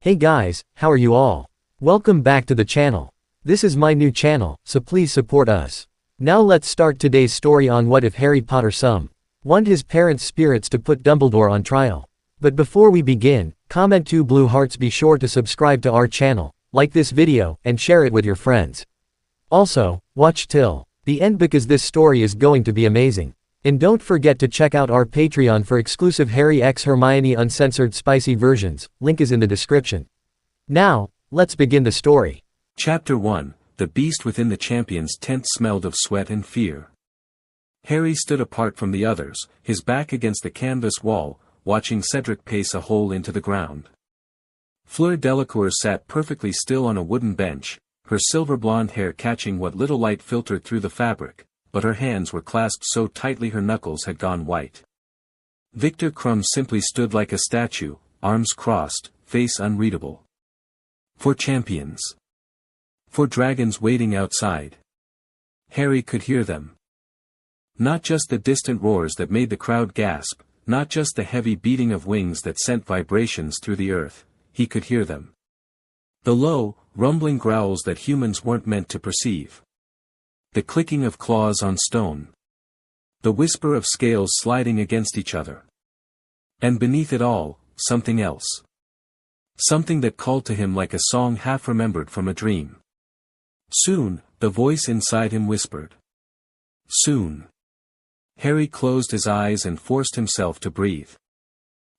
Hey guys, how are you all? Welcome back to the channel. This is my new channel, so please support us. Now let's start today's story on what if Harry Potter summoned his parents' spirits to put Dumbledore on trial. But before we begin, comment 2 blue hearts, be sure to subscribe to our channel, like this video, and share it with your friends. Also, watch till the end because this story is going to be amazing. And don't forget to check out our Patreon for exclusive Harry x Hermione uncensored spicy versions, link is in the description. Now, let's begin the story. Chapter 1, The Beast Within the Champion's tent smelled of sweat and fear. Harry stood apart from the others, his back against the canvas wall, watching Cedric pace a hole into the ground. Fleur Delacour sat perfectly still on a wooden bench, her silver blonde hair catching what little light filtered through the fabric, but her hands were clasped so tightly her knuckles had gone white. Victor Krum simply stood like a statue, arms crossed, face unreadable. For champions. For dragons waiting outside. Harry could hear them. Not just the distant roars that made the crowd gasp, not just the heavy beating of wings that sent vibrations through the earth, he could hear them. The low, rumbling growls that humans weren't meant to perceive. The clicking of claws on stone. The whisper of scales sliding against each other. And beneath it all, something else. Something that called to him like a song half remembered from a dream. Soon, the voice inside him whispered. Soon. Harry closed his eyes and forced himself to breathe.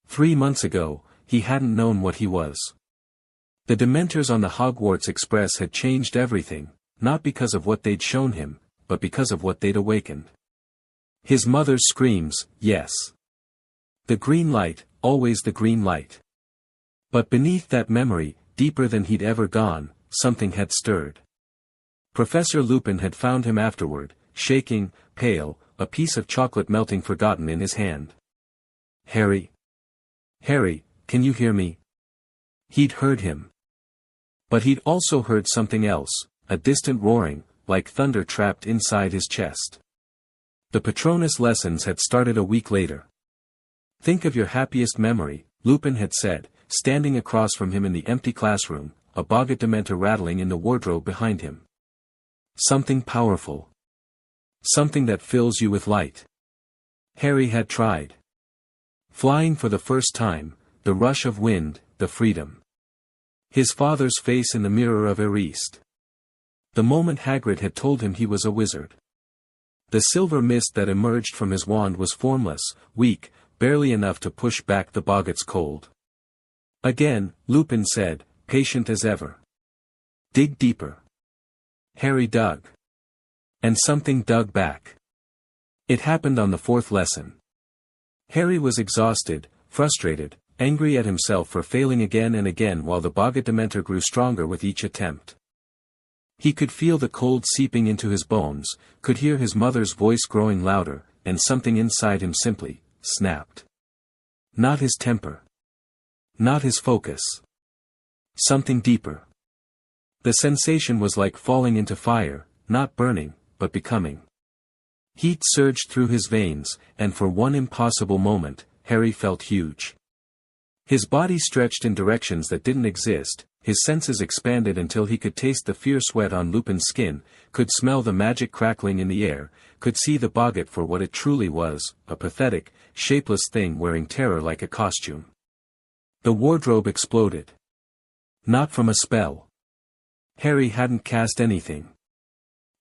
3 months ago, he hadn't known what he was. The Dementors on the Hogwarts Express had changed everything. Not because of what they'd shown him, but because of what they'd awakened. His mother's screams, yes. The green light, always the green light. But beneath that memory, deeper than he'd ever gone, something had stirred. Professor Lupin had found him afterward, shaking, pale, a piece of chocolate melting forgotten in his hand. Harry? Harry, can you hear me? He'd heard him. But he'd also heard something else. A distant roaring, like thunder trapped inside his chest. The Patronus lessons had started a week later. Think of your happiest memory, Lupin had said, standing across from him in the empty classroom, a Boggart Dementor rattling in the wardrobe behind him. Something powerful. Something that fills you with light. Harry had tried. Flying for the first time, the rush of wind, the freedom. His father's face in the mirror of Eriste. The moment Hagrid had told him he was a wizard. The silver mist that emerged from his wand was formless, weak, barely enough to push back the boggart's cold. Again, Lupin said, patient as ever. Dig deeper. Harry dug. And something dug back. It happened on the 4th lesson. Harry was exhausted, frustrated, angry at himself for failing again and again while the Boggart Dementor grew stronger with each attempt. He could feel the cold seeping into his bones, could hear his mother's voice growing louder, and something inside him simply snapped. Not his temper. Not his focus. Something deeper. The sensation was like falling into fire, not burning, but becoming. Heat surged through his veins, and for one impossible moment, Harry felt huge. His body stretched in directions that didn't exist. His senses expanded until he could taste the fierce sweat on Lupin's skin, could smell the magic crackling in the air, could see the boggart for what it truly was, a pathetic, shapeless thing wearing terror like a costume. The wardrobe exploded. Not from a spell. Harry hadn't cast anything.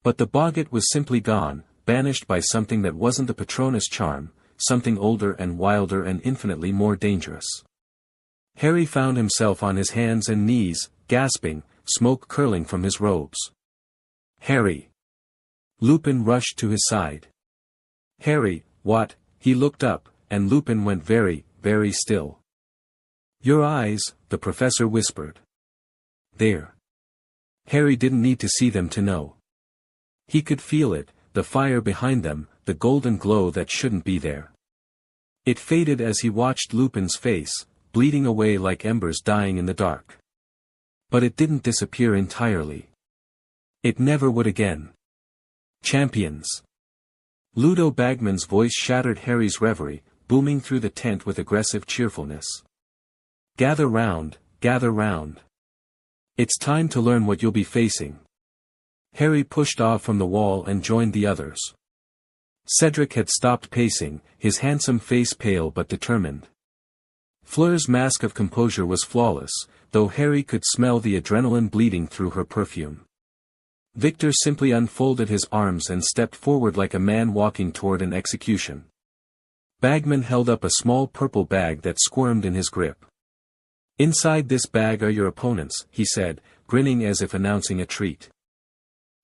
But the boggart was simply gone, banished by something that wasn't the Patronus charm, something older and wilder and infinitely more dangerous. Harry found himself on his hands and knees, gasping, smoke curling from his robes. Harry! Lupin rushed to his side. Harry, what? He looked up, and Lupin went very, very still. Your eyes, the professor whispered. There. Harry didn't need to see them to know. He could feel it, the fire behind them, the golden glow that shouldn't be there. It faded as he watched Lupin's face, bleeding away like embers dying in the dark. But it didn't disappear entirely. It never would again. Champions. Ludo Bagman's voice shattered Harry's reverie, booming through the tent with aggressive cheerfulness. Gather round, gather round. It's time to learn what you'll be facing. Harry pushed off from the wall and joined the others. Cedric had stopped pacing, his handsome face pale but determined. Fleur's mask of composure was flawless, though Harry could smell the adrenaline bleeding through her perfume. Victor simply unfolded his arms and stepped forward like a man walking toward an execution. Bagman held up a small purple bag that squirmed in his grip. "Inside this bag are your opponents," he said, grinning as if announcing a treat.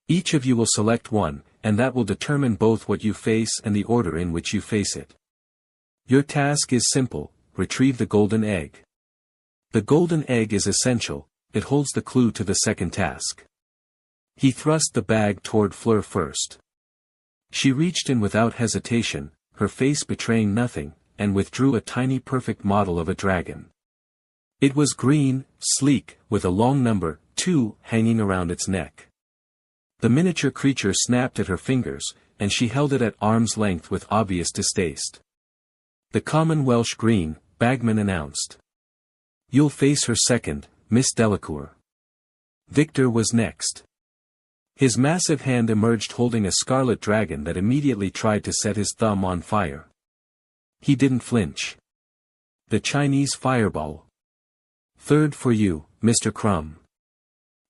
"Each of you will select one, and that will determine both what you face and the order in which you face it. Your task is simple: retrieve the golden egg. The golden egg is essential, it holds the clue to the second task." He thrust the bag toward Fleur first. She reached in without hesitation, her face betraying nothing, and withdrew a tiny perfect model of a dragon. It was green, sleek, with a long number 2 hanging around its neck. The miniature creature snapped at her fingers, and she held it at arm's length with obvious distaste. "The common Welsh green," Bagman announced. "You'll face her second, Miss Delacour." Victor was next. His massive hand emerged holding a scarlet dragon that immediately tried to set his thumb on fire. He didn't flinch. "The Chinese fireball. Third for you, Mr. Crumb."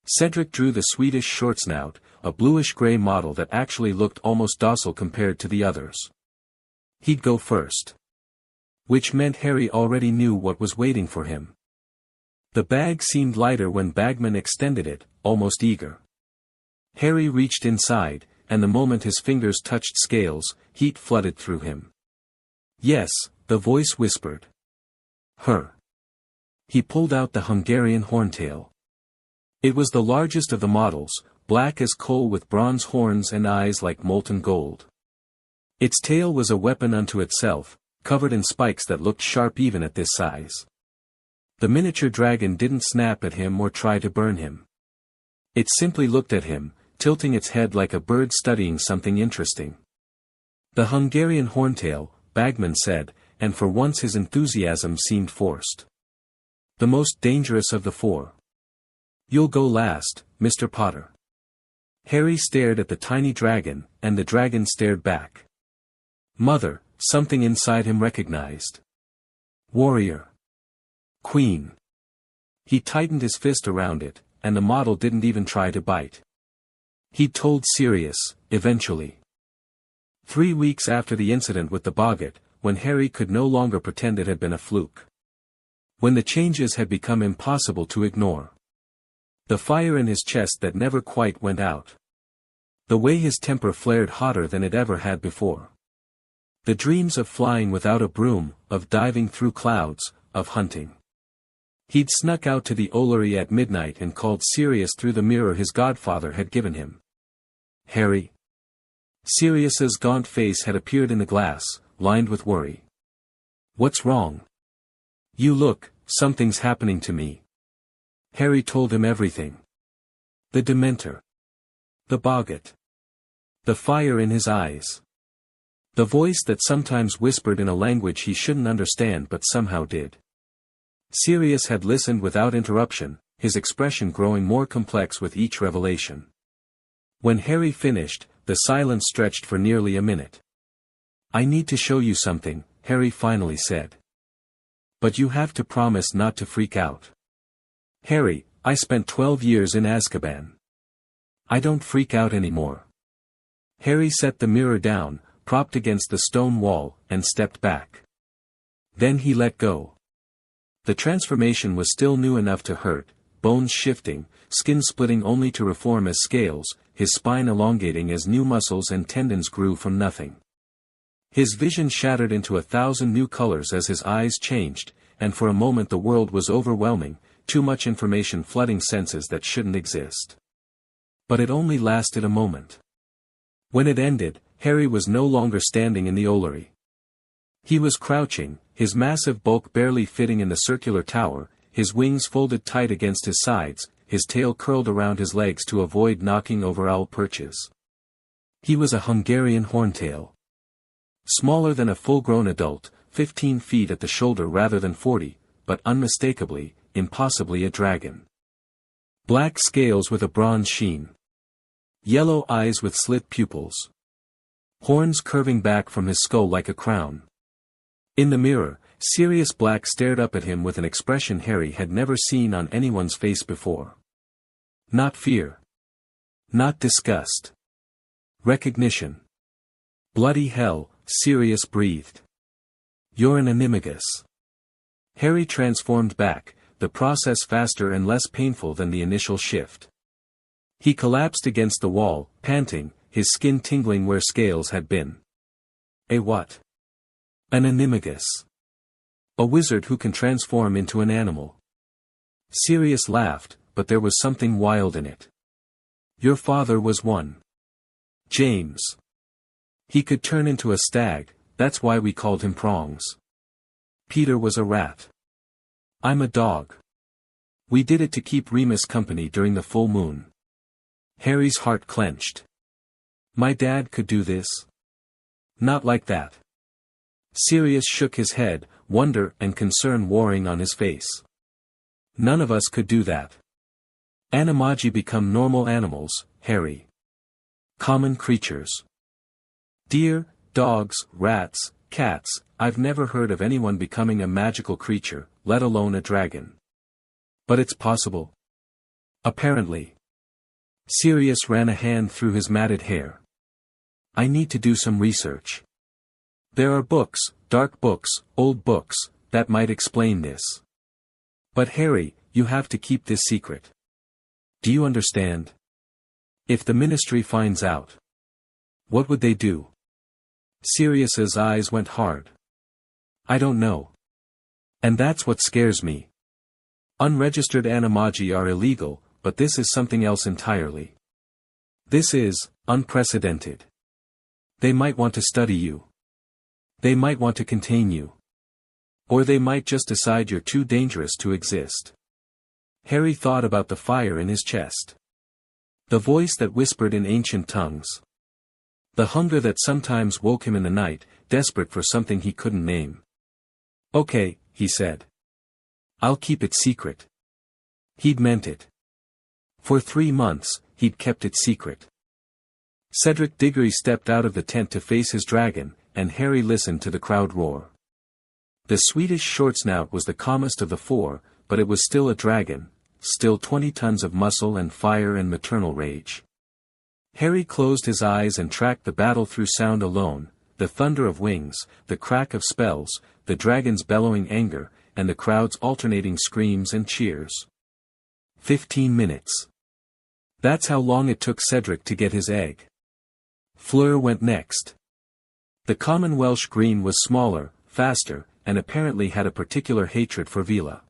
Cedric drew the Swedish shortsnout, a bluish-gray model that actually looked almost docile compared to the others. He'd go first. Which meant Harry already knew what was waiting for him. The bag seemed lighter when Bagman extended it, almost eager. Harry reached inside, and the moment his fingers touched scales, heat flooded through him. "Yes," the voice whispered. "Her." He pulled out the Hungarian horntail. It was the largest of the models, black as coal with bronze horns and eyes like molten gold. Its tail was a weapon unto itself, covered in spikes that looked sharp even at this size. The miniature dragon didn't snap at him or try to burn him. It simply looked at him, tilting its head like a bird studying something interesting. "The Hungarian horntail," Bagman said, and for once his enthusiasm seemed forced. "The most dangerous of the 4. You'll go last, Mr. Potter." Harry stared at the tiny dragon, and the dragon stared back. Mother, something inside him recognized. Warrior. Queen. He tightened his fist around it, and the model didn't even try to bite. He'd told Sirius, eventually. 3 weeks after the incident with the boggart, when Harry could no longer pretend it had been a fluke. When the changes had become impossible to ignore. The fire in his chest that never quite went out. The way his temper flared hotter than it ever had before. The dreams of flying without a broom, of diving through clouds, of hunting. He'd snuck out to the Ollery at midnight and called Sirius through the mirror his godfather had given him. "Harry." Sirius's gaunt face had appeared in the glass, lined with worry. "What's wrong?" "You look, something's happening to me." Harry told him everything. The Dementor. The boggart. The fire in his eyes. The voice that sometimes whispered in a language he shouldn't understand but somehow did. Sirius had listened without interruption, his expression growing more complex with each revelation. When Harry finished, the silence stretched for nearly a minute. "I need to show you something," Harry finally said. "But you have to promise not to freak out." "Harry, I spent 12 years in Azkaban. I don't freak out anymore." Harry set the mirror down, propped against the stone wall, and stepped back. Then he let go. The transformation was still new enough to hurt, bones shifting, skin splitting only to reform as scales, his spine elongating as new muscles and tendons grew from nothing. His vision shattered into 1,000 new colors as his eyes changed, and for a moment the world was overwhelming, too much information flooding senses that shouldn't exist. But it only lasted a moment. When it ended, Harry was no longer standing in the Ollery. He was crouching, his massive bulk barely fitting in the circular tower, his wings folded tight against his sides, his tail curled around his legs to avoid knocking over owl perches. He was a Hungarian horntail. Smaller than a full-grown adult, 15 feet at the shoulder rather than 40, but unmistakably, impossibly a dragon. Black scales with a bronze sheen. Yellow eyes with slit pupils. Horns curving back from his skull like a crown. In the mirror, Sirius Black stared up at him with an expression Harry had never seen on anyone's face before. Not fear. Not disgust. Recognition. Bloody hell, Sirius breathed. You're an animagus. Harry transformed back, the process faster and less painful than the initial shift. He collapsed against the wall, panting, his skin tingling where scales had been. A what? An animagus. A wizard who can transform into an animal. Sirius laughed, but there was something wild in it. Your father was one. James. He could turn into a stag, that's why we called him Prongs. Peter was a rat. I'm a dog. We did it to keep Remus company during the full moon. Harry's heart clenched. My dad could do this? Not like that. Sirius shook his head, wonder and concern warring on his face. None of us could do that. Animagi become normal animals, Harry. Common creatures. Deer, dogs, rats, cats, I've never heard of anyone becoming a magical creature, let alone a dragon. But it's possible. Apparently. Sirius ran a hand through his matted hair. I need to do some research. There are books, dark books, old books, that might explain this. But Harry, you have to keep this secret. Do you understand? If the ministry finds out, what would they do? Sirius's eyes went hard. I don't know. And that's what scares me. Unregistered animagi are illegal, but this is something else entirely. This is unprecedented. They might want to study you. They might want to contain you. Or they might just decide you're too dangerous to exist. Harry thought about the fire in his chest. The voice that whispered in ancient tongues. The hunger that sometimes woke him in the night, desperate for something he couldn't name. Okay, he said. I'll keep it secret. He'd meant it. For 3 months, he'd kept it secret. Cedric Diggory stepped out of the tent to face his dragon, and Harry listened to the crowd roar. The Swedish shortsnout was the calmest of the four, but it was still a dragon, still 20 tons of muscle and fire and maternal rage. Harry closed his eyes and tracked the battle through sound alone, the thunder of wings, the crack of spells, the dragon's bellowing anger, and the crowd's alternating screams and cheers. 15 minutes. That's how long it took Cedric to get his egg. Fleur went next. The common Welsh green was smaller, faster, and apparently had a particular hatred for Vila.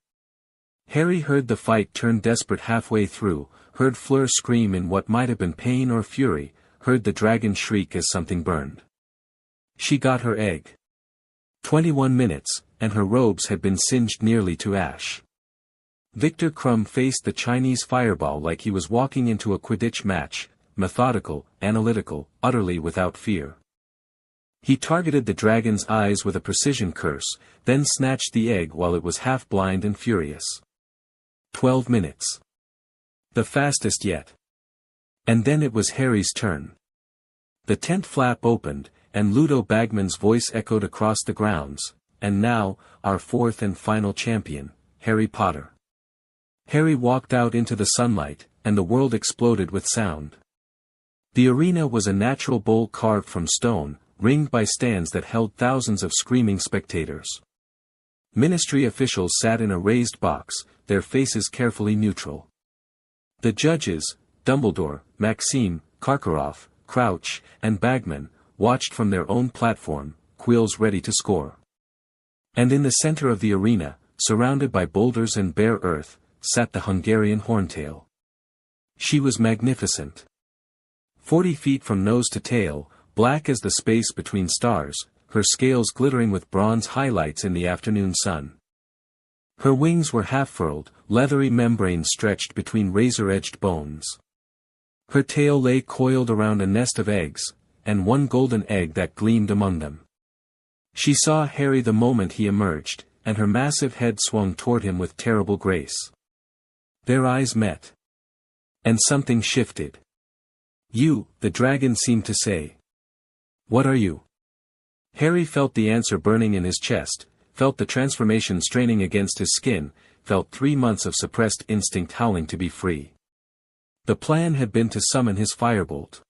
Harry heard the fight turn desperate halfway through, heard Fleur scream in what might have been pain or fury, heard the dragon shriek as something burned. She got her egg. 21 minutes, and her robes had been singed nearly to ash. Victor Crumb faced the Chinese fireball like he was walking into a Quidditch match, methodical, analytical, utterly without fear. He targeted the dragon's eyes with a precision curse, then snatched the egg while it was half blind and furious. 12 minutes. The fastest yet. And then it was Harry's turn. The tent flap opened, and Ludo Bagman's voice echoed across the grounds, and now, our fourth and final champion, Harry Potter. Harry walked out into the sunlight, and the world exploded with sound. The arena was a natural bowl carved from stone, ringed by stands that held thousands of screaming spectators. Ministry officials sat in a raised box, their faces carefully neutral. The judges, Dumbledore, Maxime, Karkaroff, Crouch, and Bagman, watched from their own platform, quills ready to score. And in the center of the arena, surrounded by boulders and bare earth, sat the Hungarian Horntail. She was magnificent. 40 feet from nose to tail, black as the space between stars, her scales glittering with bronze highlights in the afternoon sun. Her wings were half-furled, leathery membranes stretched between razor-edged bones. Her tail lay coiled around a nest of eggs, and one golden egg that gleamed among them. She saw Harry the moment he emerged, and her massive head swung toward him with terrible grace. Their eyes met. And something shifted. "You," the dragon seemed to say. "What are you?" Harry felt the answer burning in his chest, felt the transformation straining against his skin, felt 3 months of suppressed instinct howling to be free. The plan had been to summon his firebolt.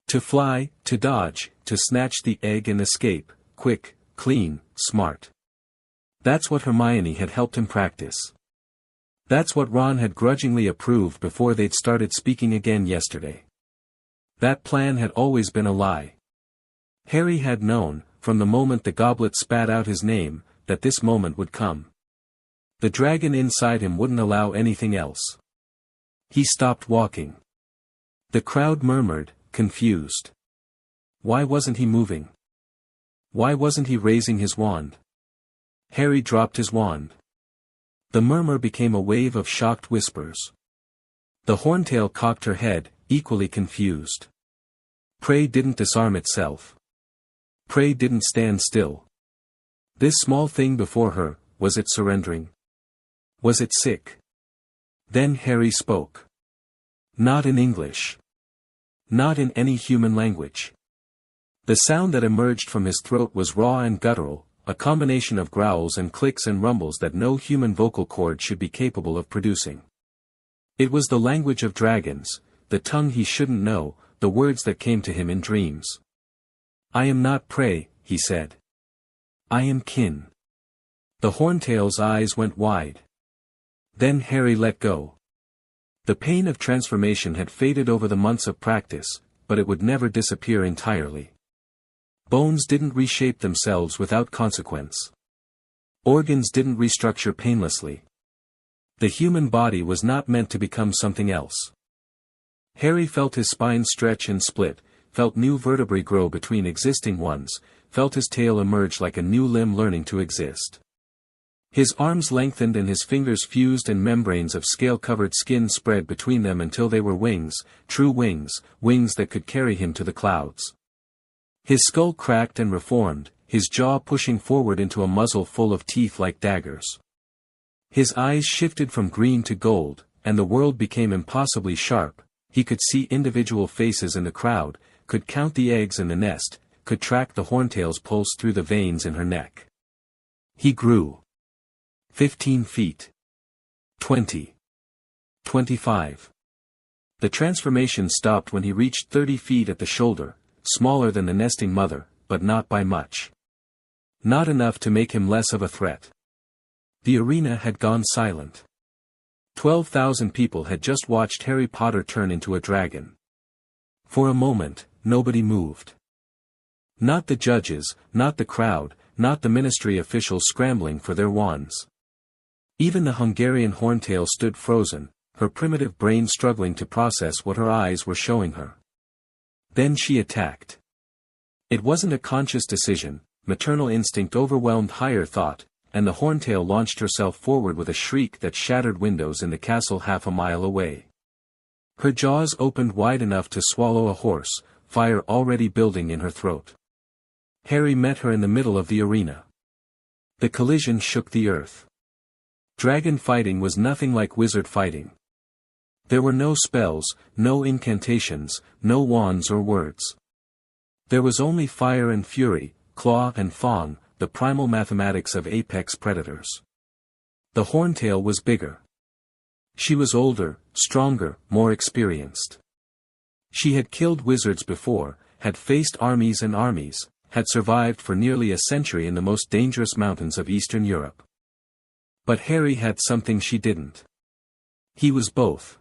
To fly, to dodge, to snatch the egg and escape, quick, clean, smart. That's what Hermione had helped him practice. That's what Ron had grudgingly approved before they'd started speaking again yesterday. That plan had always been a lie. Harry had known, from the moment the goblet spat out his name, that this moment would come. The dragon inside him wouldn't allow anything else. He stopped walking. The crowd murmured, confused. Why wasn't he moving? Why wasn't he raising his wand? Harry dropped his wand. The murmur became a wave of shocked whispers. The horntail cocked her head, equally confused. Prey didn't disarm itself. Prey didn't stand still. This small thing before her, was it surrendering? Was it sick? Then Harry spoke. Not in English. Not in any human language. The sound that emerged from his throat was raw and guttural, a combination of growls and clicks and rumbles that no human vocal cord should be capable of producing. It was the language of dragons, the tongue he shouldn't know, the words that came to him in dreams. "I am not prey," he said. "I am kin." The horntail's eyes went wide. Then Harry let go. The pain of transformation had faded over the months of practice, but it would never disappear entirely. Bones didn't reshape themselves without consequence. Organs didn't restructure painlessly. The human body was not meant to become something else. Harry felt his spine stretch and split, felt new vertebrae grow between existing ones, felt his tail emerge like a new limb learning to exist. His arms lengthened and his fingers fused and membranes of scale-covered skin spread between them until they were wings, true wings, wings that could carry him to the clouds. His skull cracked and reformed, his jaw pushing forward into a muzzle full of teeth like daggers. His eyes shifted from green to gold, and the world became impossibly sharp. He could see individual faces in the crowd, could count the eggs in the nest, could track the horntail's pulse through the veins in her neck. He grew. 15 feet. 20. 25. The transformation stopped when he reached 30 feet at the shoulder, smaller than the nesting mother, but not by much. Not enough to make him less of a threat. The arena had gone silent. 12,000 people had just watched Harry Potter turn into a dragon. For a moment, nobody moved. Not the judges, not the crowd, not the ministry officials scrambling for their wands. Even the Hungarian horntail stood frozen, her primitive brain struggling to process what her eyes were showing her. Then she attacked. It wasn't a conscious decision, maternal instinct overwhelmed higher thought, and the horntail launched herself forward with a shriek that shattered windows in the castle half a mile away. Her jaws opened wide enough to swallow a horse, fire already building in her throat. Harry met her in the middle of the arena. The collision shook the earth. Dragon fighting was nothing like wizard fighting. There were no spells, no incantations, no wands or words. There was only fire and fury, claw and fang, the primal mathematics of apex predators. The horntail was bigger. She was older, stronger, more experienced. She had killed wizards before, had faced armies and armies, had survived for nearly a century in the most dangerous mountains of Eastern Europe. But Harry had something she didn't. He was both.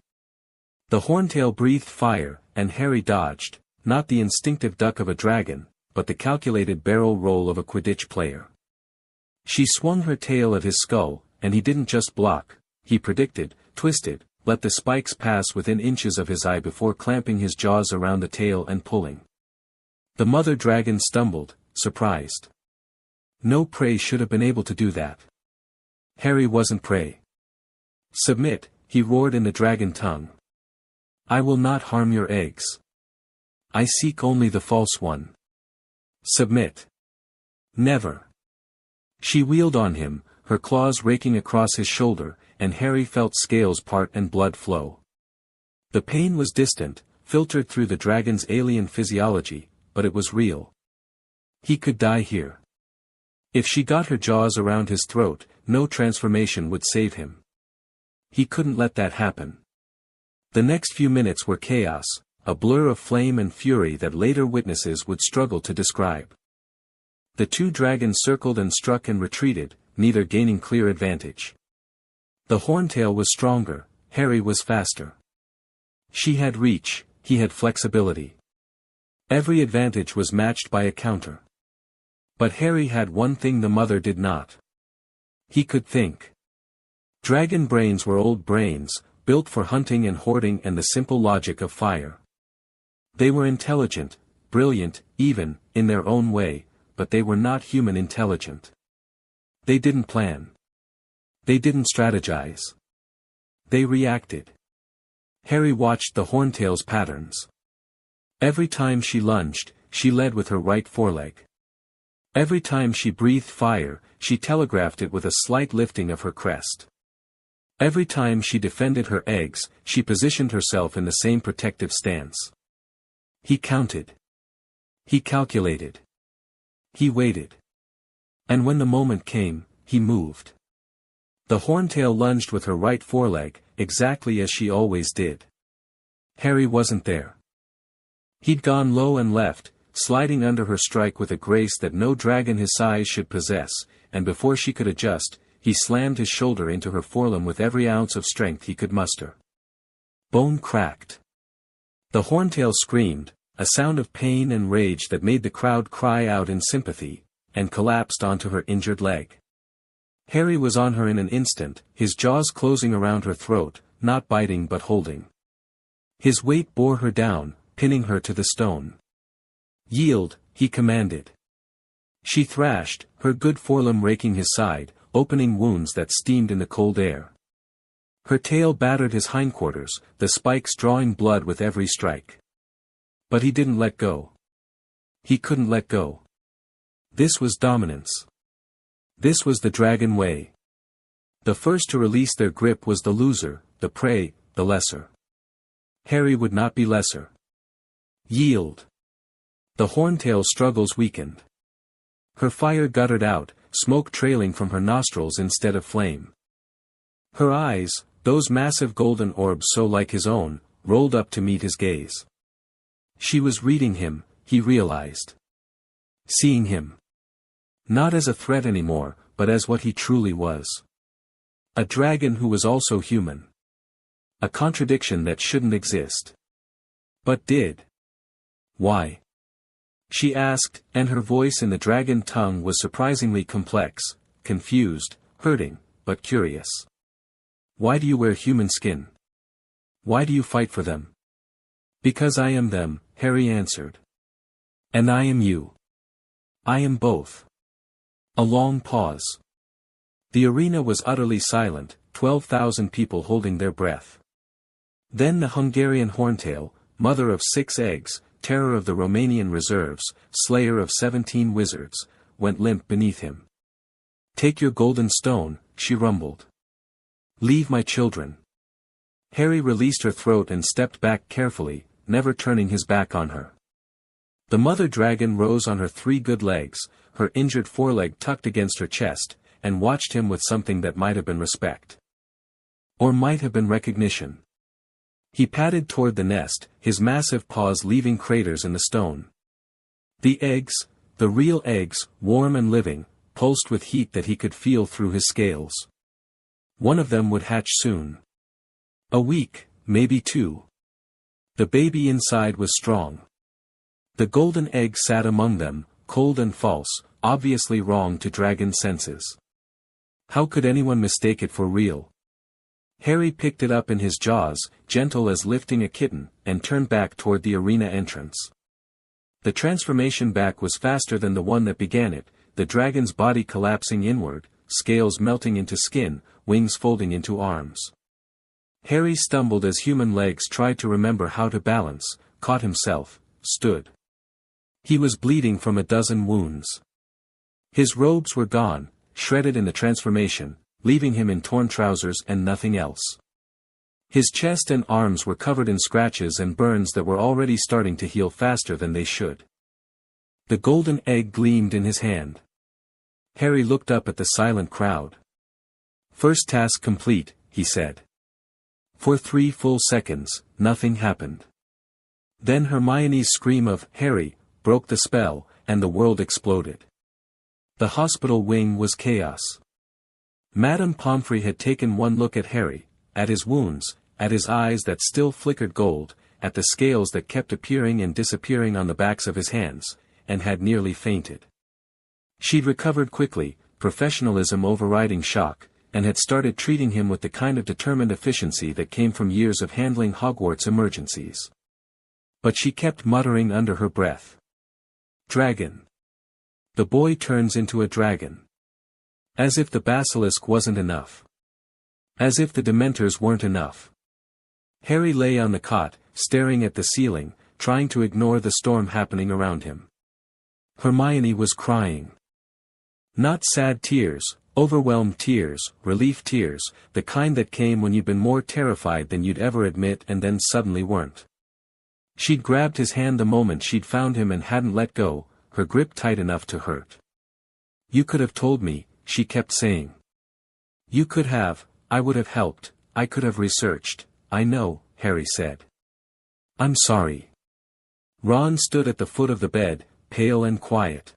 The horntail breathed fire, and Harry dodged, not the instinctive duck of a dragon, but the calculated barrel roll of a Quidditch player. She swung her tail at his skull, and he didn't just block, he predicted, twisted, let the spikes pass within inches of his eye before clamping his jaws around the tail and pulling. The mother dragon stumbled, surprised. No prey should have been able to do that. Harry wasn't prey. Submit, he roared in the dragon tongue. I will not harm your eggs. I seek only the false one. Submit. Never. She wheeled on him, her claws raking across his shoulder, and Harry felt scales part and blood flow. The pain was distant, filtered through the dragon's alien physiology, but it was real. He could die here. If she got her jaws around his throat, no transformation would save him. He couldn't let that happen. The next few minutes were chaos, a blur of flame and fury that later witnesses would struggle to describe. The two dragons circled and struck and retreated, neither gaining clear advantage. The horntail was stronger, Harry was faster. She had reach, he had flexibility. Every advantage was matched by a counter. But Harry had one thing the mother did not. He could think. Dragon brains were old brains, built for hunting and hoarding and the simple logic of fire. They were intelligent, brilliant, even, in their own way, but they were not human intelligent. They didn't plan. They didn't strategize. They reacted. Harry watched the horntail's patterns. Every time she lunged, she led with her right foreleg. Every time she breathed fire, she telegraphed it with a slight lifting of her crest. Every time she defended her eggs, she positioned herself in the same protective stance. He counted. He calculated. He waited. And when the moment came, he moved. The horntail lunged with her right foreleg, exactly as she always did. Harry wasn't there. He'd gone low and left, sliding under her strike with a grace that no dragon his size should possess, and before she could adjust, he slammed his shoulder into her forelimb with every ounce of strength he could muster. Bone cracked. The horntail screamed, a sound of pain and rage that made the crowd cry out in sympathy, and collapsed onto her injured leg. Harry was on her in an instant, his jaws closing around her throat, not biting but holding. His weight bore her down, pinning her to the stone. "Yield," he commanded. She thrashed, her good forelimb raking his side, opening wounds that steamed in the cold air. Her tail battered his hindquarters, the spikes drawing blood with every strike. But he didn't let go. He couldn't let go. This was dominance. This was the dragon way. The first to release their grip was the loser, the prey, the lesser. Harry would not be lesser. Yield. The horntail's struggles weakened. Her fire guttered out, smoke trailing from her nostrils instead of flame. Her eyes, those massive golden orbs so like his own, rolled up to meet his gaze. She was reading him, he realized. Seeing him. Not as a threat anymore, but as what he truly was. A dragon who was also human. A contradiction that shouldn't exist. But did. Why? She asked, and her voice in the dragon tongue was surprisingly complex, confused, hurting, but curious. Why do you wear human skin? Why do you fight for them? Because I am them, Harry answered. And I am you. I am both. A long pause. The arena was utterly silent, 12,000 people holding their breath. Then the Hungarian horntail, mother of 6 eggs, terror of the Romanian reserves, slayer of 17 wizards, went limp beneath him. Take your golden stone, she rumbled. Leave my children. Harry released her throat and stepped back carefully, never turning his back on her. The mother dragon rose on her 3 good legs, her injured foreleg tucked against her chest, and watched him with something that might have been respect. Or might have been recognition. He padded toward the nest, his massive paws leaving craters in the stone. The eggs, the real eggs, warm and living, pulsed with heat that he could feel through his scales. One of them would hatch soon. A week, maybe 2. The baby inside was strong. The golden egg sat among them, cold and false, obviously wrong to dragon senses. How could anyone mistake it for real? Harry picked it up in his jaws, gentle as lifting a kitten, and turned back toward the arena entrance. The transformation back was faster than the one that began it, the dragon's body collapsing inward, scales melting into skin, wings folding into arms. Harry stumbled as human legs tried to remember how to balance, caught himself, stood. He was bleeding from a dozen wounds. His robes were gone, shredded in the transformation, leaving him in torn trousers and nothing else. His chest and arms were covered in scratches and burns that were already starting to heal faster than they should. The golden egg gleamed in his hand. Harry looked up at the silent crowd. "First task complete," he said. For 3 full seconds, nothing happened. Then Hermione's scream of "Harry" broke the spell, and the world exploded. The hospital wing was chaos. Madame Pomfrey had taken one look at Harry, at his wounds, at his eyes that still flickered gold, at the scales that kept appearing and disappearing on the backs of his hands, and had nearly fainted. She'd recovered quickly, professionalism overriding shock, and had started treating him with the kind of determined efficiency that came from years of handling Hogwarts emergencies. But she kept muttering under her breath. "Dragon. The boy turns into a dragon." As if the basilisk wasn't enough. As if the Dementors weren't enough. Harry lay on the cot, staring at the ceiling, trying to ignore the storm happening around him. Hermione was crying. Not sad tears, overwhelmed tears, relief tears, the kind that came when you'd been more terrified than you'd ever admit and then suddenly weren't. She'd grabbed his hand the moment she'd found him and hadn't let go, her grip tight enough to hurt. "You could have told me," she kept saying. "You could have, I would have helped, I could have researched." "I know," Harry said. "I'm sorry." Ron stood at the foot of the bed, pale and quiet.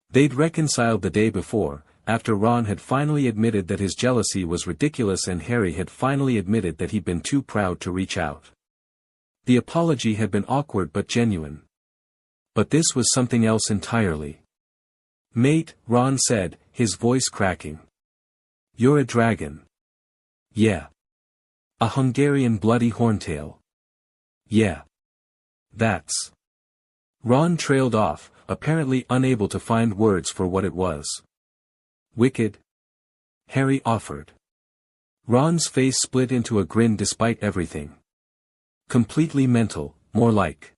They'd reconciled the day before, after Ron had finally admitted that his jealousy was ridiculous and Harry had finally admitted that he'd been too proud to reach out. The apology had been awkward but genuine. But this was something else entirely. "Mate," Ron said, his voice cracking. "You're a dragon." "Yeah." "A Hungarian bloody horntail." "Yeah." "That's." Ron trailed off, apparently unable to find words for what it was. "Wicked?" Harry offered. Ron's face split into a grin despite everything. "Completely mental, more like."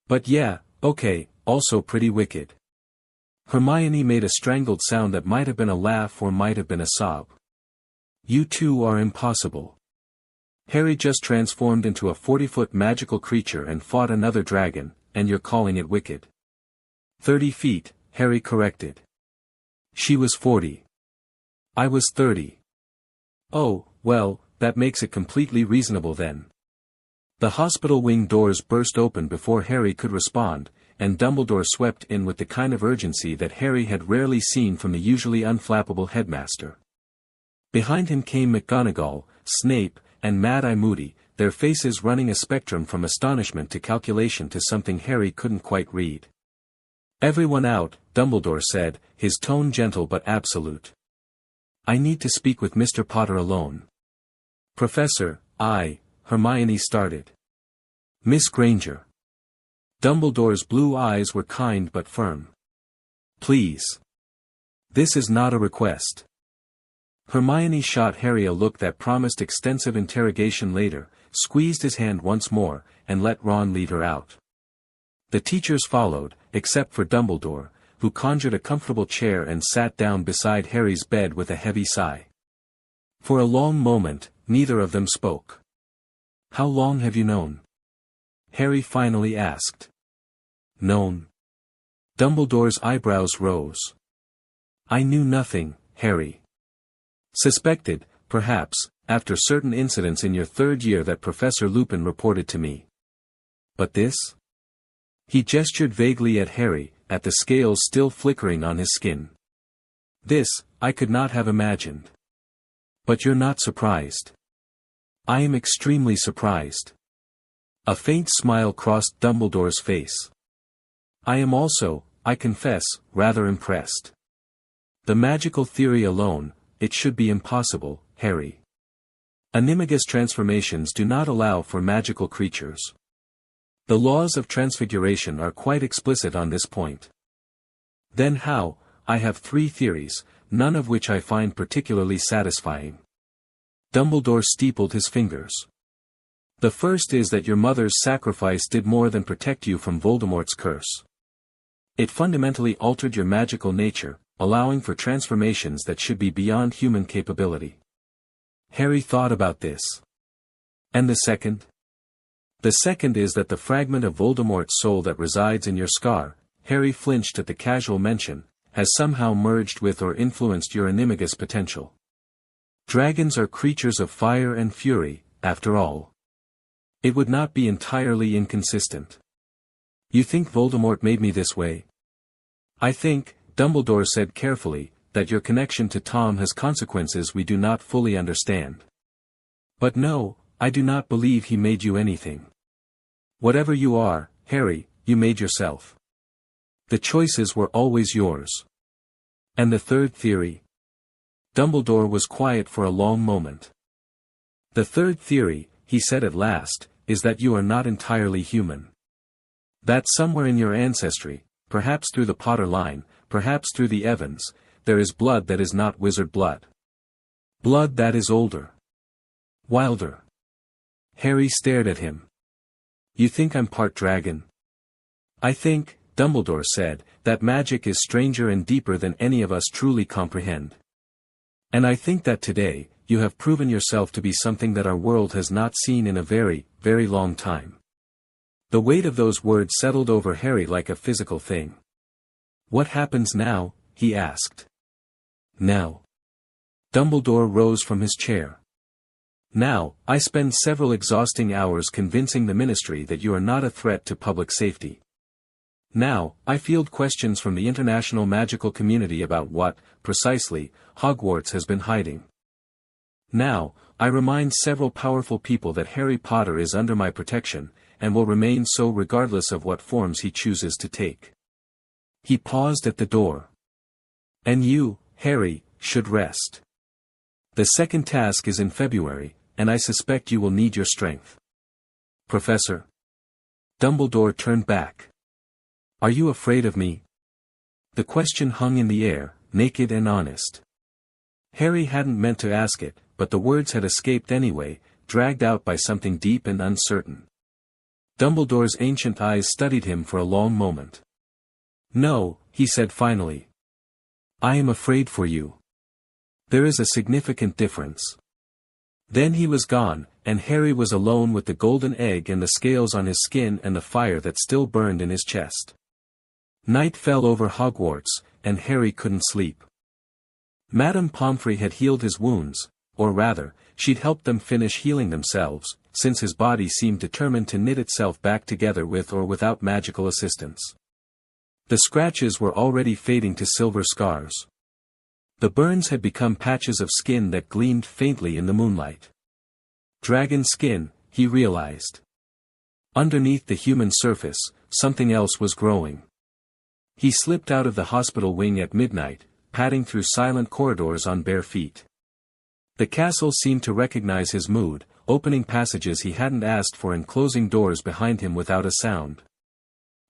"But yeah, okay, also pretty wicked." Hermione made a strangled sound that might have been a laugh or might have been a sob. "You two are impossible. Harry just transformed into a 40-foot magical creature and fought another dragon, and you're calling it wicked." 30 feet, Harry corrected. "She was 40. I was 30. "Oh, well, that makes it completely reasonable then." The hospital wing doors burst open before Harry could respond, and Dumbledore swept in with the kind of urgency that Harry had rarely seen from the usually unflappable headmaster. Behind him came McGonagall, Snape, and Mad-Eye Moody, their faces running a spectrum from astonishment to calculation to something Harry couldn't quite read. "Everyone out," Dumbledore said, his tone gentle but absolute. "I need to speak with Mr. Potter alone." "Professor, Hermione started. "Miss Granger." Dumbledore's blue eyes were kind but firm. "Please. This is not a request." Hermione shot Harry a look that promised extensive interrogation later, squeezed his hand once more, and let Ron lead her out. The teachers followed, except for Dumbledore, who conjured a comfortable chair and sat down beside Harry's bed with a heavy sigh. For a long moment, neither of them spoke. "How long have you known?" Harry finally asked. "Known?" Dumbledore's eyebrows rose. "I knew nothing, Harry. Suspected, perhaps, after certain incidents in your 3rd year that Professor Lupin reported to me. But this?" He gestured vaguely at Harry, at the scales still flickering on his skin. "This, I could not have imagined." "But you're not surprised." "I am extremely surprised." A faint smile crossed Dumbledore's face. "I am also, I confess, rather impressed. The magical theory alone, it should be impossible, Harry. Animagus transformations do not allow for magical creatures. The laws of transfiguration are quite explicit on this point." "Then how?" "I have 3 theories, none of which I find particularly satisfying." Dumbledore steepled his fingers. "The first is that your mother's sacrifice did more than protect you from Voldemort's curse. It fundamentally altered your magical nature, allowing for transformations that should be beyond human capability. Harry thought about this. And the second? The second is that the fragment of Voldemort's soul that resides in your scar, Harry flinched at the casual mention, has somehow merged with or influenced your animagus potential. Dragons are creatures of fire and fury, after all. It would not be entirely inconsistent. You think Voldemort made me this way? I think, Dumbledore said carefully, that your connection to Tom has consequences we do not fully understand. But no, I do not believe he made you anything. Whatever you are, Harry, you made yourself. The choices were always yours. And the third theory? Dumbledore was quiet for a long moment. The third theory, he said at last, is that you are not entirely human. That somewhere in your ancestry, perhaps through the Potter line, perhaps through the Evans, there is blood that is not wizard blood. Blood that is older. Wilder. Harry stared at him. You think I'm part dragon? I think, Dumbledore said, that magic is stranger and deeper than any of us truly comprehend. And I think that today, you have proven yourself to be something that our world has not seen in a very, very long time. The weight of those words settled over Harry like a physical thing. What happens now? He asked. Now. Dumbledore rose from his chair. Now, I spend several exhausting hours convincing the Ministry that you are not a threat to public safety. Now, I field questions from the international magical community about what, precisely, Hogwarts has been hiding. Now, I remind several powerful people that Harry Potter is under my protection, and will remain so regardless of what forms he chooses to take. He paused at the door. And you, Harry, should rest. The second task is in February, and I suspect you will need your strength. Professor? Dumbledore turned back. Are you afraid of me? The question hung in the air, naked and honest. Harry hadn't meant to ask it, but the words had escaped anyway, dragged out by something deep and uncertain. Dumbledore's ancient eyes studied him for a long moment. No, he said finally. I am afraid for you. There is a significant difference. Then he was gone, and Harry was alone with the golden egg and the scales on his skin and the fire that still burned in his chest. Night fell over Hogwarts, and Harry couldn't sleep. Madame Pomfrey had healed his wounds, or rather, she'd helped them finish healing themselves, since his body seemed determined to knit itself back together with or without magical assistance. The scratches were already fading to silver scars. The burns had become patches of skin that gleamed faintly in the moonlight. Dragon skin, he realized. Underneath the human surface, something else was growing. He slipped out of the hospital wing at midnight, padding through silent corridors on bare feet. The castle seemed to recognize his mood, opening passages he hadn't asked for and closing doors behind him without a sound.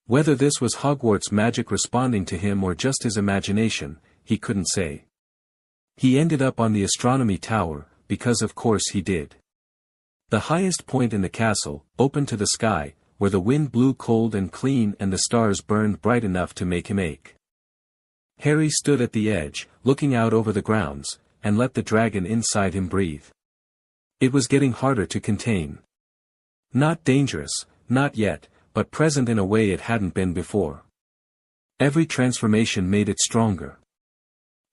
Whether this was Hogwarts magic responding to him or just his imagination, he couldn't say. He ended up on the astronomy tower, because of course he did. The highest point in the castle, open to the sky, where the wind blew cold and clean and the stars burned bright enough to make him ache. Harry stood at the edge, looking out over the grounds, and let the dragon inside him breathe. It was getting harder to contain. Not dangerous, not yet, but present in a way it hadn't been before. Every transformation made it stronger.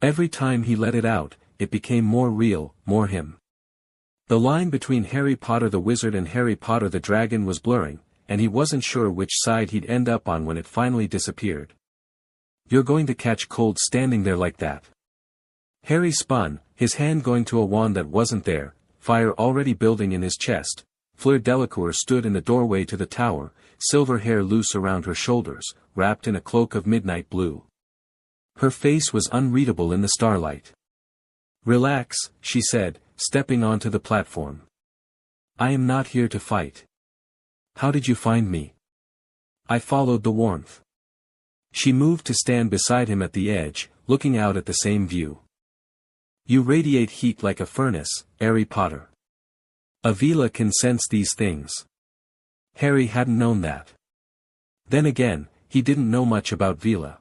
Every time he let it out, it became more real, more him. The line between Harry Potter the Wizard and Harry Potter the Dragon was blurring, and he wasn't sure which side he'd end up on when it finally disappeared. You're going to catch cold standing there like that. Harry spun, his hand going to a wand that wasn't there, fire already building in his chest. Fleur Delacour stood in the doorway to the tower, silver hair loose around her shoulders, wrapped in a cloak of midnight blue. Her face was unreadable in the starlight. Relax, she said, stepping onto the platform. I am not here to fight. How did you find me? I followed the warmth. She moved to stand beside him at the edge, looking out at the same view. You radiate heat like a furnace, Harry Potter. Avila can sense these things. Harry hadn't known that. Then again, he didn't know much about Vila.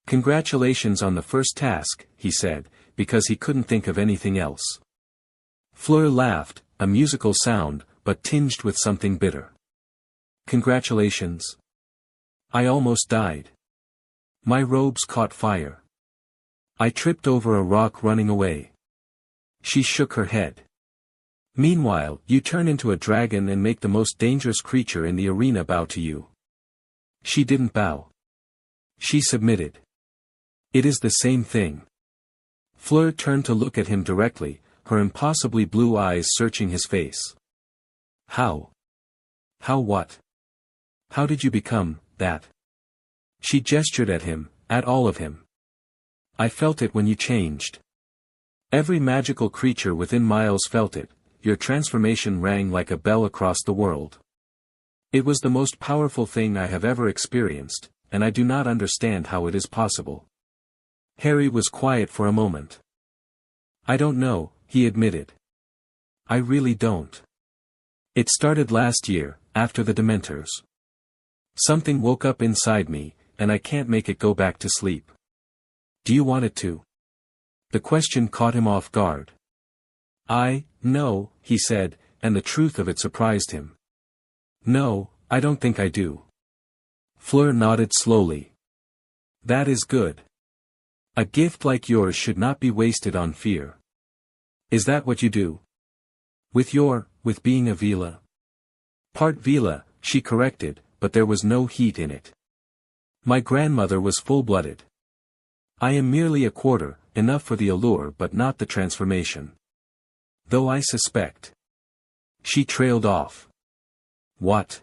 Congratulations on the first task, he said, because he couldn't think of anything else. Fleur laughed, a musical sound, but tinged with something bitter. Congratulations. I almost died. My robes caught fire. I tripped over a rock running away. She shook her head. Meanwhile, you turn into a dragon and make the most dangerous creature in the arena bow to you. She didn't bow. She submitted. It is the same thing. Fleur turned to look at him directly, her impossibly blue eyes searching his face. How? How what? How did you become that? She gestured at him, at all of him. I felt it when you changed. Every magical creature within miles felt it, your transformation rang like a bell across the world. It was the most powerful thing I have ever experienced, and I do not understand how it is possible. Harry was quiet for a moment. I don't know, he admitted. I really don't. It started last year, after the Dementors. Something woke up inside me, and I can't make it go back to sleep. Do you want it to? The question caught him off guard. No, he said, and the truth of it surprised him. No, I don't think I do. Fleur nodded slowly. That is good. A gift like yours should not be wasted on fear. Is that what you do? With being a Vila? Part Vila, she corrected, but there was no heat in it. My grandmother was full-blooded. I am merely a quarter, enough for the allure but not the transformation. Though I suspect. She trailed off. What?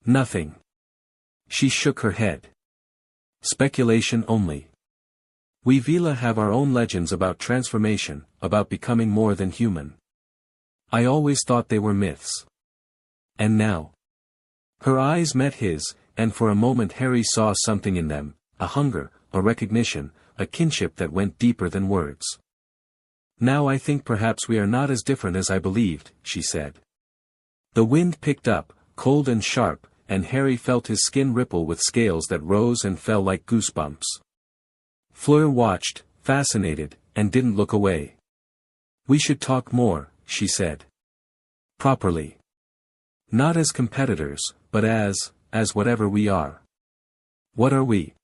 Nothing. She shook her head. Speculation only. We Vila have our own legends about transformation, about becoming more than human. I always thought they were myths. And now? Her eyes met his, and for a moment Harry saw something in them, a hunger, a recognition, a kinship that went deeper than words. Now I think perhaps we are not as different as I believed, she said. The wind picked up, cold and sharp, and Harry felt his skin ripple with scales that rose and fell like goosebumps. Fleur watched, fascinated, and didn't look away. We should talk more, she said. Properly. Not as competitors, but as whatever we are. What are we?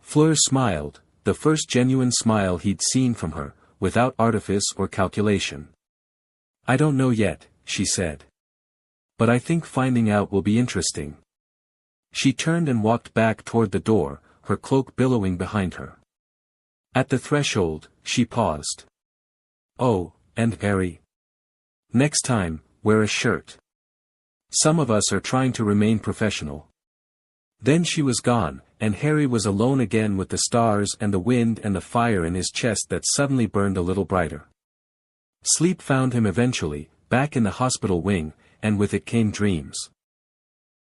Fleur smiled, the first genuine smile he'd seen from her, without artifice or calculation. I don't know yet, she said. But I think finding out will be interesting. She turned and walked back toward the door, her cloak billowing behind her. At the threshold, she paused. Oh, and Harry. Next time, wear a shirt. Some of us are trying to remain professional. Then she was gone, and Harry was alone again with the stars and the wind and the fire in his chest that suddenly burned a little brighter. Sleep found him eventually, back in the hospital wing, and with it came dreams.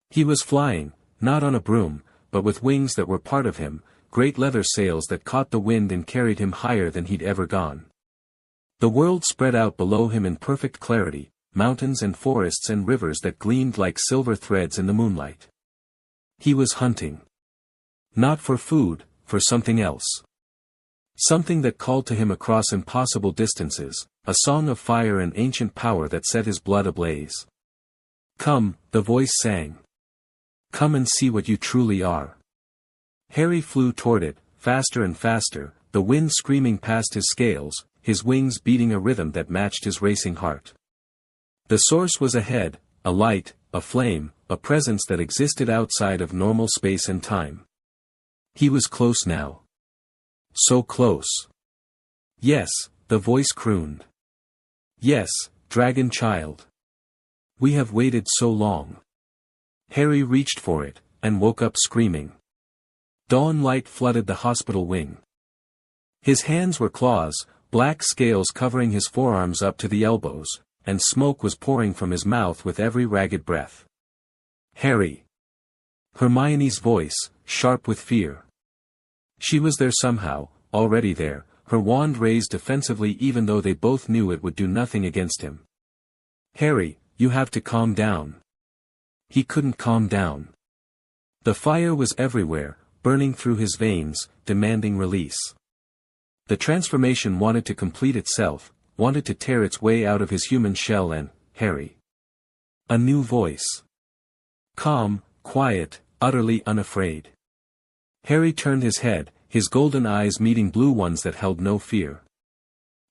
He was flying, not on a broom, but with wings that were part of him, great leather sails that caught the wind and carried him higher than he'd ever gone. The world spread out below him in perfect clarity, mountains and forests and rivers that gleamed like silver threads in the moonlight. He was hunting. Not for food, for something else. Something that called to him across impossible distances, a song of fire and ancient power that set his blood ablaze. Come, the voice sang. Come and see what you truly are. Harry flew toward it, faster and faster, the wind screaming past his scales, his wings beating a rhythm that matched his racing heart. The source was ahead, a light, a flame, a presence that existed outside of normal space and time. He was close now. So close. Yes, the voice crooned. Yes, dragon child. We have waited so long. Harry reached for it, and woke up screaming. Dawn light flooded the hospital wing. His hands were claws, black scales covering his forearms up to the elbows, and smoke was pouring from his mouth with every ragged breath. Harry. Hermione's voice, sharp with fear. She was there somehow, already there, her wand raised defensively even though they both knew it would do nothing against him. Harry, you have to calm down. He couldn't calm down. The fire was everywhere, burning through his veins, demanding release. The transformation wanted to complete itself, wanted to tear its way out of his human shell and, Harry. A new voice. Calm, quiet, utterly unafraid. Harry turned his head, his golden eyes meeting blue ones that held no fear.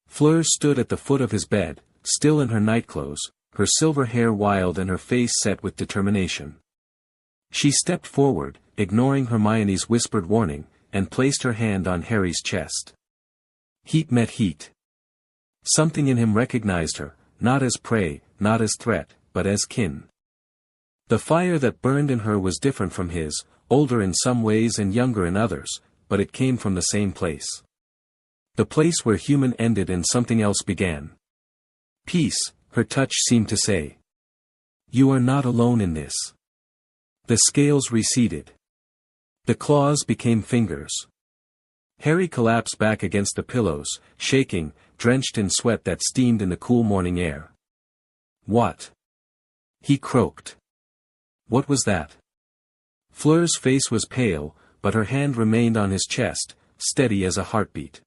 Fleur stood at the foot of his bed, still in her nightclothes, her silver hair wild and her face set with determination. She stepped forward, ignoring Hermione's whispered warning, and placed her hand on Harry's chest. Heat met heat. Something in him recognized her, not as prey, not as threat, but as kin. The fire that burned in her was different from his, older in some ways and younger in others, but it came from the same place. The place where human ended and something else began. Peace, her touch seemed to say. You are not alone in this. The scales receded. The claws became fingers. Harry collapsed back against the pillows, shaking, drenched in sweat that steamed in the cool morning air. What? He croaked. What was that? Fleur's face was pale, but her hand remained on his chest, steady as a heartbeat.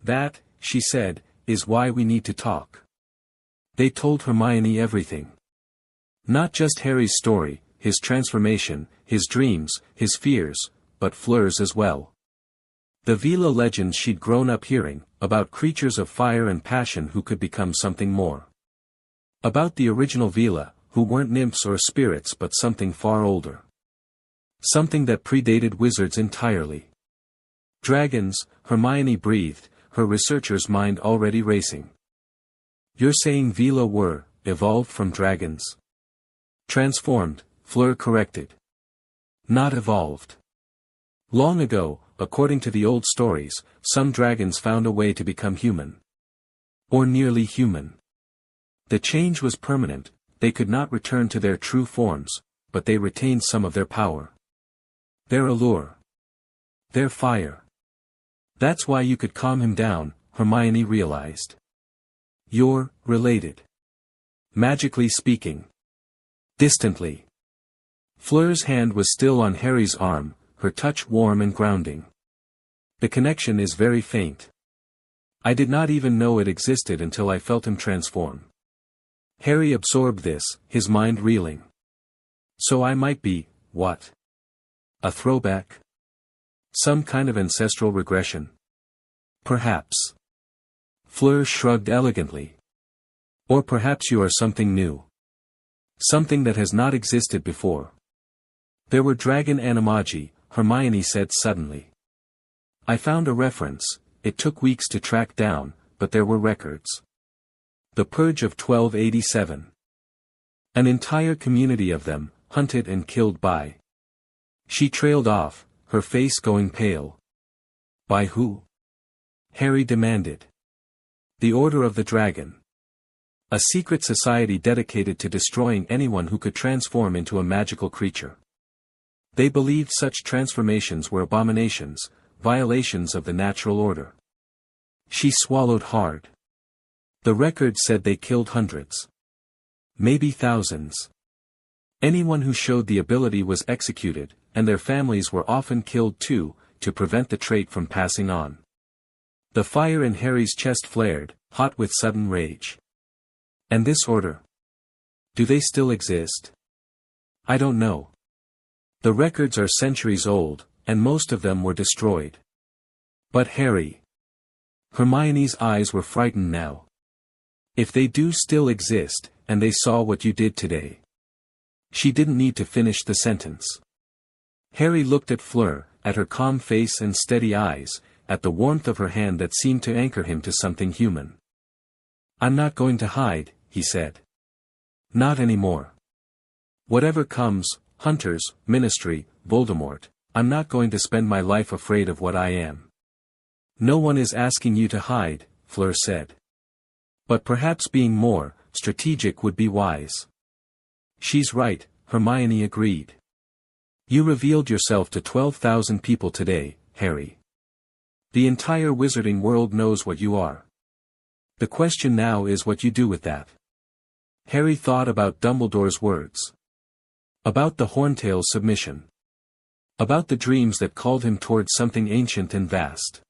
That, she said, is why we need to talk. They told Hermione everything. Not just Harry's story, his transformation, his dreams, his fears, but Fleur's as well. The Vila legends she'd grown up hearing, about creatures of fire and passion who could become something more. About the original Vila, who weren't nymphs or spirits but something far older. Something that predated wizards entirely. Dragons, Hermione breathed, her researcher's mind already racing. You're saying Vila were, evolved from dragons? Transformed, Fleur corrected. Not evolved. Long ago, according to the old stories, some dragons found a way to become human. Or nearly human. The change was permanent, they could not return to their true forms, but they retained some of their power. Their allure. Their fire. That's why you could calm him down, Hermione realized. You're related. Magically speaking. Distantly. Fleur's hand was still on Harry's arm, her touch warm and grounding. The connection is very faint. I did not even know it existed until I felt him transform. Harry absorbed this, his mind reeling. So I might be, what? A throwback? Some kind of ancestral regression? Perhaps. Fleur shrugged elegantly. Or perhaps you are something new. Something that has not existed before. There were dragon animagi, Hermione said suddenly. I found a reference, it took weeks to track down, but there were records. The Purge of 1287. An entire community of them, hunted and killed by. She trailed off, her face going pale. By who? Harry demanded. The Order of the Dragon. A secret society dedicated to destroying anyone who could transform into a magical creature. They believed such transformations were abominations, violations of the natural order. She swallowed hard. The record said they killed hundreds. Maybe thousands. Anyone who showed the ability was executed, and their families were often killed too, to prevent the trait from passing on. The fire in Harry's chest flared, hot with sudden rage. And this order? Do they still exist? I don't know. The records are centuries old, and most of them were destroyed. But Harry. Hermione's eyes were frightened now. If they do still exist, and they saw what you did today. She didn't need to finish the sentence. Harry looked at Fleur, at her calm face and steady eyes, at the warmth of her hand that seemed to anchor him to something human. I'm not going to hide, he said. Not anymore. Whatever comes, Hunters, Ministry, Voldemort, I'm not going to spend my life afraid of what I am. No one is asking you to hide, Fleur said. But perhaps being more strategic would be wise. She's right, Hermione agreed. You revealed yourself to 12,000 people today, Harry. The entire wizarding world knows what you are. The question now is what you do with that. Harry thought about Dumbledore's words. About the Horntail's submission. About the dreams that called him towards something ancient and vast.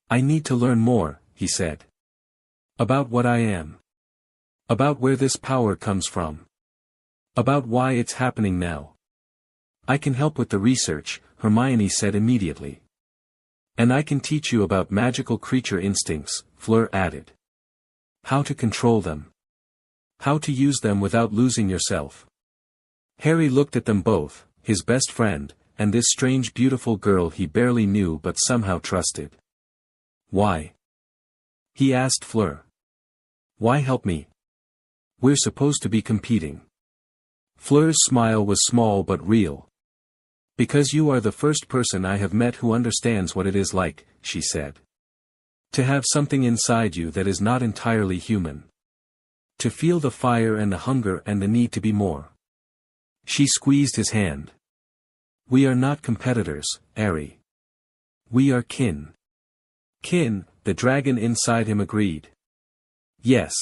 I need to learn more, he said. About what I am. About where this power comes from. About why it's happening now. I can help with the research, Hermione said immediately. And I can teach you about magical creature instincts, Fleur added. How to control them. How to use them without losing yourself. Harry looked at them both, his best friend, and this strange beautiful girl he barely knew but somehow trusted. Why? He asked Fleur. Why help me? We're supposed to be competing. Fleur's smile was small but real. Because you are the first person I have met who understands what it is like, she said. To have something inside you that is not entirely human. To feel the fire and the hunger and the need to be more. She squeezed his hand. We are not competitors, Harry. We are kin. Kin, the dragon inside him agreed. Yes.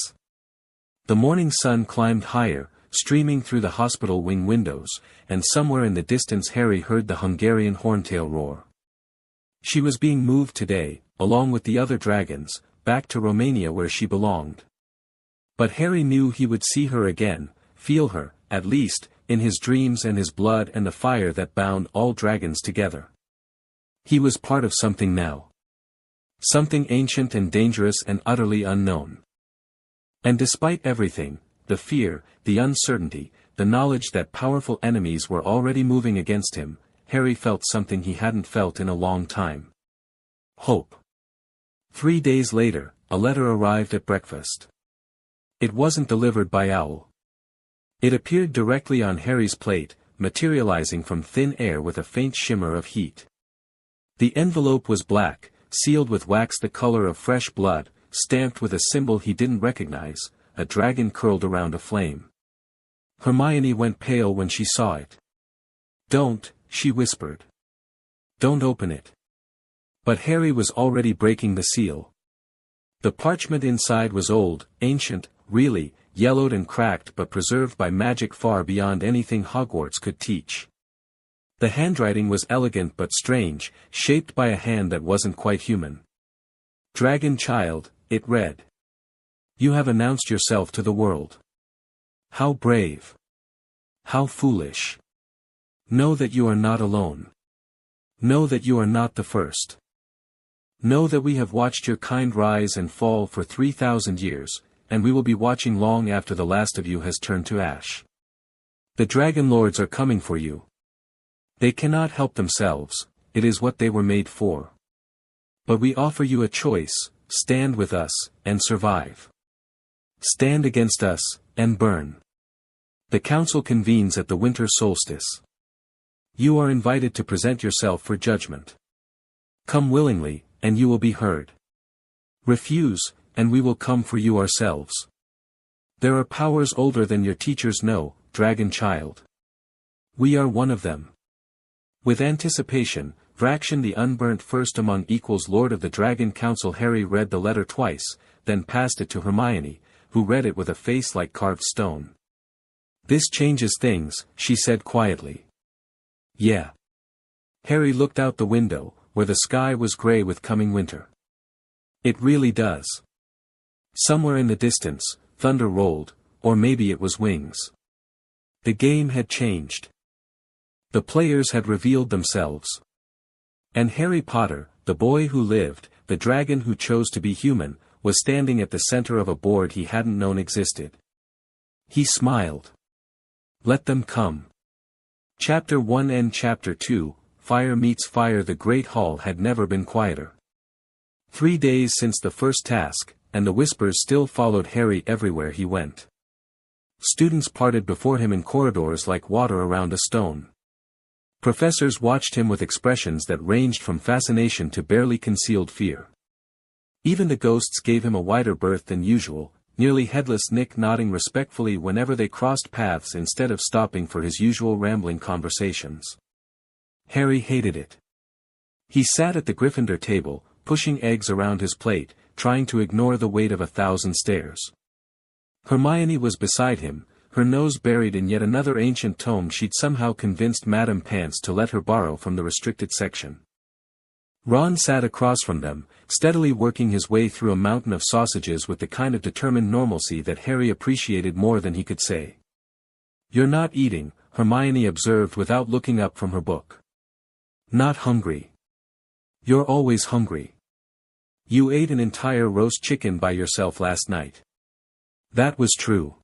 The morning sun climbed higher, streaming through the hospital wing windows, and somewhere in the distance Harry heard the Hungarian horntail roar. She was being moved today, along with the other dragons, back to Romania where she belonged. But Harry knew he would see her again, feel her, at least, in his dreams and his blood and the fire that bound all dragons together. He was part of something now. Something ancient and dangerous and utterly unknown. And despite everything, the fear, the uncertainty, the knowledge that powerful enemies were already moving against him, Harry felt something he hadn't felt in a long time. Hope. 3 days later, a letter arrived at breakfast. It wasn't delivered by Owl. It appeared directly on Harry's plate, materializing from thin air with a faint shimmer of heat. The envelope was black, sealed with wax the color of fresh blood, stamped with a symbol he didn't recognize, a dragon curled around a flame. Hermione went pale when she saw it. Don't, she whispered. Don't open it. But Harry was already breaking the seal. The parchment inside was old, ancient, really, yellowed and cracked but preserved by magic far beyond anything Hogwarts could teach. The handwriting was elegant but strange, shaped by a hand that wasn't quite human. Dragon child, it read. You have announced yourself to the world. How brave. How foolish. Know that you are not alone. Know that you are not the first. Know that we have watched your kind rise and fall for 3,000 years, and we will be watching long after the last of you has turned to ash. The Dragon Lords are coming for you. They cannot help themselves, it is what they were made for. But we offer you a choice, stand with us, and survive. Stand against us, and burn. The council convenes at the winter solstice. You are invited to present yourself for judgment. Come willingly, and you will be heard. Refuse, and we will come for you ourselves. There are powers older than your teachers know, dragon child. We are one of them. With anticipation, Vraction the Unburnt first among equals Lord of the Dragon Council. Harry read the letter twice, then passed it to Hermione, who read it with a face like carved stone. This changes things, she said quietly. Yeah. Harry looked out the window, where the sky was gray with coming winter. It really does. Somewhere in the distance, thunder rolled, or maybe it was wings. The game had changed. The players had revealed themselves. And Harry Potter, the boy who lived, the dragon who chose to be human, was standing at the center of a board he hadn't known existed. He smiled. Let them come. Chapter 1 and Chapter 2, Fire Meets Fire. The Great Hall had never been quieter. 3 days since the first task, and the whispers still followed Harry everywhere he went. Students parted before him in corridors like water around a stone. Professors watched him with expressions that ranged from fascination to barely concealed fear. Even the ghosts gave him a wider berth than usual, nearly headless Nick nodding respectfully whenever they crossed paths instead of stopping for his usual rambling conversations. Harry hated it. He sat at the Gryffindor table, pushing eggs around his plate, trying to ignore the weight of 1,000 stares. Hermione was beside him, her nose buried in yet another ancient tome she'd somehow convinced Madame Pants to let her borrow from the restricted section. Ron sat across from them, steadily working his way through a mountain of sausages with the kind of determined normalcy that Harry appreciated more than he could say. "You're not eating," Hermione observed without looking up from her book. "Not hungry." "You're always hungry. You ate an entire roast chicken by yourself last night." That was true.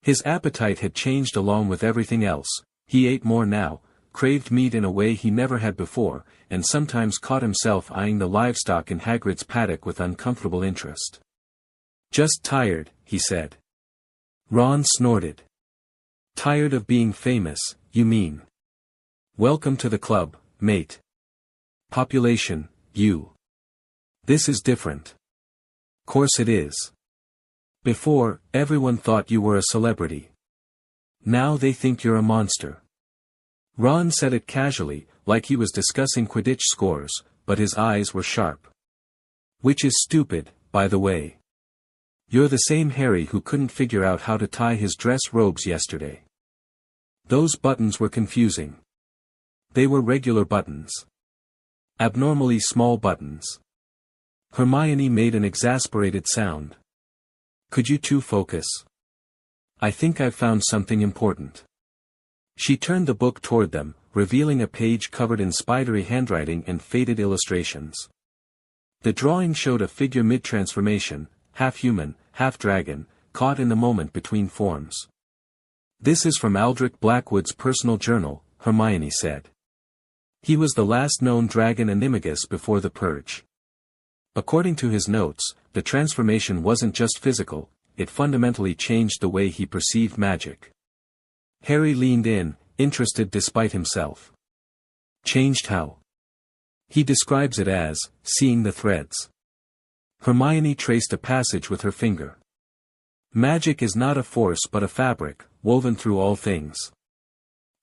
His appetite had changed along with everything else. He ate more now, craved meat in a way he never had before, and sometimes caught himself eyeing the livestock in Hagrid's paddock with uncomfortable interest. "Just tired," he said. Ron snorted. "Tired of being famous, you mean? Welcome to the club, mate. Population, you. This is different." "Course it is. Before, everyone thought you were a celebrity. Now they think you're a monster." Ron said it casually, like he was discussing Quidditch scores, but his eyes were sharp. "Which is stupid, by the way. You're the same Harry who couldn't figure out how to tie his dress robes yesterday. Those buttons were confusing. They were regular buttons. Abnormally small buttons." Hermione made an exasperated sound. "Could you two focus? I think I've found something important." She turned the book toward them, revealing a page covered in spidery handwriting and faded illustrations. The drawing showed a figure mid-transformation, half human, half dragon, caught in the moment between forms. "This is from Aldrich Blackwood's personal journal," Hermione said. "He was the last known dragon animagus before the Purge. According to his notes, the transformation wasn't just physical, it fundamentally changed the way he perceived magic." Harry leaned in, interested despite himself. "Changed how?" "He describes it as, seeing the threads." Hermione traced a passage with her finger. "Magic is not a force but a fabric, woven through all things.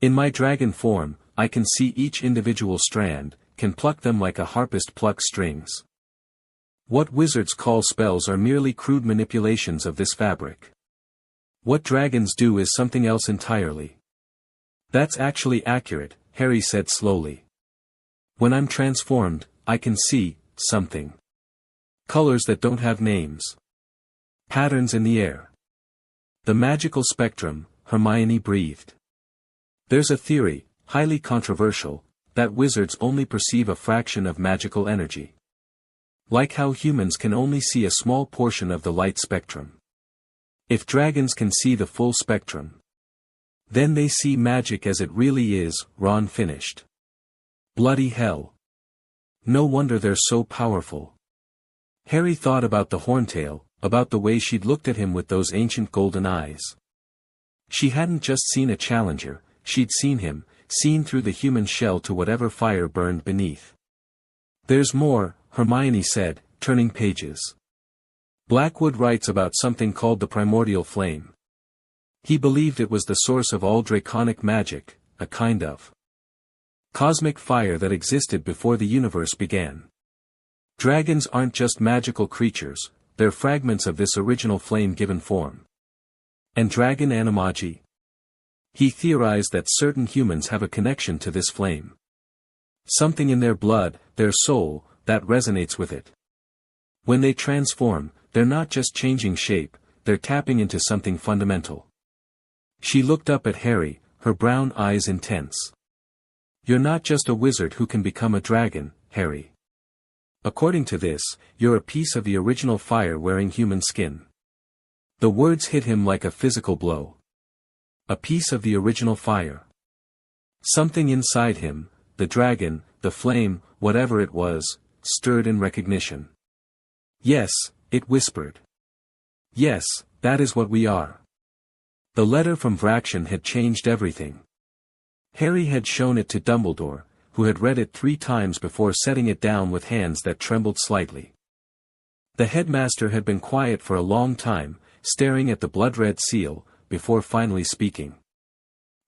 In my dragon form, I can see each individual strand, can pluck them like a harpist plucks strings. What wizards call spells are merely crude manipulations of this fabric. What dragons do is something else entirely." "That's actually accurate," Harry said slowly. "When I'm transformed, I can see something. Colors that don't have names. Patterns in the air. The magical spectrum," Hermione breathed. "There's a theory, highly controversial, that wizards only perceive a fraction of magical energy. Like how humans can only see a small portion of the light spectrum. If dragons can see the full spectrum, then they see magic as it really is," Ron finished. "Bloody hell. No wonder they're so powerful." Harry thought about the Horntail, about the way she'd looked at him with those ancient golden eyes. She hadn't just seen a challenger, she'd seen him, seen through the human shell to whatever fire burned beneath. "There's more," Hermione said, turning pages. "Blackwood writes about something called the primordial flame. He believed it was the source of all draconic magic, a kind of cosmic fire that existed before the universe began. Dragons aren't just magical creatures, they're fragments of this original flame-given form. And dragon animagi? He theorized that certain humans have a connection to this flame. Something in their blood, their soul, that resonates with it. When they transform, they're not just changing shape, they're tapping into something fundamental." She looked up at Harry, her brown eyes intense. "You're not just a wizard who can become a dragon, Harry. According to this, you're a piece of the original fire wearing human skin." The words hit him like a physical blow. A piece of the original fire. Something inside him, the dragon, the flame, whatever it was, stirred in recognition. "Yes," it whispered. "Yes, that is what we are." The letter from Vraction had changed everything. Harry had shown it to Dumbledore, who had read it 3 times before setting it down with hands that trembled slightly. The headmaster had been quiet for a long time, staring at the blood-red seal, before finally speaking.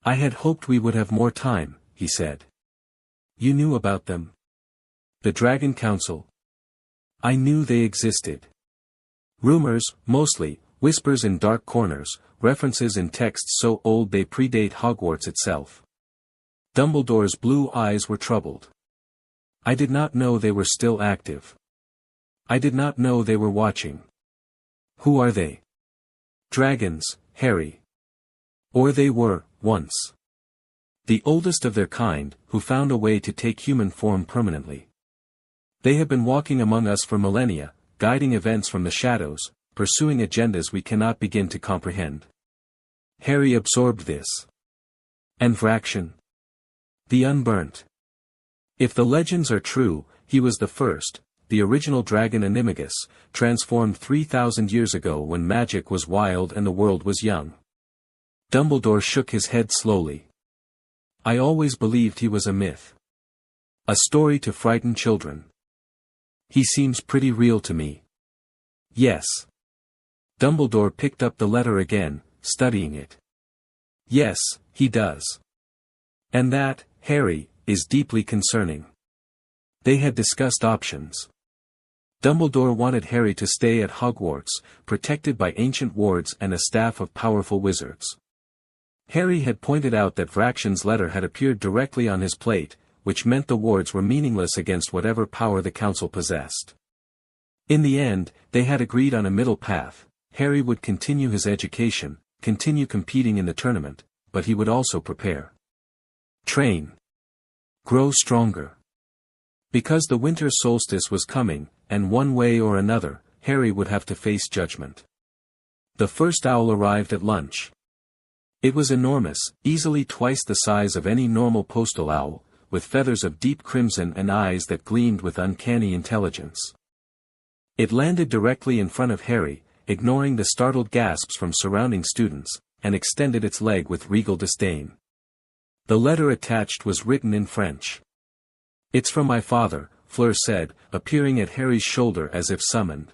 "I had hoped we would have more time," he said. "You knew about them? The Dragon Council?" "I knew they existed. Rumors, mostly, Whispers in dark corners, references in texts so old they predate Hogwarts itself. Dumbledore's blue eyes were troubled. I did not know they were still active. I did not know they were watching. Who are they? Dragons, Harry. Or they were, once. The oldest of their kind, who found a way to take human form permanently. They have been walking among us for millennia, guiding events from the shadows, pursuing agendas we cannot begin to comprehend. Harry absorbed this. And Vraction? The Unburnt. If the legends are true, he was the first, the original dragon Animagus, transformed 3,000 years ago when magic was wild and the world was young. Dumbledore shook his head slowly. I always believed he was a myth. A story to frighten children. He seems pretty real to me. Yes. Dumbledore picked up the letter again, studying it. Yes, he does. And that, Harry, is deeply concerning. They had discussed options. Dumbledore wanted Harry to stay at Hogwarts, protected by ancient wards and a staff of powerful wizards. Harry had pointed out that Vraction's letter had appeared directly on his plate, which meant the wards were meaningless against whatever power the council possessed. In the end, they had agreed on a middle path. Harry would continue his education, continue competing in the tournament, but he would also prepare. Train. Grow stronger. Because the winter solstice was coming, and one way or another, Harry would have to face judgment. The first owl arrived at lunch. It was enormous, easily twice the size of any normal postal owl, with feathers of deep crimson and eyes that gleamed with uncanny intelligence. It landed directly in front of Harry, ignoring the startled gasps from surrounding students, and extended its leg with regal disdain. The letter attached was written in French. It's from my father, Fleur said, appearing at Harry's shoulder as if summoned.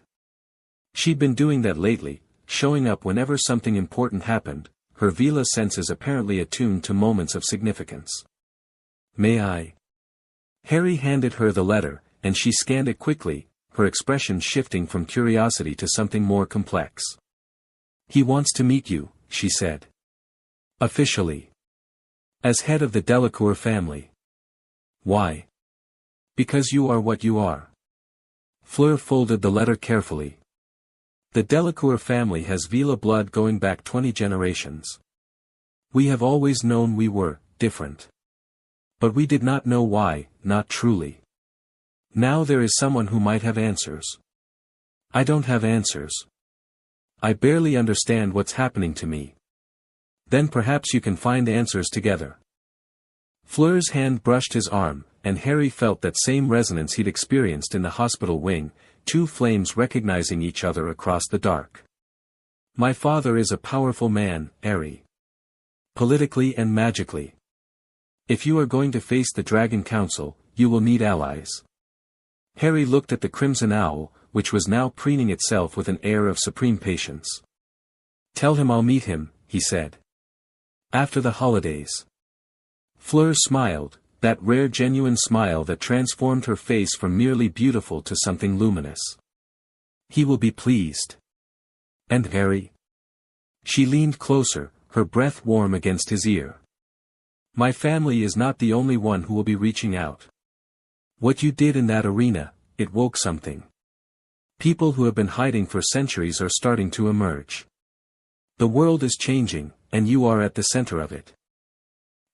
She'd been doing that lately, showing up whenever something important happened, her Vila senses apparently attuned to moments of significance. May I? Harry handed her the letter, and she scanned it quickly, her expression shifting from curiosity to something more complex. He wants to meet you, she said. Officially. As head of the Delacour family. Why? Because you are what you are. Fleur folded the letter carefully. The Delacour family has Vila blood going back 20 generations. We have always known we were different. But we did not know why, not truly. Now there is someone who might have answers. I don't have answers. I barely understand what's happening to me. Then perhaps you can find answers together. Fleur's hand brushed his arm, and Harry felt that same resonance he'd experienced in the hospital wing, two flames recognizing each other across the dark. My father is a powerful man, Harry. Politically and magically. If you are going to face the Dragon Council, you will need allies. Harry looked at the Crimson Owl, which was now preening itself with an air of supreme patience. Tell him I'll meet him, he said. After the holidays. Fleur smiled, that rare genuine smile that transformed her face from merely beautiful to something luminous. He will be pleased. And Harry? She leaned closer, her breath warm against his ear. My family is not the only one who will be reaching out. What you did in that arena, it woke something. People who have been hiding for centuries are starting to emerge. The world is changing, and you are at the center of it.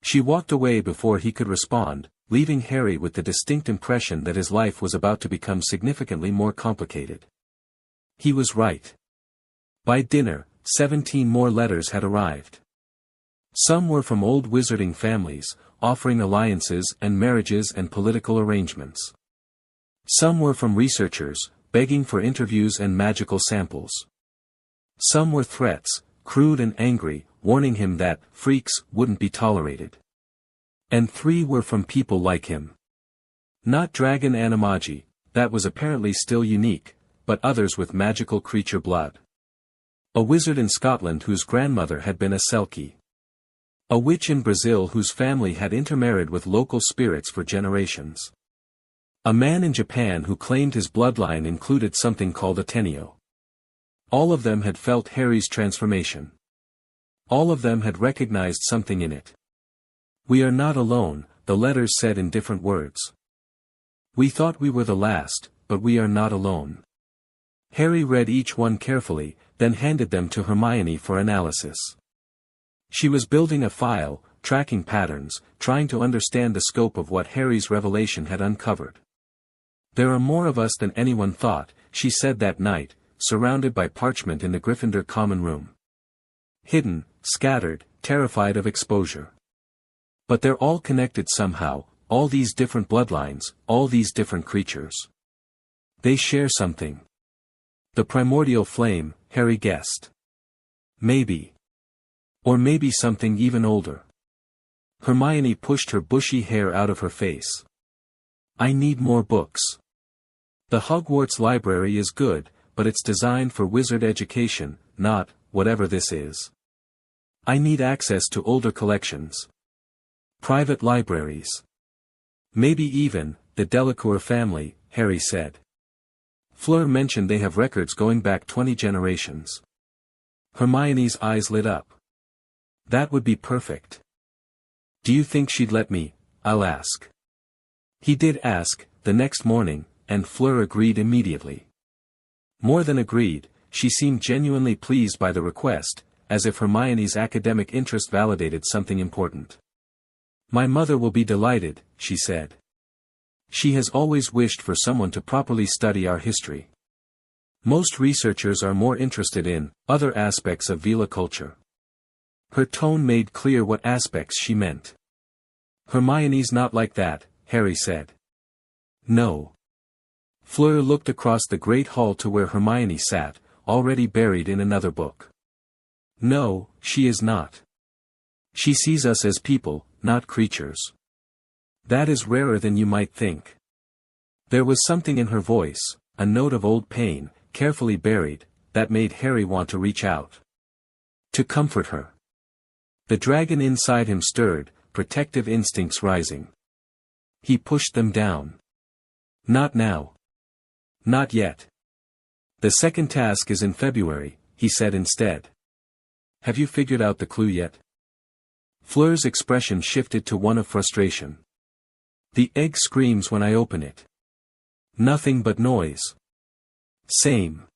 She walked away before he could respond, leaving Harry with the distinct impression that his life was about to become significantly more complicated. He was right. By dinner, 17 more letters had arrived. Some were from old wizarding families, offering alliances and marriages and political arrangements. Some were from researchers, begging for interviews and magical samples. Some were threats, crude and angry, warning him that freaks wouldn't be tolerated. And 3 were from people like him. Not dragon animagi, that was apparently still unique, but others with magical creature blood. A wizard in Scotland whose grandmother had been a Selkie. A witch in Brazil whose family had intermarried with local spirits for generations. A man in Japan who claimed his bloodline included something called a tenio. All of them had felt Harry's transformation. All of them had recognized something in it. "We are not alone," the letters said in different words. "We thought we were the last, but we are not alone." Harry read each one carefully, then handed them to Hermione for analysis. She was building a file, tracking patterns, trying to understand the scope of what Harry's revelation had uncovered. "There are more of us than anyone thought," she said that night, surrounded by parchment in the Gryffindor common room. "Hidden, scattered, terrified of exposure. But they're all connected somehow, all these different bloodlines, all these different creatures. They share something. The primordial flame," Harry guessed. "Maybe. Or maybe something even older." Hermione pushed her bushy hair out of her face. "I need more books. The Hogwarts library is good, but it's designed for wizard education, not, whatever this is. I need access to older collections. Private libraries. Maybe even, the Delacour family," Harry said. "Fleur mentioned they have records going back 20 generations." Hermione's eyes lit up. "That would be perfect. Do you think she'd let me? I'll ask." He did ask, the next morning, and Fleur agreed immediately. More than agreed, she seemed genuinely pleased by the request, as if Hermione's academic interest validated something important. "My mother will be delighted," she said. "She has always wished for someone to properly study our history. Most researchers are more interested in other aspects of Vila culture." Her tone made clear what aspects she meant. "Hermione's not like that," Harry said. "No." Fleur looked across the great hall to where Hermione sat, already buried in another book. "No, she is not. She sees us as people, not creatures. That is rarer than you might think." There was something in her voice, a note of old pain, carefully buried, that made Harry want to reach out. To comfort her. The dragon inside him stirred, protective instincts rising. He pushed them down. "Not now. Not yet. The second task is in February," he said instead. "Have you figured out the clue yet?" Fleur's expression shifted to one of frustration. "The egg screams when I open it. Nothing but noise." "Same.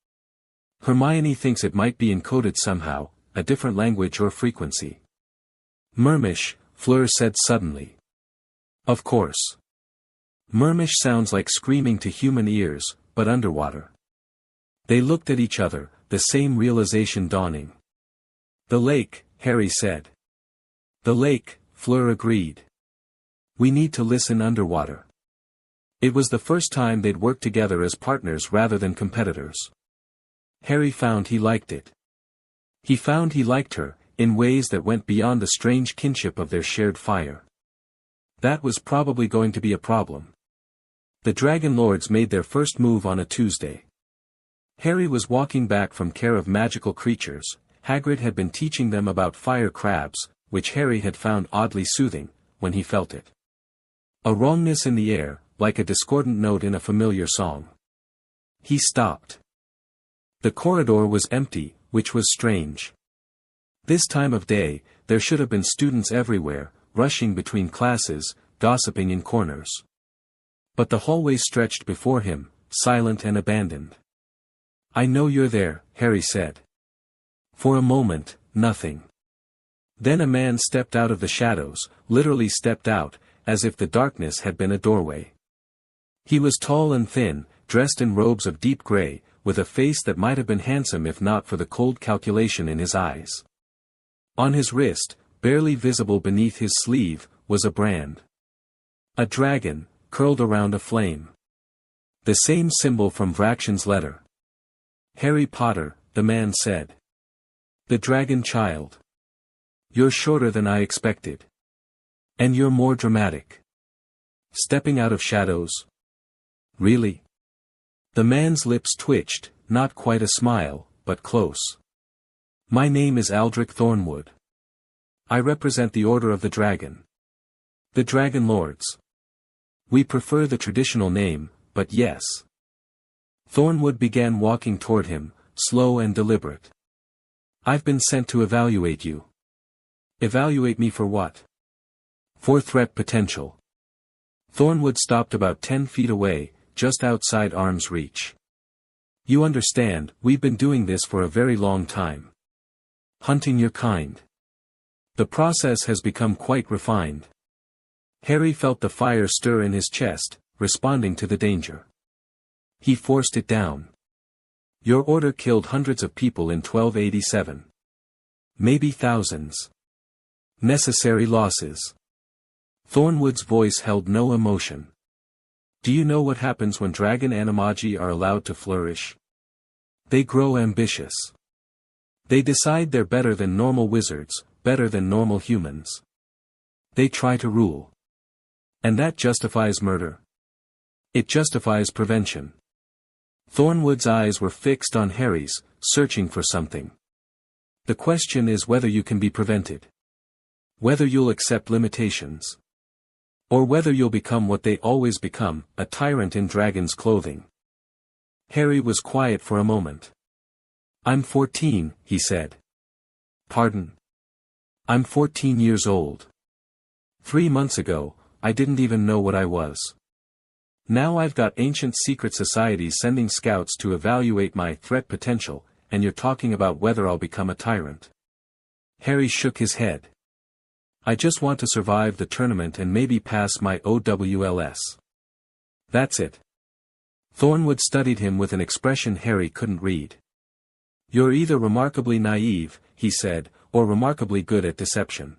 Hermione thinks it might be encoded somehow, a different language or frequency." "Murmish," Fleur said suddenly. "Of course. Murmish sounds like screaming to human ears, but underwater." They looked at each other, the same realization dawning. "The lake," Harry said. "The lake," Fleur agreed. "We need to listen underwater." It was the first time they'd worked together as partners rather than competitors. Harry found he liked it. He found he liked her, in ways that went beyond the strange kinship of their shared fire. That was probably going to be a problem. The Dragon Lords made their first move on a Tuesday. Harry was walking back from care of magical creatures. Hagrid had been teaching them about fire crabs, which Harry had found oddly soothing, when he felt it. A wrongness in the air, like a discordant note in a familiar song. He stopped. The corridor was empty, which was strange. This time of day, there should have been students everywhere, rushing between classes, gossiping in corners. But the hallway stretched before him, silent and abandoned. "I know you're there," Harry said. For a moment, nothing. Then a man stepped out of the shadows, literally stepped out, as if the darkness had been a doorway. He was tall and thin, dressed in robes of deep gray, with a face that might have been handsome if not for the cold calculation in his eyes. On his wrist, barely visible beneath his sleeve, was a brand. A dragon, curled around a flame. The same symbol from Vraction's letter. "Harry Potter," the man said. "The dragon child. You're shorter than I expected. And you're more dramatic. Stepping out of shadows. Really?" The man's lips twitched, not quite a smile, but close. "My name is Aldrich Thornwood. I represent the Order of the Dragon. The Dragon Lords. We prefer the traditional name, but yes." Thornwood began walking toward him, slow and deliberate. "I've been sent to evaluate you." "Evaluate me for what?" "For threat potential." Thornwood stopped about 10 feet away, just outside arm's reach. "You understand, we've been doing this for a very long time. Hunting your kind. The process has become quite refined." Harry felt the fire stir in his chest, responding to the danger. He forced it down. "Your order killed hundreds of people in 1287. Maybe thousands. Necessary losses." Thornwood's voice held no emotion. "Do you know what happens when dragon animagi are allowed to flourish? They grow ambitious. They decide they're better than normal wizards, better than normal humans. They try to rule. And that justifies murder. It justifies prevention." Thornwood's eyes were fixed on Harry's, searching for something. "The question is whether you can be prevented. Whether you'll accept limitations. Or whether you'll become what they always become, a tyrant in dragon's clothing." Harry was quiet for a moment. "I'm 14, he said. "Pardon?" "I'm 14 years old. 3 months ago, I didn't even know what I was. Now I've got ancient secret societies sending scouts to evaluate my threat potential, and you're talking about whether I'll become a tyrant." Harry shook his head. "I just want to survive the tournament and maybe pass my OWLS. That's it." Thornwood studied him with an expression Harry couldn't read. "You're either remarkably naive," he said, "or remarkably good at deception.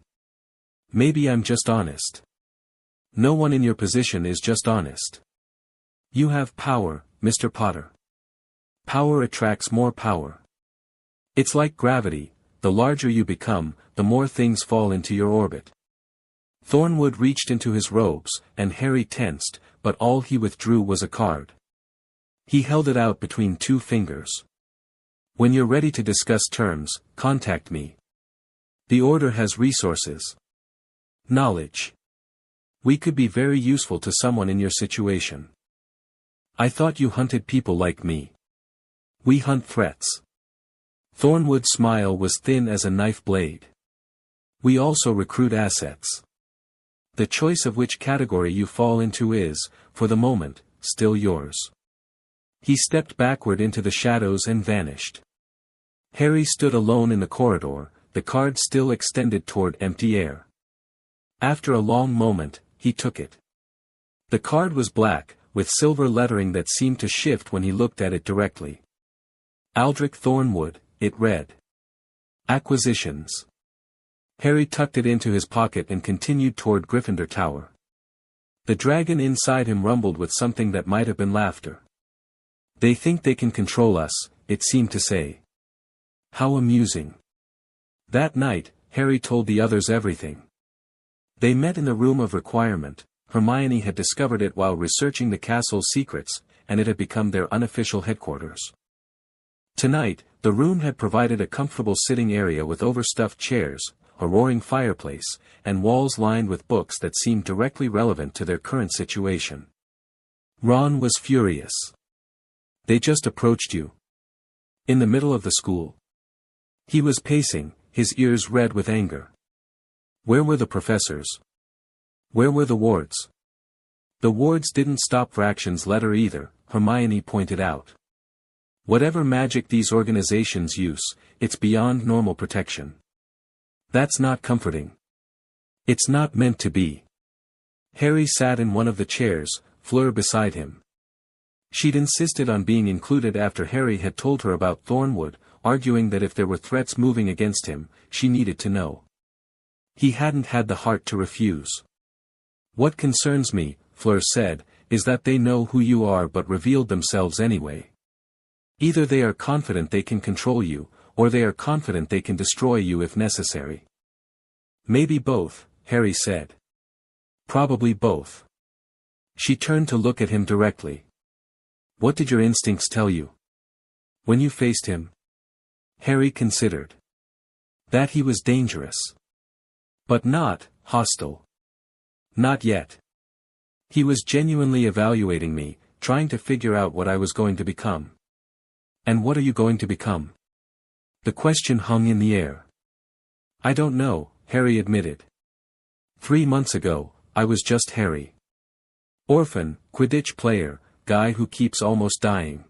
Maybe I'm just honest. No one in your position is just honest. You have power, Mr. Potter. Power attracts more power. It's like gravity, the larger you become, the more things fall into your orbit." Thornwood reached into his robes, and Harry tensed, but all he withdrew was a card. He held it out between 2 fingers. "When you're ready to discuss terms, contact me. The Order has resources. Knowledge. We could be very useful to someone in your situation. I thought you hunted people like me. We hunt threats." Thornwood's smile was thin as a knife blade. "We also recruit assets. The choice of which category you fall into is, for the moment, still yours." He stepped backward into the shadows and vanished. Harry stood alone in the corridor, the card still extended toward empty air. After a long moment, he took it. The card was black, with silver lettering that seemed to shift when he looked at it directly. Aldrich Thornwood, it read. Acquisitions. Harry tucked it into his pocket and continued toward Gryffindor Tower. The dragon inside him rumbled with something that might have been laughter. "They think they can control us," it seemed to say. How amusing. That night, Harry told the others everything. They met in the room of requirement. Hermione had discovered it while researching the castle's secrets, and it had become their unofficial headquarters. Tonight, the room had provided a comfortable sitting area with overstuffed chairs, a roaring fireplace, and walls lined with books that seemed directly relevant to their current situation. Ron was furious. "They just approached you. In the middle of the school." He was pacing, his ears red with anger. Where were the professors? Where were the wards? The wards didn't stop Fraction's letter either, Hermione pointed out. Whatever magic these organizations use, it's beyond normal protection. That's not comforting. It's not meant to be. Harry sat in one of the chairs, Fleur beside him. She'd insisted on being included after Harry had told her about Thornwood, arguing that if there were threats moving against him, she needed to know. He hadn't had the heart to refuse. "What concerns me," Fleur said, "is that they know who you are but revealed themselves anyway. Either they are confident they can control you, or they are confident they can destroy you if necessary." "Maybe both," Harry said. "Probably both." She turned to look at him directly. "What did your instincts tell you? When you faced him?" Harry considered. "That he was dangerous. But not hostile. Not yet. He was genuinely evaluating me, trying to figure out what I was going to become. And what are you going to become? The question hung in the air. I don't know, Harry admitted. 3 months ago, I was just Harry. Orphan, Quidditch player, guy who keeps almost dying.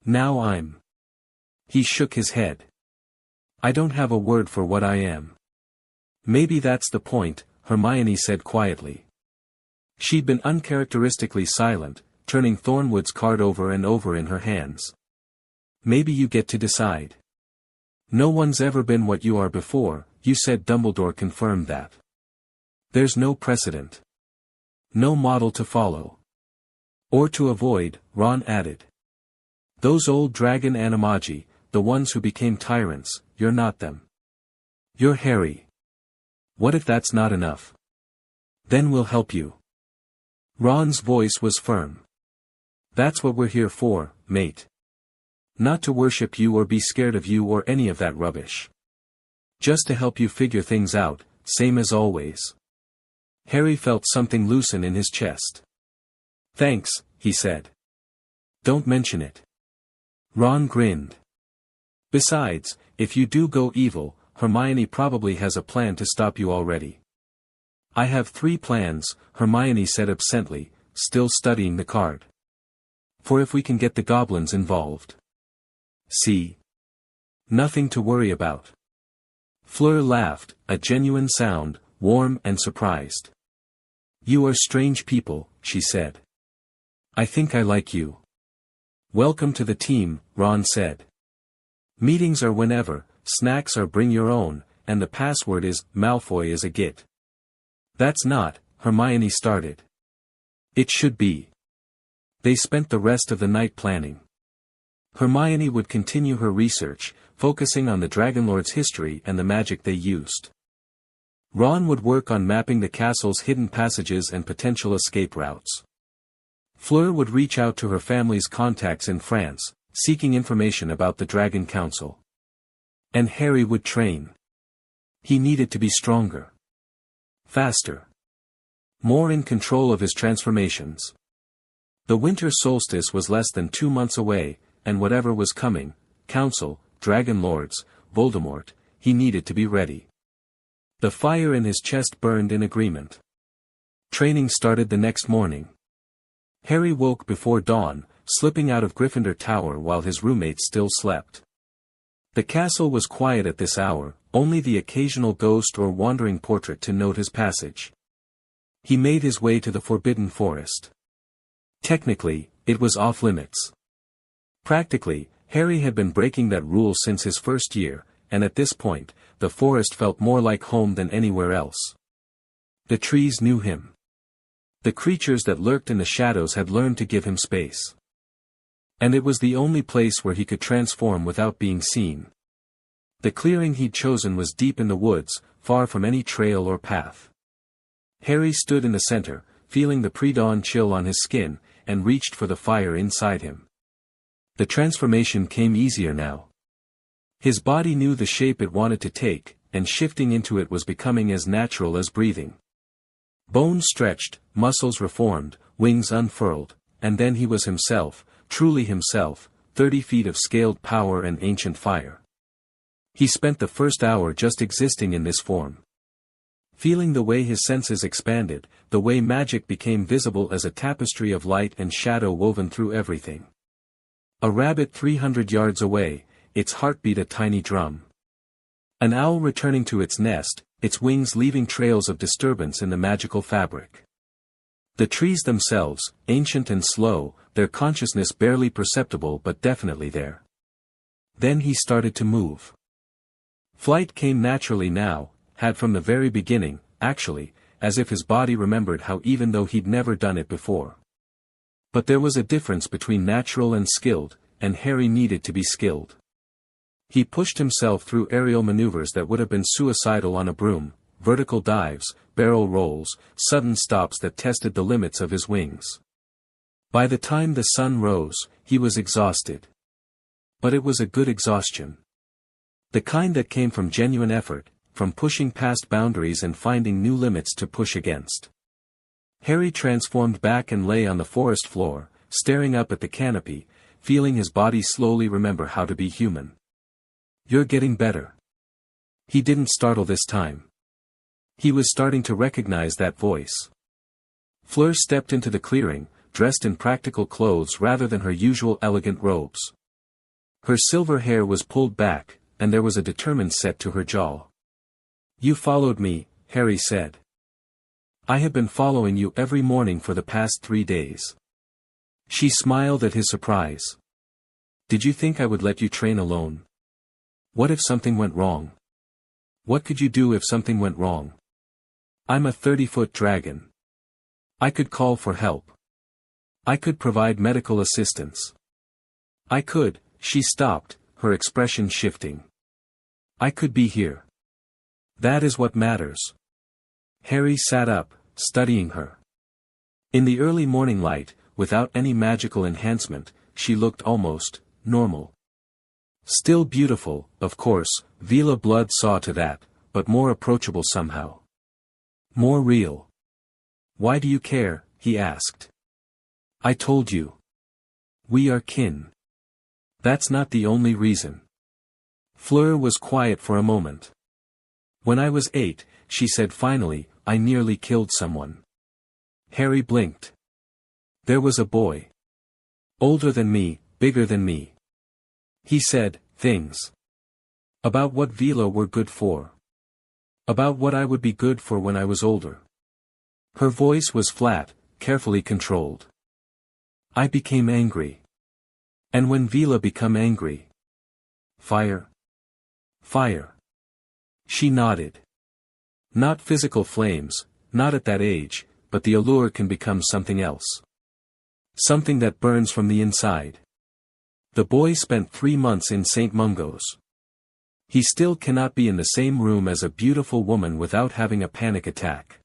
Now I'm. He shook his head. I don't have a word for what I am. Maybe that's the point, Hermione said quietly. She'd been uncharacteristically silent, turning Thornwood's card over and over in her hands. Maybe you get to decide. No one's ever been what you are before, you said. Dumbledore confirmed that. There's no precedent. No model to follow. Or to avoid, Ron added. Those old dragon animagi, the ones who became tyrants, you're not them. You're Harry. What if that's not enough? Then we'll help you. Ron's voice was firm. That's what we're here for, mate. Not to worship you or be scared of you or any of that rubbish. Just to help you figure things out, same as always. Harry felt something loosen in his chest. Thanks, he said. Don't mention it. Ron grinned. Besides, if you do go evil, Hermione probably has a plan to stop you already. I have 3 plans, Hermione said absently, still studying the card. For if we can get the goblins involved. See? Nothing to worry about. Fleur laughed, a genuine sound, warm and surprised. You are strange people, she said. I think I like you. Welcome to the team, Ron said. Meetings are whenever, snacks are bring your own, and the password is, Malfoy is a git. That's not, Hermione started. It should be. They spent the rest of the night planning. Hermione would continue her research, focusing on the Dragonlord's history and the magic they used. Ron would work on mapping the castle's hidden passages and potential escape routes. Fleur would reach out to her family's contacts in France, seeking information about the Dragon Council. And Harry would train. He needed to be stronger. Faster. More in control of his transformations. The winter solstice was less than 2 months away, and whatever was coming, Council, Dragon Lords, Voldemort, he needed to be ready. The fire in his chest burned in agreement. Training started the next morning. Harry woke before dawn, slipping out of Gryffindor Tower while his roommates still slept. The castle was quiet at this hour, only the occasional ghost or wandering portrait to note his passage. He made his way to the Forbidden Forest. Technically, it was off-limits. Practically, Harry had been breaking that rule since his first year, and at this point, the forest felt more like home than anywhere else. The trees knew him. The creatures that lurked in the shadows had learned to give him space. And it was the only place where he could transform without being seen. The clearing he'd chosen was deep in the woods, far from any trail or path. Harry stood in the center, feeling the pre-dawn chill on his skin, and reached for the fire inside him. The transformation came easier now. His body knew the shape it wanted to take, and shifting into it was becoming as natural as breathing. Bones stretched, muscles reformed, wings unfurled, and then he was himself, truly himself, 30 feet of scaled power and ancient fire. He spent the first hour just existing in this form. Feeling the way his senses expanded, the way magic became visible as a tapestry of light and shadow woven through everything. A rabbit 300 yards away, its heartbeat a tiny drum. An owl returning to its nest, its wings leaving trails of disturbance in the magical fabric. The trees themselves, ancient and slow, their consciousness barely perceptible but definitely there. Then he started to move. Flight came naturally now, had from the very beginning, actually, as if his body remembered how even though he'd never done it before. But there was a difference between natural and skilled, and Harry needed to be skilled. He pushed himself through aerial maneuvers that would have been suicidal on a broom, vertical dives, barrel rolls, sudden stops that tested the limits of his wings. By the time the sun rose, he was exhausted. But it was a good exhaustion. The kind that came from genuine effort, from pushing past boundaries and finding new limits to push against. Harry transformed back and lay on the forest floor, staring up at the canopy, feeling his body slowly remember how to be human. "You're getting better." He didn't startle this time. He was starting to recognize that voice. Fleur stepped into the clearing, dressed in practical clothes rather than her usual elegant robes. Her silver hair was pulled back, and there was a determined set to her jaw. "You followed me," Harry said. "I have been following you every morning for the past 3 days." She smiled at his surprise. "Did you think I would let you train alone? What if something went wrong? What could you do if something went wrong? I'm a 30-foot dragon. I could call for help. I could provide medical assistance. I could," she stopped, her expression shifting. "I could be here. That is what matters." Harry sat up, studying her. In the early morning light, without any magical enhancement, she looked almost normal. Still beautiful, of course, Vila Blood saw to that, but more approachable somehow. More real. "Why do you care?" he asked. "I told you. We are kin. That's not the only reason." Fleur was quiet for a moment. "When I was 8, she said finally, I nearly killed someone." Harry blinked. "There was a boy. Older than me, bigger than me. He said things. About what Vila were good for. About what I would be good for when I was older." Her voice was flat, carefully controlled. "I became angry. And when Vila become angry. Fire. Fire." She nodded. "Not physical flames, not at that age, but the allure can become something else. Something that burns from the inside." The boy spent 3 months in St. Mungo's. He still cannot be in the same room as a beautiful woman without having a panic attack.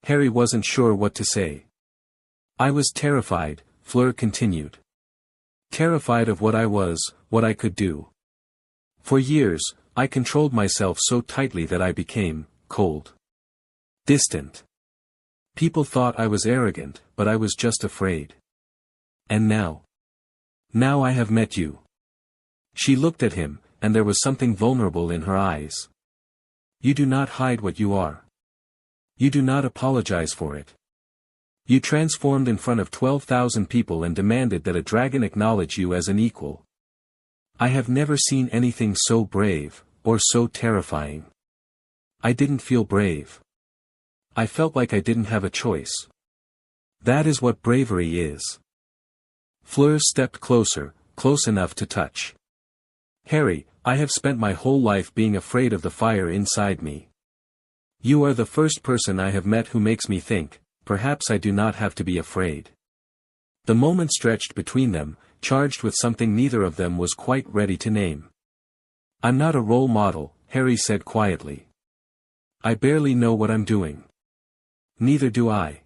Harry wasn't sure what to say. "I was terrified," Fleur continued. "Terrified of what I was, what I could do. For years, I controlled myself so tightly that I became cold. Distant. People thought I was arrogant, but I was just afraid. And now? Now I have met you." She looked at him, and there was something vulnerable in her eyes. "You do not hide what you are. You do not apologize for it. You transformed in front of 12,000 people and demanded that a dragon acknowledge you as an equal. I have never seen anything so brave, or so terrifying. I didn't feel brave. I felt like I didn't have a choice. That is what bravery is." Fleur stepped closer, close enough to touch. "Harry, I have spent my whole life being afraid of the fire inside me. You are the first person I have met who makes me think, perhaps I do not have to be afraid." The moment stretched between them, charged with something neither of them was quite ready to name. "I'm not a role model," Harry said quietly. "I barely know what I'm doing." "Neither do I."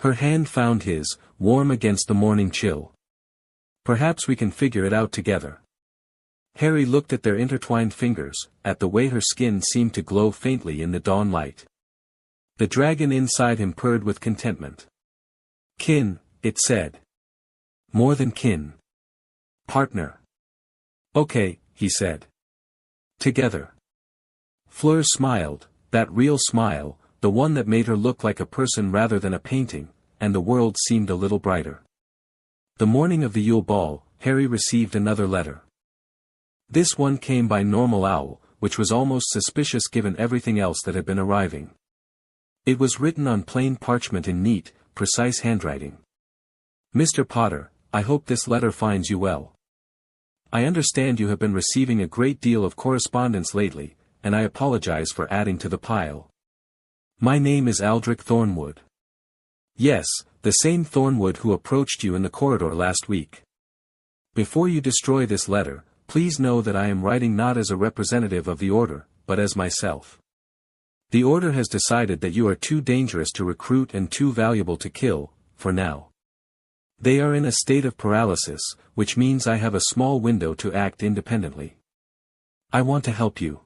Her hand found his, warm against the morning chill. "Perhaps we can figure it out together." Harry looked at their intertwined fingers, at the way her skin seemed to glow faintly in the dawn light. The dragon inside him purred with contentment. "Kin," it said. "More than kin. Partner." "Okay," he said. "Together." Fleur smiled, that real smile, the one that made her look like a person rather than a painting, and the world seemed a little brighter. The morning of the Yule Ball, Harry received another letter. This one came by Normal Owl, which was almost suspicious given everything else that had been arriving. It was written on plain parchment in neat, precise handwriting. "Mr. Potter, I hope this letter finds you well. I understand you have been receiving a great deal of correspondence lately, and I apologize for adding to the pile. My name is Aldrich Thornwood. Yes, the same Thornwood who approached you in the corridor last week. Before you destroy this letter, please know that I am writing not as a representative of the Order, but as myself. The Order has decided that you are too dangerous to recruit and too valuable to kill, for now. They are in a state of paralysis, which means I have a small window to act independently. I want to help you.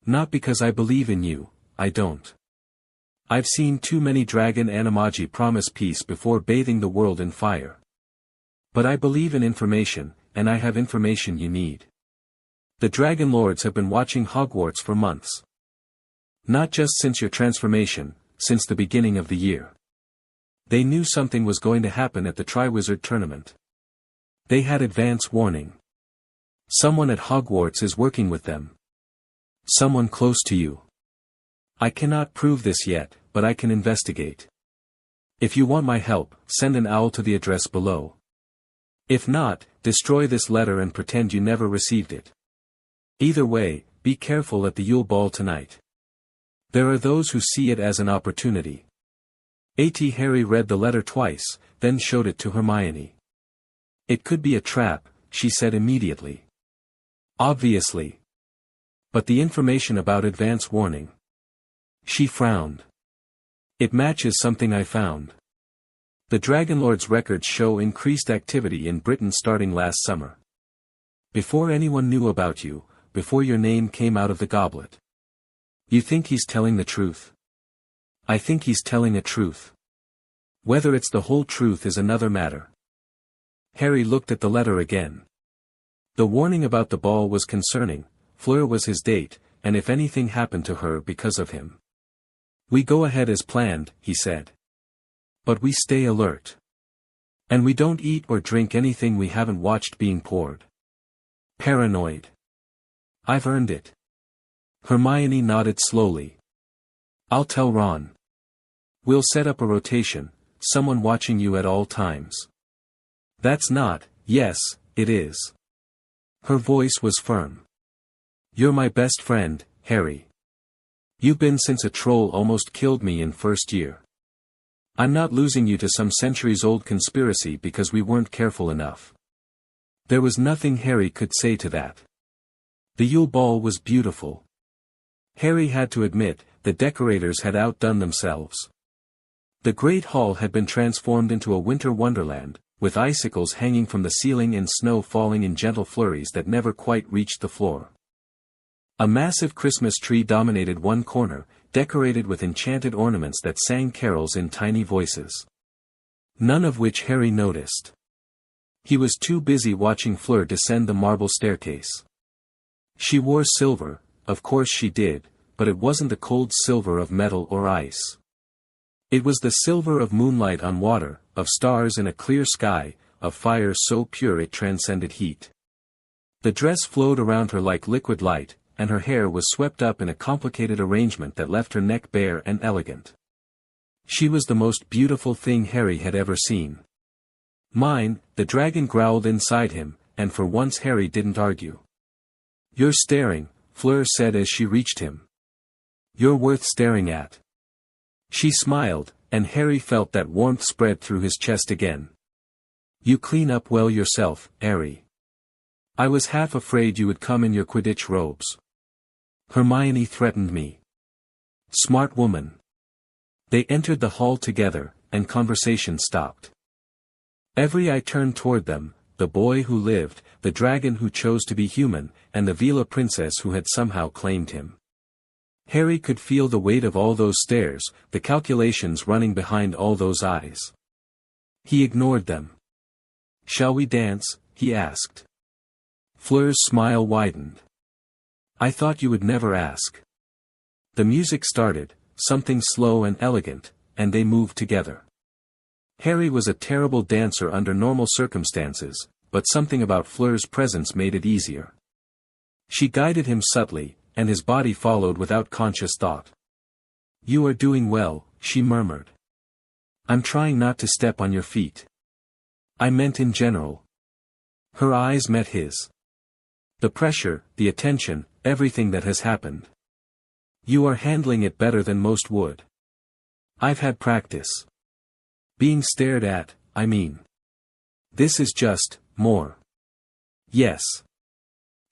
Not because I believe in you, I don't. I've seen too many dragon animagi promise peace before bathing the world in fire. But I believe in information, and I have information you need. The Dragon Lords have been watching Hogwarts for months. Not just since your transformation, since the beginning of the year. They knew something was going to happen at the Triwizard Tournament. They had advance warning. Someone at Hogwarts is working with them. Someone close to you. I cannot prove this yet, but I can investigate. If you want my help, send an owl to the address below. If not, destroy this letter and pretend you never received it. Either way, be careful at the Yule Ball tonight. There are those who see it as an opportunity. Harry read the letter twice, then showed it to Hermione. It could be a trap, she said immediately. Obviously. But the information about advance warning. She frowned. It matches something I found. The Dragonlord's records show increased activity in Britain starting last summer. Before anyone knew about you, before your name came out of the goblet. You think he's telling the truth? I think he's telling a truth. Whether it's the whole truth is another matter. Harry looked at the letter again. The warning about the ball was concerning. Fleur was his date, and if anything happened to her because of him. We go ahead as planned, he said. But we stay alert. And we don't eat or drink anything we haven't watched being poured. Paranoid. I've earned it. Hermione nodded slowly. I'll tell Ron. We'll set up a rotation, someone watching you at all times. That's not, yes, it is. Her voice was firm. You're my best friend, Harry. You've been since a troll almost killed me in first year. I'm not losing you to some centuries-old conspiracy because we weren't careful enough. There was nothing Harry could say to that. The Yule Ball was beautiful. Harry had to admit, the decorators had outdone themselves. The Great Hall had been transformed into a winter wonderland, with icicles hanging from the ceiling and snow falling in gentle flurries that never quite reached the floor. A massive Christmas tree dominated one corner, decorated with enchanted ornaments that sang carols in tiny voices. None of which Harry noticed. He was too busy watching Fleur descend the marble staircase. She wore silver, of course she did, but it wasn't the cold silver of metal or ice. It was the silver of moonlight on water, of stars in a clear sky, of fire so pure it transcended heat. The dress flowed around her like liquid light, and her hair was swept up in a complicated arrangement that left her neck bare and elegant. She was the most beautiful thing Harry had ever seen. Mine, the dragon growled inside him, and for once Harry didn't argue. You're staring, Fleur said as she reached him. You're worth staring at. She smiled, and Harry felt that warmth spread through his chest again. You clean up well yourself, Harry. I was half afraid you would come in your Quidditch robes. Hermione threatened me. Smart woman. They entered the hall together, and conversation stopped. Every eye turned toward them, the boy who lived, the dragon who chose to be human, and the Veela princess who had somehow claimed him. Harry could feel the weight of all those stares, the calculations running behind all those eyes. He ignored them. Shall we dance? He asked. Fleur's smile widened. I thought you would never ask. The music started, something slow and elegant, and they moved together. Harry was a terrible dancer under normal circumstances, but something about Fleur's presence made it easier. She guided him subtly, and his body followed without conscious thought. You are doing well, she murmured. I'm trying not to step on your feet. I meant in general. Her eyes met his. The pressure, the attention, everything that has happened. You are handling it better than most would. I've had practice. Being stared at, I mean. This is just, more. Yes.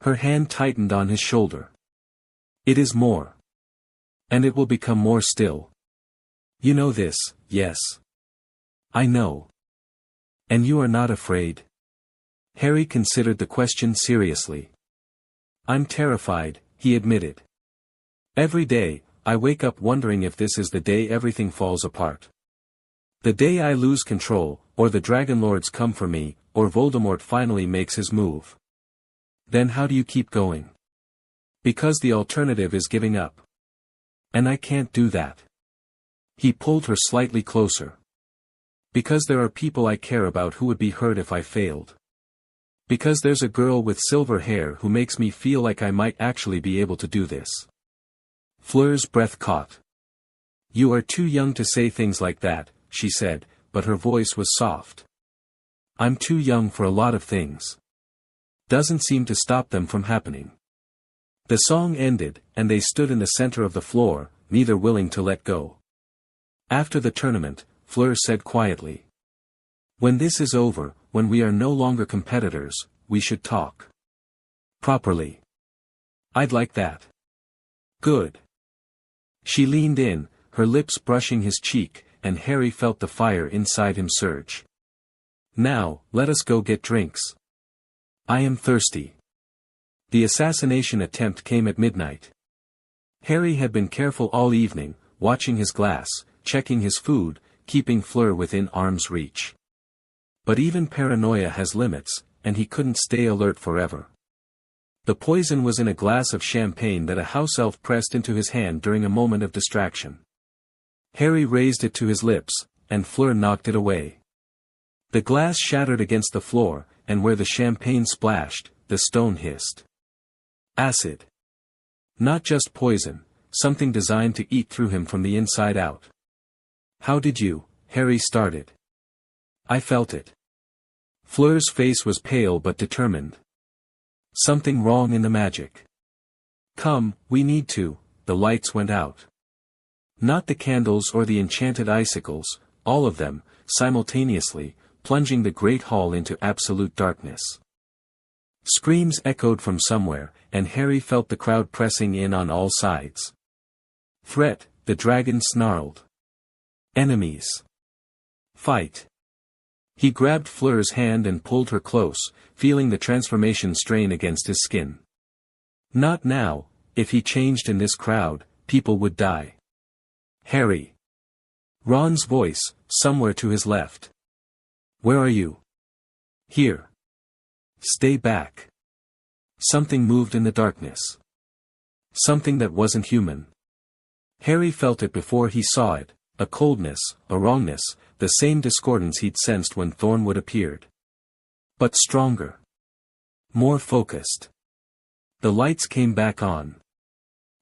Her hand tightened on his shoulder. It is more. And it will become more still. You know this, yes. I know. And you are not afraid? Harry considered the question seriously. I'm terrified, he admitted. Every day, I wake up wondering if this is the day everything falls apart. The day I lose control, or the Dragon Lords come for me, or Voldemort finally makes his move. Then how do you keep going? Because the alternative is giving up. And I can't do that. He pulled her slightly closer. Because there are people I care about who would be hurt if I failed. Because there's a girl with silver hair who makes me feel like I might actually be able to do this. Fleur's breath caught. You are too young to say things like that, she said, but her voice was soft. I'm too young for a lot of things. Doesn't seem to stop them from happening. The song ended, and they stood in the center of the floor, neither willing to let go. After the tournament, Fleur said quietly. When this is over, when we are no longer competitors, we should talk. Properly. I'd like that. Good. She leaned in, her lips brushing his cheek, and Harry felt the fire inside him surge. Now, let us go get drinks. I am thirsty. The assassination attempt came at midnight. Harry had been careful all evening, watching his glass, checking his food, keeping Fleur within arm's reach. But even paranoia has limits, and he couldn't stay alert forever. The poison was in a glass of champagne that a house elf pressed into his hand during a moment of distraction. Harry raised it to his lips, and Fleur knocked it away. The glass shattered against the floor, and where the champagne splashed, the stone hissed. Acid. Not just poison, something designed to eat through him from the inside out. How did you? Harry started. I felt it. Fleur's face was pale but determined. Something wrong in the magic. Come, we need to. The lights went out. Not the candles or the enchanted icicles, all of them, simultaneously, plunging the great hall into absolute darkness. Screams echoed from somewhere, and Harry felt the crowd pressing in on all sides. Threat, the dragon snarled. Enemies. Fight. He grabbed Fleur's hand and pulled her close, feeling the transformation strain against his skin. Not now, if he changed in this crowd, people would die. Harry. Ron's voice, somewhere to his left. Where are you? Here. Stay back. Something moved in the darkness. Something that wasn't human. Harry felt it before he saw it, a coldness, a wrongness, the same discordance he'd sensed when Thornwood appeared. But stronger. More focused. The lights came back on.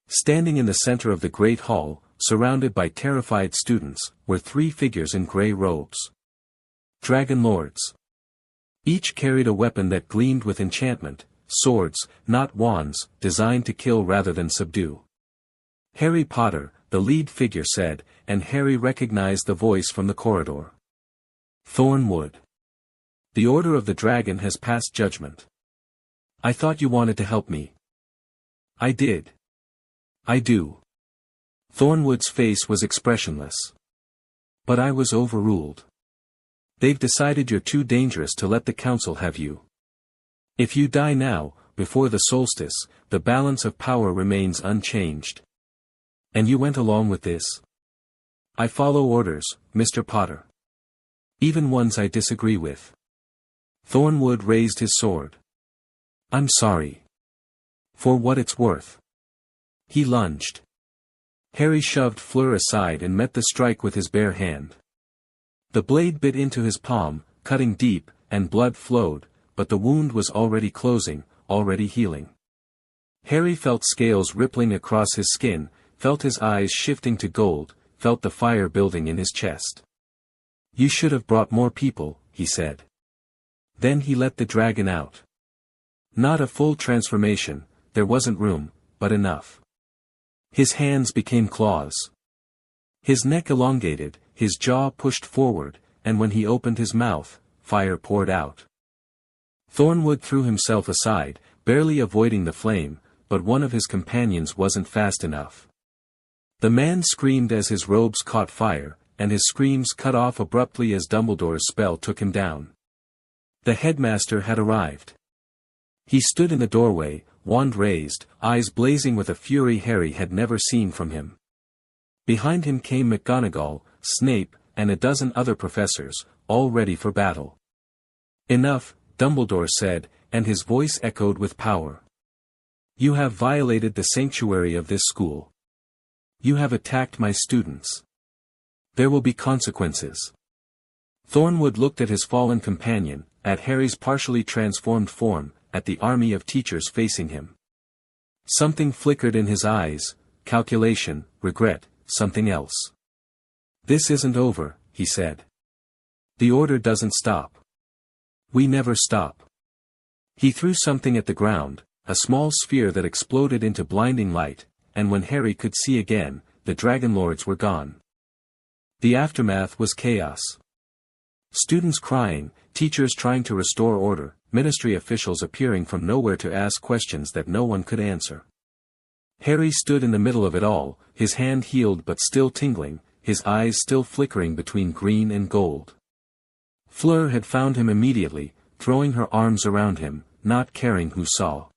Standing in the center of the great hall, surrounded by terrified students, were three figures in gray robes. Dragon Lords. Each carried a weapon that gleamed with enchantment, swords, not wands, designed to kill rather than subdue. Harry Potter, the lead figure said, and Harry recognized the voice from the corridor. Thornwood. The Order of the Dragon has passed judgment. I thought you wanted to help me. I did. I do. Thornwood's face was expressionless. But I was overruled. They've decided you're too dangerous to let the council have you. If you die now, before the solstice, the balance of power remains unchanged. And you went along with this? I follow orders, Mr. Potter. Even ones I disagree with. Thornwood raised his sword. I'm sorry. For what it's worth. He lunged. Harry shoved Fleur aside and met the strike with his bare hand. The blade bit into his palm, cutting deep, and blood flowed, but the wound was already closing, already healing. Harry felt scales rippling across his skin, felt his eyes shifting to gold, felt the fire building in his chest. You should have brought more people, he said. Then he let the dragon out. Not a full transformation, there wasn't room, but enough. His hands became claws. His neck elongated, his jaw pushed forward, and when he opened his mouth, fire poured out. Thornwood threw himself aside, barely avoiding the flame, but one of his companions wasn't fast enough. The man screamed as his robes caught fire, and his screams cut off abruptly as Dumbledore's spell took him down. The headmaster had arrived. He stood in the doorway, wand raised, eyes blazing with a fury Harry had never seen from him. Behind him came McGonagall, Snape, and a dozen other professors, all ready for battle. Enough, Dumbledore said, and his voice echoed with power. You have violated the sanctuary of this school. You have attacked my students. There will be consequences. Thornwood looked at his fallen companion, at Harry's partially transformed form, at the army of teachers facing him. Something flickered in his eyes, calculation, regret, something else. This isn't over, he said. The order doesn't stop. We never stop. He threw something at the ground, a small sphere that exploded into blinding light, and when Harry could see again, the Dragon Lords were gone. The aftermath was chaos. Students crying, teachers trying to restore order, ministry officials appearing from nowhere to ask questions that no one could answer. Harry stood in the middle of it all, his hand healed but still tingling, his eyes still flickering between green and gold. Fleur had found him immediately, throwing her arms around him, not caring who saw.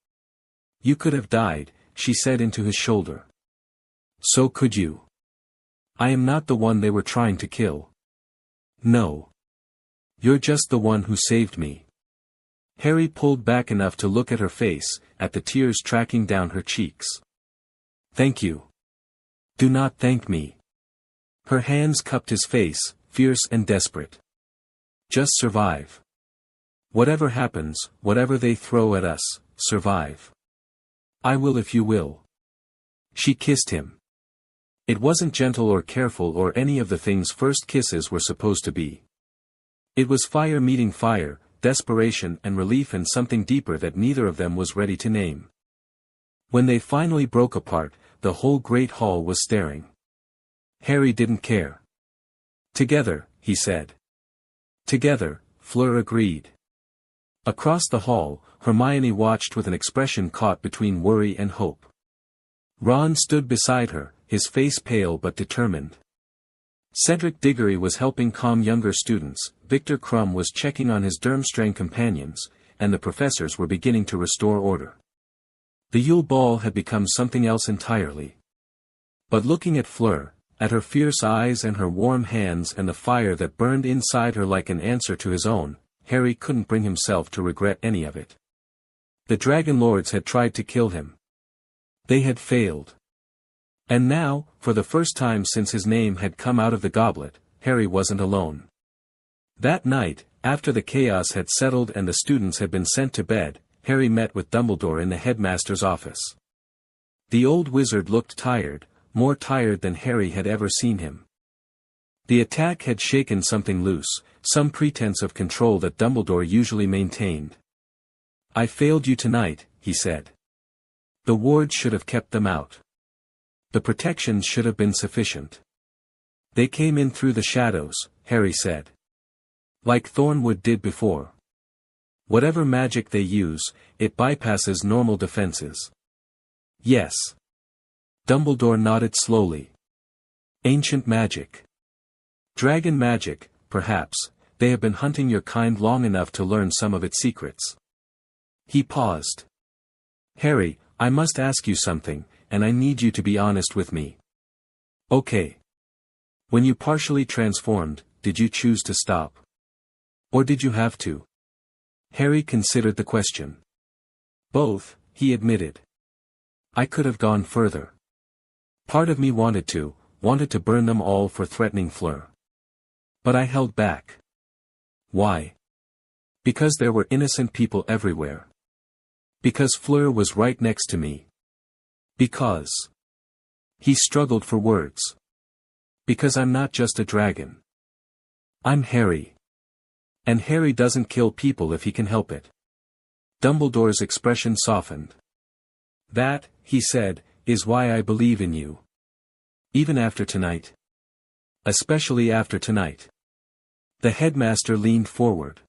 You could have died, she said into his shoulder. So could you. I am not the one they were trying to kill. No. You're just the one who saved me. Harry pulled back enough to look at her face, at the tears tracking down her cheeks. Thank you. Do not thank me. Her hands cupped his face, fierce and desperate. Just survive. Whatever happens, whatever they throw at us, survive. I will if you will. She kissed him. It wasn't gentle or careful or any of the things first kisses were supposed to be. It was fire meeting fire, desperation and relief and something deeper that neither of them was ready to name. When they finally broke apart, the whole great hall was staring. Harry didn't care. Together, he said. Together, Fleur agreed. Across the hall, Hermione watched with an expression caught between worry and hope. Ron stood beside her, his face pale but determined. Cedric Diggory was helping calm younger students, Victor Crumb was checking on his Durmstrang companions, and the professors were beginning to restore order. The Yule Ball had become something else entirely. But looking at Fleur, at her fierce eyes and her warm hands and the fire that burned inside her like an answer to his own, Harry couldn't bring himself to regret any of it. The Dragon Lords had tried to kill him. They had failed. And now, for the first time since his name had come out of the goblet, Harry wasn't alone. That night, after the chaos had settled and the students had been sent to bed, Harry met with Dumbledore in the headmaster's office. The old wizard looked tired, more tired than Harry had ever seen him. The attack had shaken something loose, some pretense of control that Dumbledore usually maintained. I failed you tonight, he said. The wards should have kept them out. The protections should have been sufficient. They came in through the shadows, Harry said. Like Thornwood did before. Whatever magic they use, it bypasses normal defenses. Yes. Dumbledore nodded slowly. Ancient magic. Dragon magic, perhaps, they have been hunting your kind long enough to learn some of its secrets. He paused. Harry, I must ask you something, and I need you to be honest with me. Okay. When you partially transformed, did you choose to stop? Or did you have to? Harry considered the question. Both, he admitted. I could have gone further. Part of me wanted to burn them all for threatening Fleur. But I held back. Why? Because there were innocent people everywhere. Because Fleur was right next to me. Because. He struggled for words. Because I'm not just a dragon. I'm Harry. And Harry doesn't kill people if he can help it. Dumbledore's expression softened. That, he said, is why I believe in you. Even after tonight. Especially after tonight. The headmaster leaned forward.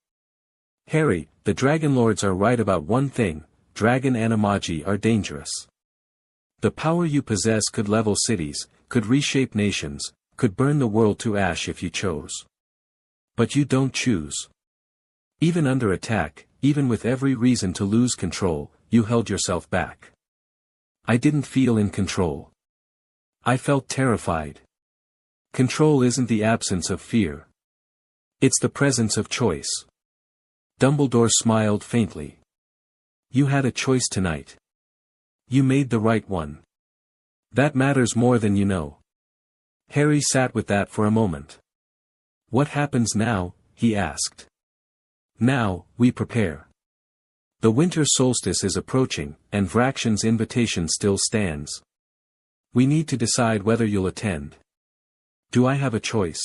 Harry, the Dragon Lords are right about one thing, dragon animagi are dangerous. The power you possess could level cities, could reshape nations, could burn the world to ash if you chose. But you don't choose. Even under attack, even with every reason to lose control, you held yourself back. I didn't feel in control. I felt terrified. Control isn't the absence of fear. It's the presence of choice. Dumbledore smiled faintly. You had a choice tonight. You made the right one. That matters more than you know. Harry sat with that for a moment. What happens now? He asked. Now, we prepare. The winter solstice is approaching, and Vraxion's invitation still stands. We need to decide whether you'll attend. Do I have a choice?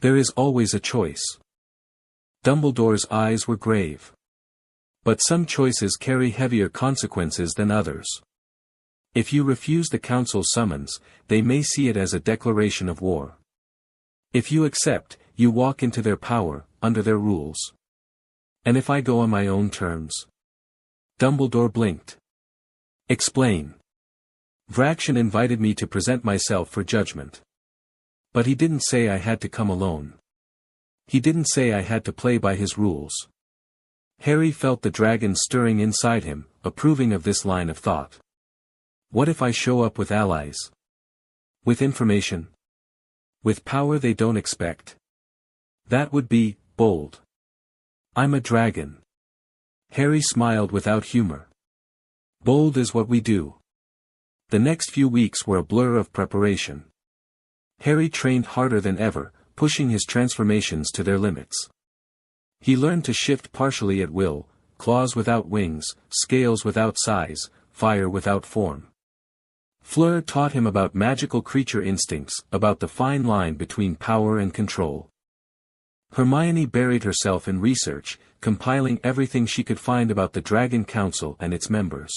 There is always a choice. Dumbledore's eyes were grave. But some choices carry heavier consequences than others. If you refuse the council's summons, they may see it as a declaration of war. If you accept, you walk into their power, under their rules. And if I go on my own terms? Dumbledore blinked. Explain. Vraxion invited me to present myself for judgment. But he didn't say I had to come alone. He didn't say I had to play by his rules. Harry felt the dragon stirring inside him, approving of this line of thought. What if I show up with allies? With information? With power they don't expect? That would be bold. I'm a dragon. Harry smiled without humor. Bold is what we do. The next few weeks were a blur of preparation. Harry trained harder than ever, pushing his transformations to their limits. He learned to shift partially at will, claws without wings, scales without size, fire without form. Fleur taught him about magical creature instincts, about the fine line between power and control. Hermione buried herself in research, compiling everything she could find about the Dragon Council and its members.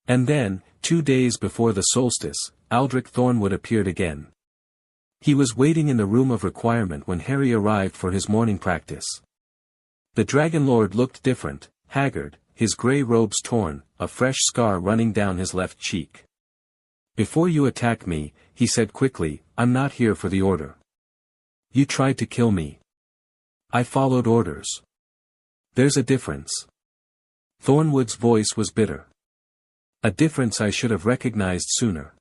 And then, 2 days before the solstice, Aldrich Thornwood appeared again. He was waiting in the room of requirement when Harry arrived for his morning practice. The Dragon Lord looked different, haggard, his grey robes torn, a fresh scar running down his left cheek. Before you attack me, he said quickly, I'm not here for the order. You tried to kill me. I followed orders. There's a difference. Thornwood's voice was bitter. A difference I should have recognized sooner.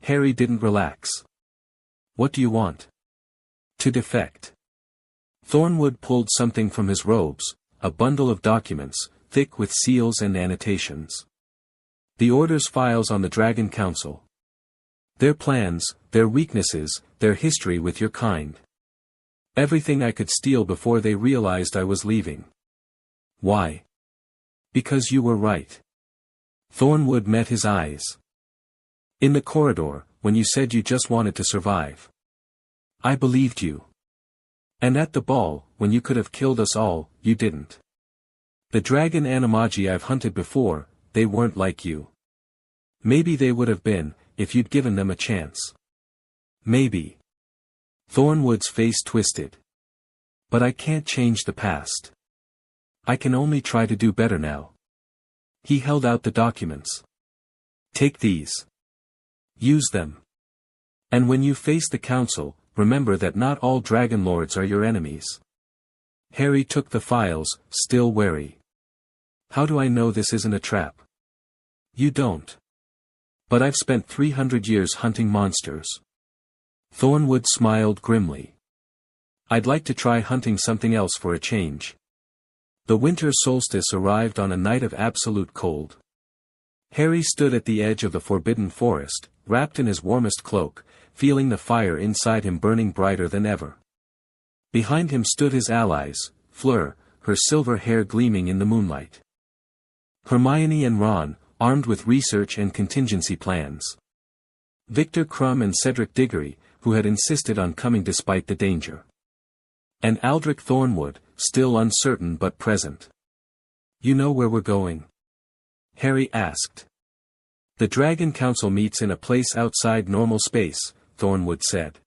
Harry didn't relax. What do you want? To defect. Thornwood pulled something from his robes, a bundle of documents, thick with seals and annotations. The Order's files on the Dragon Council. Their plans, their weaknesses, their history with your kind. Everything I could steal before they realized I was leaving. Why? Because you were right. Thornwood met his eyes. In the corridor, when you said you just wanted to survive. I believed you. And at the ball, when you could have killed us all, you didn't. The dragon animagi I've hunted before, they weren't like you. Maybe they would have been, if you'd given them a chance. Maybe. Thornwood's face twisted. But I can't change the past. I can only try to do better now. He held out the documents. Take these. Use them. And when you face the council, remember that not all dragon lords are your enemies. Harry took the files, still wary. How do I know this isn't a trap? You don't. But I've spent 300 years hunting monsters. Thornwood smiled grimly. I'd like to try hunting something else for a change. The winter solstice arrived on a night of absolute cold. Harry stood at the edge of the forbidden forest, wrapped in his warmest cloak, feeling the fire inside him burning brighter than ever. Behind him stood his allies, Fleur, her silver hair gleaming in the moonlight. Hermione and Ron, armed with research and contingency plans. Victor Crumb and Cedric Diggory, who had insisted on coming despite the danger. And Aldrich Thornwood, still uncertain but present. You know where we're going? Harry asked. The Dragon Council meets in a place outside normal space, Thornwood said.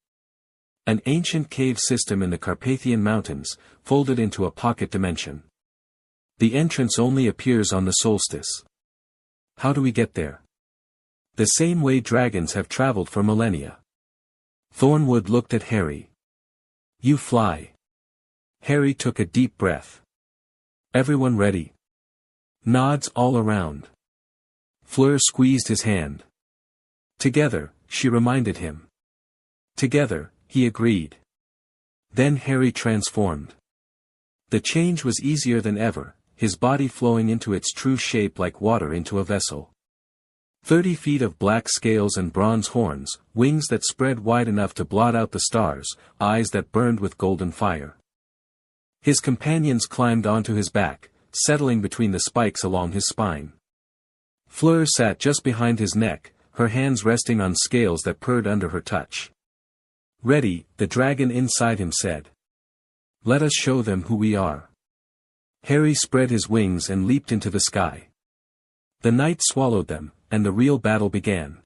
An ancient cave system in the Carpathian Mountains, folded into a pocket dimension. The entrance only appears on the solstice. How do we get there? The same way dragons have traveled for millennia. Thornwood looked at Harry. You fly. Harry took a deep breath. Everyone ready? Nods all around. Fleur squeezed his hand. Together, she reminded him. Together, he agreed. Then Harry transformed. The change was easier than ever, his body flowing into its true shape like water into a vessel. 30 feet of black scales and bronze horns, wings that spread wide enough to blot out the stars, eyes that burned with golden fire. His companions climbed onto his back, settling between the spikes along his spine. Fleur sat just behind his neck, her hands resting on scales that purred under her touch. "Ready," the dragon inside him said. "Let us show them who we are." Harry spread his wings and leaped into the sky. The night swallowed them, and the real battle began.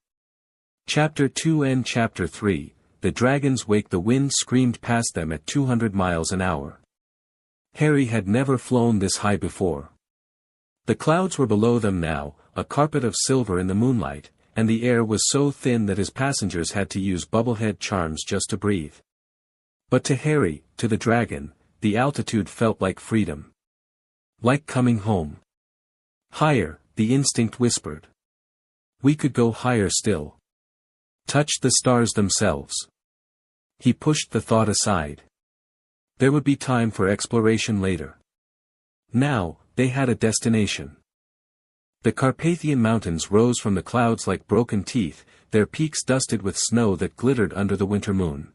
Chapter 2 and Chapter 3, The Dragons Wake. The wind screamed past them at 200 miles an hour. Harry had never flown this high before. The clouds were below them now, a carpet of silver in the moonlight, and the air was so thin that his passengers had to use bubblehead charms just to breathe. But to Harry, to the dragon, the altitude felt like freedom. Like coming home. Higher, the instinct whispered. We could go higher still. Touch the stars themselves. He pushed the thought aside. There would be time for exploration later. Now, they had a destination. The Carpathian Mountains rose from the clouds like broken teeth, their peaks dusted with snow that glittered under the winter moon.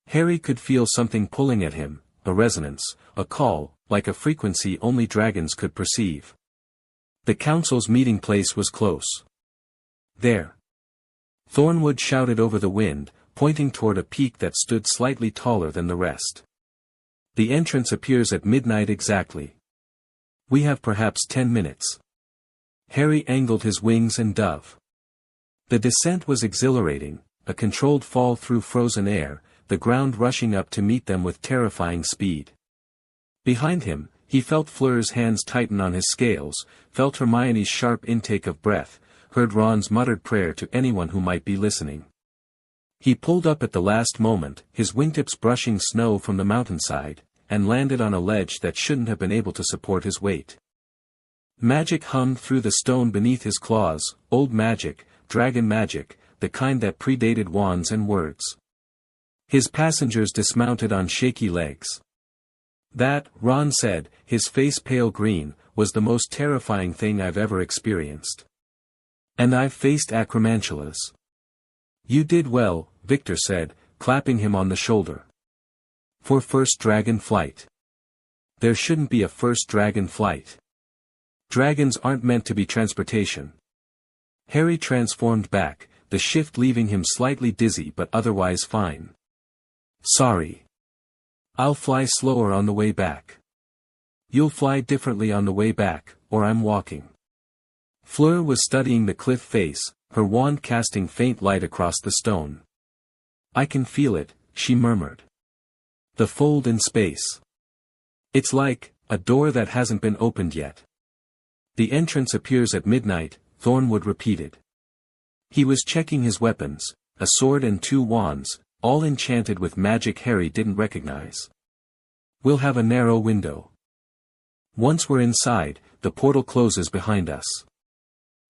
Harry could feel something pulling at him, a resonance, a call, like a frequency only dragons could perceive. The council's meeting place was close. There. Thornwood shouted over the wind, pointing toward a peak that stood slightly taller than the rest. The entrance appears at midnight exactly. We have perhaps 10 minutes. Harry angled his wings and dove. The descent was exhilarating, a controlled fall through frozen air, the ground rushing up to meet them with terrifying speed. Behind him, he felt Fleur's hands tighten on his scales, felt Hermione's sharp intake of breath, heard Ron's muttered prayer to anyone who might be listening. He pulled up at the last moment, his wingtips brushing snow from the mountainside, and landed on a ledge that shouldn't have been able to support his weight. Magic hummed through the stone beneath his claws, old magic, dragon magic, the kind that predated wands and words. His passengers dismounted on shaky legs. That, Ron said, his face pale green, was the most terrifying thing I've ever experienced. And I've faced acromantulas. You did well, Victor said, clapping him on the shoulder. For first dragon flight. There shouldn't be a first dragon flight. Dragons aren't meant to be transportation. Harry transformed back, the shift leaving him slightly dizzy but otherwise fine. Sorry. I'll fly slower on the way back. You'll fly differently on the way back, or I'm walking. Fleur was studying the cliff face, her wand casting faint light across the stone. I can feel it, she murmured. The fold in space. It's like a door that hasn't been opened yet. The entrance appears at midnight, Thornwood repeated. He was checking his weapons, a sword and 2 wands, all enchanted with magic Harry didn't recognize. We'll have a narrow window. Once we're inside, the portal closes behind us.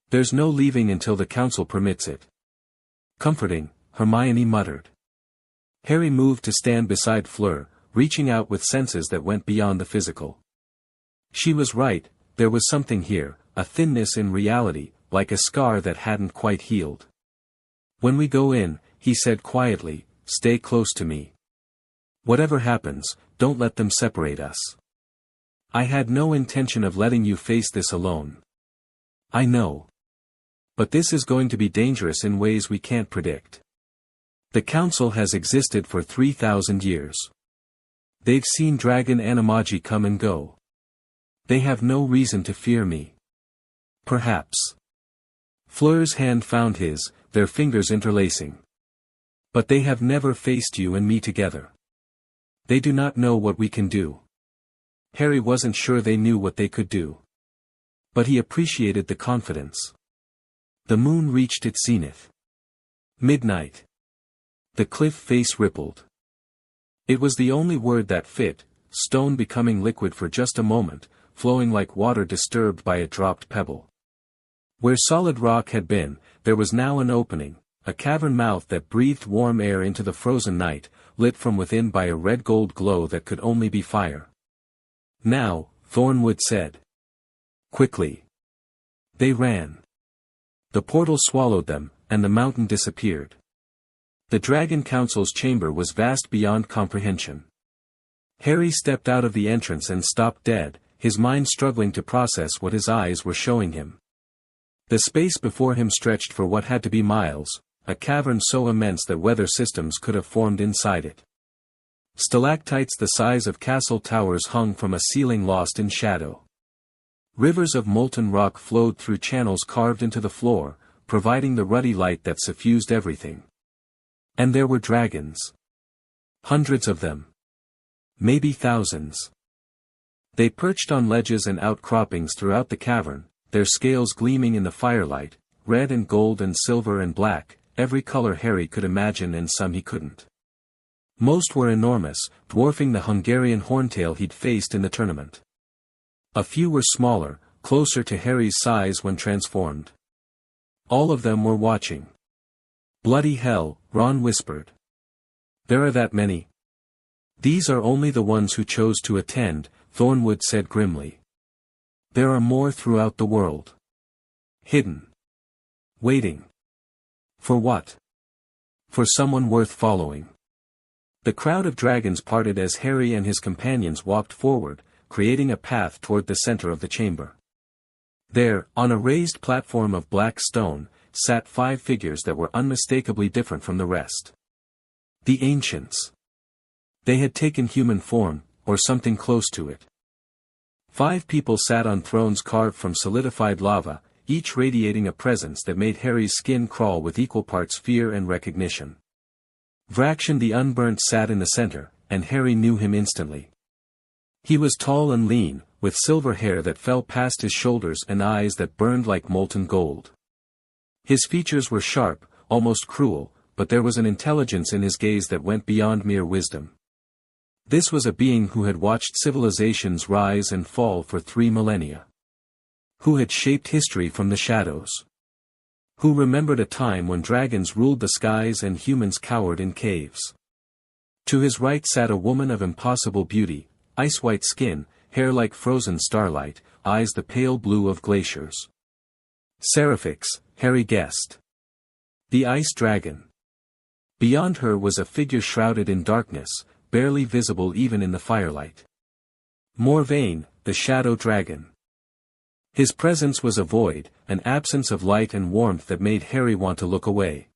There's no leaving until the council permits it. Comforting, Hermione muttered. Harry moved to stand beside Fleur, reaching out with senses that went beyond the physical. She was right, there was something here, a thinness in reality, like a scar that hadn't quite healed. When we go in, he said quietly, stay close to me. Whatever happens, don't let them separate us. I had no intention of letting you face this alone. I know. But this is going to be dangerous in ways we can't predict. The council has existed for 3,000 years. They've seen dragon animagi come and go. They have no reason to fear me. Perhaps. Fleur's hand found his, their fingers interlacing. But they have never faced you and me together. They do not know what we can do. Harry wasn't sure they knew what they could do. But he appreciated the confidence. The moon reached its zenith. Midnight. The cliff face rippled. It was the only word that fit, stone becoming liquid for just a moment, flowing like water disturbed by a dropped pebble. Where solid rock had been, there was now an opening, a cavern mouth that breathed warm air into the frozen night, lit from within by a red-gold glow that could only be fire. Now, Thornwood said. Quickly. They ran. The portal swallowed them, and the mountain disappeared. The Dragon Council's chamber was vast beyond comprehension. Harry stepped out of the entrance and stopped dead, his mind struggling to process what his eyes were showing him. The space before him stretched for what had to be miles, a cavern so immense that weather systems could have formed inside it. Stalactites the size of castle towers hung from a ceiling lost in shadow. Rivers of molten rock flowed through channels carved into the floor, providing the ruddy light that suffused everything. And there were dragons. Hundreds of them. Maybe thousands. They perched on ledges and outcroppings throughout the cavern, their scales gleaming in the firelight, red and gold and silver and black, every color Harry could imagine and some he couldn't. Most were enormous, dwarfing the Hungarian horntail he'd faced in the tournament. A few were smaller, closer to Harry's size when transformed. All of them were watching. Bloody hell, Ron whispered. There are that many. These are only the ones who chose to attend, Thornwood said grimly. There are more throughout the world. Hidden. Waiting. For what? For someone worth following. The crowd of dragons parted as Harry and his companions walked forward, creating a path toward the center of the chamber. There, on a raised platform of black stone, sat 5 figures that were unmistakably different from the rest. The Ancients. They had taken human form, or something close to it. 5 people sat on thrones carved from solidified lava, each radiating a presence that made Harry's skin crawl with equal parts fear and recognition. Vrakshan the Unburnt sat in the center, and Harry knew him instantly. He was tall and lean, with silver hair that fell past his shoulders and eyes that burned like molten gold. His features were sharp, almost cruel, but there was an intelligence in his gaze that went beyond mere wisdom. This was a being who had watched civilizations rise and fall for 3 millennia. Who had shaped history from the shadows. Who remembered a time when dragons ruled the skies and humans cowered in caves. To his right sat a woman of impossible beauty, ice-white skin, hair like frozen starlight, eyes the pale blue of glaciers. Seraphix, Harry guessed. The ice dragon. Beyond her was a figure shrouded in darkness, barely visible even in the firelight. Morvain, the shadow dragon. His presence was a void, an absence of light and warmth that made Harry want to look away.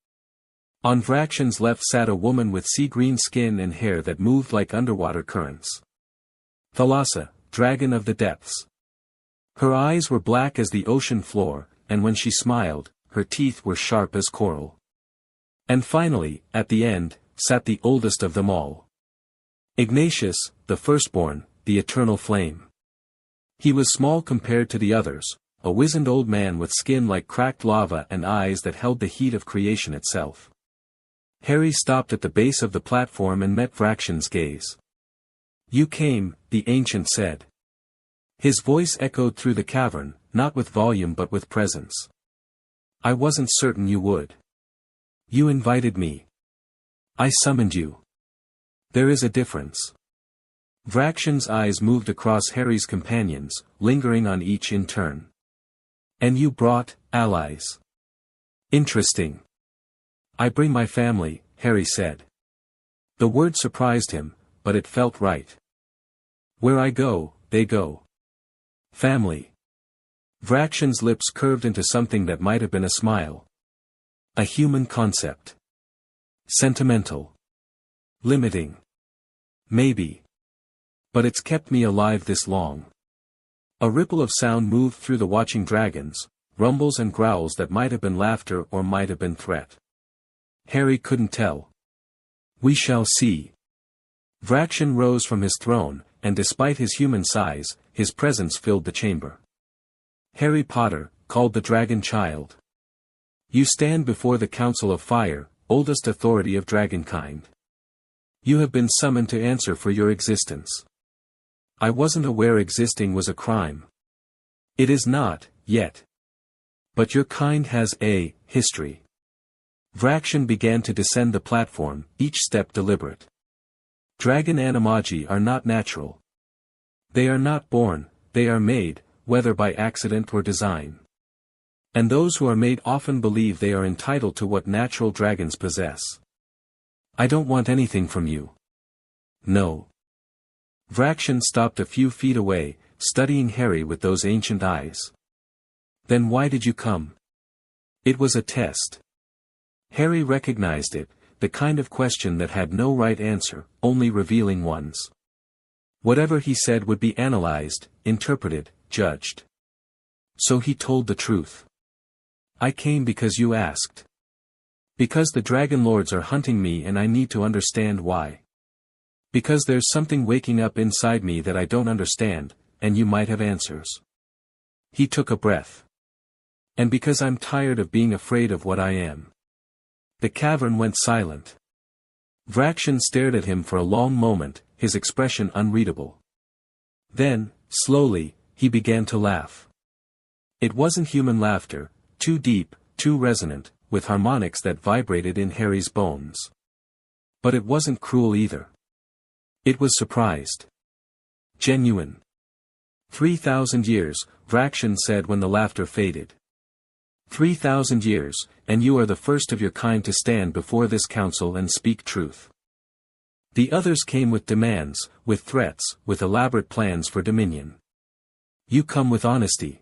On Vrakshan's left sat a woman with sea-green skin and hair that moved like underwater currents. Thalassa, dragon of the depths. Her eyes were black as the ocean floor, and when she smiled, her teeth were sharp as coral. And finally, at the end, sat the oldest of them all. Ignatius, the firstborn, the eternal flame. He was small compared to the others, a wizened old man with skin like cracked lava and eyes that held the heat of creation itself. Harry stopped at the base of the platform and met Vrakshan's gaze. You came, the ancient said. His voice echoed through the cavern, not with volume but with presence. I wasn't certain you would. You invited me. I summoned you. There is a difference. Vrakshan's eyes moved across Harry's companions, lingering on each in turn. And you brought allies. Interesting. I bring my family, Harry said. The word surprised him, but it felt right. Where I go, they go. Family. Vrakshan's lips curved into something that might have been a smile. A human concept. Sentimental. Limiting. Maybe. But it's kept me alive this long. A ripple of sound moved through the watching dragons, rumbles and growls that might have been laughter or might have been threat. Harry couldn't tell. We shall see. Vrakshan rose from his throne, and despite his human size, his presence filled the chamber. Harry Potter, called the dragon child. You stand before the Council of Fire, oldest authority of dragonkind. You have been summoned to answer for your existence. I wasn't aware existing was a crime. It is not, yet. But your kind has a history. Vrakshan began to descend the platform, each step deliberate. Dragon animagi are not natural. They are not born, they are made, whether by accident or design. And those who are made often believe they are entitled to what natural dragons possess. I don't want anything from you. No. Vrakshan stopped a few feet away, studying Harry with those ancient eyes. Then why did you come? It was a test. Harry recognized it, the kind of question that had no right answer, only revealing ones. Whatever he said would be analyzed, interpreted, judged. So he told the truth. I came because you asked. Because the Dragon Lords are hunting me and I need to understand why. Because there's something waking up inside me that I don't understand, and you might have answers. He took a breath. And because I'm tired of being afraid of what I am. The cavern went silent. Vrakshan stared at him for a long moment, his expression unreadable. Then, slowly, he began to laugh. It wasn't human laughter, too deep, too resonant, with harmonics that vibrated in Harry's bones. But it wasn't cruel either. It was surprised. Genuine. 3,000 years, Vrakshan said when the laughter faded. 3,000 years, and you are the first of your kind to stand before this council and speak truth. The others came with demands, with threats, with elaborate plans for dominion. You come with honesty.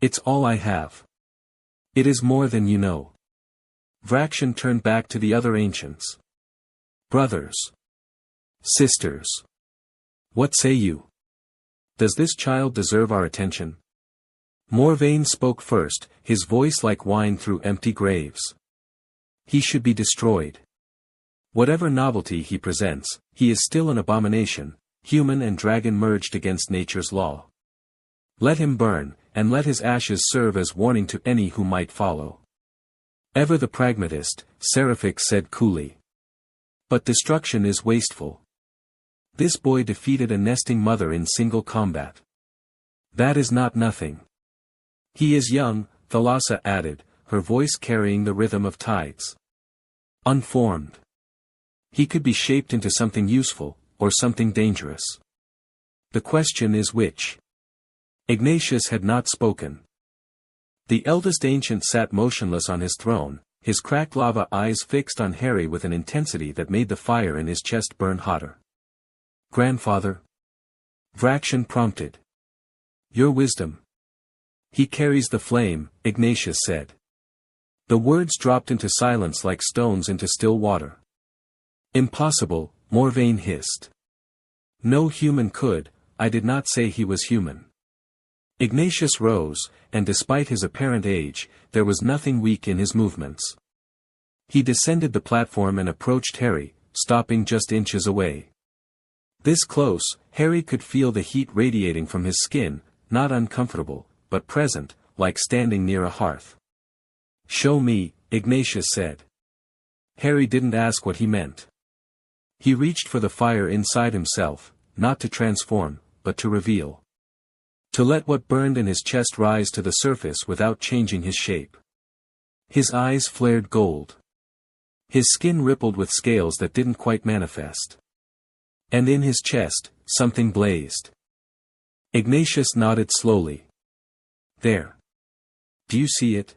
It's all I have. It is more than you know. Vrakshan turned back to the other ancients. Brothers. Sisters. What say you? Does this child deserve our attention? Morvain spoke first, his voice like wine through empty graves. He should be destroyed. Whatever novelty he presents, he is still an abomination, human and dragon merged against nature's law. Let him burn, and let his ashes serve as warning to any who might follow. Ever the pragmatist, Seraphic said coolly. But destruction is wasteful. This boy defeated a nesting mother in single combat. That is not nothing. He is young, Thalassa added, her voice carrying the rhythm of tides. Unformed. He could be shaped into something useful, or something dangerous. The question is which? Ignatius had not spoken. The eldest ancient sat motionless on his throne, his cracked lava eyes fixed on Harry with an intensity that made the fire in his chest burn hotter. Grandfather? Vrakshan prompted. Your wisdom. He carries the flame, Ignatius said. The words dropped into silence like stones into still water. Impossible, Morvain hissed. No human could, I did not say he was human. Ignatius rose, and despite his apparent age, there was nothing weak in his movements. He descended the platform and approached Harry, stopping just inches away. This close, Harry could feel the heat radiating from his skin, not uncomfortable, but present, like standing near a hearth. Show me, Ignatius said. Harry didn't ask what he meant. He reached for the fire inside himself, not to transform, but to reveal. To let what burned in his chest rise to the surface without changing his shape. His eyes flared gold. His skin rippled with scales that didn't quite manifest. And in his chest, something blazed. Ignatius nodded slowly. There. Do you see it?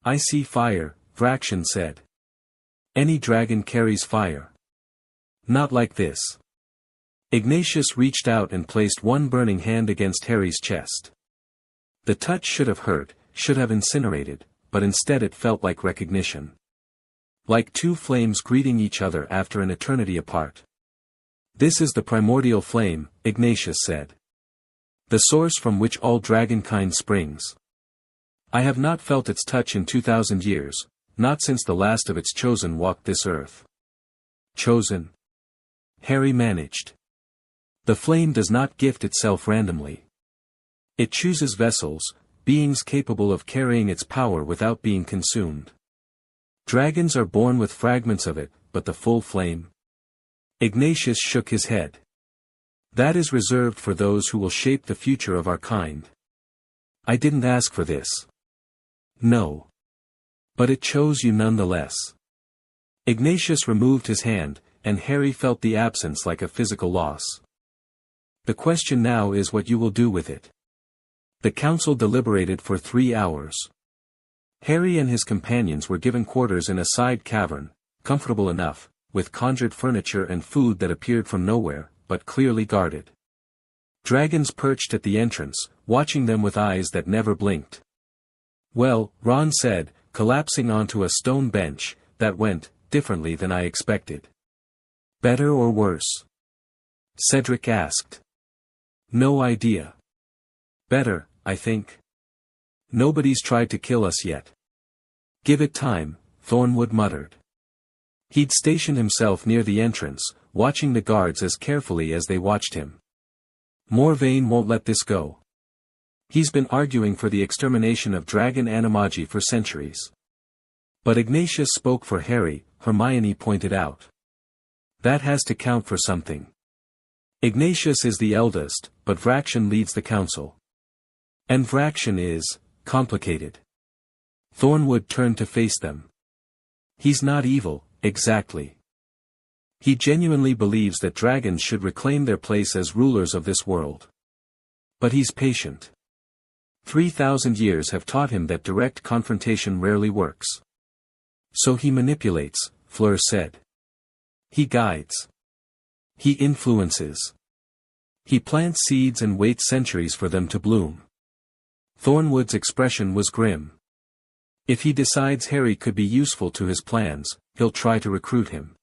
I see fire, Vrakshan said. Any dragon carries fire. Not like this. Ignatius reached out and placed one burning hand against Harry's chest. The touch should have hurt, should have incinerated, but instead it felt like recognition. Like two flames greeting each other after an eternity apart. This is the primordial flame, Ignatius said. The source from which all dragonkind springs. I have not felt its touch in 2,000 years, not since the last of its chosen walked this earth. Chosen? Harry managed. The flame does not gift itself randomly. It chooses vessels, beings capable of carrying its power without being consumed. Dragons are born with fragments of it, but the full flame? Ignatius shook his head. That is reserved for those who will shape the future of our kind. I didn't ask for this. No. But it chose you nonetheless. Ignatius removed his hand, and Harry felt the absence like a physical loss. The question now is what you will do with it. The council deliberated for 3 hours. Harry and his companions were given quarters in a side cavern, comfortable enough, with conjured furniture and food that appeared from nowhere, but clearly guarded. Dragons perched at the entrance, watching them with eyes that never blinked. "Well," Ron said, collapsing onto a stone bench, "that went differently than I expected." "Better or worse?" Cedric asked. "No idea. Better, I think. Nobody's tried to kill us yet." "Give it time," Thornwood muttered. He'd stationed himself near the entrance, watching the guards as carefully as they watched him. "Morvain won't let this go. He's been arguing for the extermination of dragon animagi for centuries." But Ignatius spoke for Harry, Hermione pointed out. "That has to count for something. Ignatius is the eldest, but Vraction leads the council. And Vraction is complicated." Thornwood turned to face them. "He's not evil, exactly. He genuinely believes that dragons should reclaim their place as rulers of this world. But he's patient. 3,000 years have taught him that direct confrontation rarely works. So he manipulates," Fleur said. "He guides. He influences. He plants seeds and waits centuries for them to bloom." Thornwood's expression was grim. "If he decides Harry could be useful to his plans, he'll try to recruit him.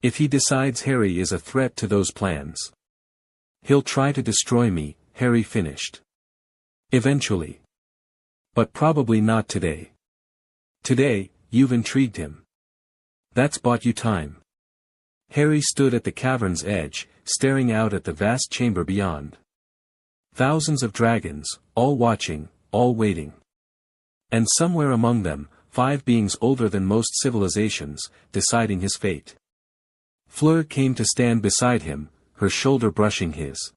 If he decides Harry is a threat to those plans, he'll try to destroy me," Harry finished. "Eventually. But probably not today. Today, you've intrigued him. That's bought you time." Harry stood at the cavern's edge, staring out at the vast chamber beyond. Thousands of dragons, all watching, all waiting. And somewhere among them, 5 beings older than most civilizations, deciding his fate. Fleur came to stand beside him, her shoulder brushing his.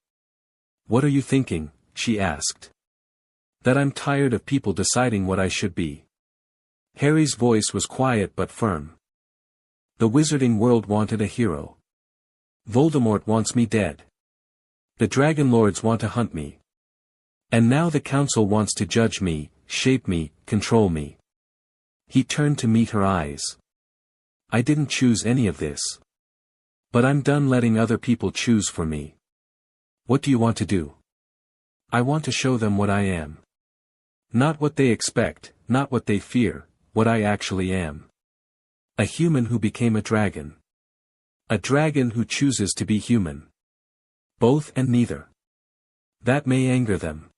"What are you thinking?" she asked. "That I'm tired of people deciding what I should be." Harry's voice was quiet but firm. "The wizarding world wanted a hero. Voldemort wants me dead. The Dragon Lords want to hunt me. And now the council wants to judge me, shape me, control me." He turned to meet her eyes. "I didn't choose any of this. But I'm done letting other people choose for me. What do you want to do?" "I want to show them what I am. Not what they expect, not what they fear, what I actually am. A human who became a dragon. A dragon who chooses to be human. Both and neither. That may anger them.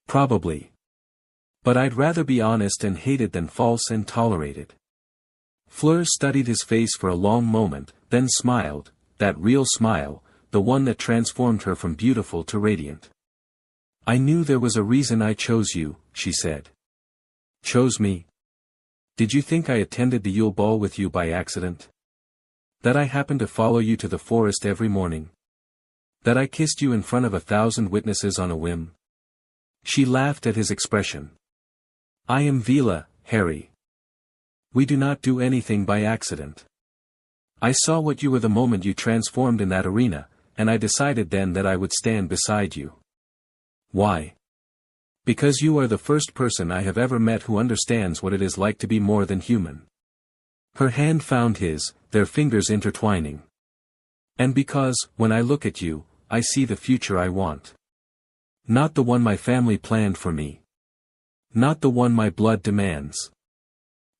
Probably. But I'd rather be honest and hated than false and tolerated." Fleur studied his face for a long moment, then smiled, that real smile, the one that transformed her from beautiful to radiant. "I knew there was a reason I chose you," she said. "Chose me? Did you think I attended the Yule Ball with you by accident? That I happened to follow you to the forest every morning? That I kissed you in front of 1,000 witnesses on a whim?" She laughed at his expression. "I am Vila, Harry. We do not do anything by accident. I saw what you were the moment you transformed in that arena, and I decided then that I would stand beside you." "Why?" "Because you are the first person I have ever met who understands what it is like to be more than human." Her hand found his, their fingers intertwining. "And because, when I look at you, I see the future I want. Not the one my family planned for me. Not the one my blood demands.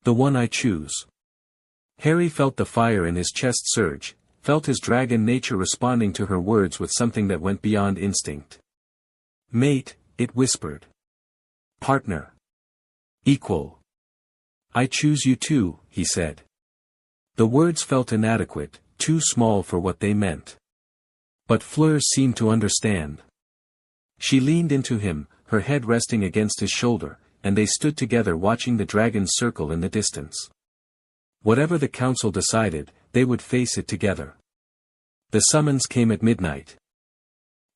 The one I choose." Harry felt the fire in his chest surge, felt his dragon nature responding to her words with something that went beyond instinct. "Mate," it whispered. "Partner. Equal. I choose you too," he said. The words felt inadequate, too small for what they meant. But Fleur seemed to understand. She leaned into him, her head resting against his shoulder, and they stood together watching the dragons circle in the distance. Whatever the council decided, they would face it together. The summons came at midnight.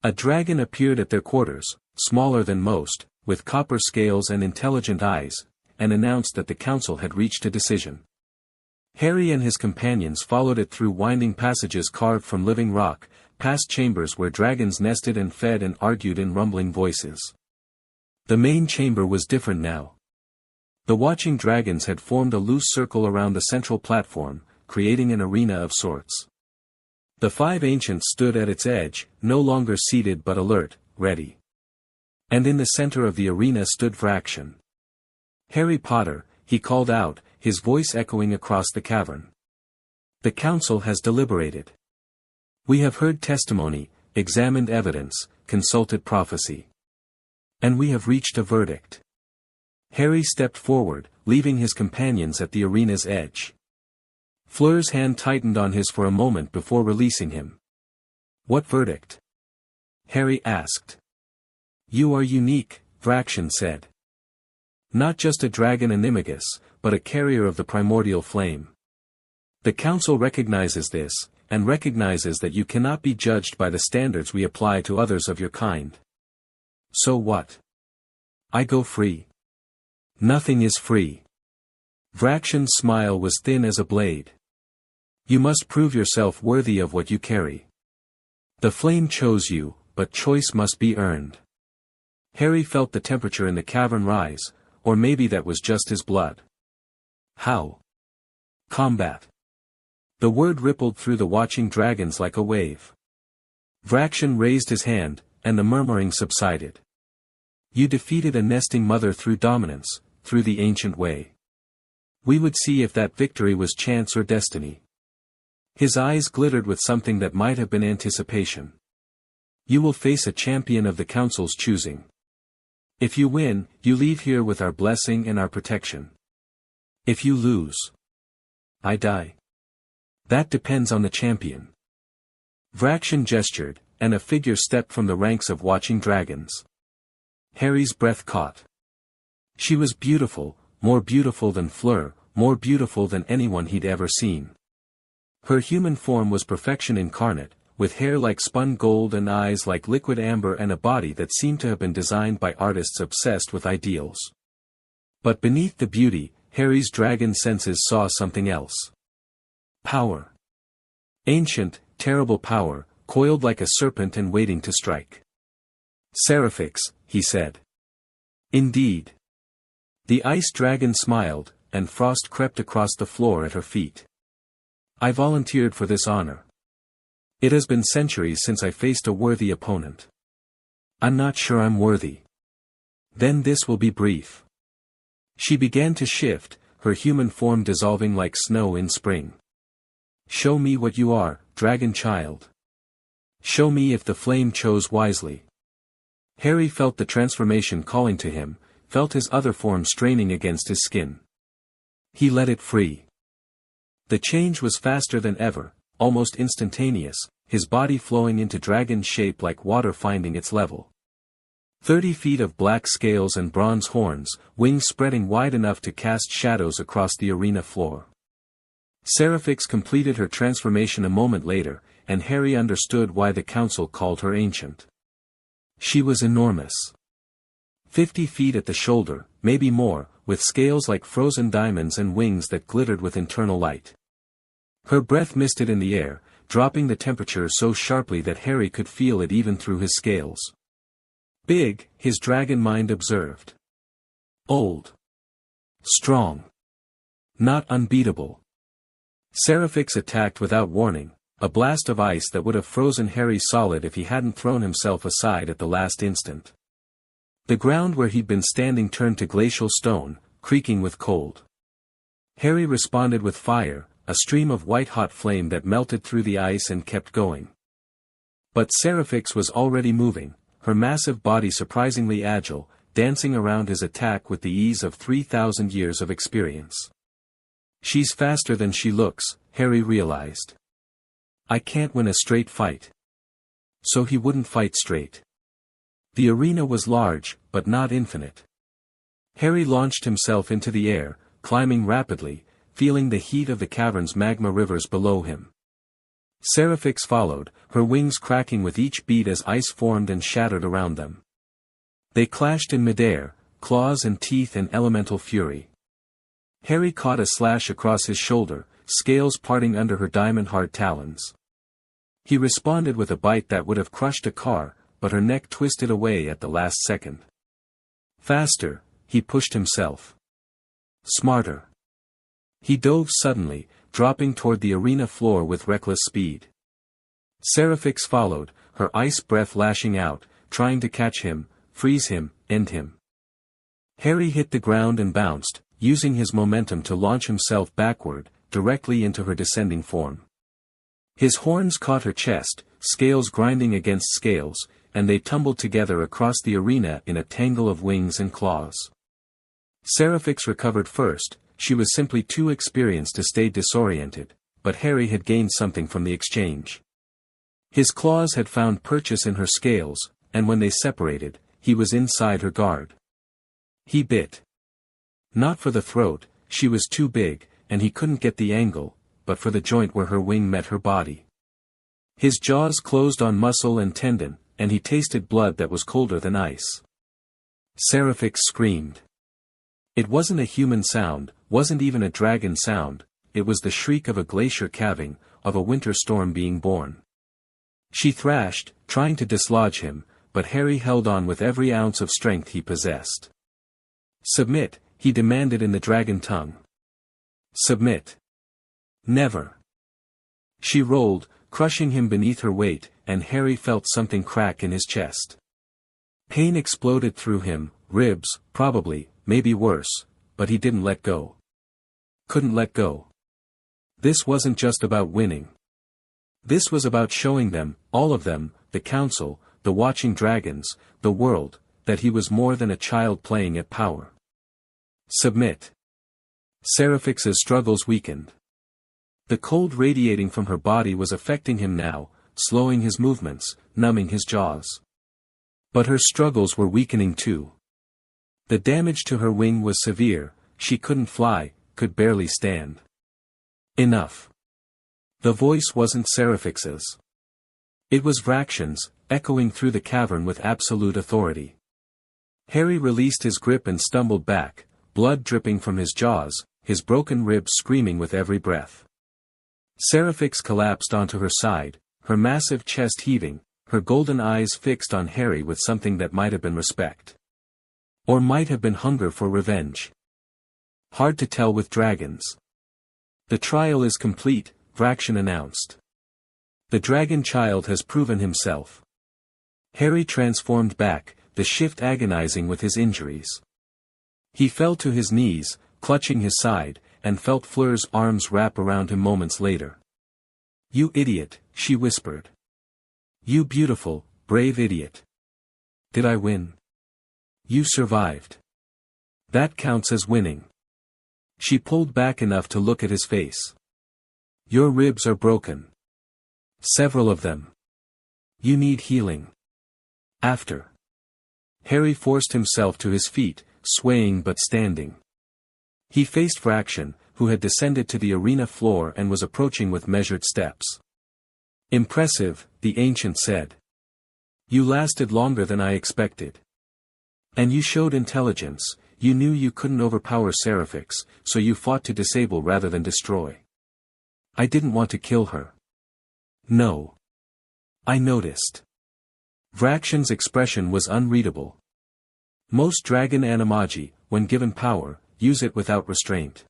A dragon appeared at their quarters, smaller than most, with copper scales and intelligent eyes, and announced that the council had reached a decision. Harry and his companions followed it through winding passages carved from living rock, past chambers where dragons nested and fed and argued in rumbling voices. The main chamber was different now. The watching dragons had formed a loose circle around the central platform, creating an arena of sorts. The 5 ancients stood at its edge, no longer seated but alert, ready. And in the center of the arena stood Vraction. "Harry Potter," he called out, his voice echoing across the cavern. "The council has deliberated. We have heard testimony, examined evidence, consulted prophecy. And we have reached a verdict." Harry stepped forward, leaving his companions at the arena's edge. Fleur's hand tightened on his for a moment before releasing him. "What verdict?" Harry asked. "You are unique," Vraction said. "Not just a dragon animagus, but a carrier of the primordial flame. The council recognizes this, and recognizes that you cannot be judged by the standards we apply to others of your kind. So what? I go free. Nothing is free." Vraction's smile was thin as a blade. "You must prove yourself worthy of what you carry. The flame chose you, but choice must be earned." Harry felt the temperature in the cavern rise, or maybe that was just his blood. "How?" "Combat." The word rippled through the watching dragons like a wave. Vraction raised his hand, and the murmuring subsided. "You defeated a nesting mother through dominance, through the ancient way. We would see if that victory was chance or destiny." His eyes glittered with something that might have been anticipation. "You will face a champion of the council's choosing. If you win, you leave here with our blessing and our protection. If you lose, I die. That depends on the champion." Vraction gestured, and a figure stepped from the ranks of watching dragons. Harry's breath caught. She was beautiful, more beautiful than Fleur, more beautiful than anyone he'd ever seen. Her human form was perfection incarnate, with hair like spun gold and eyes like liquid amber and a body that seemed to have been designed by artists obsessed with ideals. But beneath the beauty, Harry's dragon senses saw something else. Power. Ancient, terrible power, coiled like a serpent and waiting to strike. "Seraphix," he said. "Indeed." The ice dragon smiled, and frost crept across the floor at her feet. "I volunteered for this honor. It has been centuries since I faced a worthy opponent. I'm not sure I'm worthy. Then this will be brief." She began to shift, her human form dissolving like snow in spring. "Show me what you are, dragon child. Show me if the flame chose wisely." Harry felt the transformation calling to him, felt his other form straining against his skin. He let it free. The change was faster than ever, almost instantaneous, his body flowing into dragon shape like water finding its level. 30 feet of black scales and bronze horns, wings spreading wide enough to cast shadows across the arena floor. Seraphix completed her transformation a moment later, and Harry understood why the council called her ancient. She was enormous. 50 feet at the shoulder, maybe more, with scales like frozen diamonds and wings that glittered with internal light. Her breath misted in the air, dropping the temperature so sharply that Harry could feel it even through his scales. Big, his dragon mind observed. Old. Strong. Not unbeatable. Seraphix attacked without warning, a blast of ice that would have frozen Harry solid if he hadn't thrown himself aside at the last instant. The ground where he'd been standing turned to glacial stone, creaking with cold. Harry responded with fire, a stream of white-hot flame that melted through the ice and kept going. But Seraphix was already moving, her massive body surprisingly agile, dancing around his attack with the ease of 3,000 years of experience. She's faster than she looks, Harry realized. I can't win a straight fight. So he wouldn't fight straight. The arena was large, but not infinite. Harry launched himself into the air, climbing rapidly, feeling the heat of the cavern's magma rivers below him. Seraphix followed, her wings cracking with each beat as ice formed and shattered around them. They clashed in midair, claws and teeth in elemental fury. Harry caught a slash across his shoulder, scales parting under her diamond-hard talons. He responded with a bite that would have crushed a car, but her neck twisted away at the last second. Faster, he pushed himself. Smarter. He dove suddenly, dropping toward the arena floor with reckless speed. Seraphix followed, her ice breath lashing out, trying to catch him, freeze him, end him. Harry hit the ground and bounced, using his momentum to launch himself backward, directly into her descending form. His horns caught her chest, scales grinding against scales, and they tumbled together across the arena in a tangle of wings and claws. Seraphix recovered first. She was simply too experienced to stay disoriented, but Harry had gained something from the exchange. His claws had found purchase in her scales, and when they separated, he was inside her guard. He bit. Not for the throat, she was too big, and he couldn't get the angle, but for the joint where her wing met her body. His jaws closed on muscle and tendon, and he tasted blood that was colder than ice. Seraphix screamed. It wasn't a human sound, wasn't even a dragon sound, it was the shriek of a glacier calving, of a winter storm being born. She thrashed, trying to dislodge him, but Harry held on with every ounce of strength he possessed. Submit, he demanded in the dragon tongue. Submit. Never. She rolled, crushing him beneath her weight, and Harry felt something crack in his chest. Pain exploded through him, ribs, probably, maybe worse, but he didn't let go. Couldn't let go. This wasn't just about winning. This was about showing them, all of them, the council, the watching dragons, the world, that he was more than a child playing at power. Submit. Seraphix's struggles weakened. The cold radiating from her body was affecting him now, slowing his movements, numbing his jaws. But her struggles were weakening too. The damage to her wing was severe, she couldn't fly, could barely stand. Enough. The voice wasn't Seraphix's. It was Vraxion's, echoing through the cavern with absolute authority. Harry released his grip and stumbled back, blood dripping from his jaws, his broken ribs screaming with every breath. Seraphix collapsed onto her side, her massive chest heaving, her golden eyes fixed on Harry with something that might have been respect. Or might have been hunger for revenge. Hard to tell with dragons. The trial is complete, Vraxion announced. The dragon child has proven himself. Harry transformed back, the shift agonizing with his injuries. He fell to his knees, clutching his side, and felt Fleur's arms wrap around him moments later. You idiot, she whispered. You beautiful, brave idiot. Did I win? You survived. That counts as winning. She pulled back enough to look at his face. Your ribs are broken. Several of them. You need healing. After. Harry forced himself to his feet, swaying but standing. He faced Vraxion, who had descended to the arena floor and was approaching with measured steps. Impressive, the ancient said. You lasted longer than I expected. And you showed intelligence, you knew you couldn't overpower Seraphix, so you fought to disable rather than destroy. I didn't want to kill her. No. I noticed. Vraxion's expression was unreadable. Most dragon animagi, when given power, use it without restraint.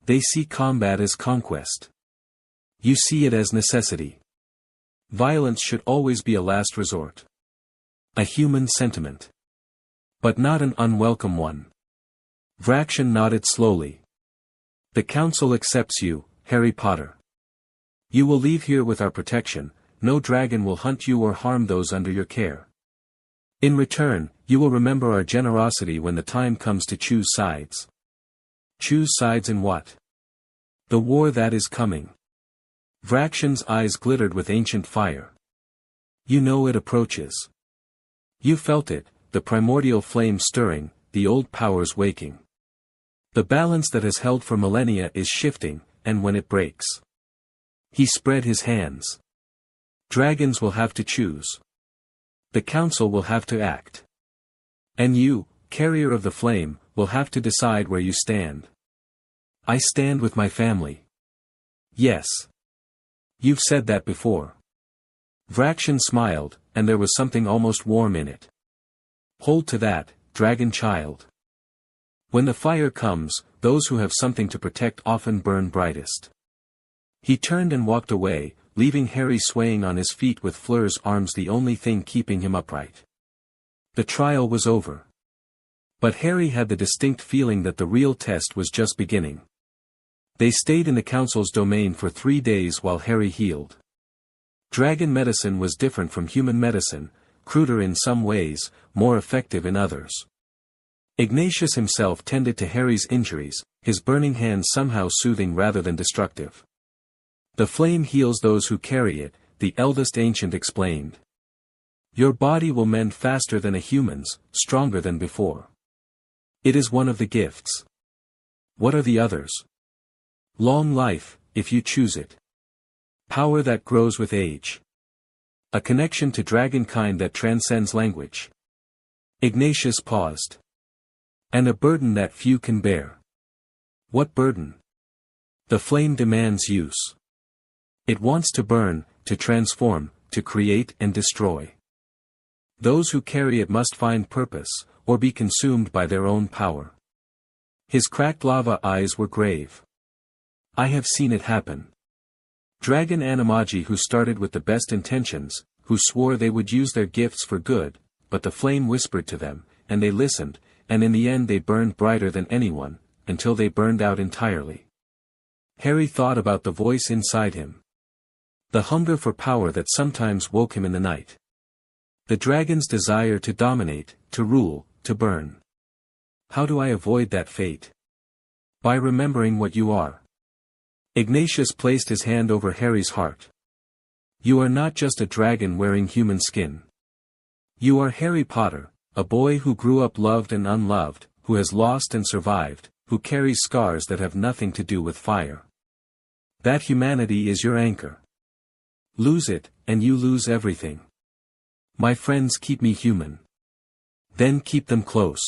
They see combat as conquest. You see it as necessity. Violence should always be a last resort. A human sentiment. But not an unwelcome one. Vraxion nodded slowly. The council accepts you, Harry Potter. You will leave here with our protection, no dragon will hunt you or harm those under your care. In return, you will remember our generosity when the time comes to choose sides. Choose sides in what? The war that is coming. Vraxion's eyes glittered with ancient fire. You know it approaches. You felt it, the primordial flame stirring, the old powers waking. The balance that has held for millennia is shifting, and when it breaks. He spread his hands. Dragons will have to choose. The council will have to act. And you, carrier of the flame, will have to decide where you stand. I stand with my family. Yes. You've said that before. Vrakshan smiled, and there was something almost warm in it. Hold to that, dragon child. When the fire comes, those who have something to protect often burn brightest. He turned and walked away, leaving Harry swaying on his feet with Fleur's arms the only thing keeping him upright. The trial was over. But Harry had the distinct feeling that the real test was just beginning. They stayed in the council's domain for 3 days while Harry healed. Dragon medicine was different from human medicine, cruder in some ways, more effective in others. Ignatius himself tended to Harry's injuries, his burning hands somehow soothing rather than destructive. The flame heals those who carry it, the eldest ancient explained. Your body will mend faster than a human's, stronger than before. It is one of the gifts. What are the others? Long life, if you choose it. Power that grows with age. A connection to dragonkind that transcends language. Ignatius paused. And a burden that few can bear. What burden? The flame demands use. It wants to burn, to transform, to create and destroy. Those who carry it must find purpose, or be consumed by their own power. His cracked lava eyes were grave. I have seen it happen. Dragon animagi who started with the best intentions, who swore they would use their gifts for good, but the flame whispered to them, and they listened, and in the end they burned brighter than anyone, until they burned out entirely. Harry thought about the voice inside him. The hunger for power that sometimes woke him in the night. The dragon's desire to dominate, to rule, to burn. How do I avoid that fate? By remembering what you are. Ignatius placed his hand over Harry's heart. You are not just a dragon wearing human skin. You are Harry Potter, a boy who grew up loved and unloved, who has lost and survived, who carries scars that have nothing to do with fire. That humanity is your anchor. Lose it, and you lose everything. My friends keep me human. Then keep them close.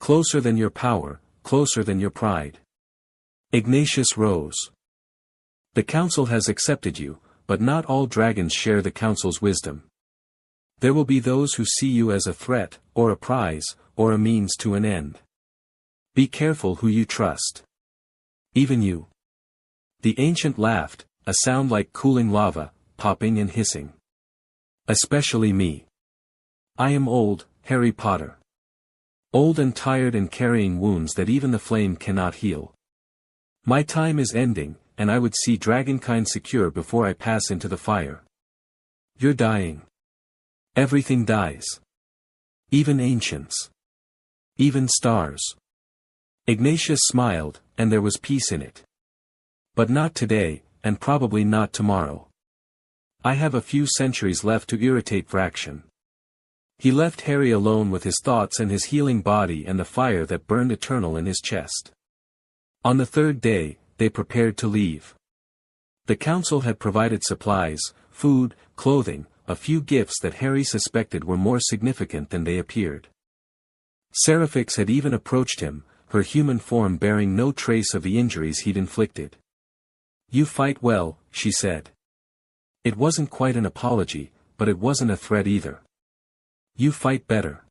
Closer than your power, closer than your pride. Ignatius rose. The council has accepted you, but not all dragons share the council's wisdom. There will be those who see you as a threat, or a prize, or a means to an end. Be careful who you trust. Even you. The ancient laughed, a sound like cooling lava, popping and hissing. Especially me. I am old, Harry Potter. Old and tired and carrying wounds that even the flame cannot heal. My time is ending, and I would see dragonkind secure before I pass into the fire. You're dying. Everything dies. Even ancients. Even stars. Ignatius smiled, and there was peace in it. But not today, and probably not tomorrow. I have a few centuries left to irritate Vrakshan. He left Harry alone with his thoughts and his healing body and the fire that burned eternal in his chest. On the 3rd day, they prepared to leave. The council had provided supplies, food, clothing, a few gifts that Harry suspected were more significant than they appeared. Seraphix had even approached him, her human form bearing no trace of the injuries he'd inflicted. You fight well, she said. It wasn't quite an apology, but it wasn't a threat either. You fight better.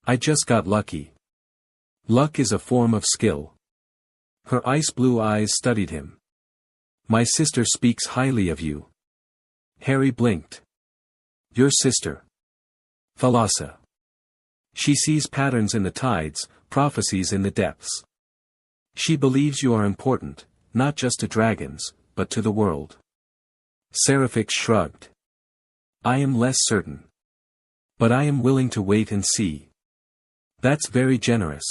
I just got lucky. Luck is a form of skill. Her ice-blue eyes studied him. My sister speaks highly of you. Harry blinked. Your sister. Thalassa. She sees patterns in the tides, prophecies in the depths. She believes you are important, not just to dragons, but to the world. Seraphix shrugged. I am less certain. But I am willing to wait and see. That's very generous.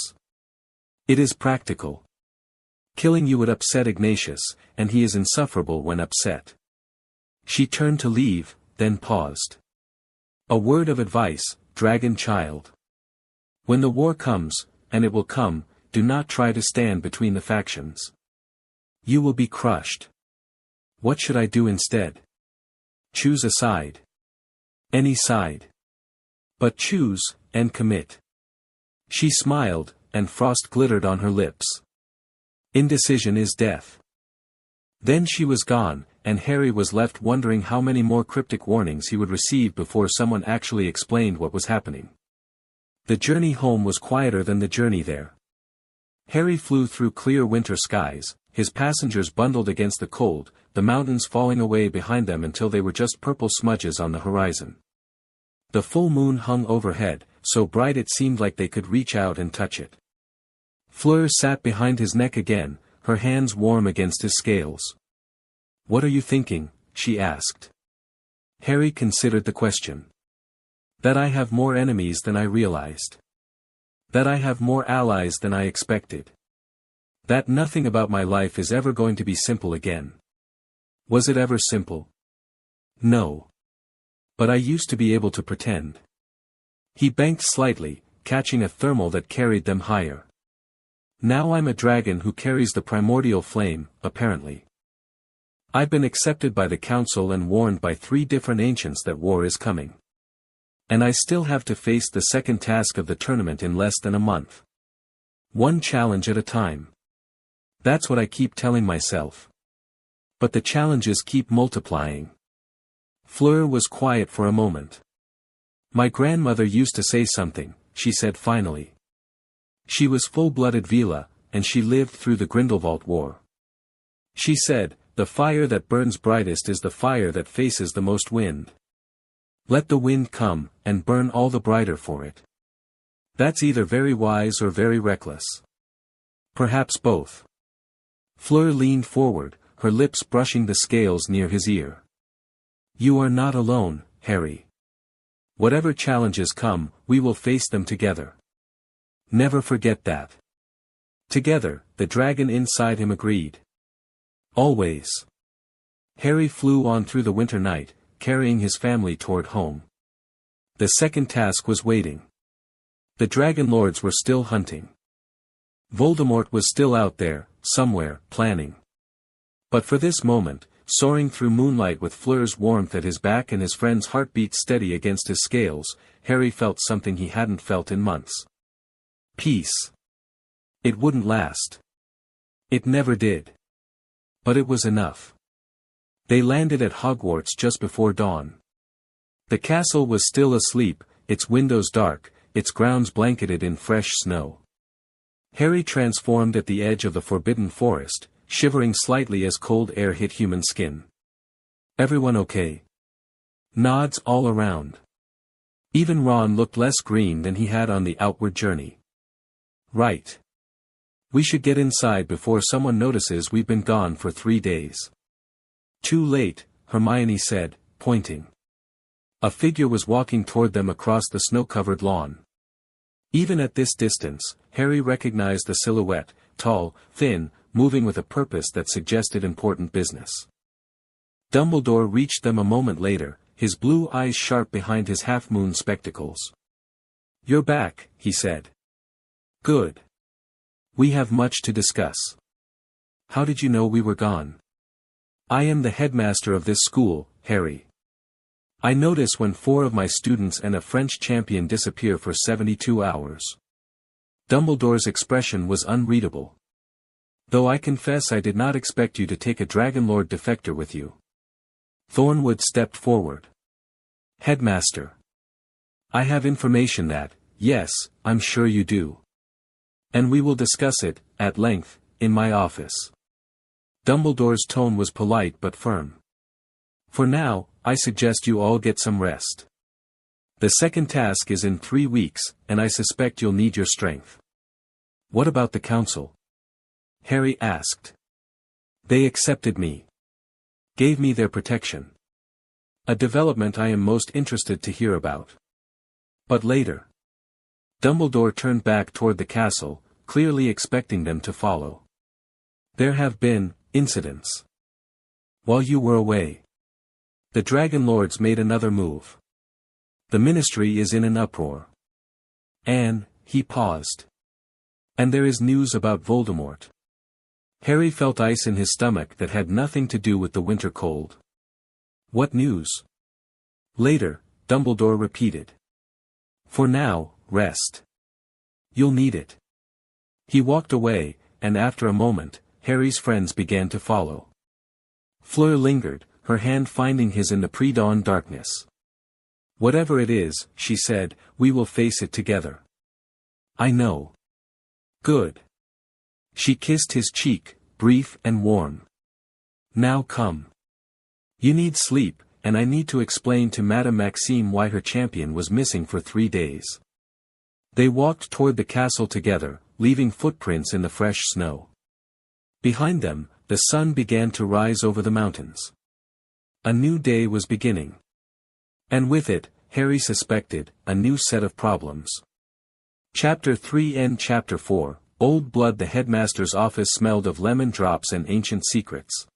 It is practical. Killing you would upset Ignatius, and he is insufferable when upset. She turned to leave, then paused. A word of advice, dragon child. When the war comes, and it will come, do not try to stand between the factions. You will be crushed. What should I do instead? Choose a side. Any side. But choose, and commit. She smiled, and frost glittered on her lips. Indecision is death. Then she was gone, and Harry was left wondering how many more cryptic warnings he would receive before someone actually explained what was happening. The journey home was quieter than the journey there. Harry flew through clear winter skies, his passengers bundled against the cold, the mountains falling away behind them until they were just purple smudges on the horizon. The full moon hung overhead, so bright it seemed like they could reach out and touch it. Fleur sat behind his neck again, her hands warm against his scales. "What are you thinking?" she asked. Harry considered the question. "That I have more enemies than I realized. That I have more allies than I expected. That nothing about my life is ever going to be simple again. Was it ever simple? No. But I used to be able to pretend." He banked slightly, catching a thermal that carried them higher. "Now I'm a dragon who carries the primordial flame, apparently. I've been accepted by the council and warned by 3 different ancients that war is coming. And I still have to face the second task of the tournament in less than a month. One challenge at a time. That's what I keep telling myself. But the challenges keep multiplying." Fleur was quiet for a moment. "My grandmother used to say something," she said finally. "She was full-blooded Vila, and she lived through the Grindelwald War. She said, the fire that burns brightest is the fire that faces the most wind. Let the wind come, and burn all the brighter for it. That's either very wise or very reckless. Perhaps both." Fleur leaned forward, her lips brushing the scales near his ear. "You are not alone, Harry. Whatever challenges come, we will face them together. Never forget that." "Together," the dragon inside him agreed. "Always." Harry flew on through the winter night, carrying his family toward home. The second task was waiting. The dragon lords were still hunting. Voldemort was still out there, somewhere, planning. But for this moment, soaring through moonlight with Fleur's warmth at his back and his friend's heartbeat steady against his scales, Harry felt something he hadn't felt in months. Peace. It wouldn't last. It never did. But it was enough. They landed at Hogwarts just before dawn. The castle was still asleep, its windows dark, its grounds blanketed in fresh snow. Harry transformed at the edge of the forbidden forest, shivering slightly as cold air hit human skin. "Everyone okay?" Nods all around. Even Ron looked less green than he had on the outward journey. "Right. We should get inside before someone notices we've been gone for 3 days." "Too late," Hermione said, pointing. A figure was walking toward them across the snow-covered lawn. Even at this distance, Harry recognized the silhouette, tall, thin, moving with a purpose that suggested important business. Dumbledore reached them a moment later, his blue eyes sharp behind his half-moon spectacles. "You're back," he said. "Good. We have much to discuss. How did you know we were gone?" "I am the headmaster of this school, Harry. I notice when 4 of my students and a French champion disappear for 72 hours. Dumbledore's expression was unreadable. "Though I confess I did not expect you to take a Dragonlord defector with you." Thornwood stepped forward. "Headmaster. I have information that, yes, I'm sure you do. And we will discuss it, at length, in my office." Dumbledore's tone was polite but firm. "For now, I suggest you all get some rest. The second task is in 3 weeks, and I suspect you'll need your strength." "What about the council?" Harry asked. "They accepted me. Gave me their protection. A development I am most interested to hear about. But later." Dumbledore turned back toward the castle, clearly expecting them to follow. "There have been incidents. While you were away. The Dragon Lords made another move. The Ministry is in an uproar. And," he paused. "And there is news about Voldemort." Harry felt ice in his stomach that had nothing to do with the winter cold. "What news?" "Later," Dumbledore repeated. "For now, rest. You'll need it." He walked away, and after a moment, Harry's friends began to follow. Fleur lingered, her hand finding his in the pre-dawn darkness. "Whatever it is," she said, "we will face it together." "I know." "Good." She kissed his cheek, brief and warm. "Now come. You need sleep, and I need to explain to Madame Maxime why her champion was missing for 3 days. They walked toward the castle together, leaving footprints in the fresh snow. Behind them, the sun began to rise over the mountains. A new day was beginning. And with it, Harry suspected, a new set of problems. Chapter 3 and Chapter 4, Old Blood. The headmaster's office smelled of lemon drops and ancient secrets.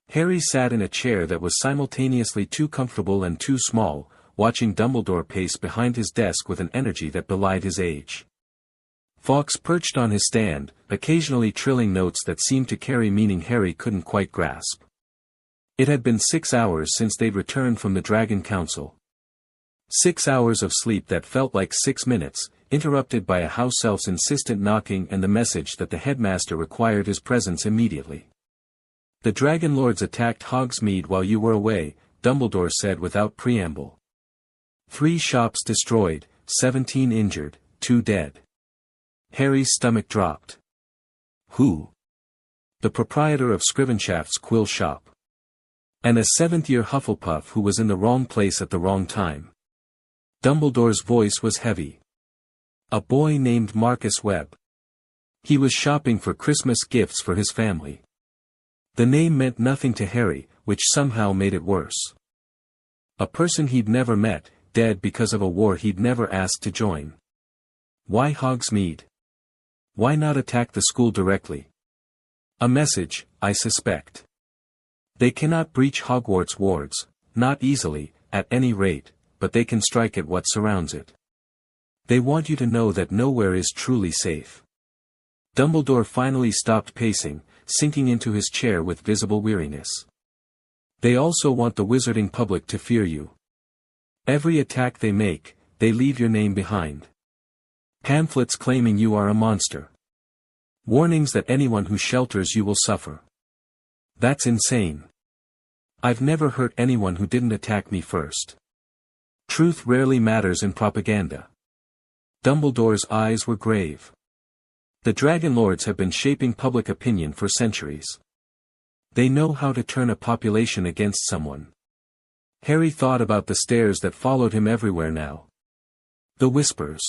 Harry sat in a chair that was simultaneously too comfortable and too small, watching Dumbledore pace behind his desk with an energy that belied his age. Fawkes perched on his stand, occasionally trilling notes that seemed to carry meaning Harry couldn't quite grasp. It had been 6 hours since they'd returned from the Dragon Council. 6 hours of sleep that felt like 6 minutes, interrupted by a house elf's insistent knocking and the message that the headmaster required his presence immediately. "The Dragon Lords attacked Hogsmeade while you were away," Dumbledore said without preamble. 3 shops destroyed, 17 injured, 2 dead. Harry's stomach dropped. "Who?" "The proprietor of Scrivenshaft's quill shop. And a 7th-year Hufflepuff who was in the wrong place at the wrong time." Dumbledore's voice was heavy. "A boy named Marcus Webb. He was shopping for Christmas gifts for his family." The name meant nothing to Harry, which somehow made it worse. A person he'd never met, dead because of a war he'd never asked to join. Why Hogsmeade? Why not attack the school directly? A message, I suspect. They cannot breach Hogwarts wards, not easily, at any rate, but they can strike at what surrounds it. They want you to know that nowhere is truly safe. Dumbledore finally stopped pacing, sinking into his chair with visible weariness. They also want the wizarding public to fear you. Every attack they make, they leave your name behind. Pamphlets claiming you are a monster. Warnings that anyone who shelters you will suffer. That's insane. I've never hurt anyone who didn't attack me first. Truth rarely matters in propaganda. Dumbledore's eyes were grave. The Dragon Lords have been shaping public opinion for centuries. They know how to turn a population against someone. Harry thought about the stares that followed him everywhere now. The whispers.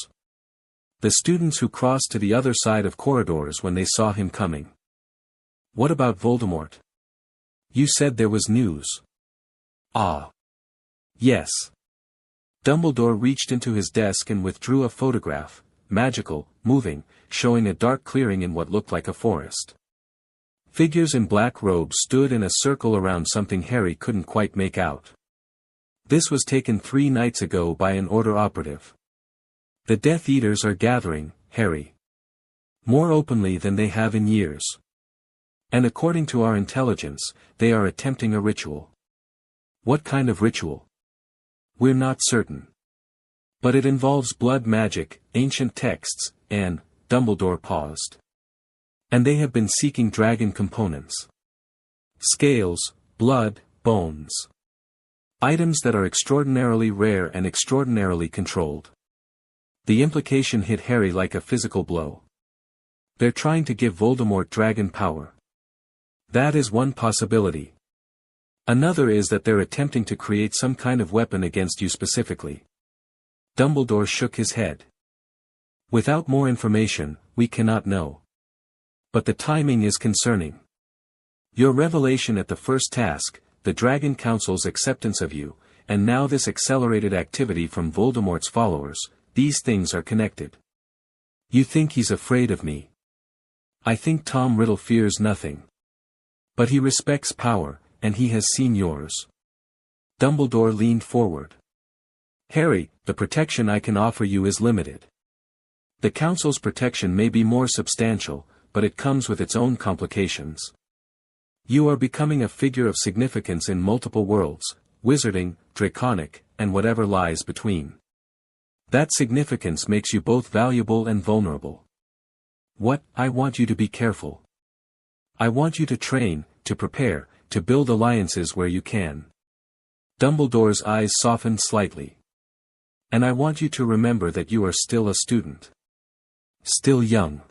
The students who crossed to the other side of corridors when they saw him coming. What about Voldemort? You said there was news. Ah. Yes. Dumbledore reached into his desk and withdrew a photograph, magical, moving, showing a dark clearing in what looked like a forest. Figures in black robes stood in a circle around something Harry couldn't quite make out. This was taken 3 nights ago by an Order operative. The Death Eaters are gathering, Harry. More openly than they have in years. And according to our intelligence, they are attempting a ritual. What kind of ritual? We're not certain. But it involves blood magic, ancient texts, and, Dumbledore paused. And they have been seeking dragon components. Scales, blood, bones. Items that are extraordinarily rare and extraordinarily controlled. The implication hit Harry like a physical blow. They're trying to give Voldemort dragon power. That is one possibility. Another is that they're attempting to create some kind of weapon against you specifically. Dumbledore shook his head. Without more information, we cannot know. But the timing is concerning. Your revelation at the first task, the Dragon Council's acceptance of you, and now this accelerated activity from Voldemort's followers, these things are connected. You think he's afraid of me. I think Tom Riddle fears nothing. But he respects power, and he has seen yours. Dumbledore leaned forward. Harry, the protection I can offer you is limited. The Council's protection may be more substantial, but it comes with its own complications. You are becoming a figure of significance in multiple worlds, wizarding, draconic, and whatever lies between. That significance makes you both valuable and vulnerable. I want you to be careful. I want you to train, to prepare, to build alliances where you can. Dumbledore's eyes softened slightly. And I want you to remember that you are still a student. Still young.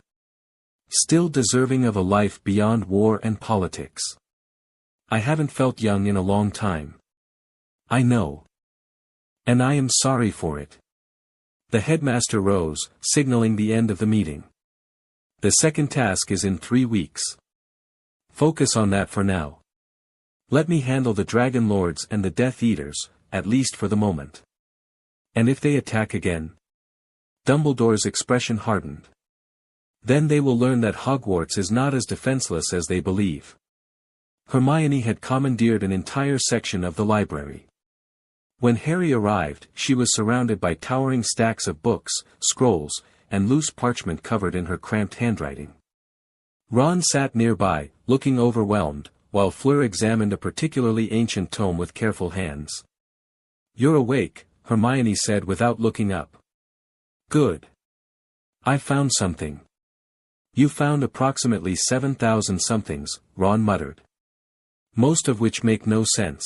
Still deserving of a life beyond war and politics. I haven't felt young in a long time. I know. And I am sorry for it. The headmaster rose, signaling the end of the meeting. The second task is in 3 weeks. Focus on that for now. Let me handle the Dragon Lords and the Death Eaters, at least for the moment. And if they attack again? Dumbledore's expression hardened. Then they will learn that Hogwarts is not as defenseless as they believe. Hermione had commandeered an entire section of the library. When Harry arrived, she was surrounded by towering stacks of books, scrolls, and loose parchment covered in her cramped handwriting. Ron sat nearby, looking overwhelmed, while Fleur examined a particularly ancient tome with careful hands. "You're awake," Hermione said without looking up. "Good. I found something." "You found approximately 7,000 somethings," Ron muttered. "Most of which make no sense.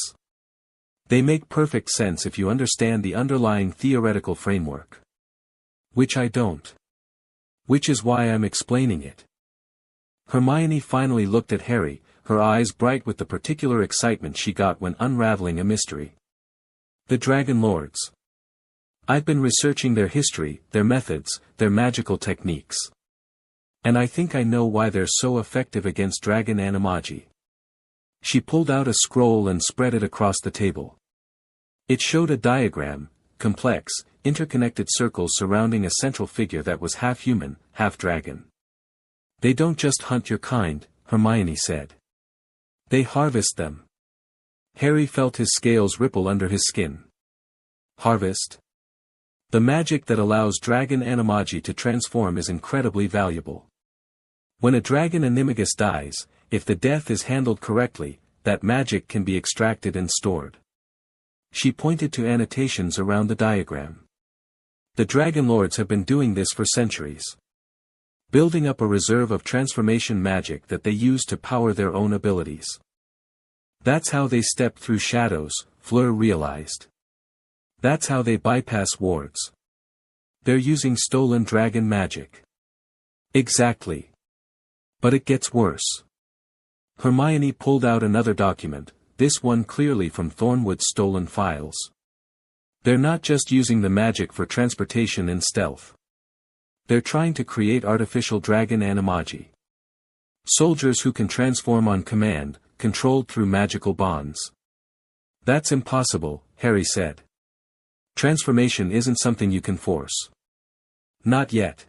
They make perfect sense if you understand the underlying theoretical framework. Which I don't. Which is why I'm explaining it." Hermione finally looked at Harry, her eyes bright with the particular excitement she got when unraveling a mystery. "The Dragon Lords. I've been researching their history, their methods, their magical techniques. And I think I know why they're so effective against dragon animagi." She pulled out a scroll and spread it across the table. It showed a diagram, complex, interconnected circles surrounding a central figure that was half human, half dragon. "They don't just hunt your kind," Hermione said. "They harvest them." Harry felt his scales ripple under his skin. Harvest? The magic that allows dragon animagi to transform is incredibly valuable. When a dragon animagus dies, if the death is handled correctly, that magic can be extracted and stored. She pointed to annotations around the diagram. The Dragon Lords have been doing this for centuries. Building up a reserve of transformation magic that they use to power their own abilities. That's how they step through shadows, Fleur realized. That's how they bypass wards. They're using stolen dragon magic. Exactly. But it gets worse. Hermione pulled out another document, this one clearly from Thornwood's stolen files. They're not just using the magic for transportation and stealth. They're trying to create artificial dragon animagi. Soldiers who can transform on command, controlled through magical bonds. "That's impossible," Harry said. "Transformation isn't something you can force." "Not yet.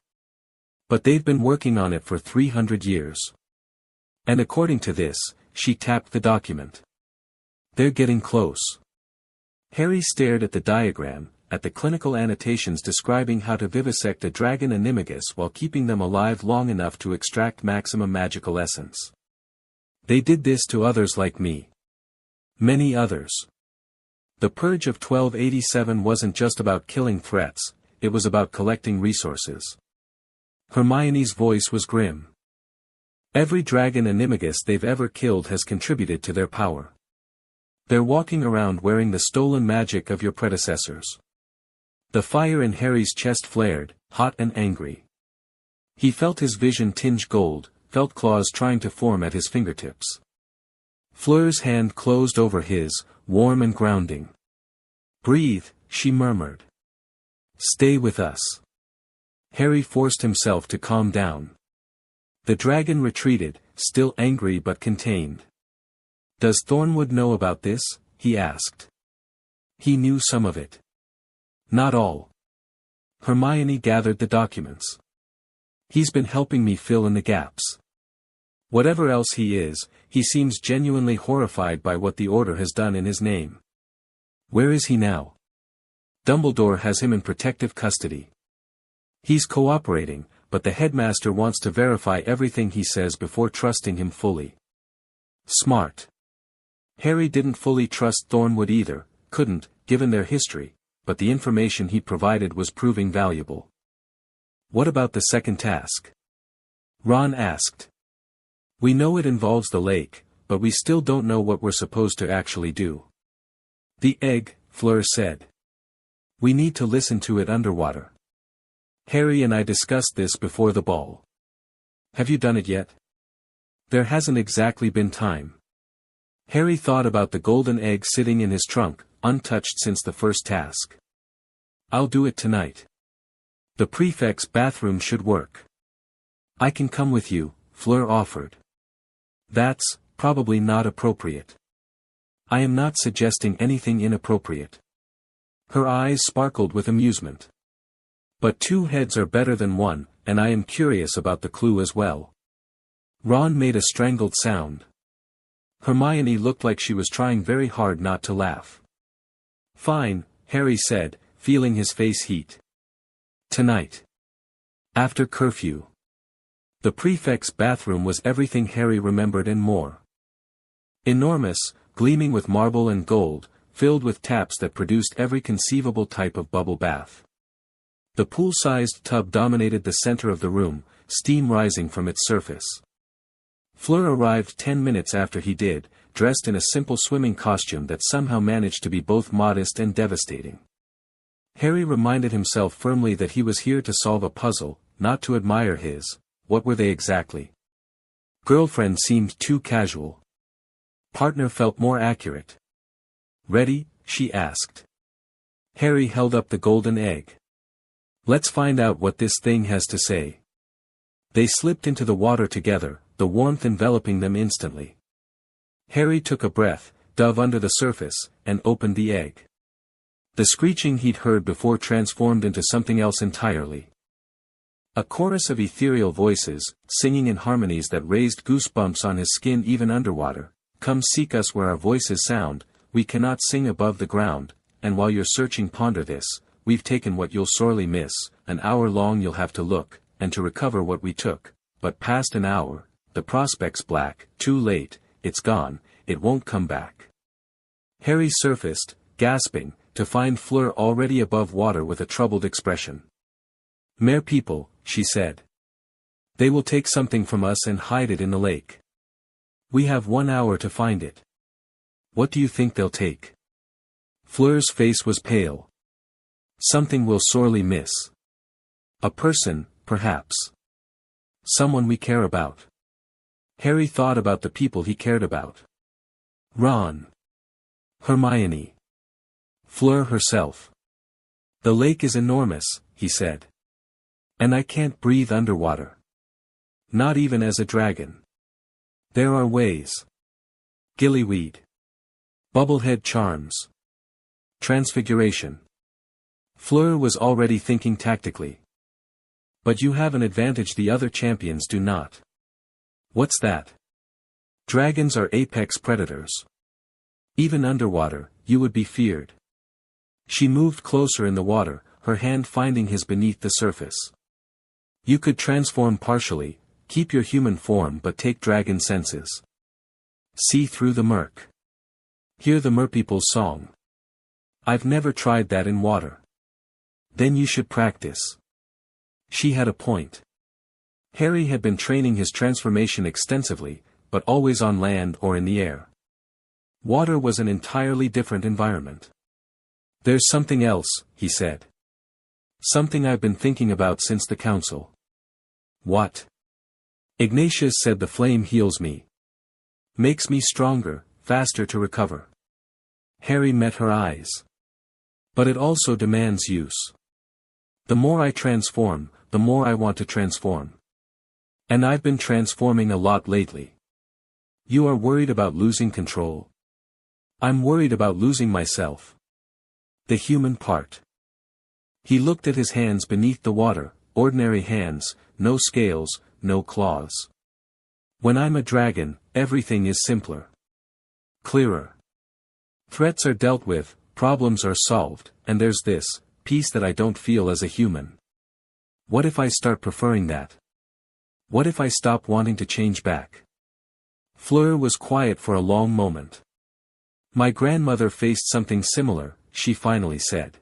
But they've been working on it for 300 years. And according to this," she tapped the document. "They're getting close." Harry stared at the diagram, at the clinical annotations describing how to vivisect a dragon animagus while keeping them alive long enough to extract maximum magical essence. "They did this to others like me. Many others. The Purge of 1287 wasn't just about killing threats, it was about collecting resources." Hermione's voice was grim. "Every dragon animagus they've ever killed has contributed to their power. They're walking around wearing the stolen magic of your predecessors." The fire in Harry's chest flared, hot and angry. He felt his vision tinge gold, felt claws trying to form at his fingertips. Fleur's hand closed over his, warm and grounding. "Breathe," she murmured. "Stay with us." Harry forced himself to calm down. The dragon retreated, still angry but contained. "Does Thornwood know about this?" he asked. "He knew some of it. Not all." Hermione gathered the documents. "He's been helping me fill in the gaps. Whatever else he is, he seems genuinely horrified by what the Order has done in his name." "Where is he now?" "Dumbledore has him in protective custody. He's cooperating, but the headmaster wants to verify everything he says before trusting him fully." Smart. Harry didn't fully trust Thornwood either, couldn't, given their history, but the information he provided was proving valuable. "What about the second task?" Ron asked. "We know it involves the lake, but we still don't know what we're supposed to actually do. The egg, Fleur said. We need to listen to it underwater. Harry and I discussed this before the ball. Have you done it yet? There hasn't exactly been time. Harry thought about the golden egg sitting in his trunk, untouched since the first task. I'll do it tonight. The prefect's bathroom should work. I can come with you, Fleur offered. That's probably not appropriate. I am not suggesting anything inappropriate. Her eyes sparkled with amusement. But 2 heads are better than 1, and I am curious about the clue as well. Ron made a strangled sound. Hermione looked like she was trying very hard not to laugh. Fine, Harry said, feeling his face heat. Tonight. After curfew. The prefect's bathroom was everything Harry remembered and more. Enormous, gleaming with marble and gold, filled with taps that produced every conceivable type of bubble bath. The pool-sized tub dominated the center of the room, steam rising from its surface. Fleur arrived 10 minutes after he did, dressed in a simple swimming costume that somehow managed to be both modest and devastating. Harry reminded himself firmly that he was here to solve a puzzle, not to admire his, what were they exactly? Girlfriend seemed too casual. Partner felt more accurate. Ready? She asked. Harry held up the golden egg. Let's find out what this thing has to say. They slipped into the water together, the warmth enveloping them instantly. Harry took a breath, dove under the surface, and opened the egg. The screeching he'd heard before transformed into something else entirely. A chorus of ethereal voices, singing in harmonies that raised goosebumps on his skin even underwater. Come seek us where our voices sound, we cannot sing above the ground, and while you're searching ponder this, we've taken what you'll sorely miss, an hour long you'll have to look, and to recover what we took, but past an hour, the prospect's black, too late, it's gone, it won't come back. Harry surfaced, gasping, to find Fleur already above water with a troubled expression. Mere people, she said. They will take something from us and hide it in the lake. We have 1 hour to find it. What do you think they'll take? Fleur's face was pale. Something we'll sorely miss. A person, perhaps. Someone we care about. Harry thought about the people he cared about. Ron. Hermione. Fleur herself. The lake is enormous, he said. And I can't breathe underwater. Not even as a dragon. There are ways. Gillyweed. Bubblehead charms. Transfiguration. Fleur was already thinking tactically. But you have an advantage the other champions do not. What's that? Dragons are apex predators. Even underwater, you would be feared. She moved closer in the water, her hand finding his beneath the surface. You could transform partially, keep your human form but take dragon senses. See through the murk. Hear the merpeople's song. I've never tried that in water. Then you should practice. She had a point. Harry had been training his transformation extensively, but always on land or in the air. Water was an entirely different environment. There's something else, he said. Something I've been thinking about since the council. What? Ignatius said the flame heals me. Makes me stronger, faster to recover. Harry met her eyes. But it also demands use. The more I transform, the more I want to transform. And I've been transforming a lot lately. You are worried about losing control? I'm worried about losing myself. The human part. He looked at his hands beneath the water, ordinary hands, no scales, no claws. When I'm a dragon, everything is simpler. Clearer. Threats are dealt with, problems are solved, and there's this, peace that I don't feel as a human. What if I start preferring that? What if I stop wanting to change back? Fleur was quiet for a long moment. My grandmother faced something similar, she finally said.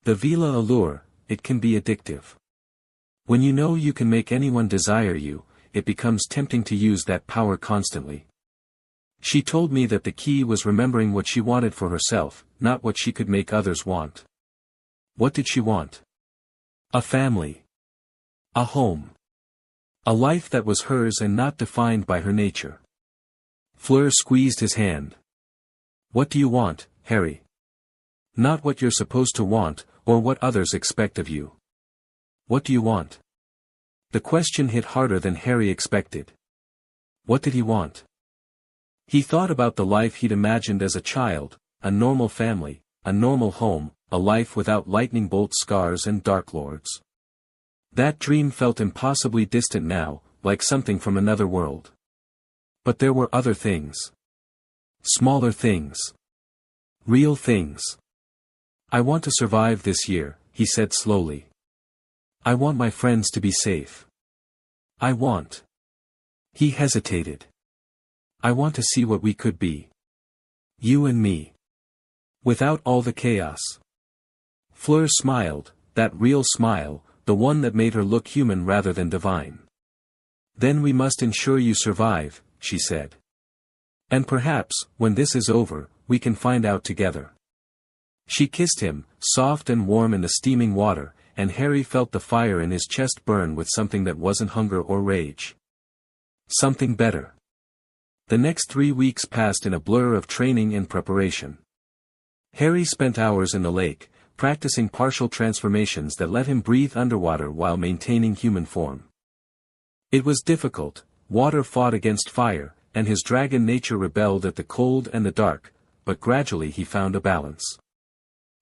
The Vila allure, it can be addictive. When you know you can make anyone desire you, it becomes tempting to use that power constantly. She told me that the key was remembering what she wanted for herself, not what she could make others want. What did she want? A family. A home. A life that was hers and not defined by her nature. Fleur squeezed his hand. What do you want, Harry? Not what you're supposed to want, or what others expect of you. What do you want? The question hit harder than Harry expected. What did he want? He thought about the life he'd imagined as a child, a normal family, a normal home, a life without lightning bolt scars and dark lords. That dream felt impossibly distant now, like something from another world. But there were other things. Smaller things. Real things. I want to survive this year, he said slowly. I want my friends to be safe. I want. He hesitated. I want to see what we could be. You and me. Without all the chaos. Fleur smiled, that real smile, the one that made her look human rather than divine. Then we must ensure you survive, she said. And perhaps, when this is over, we can find out together. She kissed him, soft and warm in the steaming water, and Harry felt the fire in his chest burn with something that wasn't hunger or rage. Something better. The next 3 weeks passed in a blur of training and preparation. Harry spent hours in the lake, practicing partial transformations that let him breathe underwater while maintaining human form. It was difficult, water fought against fire, and his dragon nature rebelled at the cold and the dark, but gradually he found a balance.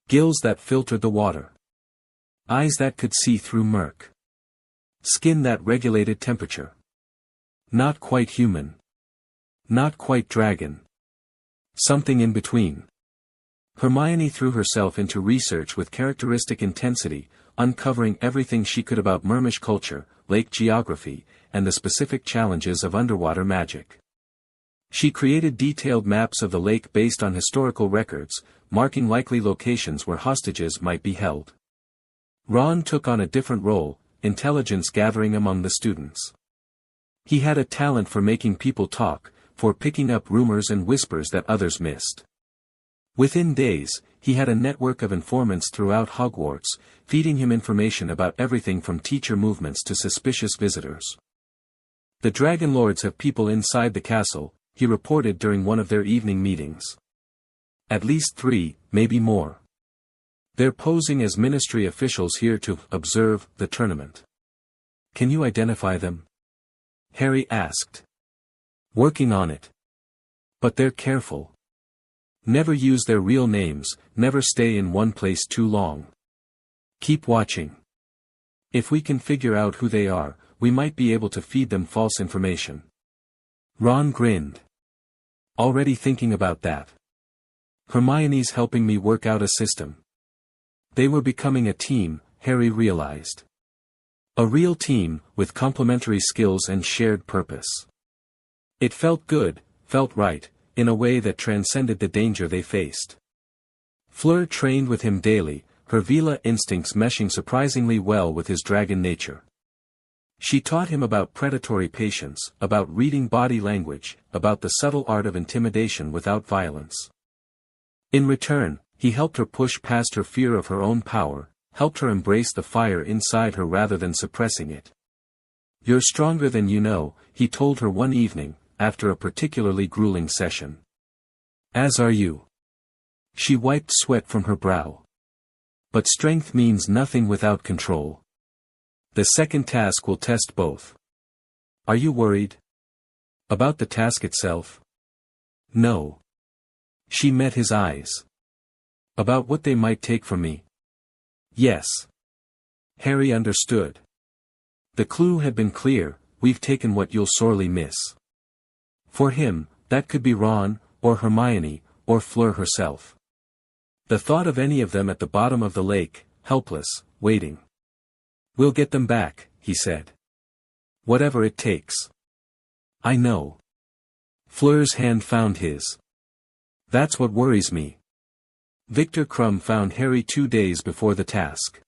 Gills that filtered the water. Eyes that could see through murk. Skin that regulated temperature. Not quite human. Not quite dragon. Something in between. Hermione threw herself into research with characteristic intensity, uncovering everything she could about Mermish culture, lake geography, and the specific challenges of underwater magic. She created detailed maps of the lake based on historical records, marking likely locations where hostages might be held. Ron took on a different role, intelligence gathering among the students. He had a talent for making people talk, for picking up rumors and whispers that others missed. Within days, he had a network of informants throughout Hogwarts, feeding him information about everything from teacher movements to suspicious visitors. The Dragon Lords have people inside the castle, he reported during one of their evening meetings. At least 3, maybe more. They're posing as ministry officials here to observe the tournament. Can you identify them? Harry asked. Working on it. But they're careful. Never use their real names, never stay in one place too long. Keep watching. If we can figure out who they are, we might be able to feed them false information. Ron grinned. Already thinking about that. Hermione's helping me work out a system. They were becoming a team, Harry realized. A real team, with complementary skills and shared purpose. It felt good, felt right, in a way that transcended the danger they faced. Fleur trained with him daily, her Vila instincts meshing surprisingly well with his dragon nature. She taught him about predatory patience, about reading body language, about the subtle art of intimidation without violence. In return, he helped her push past her fear of her own power, helped her embrace the fire inside her rather than suppressing it. You're stronger than you know, he told her one evening, after a particularly grueling session. As are you. She wiped sweat from her brow. But strength means nothing without control. The second task will test both. Are you worried? About the task itself? No. She met his eyes. About what they might take from me? Yes. Harry understood. The clue had been clear, we've taken what you'll sorely miss. For him, that could be Ron, or Hermione, or Fleur herself. The thought of any of them at the bottom of the lake, helpless, waiting. We'll get them back, he said. Whatever it takes. I know. Fleur's hand found his. That's what worries me. Victor Crumb found Harry 2 days before the task.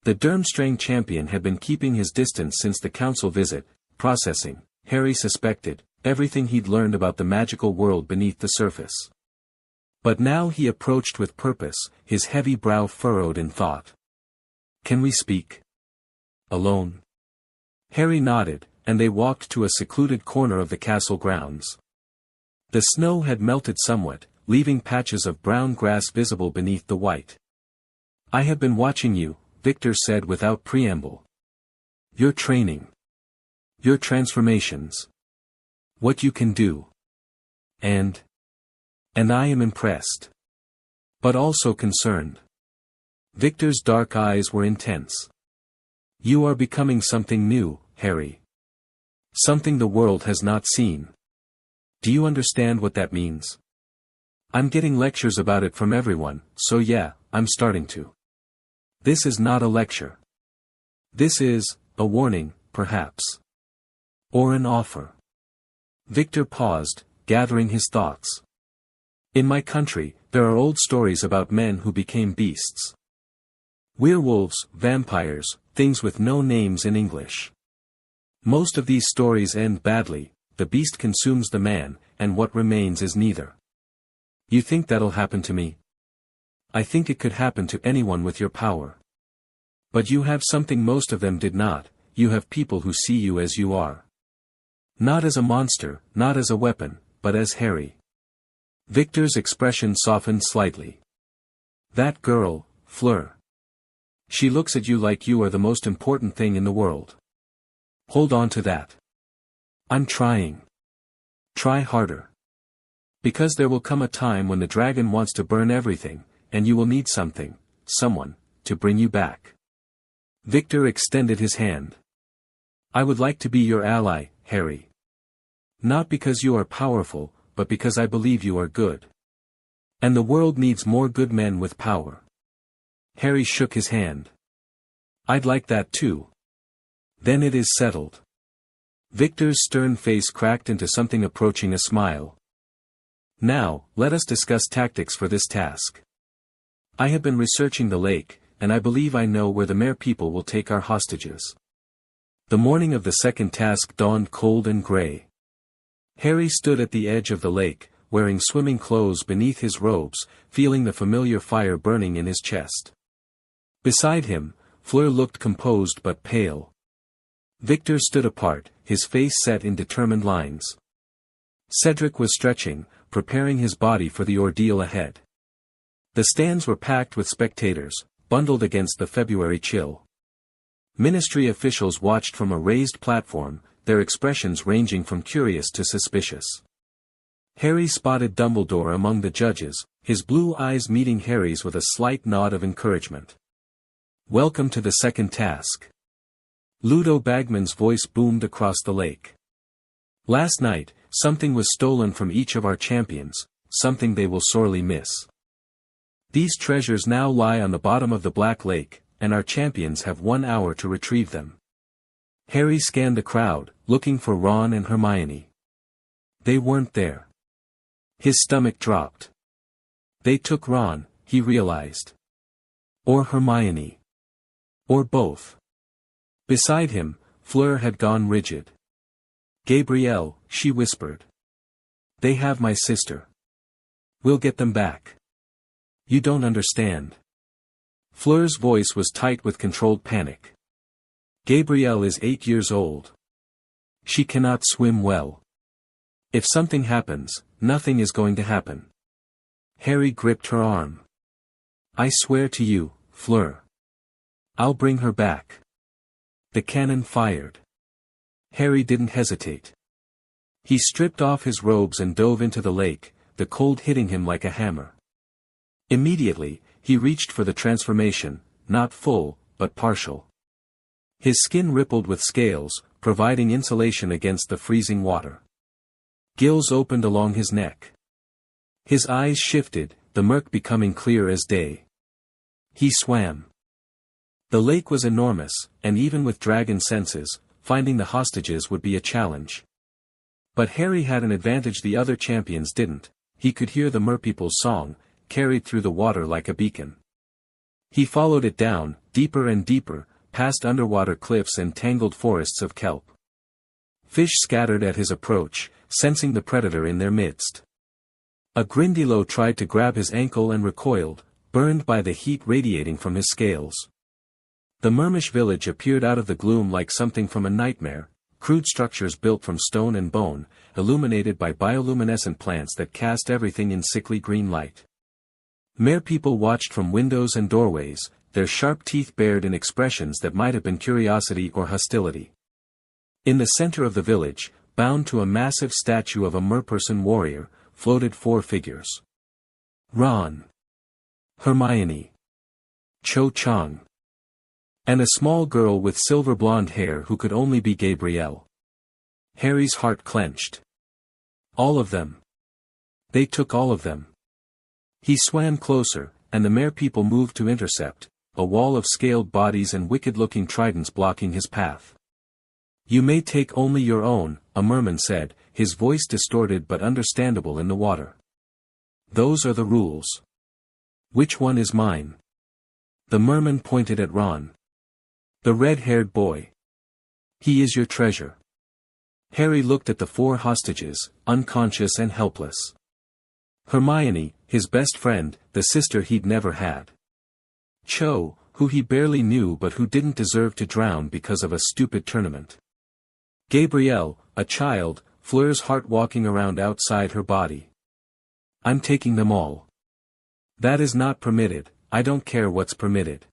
The Durmstrang champion had been keeping his distance since the council visit, processing, Harry suspected, everything he'd learned about the magical world beneath the surface. But now he approached with purpose, his heavy brow furrowed in thought. "Can we speak? Alone?" Harry nodded, and they walked to a secluded corner of the castle grounds. The snow had melted somewhat, leaving patches of brown grass visible beneath the white. "I have been watching you," Victor said without preamble. "Your training. Your transformations. What you can do. And I am impressed. But also concerned." Victor's dark eyes were intense. "You are becoming something new, Harry. Something the world has not seen. Do you understand what that means? I'm getting lectures about it from everyone, so yeah, I'm starting to. This is not a lecture. This is a warning, perhaps. Or an offer." Victor paused, gathering his thoughts. "In my country, there are old stories about men who became beasts. Werewolves, vampires, things with no names in English. Most of these stories end badly, the beast consumes the man, and what remains is neither. You think that'll happen to me? I think it could happen to anyone with your power. But you have something most of them did not, you have people who see you as you are. Not as a monster, not as a weapon, but as Harry." Victor's expression softened slightly. "That girl, Fleur. She looks at you like you are the most important thing in the world. Hold on to that. I'm trying. Try harder. Because there will come a time when the dragon wants to burn everything, and you will need something, someone, to bring you back." Victor extended his hand. "I would like to be your ally, Harry. Not because you are powerful, but because I believe you are good. And the world needs more good men with power." Harry shook his hand. "I'd like that too. Then it is settled." Victor's stern face cracked into something approaching a smile. "Now, let us discuss tactics for this task. I have been researching the lake, and I believe I know where the Mare people will take our hostages." The morning of the second task dawned cold and gray. Harry stood at the edge of the lake, wearing swimming clothes beneath his robes, feeling the familiar fire burning in his chest. Beside him, Fleur looked composed but pale. Victor stood apart, his face set in determined lines. Cedric was stretching, preparing his body for the ordeal ahead. The stands were packed with spectators, bundled against the February chill. Ministry officials watched from a raised platform, their expressions ranging from curious to suspicious. Harry spotted Dumbledore among the judges, his blue eyes meeting Harry's with a slight nod of encouragement. "Welcome to the second task." Ludo Bagman's voice boomed across the lake. "Last night, something was stolen from each of our champions, something they will sorely miss. These treasures now lie on the bottom of the Black Lake, and our champions have 1 hour to retrieve them." Harry scanned the crowd, looking for Ron and Hermione. They weren't there. His stomach dropped. They took Ron, he realized. Or Hermione. Or both. Beside him, Fleur had gone rigid. "Gabrielle," she whispered. "They have my sister. We'll get them back. You don't understand." Fleur's voice was tight with controlled panic. "Gabrielle is 8 years old. She cannot swim well. If something happens, nothing is going to happen." Harry gripped her arm. "I swear to you, Fleur. I'll bring her back." The cannon fired. Harry didn't hesitate. He stripped off his robes and dove into the lake, the cold hitting him like a hammer. Immediately, he reached for the transformation, not full, but partial. His skin rippled with scales, providing insulation against the freezing water. Gills opened along his neck. His eyes shifted, the murk becoming clear as day. He swam. The lake was enormous, and even with dragon senses, finding the hostages would be a challenge. But Harry had an advantage the other champions didn't. He could hear the merpeople's song, carried through the water like a beacon. He followed it down, deeper and deeper, past underwater cliffs and tangled forests of kelp. Fish scattered at his approach, sensing the predator in their midst. A Grindilo tried to grab his ankle and recoiled, burned by the heat radiating from his scales. The Mermish village appeared out of the gloom like something from a nightmare, crude structures built from stone and bone, illuminated by bioluminescent plants that cast everything in sickly green light. Mere people watched from windows and doorways, their sharp teeth bared in expressions that might have been curiosity or hostility. In the center of the village, bound to a massive statue of a merperson warrior, floated 4 figures. Ron, Hermione, Cho Chang, and a small girl with silver blonde hair who could only be Gabrielle. Harry's heart clenched. All of them. They took all of them. He swam closer, and the mere people moved to intercept, a wall of scaled bodies and wicked-looking tridents blocking his path. You may take only your own, a merman said, his voice distorted but understandable in the water. Those are the rules. Which one is mine? The merman pointed at Ron. The red-haired boy. He is your treasure. Harry looked at the 4 hostages, unconscious and helpless. Hermione, his best friend, the sister he'd never had. Cho, who he barely knew but who didn't deserve to drown because of a stupid tournament. Gabrielle, a child, Fleur's heart walking around outside her body. I'm taking them all. That is not permitted, I don't care what's permitted.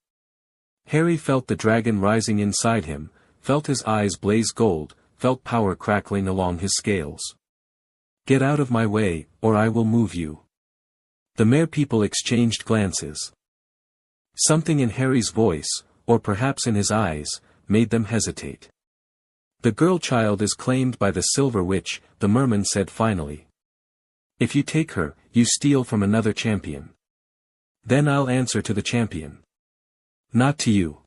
Harry felt the dragon rising inside him, felt his eyes blaze gold, felt power crackling along his scales. Get out of my way, or I will move you. The mere people exchanged glances. Something in Harry's voice, or perhaps in his eyes, made them hesitate. The girl child is claimed by the Silver Witch, the merman said finally. If you take her, you steal from another champion. Then I'll answer to the champion. Not to you.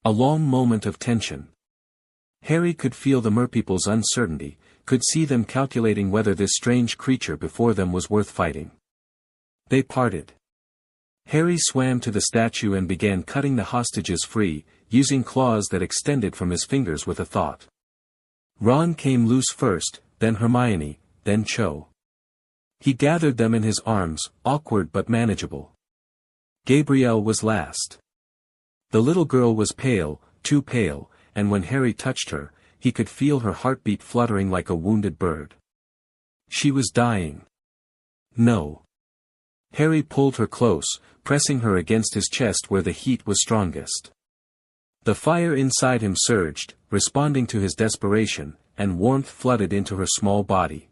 A long moment of tension. Harry could feel the merpeople's uncertainty, could see them calculating whether this strange creature before them was worth fighting. They parted. Harry swam to the statue and began cutting the hostages free, using claws that extended from his fingers with a thought. Ron came loose first, then Hermione, then Cho. He gathered them in his arms, awkward but manageable. Gabrielle was last. The little girl was pale, too pale, and when Harry touched her, he could feel her heartbeat fluttering like a wounded bird. She was dying. No. Harry pulled her close, pressing her against his chest where the heat was strongest. The fire inside him surged, responding to his desperation, and warmth flooded into her small body.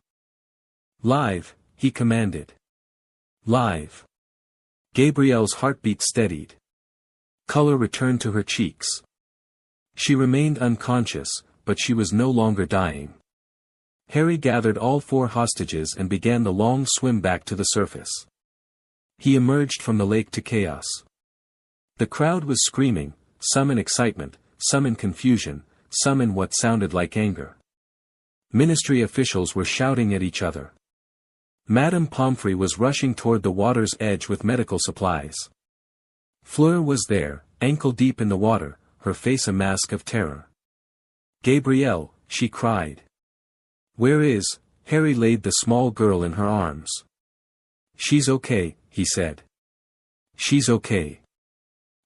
Live, he commanded. Live. Gabrielle's heartbeat steadied. Color returned to her cheeks. She remained unconscious, but she was no longer dying. Harry gathered all 4 hostages and began the long swim back to the surface. He emerged from the lake to chaos. The crowd was screaming, some in excitement, some in confusion, some in what sounded like anger. Ministry officials were shouting at each other. Madame Pomfrey was rushing toward the water's edge with medical supplies. Fleur was there, ankle-deep in the water, her face a mask of terror. Gabrielle, she cried. Where is? Harry laid the small girl in her arms. She's okay, he said. She's okay.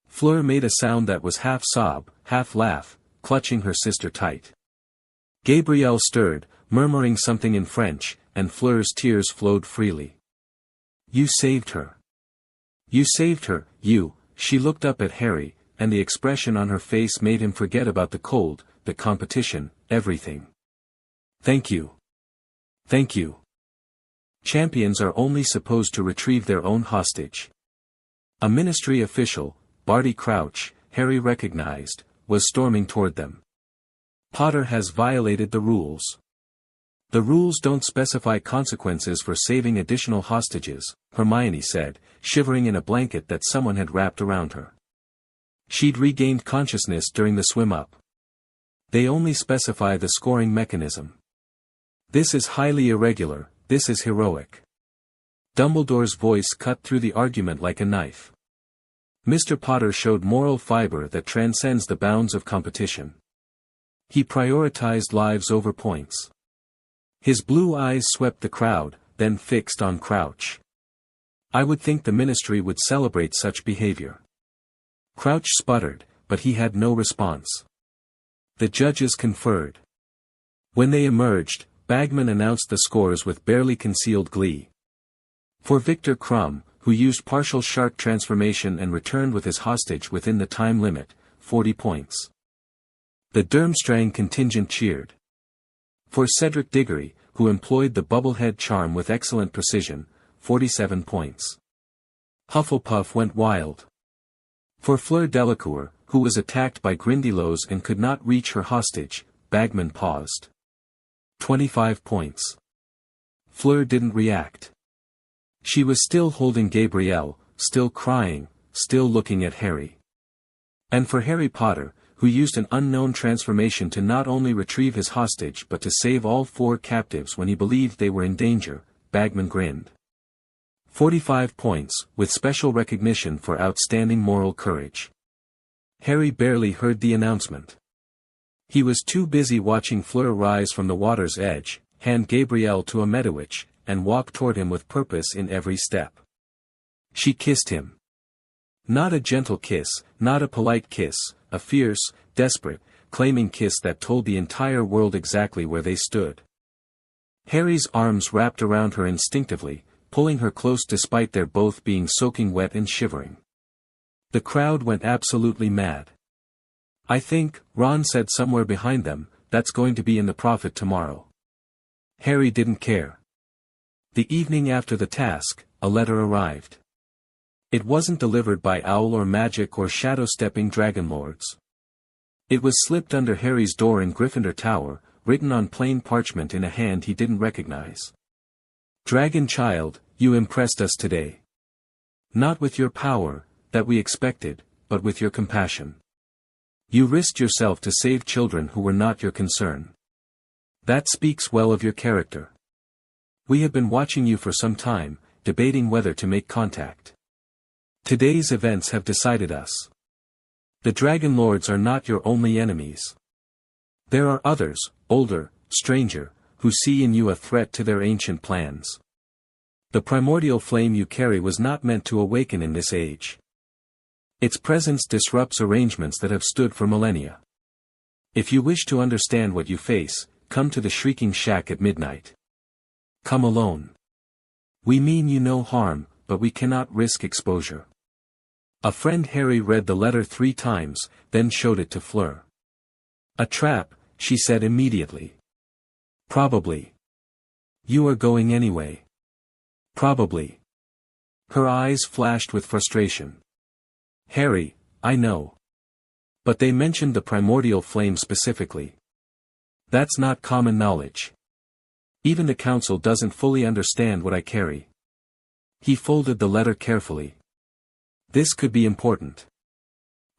Fleur made a sound that was half sob, half laugh, clutching her sister tight. Gabrielle stirred, murmuring something in French, and Fleur's tears flowed freely. You saved her. You saved her, you. She looked up at Harry, and the expression on her face made him forget about the cold, the competition, everything. Thank you. Thank you. Champions are only supposed to retrieve their own hostage. A ministry official, Barty Crouch, Harry recognized, was storming toward them. Potter has violated the rules. The rules don't specify consequences for saving additional hostages, Hermione said, shivering in a blanket that someone had wrapped around her. She'd regained consciousness during the swim-up. They only specify the scoring mechanism. This is highly irregular, this is heroic. Dumbledore's voice cut through the argument like a knife. Mr. Potter showed moral fiber that transcends the bounds of competition. He prioritized lives over points. His blue eyes swept the crowd, then fixed on Crouch. I would think the ministry would celebrate such behavior. Crouch sputtered, but he had no response. The judges conferred. When they emerged, Bagman announced the scores with barely concealed glee. For Victor Crumb, who used partial shark transformation and returned with his hostage within the time limit, 40 points. The Durmstrang contingent cheered. For Cedric Diggory, who employed the bubblehead charm with excellent precision, 47 points. Hufflepuff went wild. For Fleur Delacour, who was attacked by Grindylows and could not reach her hostage, Bagman paused. 25 points. Fleur didn't react. She was still holding Gabrielle, still crying, still looking at Harry. And for Harry Potter, who used an unknown transformation to not only retrieve his hostage but to save all 4 captives when he believed they were in danger, Bagman grinned. 45 points, with special recognition for outstanding moral courage. Harry barely heard the announcement. He was too busy watching Fleur rise from the water's edge, hand Gabrielle to a Medowitch, and walk toward him with purpose in every step. She kissed him. Not a gentle kiss, not a polite kiss, a fierce, desperate, claiming kiss that told the entire world exactly where they stood. Harry's arms wrapped around her instinctively, pulling her close despite their both being soaking wet and shivering. The crowd went absolutely mad. I think, Ron said somewhere behind them, that's going to be in the Prophet tomorrow. Harry didn't care. The evening after the task, a letter arrived. It wasn't delivered by owl or magic or shadow-stepping dragon lords. It was slipped under Harry's door in Gryffindor Tower, written on plain parchment in a hand he didn't recognize. Dragon child, you impressed us today. Not with your power, that we expected, but with your compassion. You risked yourself to save children who were not your concern. That speaks well of your character. We have been watching you for some time, debating whether to make contact. Today's events have decided us. The Dragon Lords are not your only enemies. There are others, older, stranger, who see in you a threat to their ancient plans. The primordial flame you carry was not meant to awaken in this age. Its presence disrupts arrangements that have stood for millennia. If you wish to understand what you face, come to the Shrieking Shack at midnight. Come alone. We mean you no harm, but we cannot risk exposure. A friend. Harry read the letter 3 times, then showed it to Fleur. A trap, she said immediately. Probably. You are going anyway. Probably. Her eyes flashed with frustration. Harry, I know. But they mentioned the primordial flame specifically. That's not common knowledge. Even the council doesn't fully understand what I carry. He folded the letter carefully. This could be important.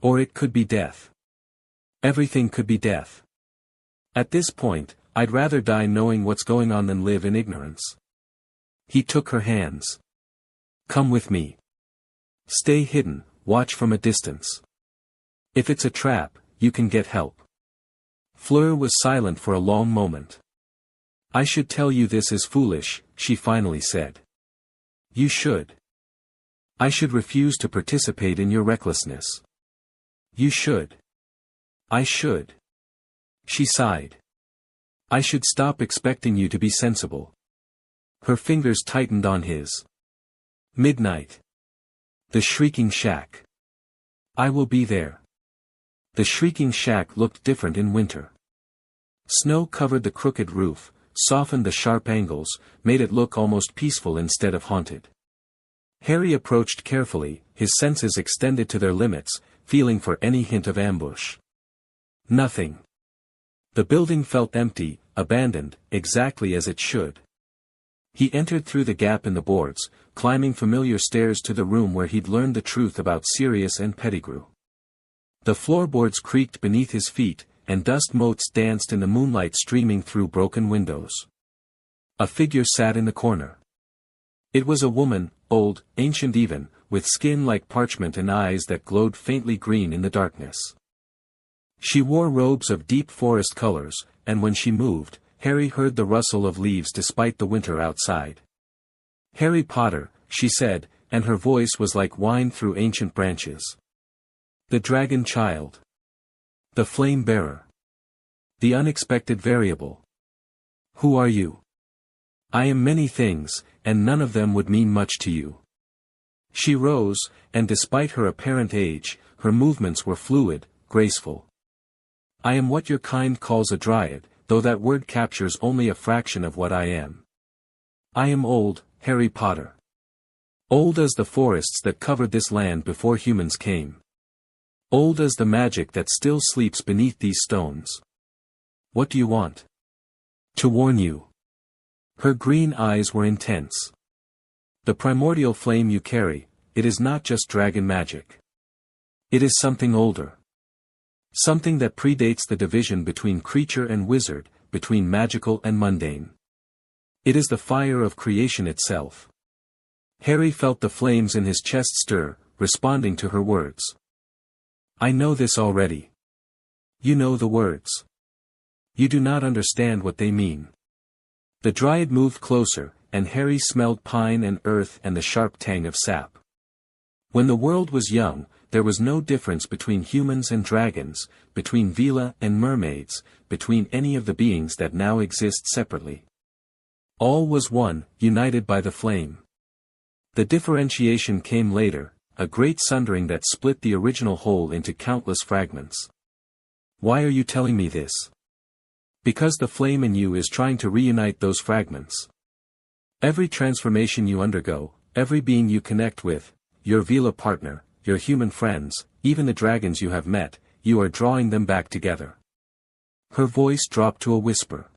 Or it could be death. Everything could be death. At this point, I'd rather die knowing what's going on than live in ignorance. He took her hands. Come with me. Stay hidden, watch from a distance. If it's a trap, you can get help. Fleur was silent for a long moment. I should tell you this is foolish, she finally said. You should. I should refuse to participate in your recklessness. You should. I should. She sighed. I should stop expecting you to be sensible. Her fingers tightened on his. Midnight. The Shrieking Shack. I will be there. The Shrieking Shack looked different in winter. Snow covered the crooked roof, softened the sharp angles, made it look almost peaceful instead of haunted. Harry approached carefully, his senses extended to their limits, feeling for any hint of ambush. Nothing. The building felt empty, abandoned, exactly as it should. He entered through the gap in the boards, climbing familiar stairs to the room where he'd learned the truth about Sirius and Pettigrew. The floorboards creaked beneath his feet, and dust motes danced in the moonlight streaming through broken windows. A figure sat in the corner. It was a woman, old, ancient even, with skin like parchment and eyes that glowed faintly green in the darkness. She wore robes of deep forest colors, and when she moved, Harry heard the rustle of leaves despite the winter outside. "Harry Potter," she said, and her voice was like wine through ancient branches. "The dragon child. The flame bearer. The unexpected variable. Who are you?" "I am many things, and none of them would mean much to you." She rose, and despite her apparent age, her movements were fluid, graceful. "I am what your kind calls a dryad, though that word captures only a fraction of what I am. I am old, Harry Potter. Old as the forests that covered this land before humans came. Old as the magic that still sleeps beneath these stones. What do you want?" "To warn you." Her green eyes were intense. "The primordial flame you carry, it is not just dragon magic. It is something older. Something that predates the division between creature and wizard, between magical and mundane. It is the fire of creation itself." Harry felt the flames in his chest stir, responding to her words. "I know this already. You know the words. You do not understand what they mean." The dryad moved closer, and Harry smelled pine and earth and the sharp tang of sap. When the world was young, there was no difference between humans and dragons, between Vila and mermaids, between any of the beings that now exist separately. All was one, united by the flame. The differentiation came later, a great sundering that split the original whole into countless fragments. "Why are you telling me this?" "Because the flame in you is trying to reunite those fragments. Every transformation you undergo, every being you connect with, your Vila partner, your human friends, even the dragons you have met, you are drawing them back together." Her voice dropped to a whisper.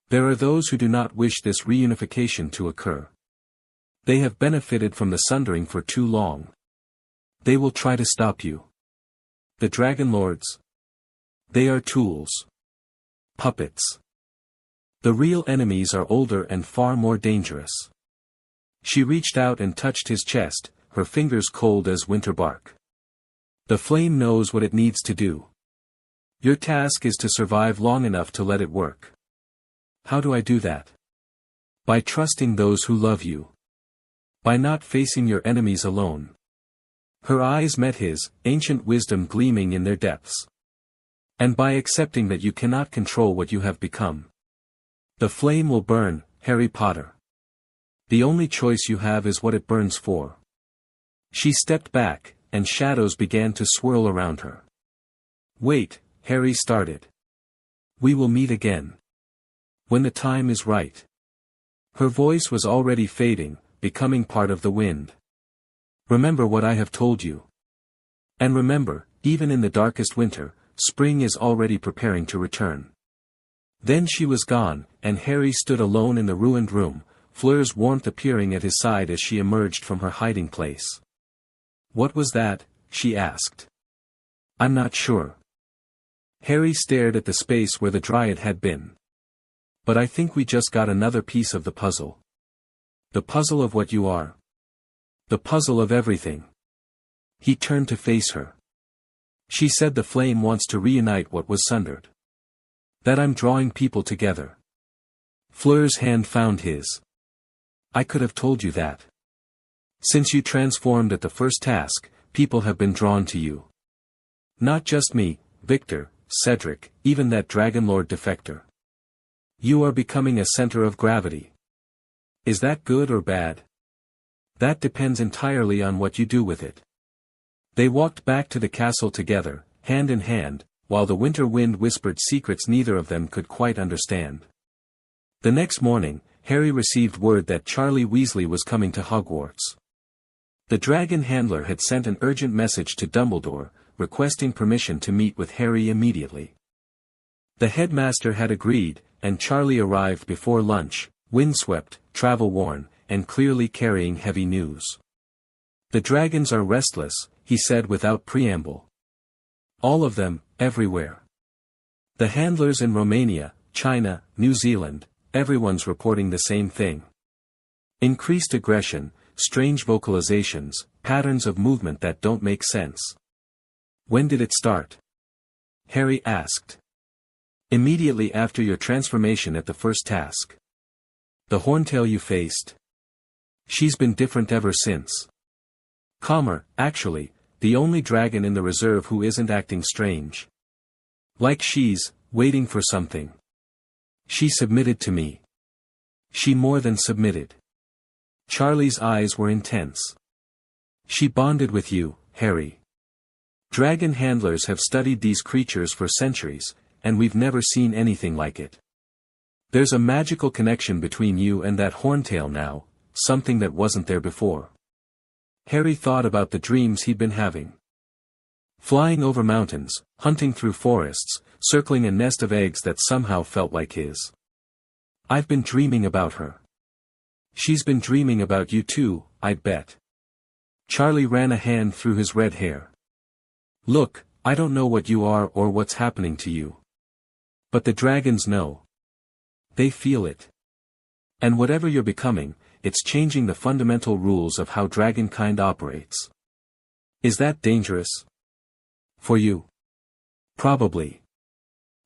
"There are those who do not wish this reunification to occur. They have benefited from the sundering for too long. They will try to stop you. The Dragon Lords. They are tools. Puppets. The real enemies are older and far more dangerous." She reached out and touched his chest, her fingers cold as winter bark. "The flame knows what it needs to do. Your task is to survive long enough to let it work." "How do I do that?" "By trusting those who love you. By not facing your enemies alone." Her eyes met his, ancient wisdom gleaming in their depths. "And by accepting that you cannot control what you have become. The flame will burn, Harry Potter. The only choice you have is what it burns for." She stepped back, and shadows began to swirl around her. "Wait," Harry started. "We will meet again. When the time is right." Her voice was already fading, becoming part of the wind. "Remember what I have told you. And remember, even in the darkest winter, spring is already preparing to return." Then she was gone, and Harry stood alone in the ruined room, Fleur's warmth appearing at his side as she emerged from her hiding place. "What was that?" she asked. "I'm not sure." Harry stared at the space where the dryad had been. "But I think we just got another piece of the puzzle. The puzzle of what you are. The puzzle of everything." He turned to face her. "She said the flame wants to reunite what was sundered. That I'm drawing people together." Fleur's hand found his. "I could have told you that. Since you transformed at the first task, people have been drawn to you. Not just me, Victor, Cedric, even that Dragon Lord defector. You are becoming a center of gravity. Is that good or bad? That depends entirely on what you do with it." They walked back to the castle together, hand in hand, while the winter wind whispered secrets neither of them could quite understand. The next morning, Harry received word that Charlie Weasley was coming to Hogwarts. The dragon handler had sent an urgent message to Dumbledore, requesting permission to meet with Harry immediately. The headmaster had agreed, and Charlie arrived before lunch, windswept, travel-worn, and clearly carrying heavy news. "The dragons are restless," he said without preamble. "All of them, everywhere. The handlers in Romania, China, New Zealand, everyone's reporting the same thing. Increased aggression, strange vocalizations, patterns of movement that don't make sense." "When did it start?" Harry asked. Immediately after your transformation at the first task. The horntail you faced. She's been different ever since. Calmer, actually, the only dragon in the reserve who isn't acting strange. Like she's waiting for something. She submitted to me. She more than submitted. Charlie's eyes were intense. She bonded with you, Harry. Dragon handlers have studied these creatures for centuries, and we've never seen anything like it. There's a magical connection between you and that horntail now, something that wasn't there before. Harry thought about the dreams he'd been having. Flying over mountains, hunting through forests, circling a nest of eggs that somehow felt like his. I've been dreaming about her. She's been dreaming about you too, I'd bet. Charlie ran a hand through his red hair. Look, I don't know what you are or what's happening to you. But the dragons know. They feel it. And whatever you're becoming, it's changing the fundamental rules of how dragonkind operates. Is that dangerous? For you? Probably.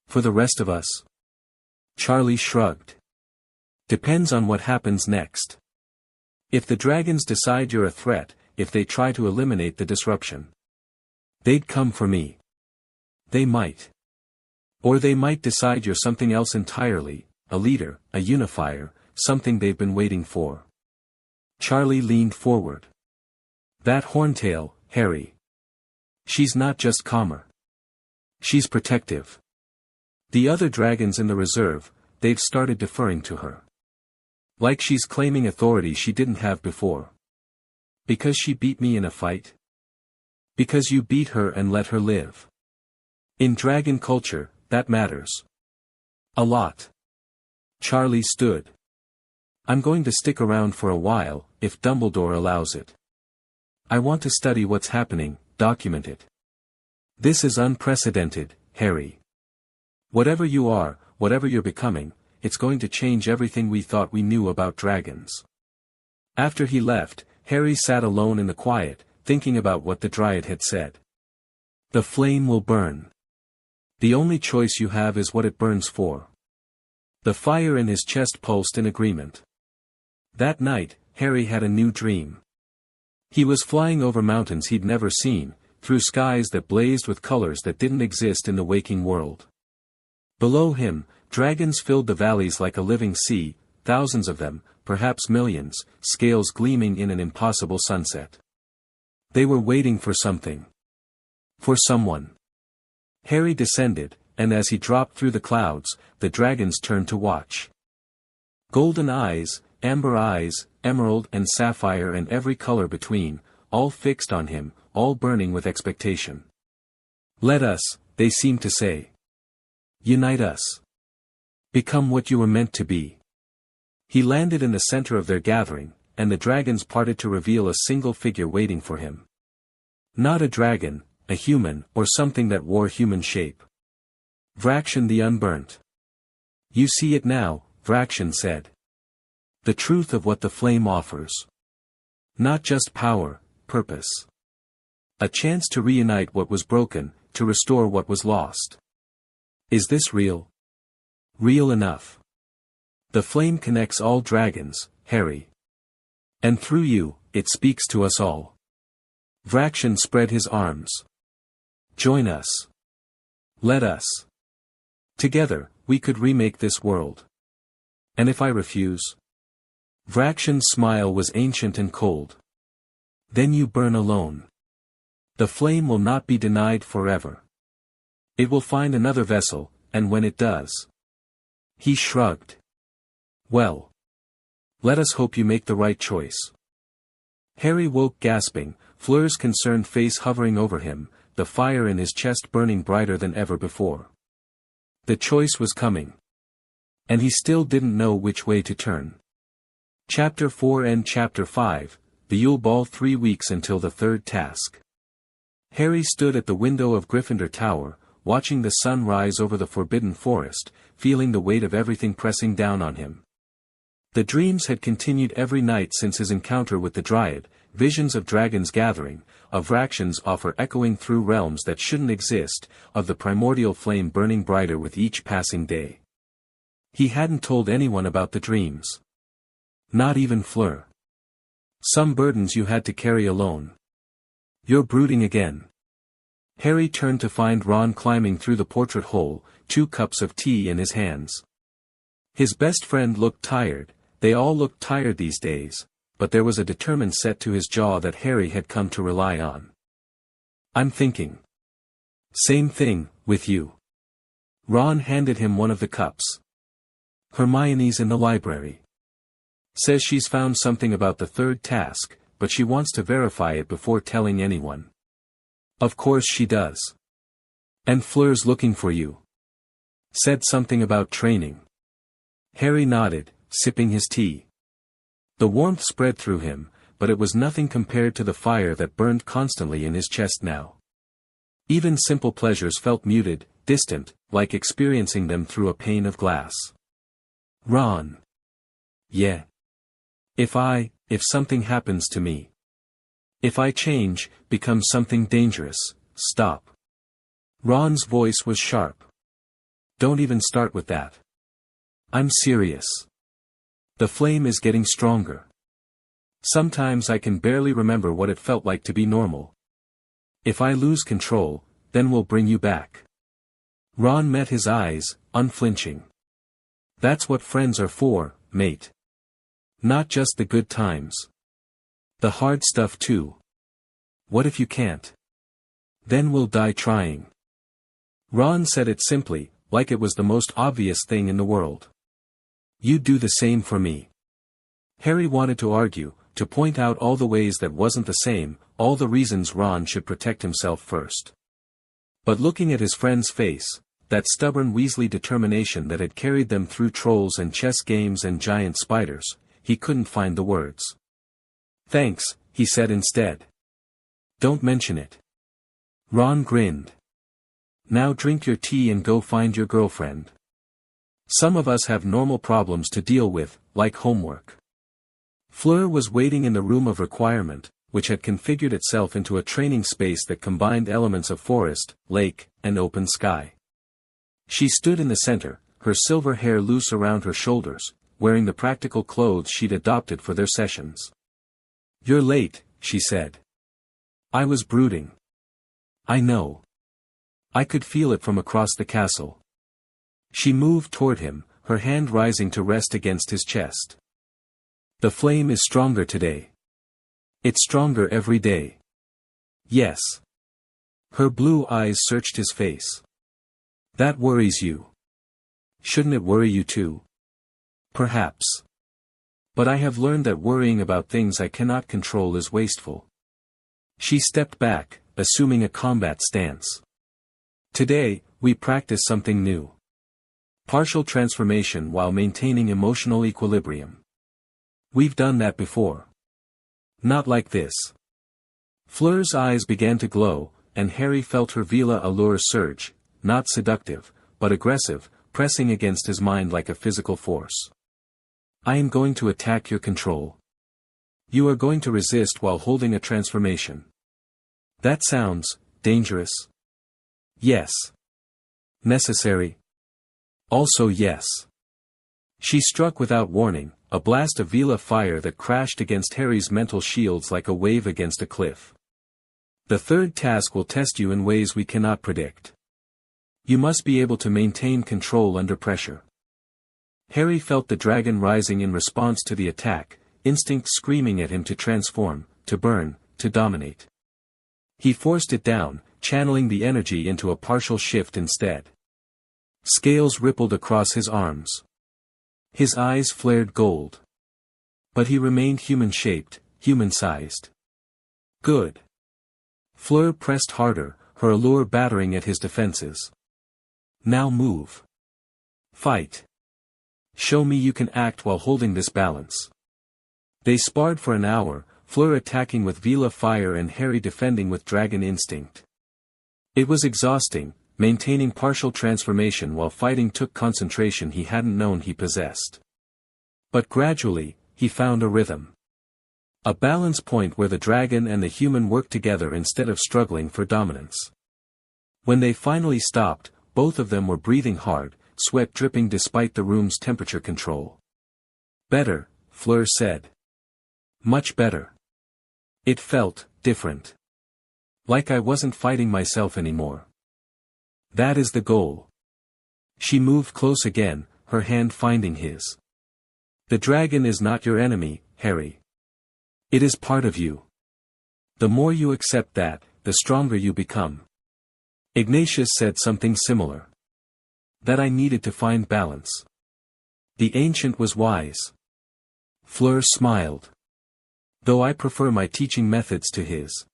For the rest of us? Charlie shrugged. Depends on what happens next. If the dragons decide you're a threat, if they try to eliminate the disruption. They'd come for me. They might. Or they might decide you're something else entirely, a leader, a unifier, something they've been waiting for. Charlie leaned forward. That horntail, Harry. She's not just calmer. She's protective. The other dragons in the reserve, they've started deferring to her. Like she's claiming authority she didn't have before. Because she beat me in a fight? Because you beat her and let her live. In dragon culture, that matters. A lot. Charlie stood. I'm going to stick around for a while, if Dumbledore allows it. I want to study what's happening, document it. This is unprecedented, Harry. Whatever you are, whatever you're becoming, it's going to change everything we thought we knew about dragons. After he left, Harry sat alone in the quiet, thinking about what the Dryad had said. The flame will burn. The only choice you have is what it burns for. The fire in his chest pulsed in agreement. That night, Harry had a new dream. He was flying over mountains he'd never seen, through skies that blazed with colors that didn't exist in the waking world. Below him, dragons filled the valleys like a living sea, thousands of them, perhaps millions, scales gleaming in an impossible sunset. They were waiting for something. For someone. Harry descended, and as he dropped through the clouds, the dragons turned to watch. Golden eyes, amber eyes, emerald and sapphire and every color between, all fixed on him, all burning with expectation. Let us, they seemed to say. Unite us. Become what you were meant to be. He landed in the center of their gathering, and the dragons parted to reveal a single figure waiting for him. Not a dragon, a human, or something that wore human shape. Vrakshan the Unburnt. You see it now, Vrakshan said. The truth of what the flame offers. Not just power, purpose. A chance to reunite what was broken, to restore what was lost. Is this real? Real enough. The flame connects all dragons, Harry. And through you, it speaks to us all. Vrakshan spread his arms. Join us. Let us. Together, we could remake this world. And if I refuse? Vrakshan's smile was ancient and cold. Then you burn alone. The flame will not be denied forever. It will find another vessel, and when it does. He shrugged. Well. Let us hope you make the right choice. Harry woke gasping, Fleur's concerned face hovering over him, the fire in his chest burning brighter than ever before. The choice was coming. And he still didn't know which way to turn. Chapter 4 and Chapter 5, The Yule Ball 3 weeks until the third task. Harry stood at the window of Gryffindor Tower, watching the sun rise over the forbidden forest, feeling the weight of everything pressing down on him. The dreams had continued every night since his encounter with the Dryad, visions of dragons gathering, of Rakshans offer echoing through realms that shouldn't exist, of the primordial flame burning brighter with each passing day. He hadn't told anyone about the dreams. Not even Fleur. Some burdens you had to carry alone. You're brooding again. Harry turned to find Ron climbing through the portrait hole, 2 cups of tea in his hands. His best friend looked tired, they all looked tired these days, but there was a determined set to his jaw that Harry had come to rely on. I'm thinking. Same thing, with you. Ron handed him one of the cups. Hermione's in the library. Says she's found something about the 3rd task, but she wants to verify it before telling anyone. Of course she does. And Fleur's looking for you. Said something about training. Harry nodded, sipping his tea. The warmth spread through him, but it was nothing compared to the fire that burned constantly in his chest now. Even simple pleasures felt muted, distant, like experiencing them through a pane of glass. Ron. Yeah. If something happens to me. If I change, become something dangerous, stop. Ron's voice was sharp. Don't even start with that. I'm serious. The flame is getting stronger. Sometimes I can barely remember what it felt like to be normal. If I lose control, then we'll bring you back. Ron met his eyes, unflinching. That's what friends are for, mate. Not just the good times. The hard stuff too. What if you can't? Then we'll die trying. Ron said it simply, like it was the most obvious thing in the world. You'd do the same for me. Harry wanted to argue, to point out all the ways that wasn't the same, all the reasons Ron should protect himself first. But looking at his friend's face, that stubborn Weasley determination that had carried them through trolls and chess games and giant spiders, he couldn't find the words. Thanks, he said instead. Don't mention it. Ron grinned. Now drink your tea and go find your girlfriend. Some of us have normal problems to deal with, like homework. Fleur was waiting in the room of requirement, which had configured itself into a training space that combined elements of forest, lake, and open sky. She stood in the center, her silver hair loose around her shoulders, wearing the practical clothes she'd adopted for their sessions. You're late, she said. I was brooding. I know. I could feel it from across the castle. She moved toward him, her hand rising to rest against his chest. The flame is stronger today. It's stronger every day. Yes. Her blue eyes searched his face. That worries you. Shouldn't it worry you too? Perhaps. But I have learned that worrying about things I cannot control is wasteful. She stepped back, assuming a combat stance. Today, we practice something new. Partial transformation while maintaining emotional equilibrium. We've done that before. Not like this. Fleur's eyes began to glow, and Harry felt her Vila allure surge, not seductive, but aggressive, pressing against his mind like a physical force. I am going to attack your control. You are going to resist while holding a transformation. That sounds dangerous. Yes. Necessary. Also yes. She struck without warning, a blast of Vila fire that crashed against Harry's mental shields like a wave against a cliff. The third task will test you in ways we cannot predict. You must be able to maintain control under pressure. Harry felt the dragon rising in response to the attack, instinct screaming at him to transform, to burn, to dominate. He forced it down, channeling the energy into a partial shift instead. Scales rippled across his arms. His eyes flared gold. But he remained human-shaped, human-sized. Good. Fleur pressed harder, her allure battering at his defenses. Now move. Fight. Show me you can act while holding this balance. They sparred for an hour, Fleur attacking with Vila fire and Harry defending with dragon instinct. It was exhausting, maintaining partial transformation while fighting took concentration he hadn't known he possessed. But gradually, he found a rhythm. A balance point where the dragon and the human work together instead of struggling for dominance. When they finally stopped, both of them were breathing hard, sweat dripping despite the room's temperature control. Better, Fleur said. Much better. It felt different. Like I wasn't fighting myself anymore. That is the goal. She moved close again, her hand finding his. The dragon is not your enemy, Harry. It is part of you. The more you accept that, the stronger you become. Ignatius said something similar. That I needed to find balance. The ancient was wise. Fleur smiled. Though I prefer my teaching methods to his.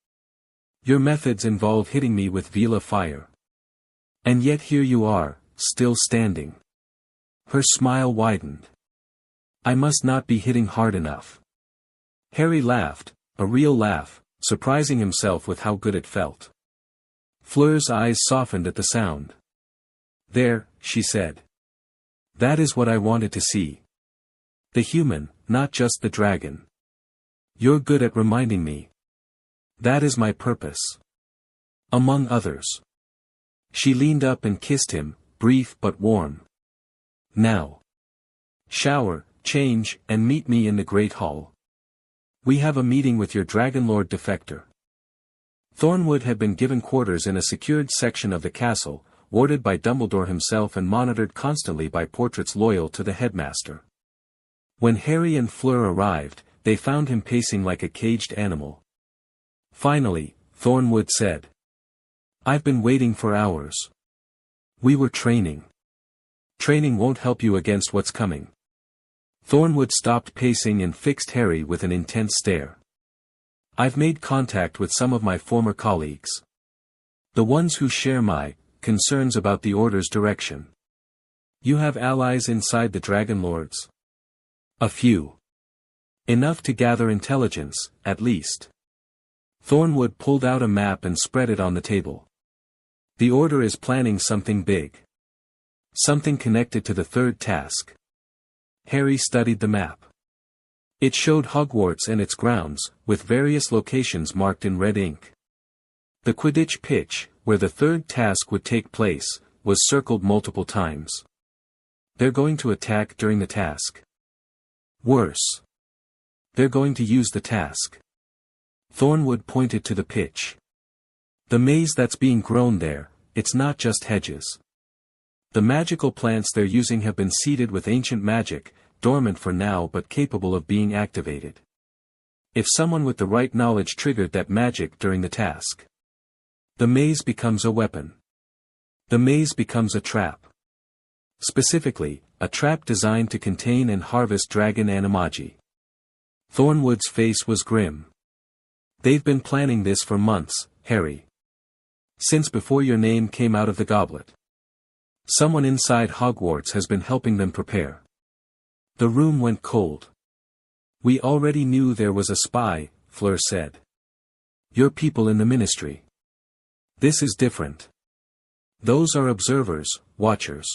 Your methods involve hitting me with Vila fire. And yet here you are, still standing. Her smile widened. I must not be hitting hard enough. Harry laughed, a real laugh, surprising himself with how good it felt. Fleur's eyes softened at the sound. There, she said. That is what I wanted to see. The human, not just the dragon. You're good at reminding me. That is my purpose. Among others. She leaned up and kissed him, brief but warm. Now. Shower, change, and meet me in the Great Hall. We have a meeting with your Dragonlord defector. Thornwood had been given quarters in a secured section of the castle, warded by Dumbledore himself and monitored constantly by portraits loyal to the headmaster. When Harry and Fleur arrived, they found him pacing like a caged animal. Finally, Thornwood said. I've been waiting for hours. We were training. Training won't help you against what's coming. Thornwood stopped pacing and fixed Harry with an intense stare. I've made contact with some of my former colleagues. The ones who share my concerns about the Order's direction. You have allies inside the Dragonlords? A few. Enough to gather intelligence, at least. Thornwood pulled out a map and spread it on the table. The Order is planning something big. Something connected to the third task. Harry studied the map. It showed Hogwarts and its grounds, with various locations marked in red ink. The Quidditch pitch, where the third task would take place, was circled multiple times. They're going to attack during the task. Worse. They're going to use the task. Thornwood pointed to the pitch. The maze that's being grown there, it's not just hedges. The magical plants they're using have been seeded with ancient magic, dormant for now but capable of being activated. If someone with the right knowledge triggered that magic during the task, the maze becomes a weapon. The maze becomes a trap. Specifically, a trap designed to contain and harvest dragon animagi. Thornwood's face was grim. They've been planning this for months, Harry. Since before your name came out of the goblet. Someone inside Hogwarts has been helping them prepare. The room went cold. We already knew there was a spy, Fleur said. Your people in the ministry. This is different. Those are observers, watchers.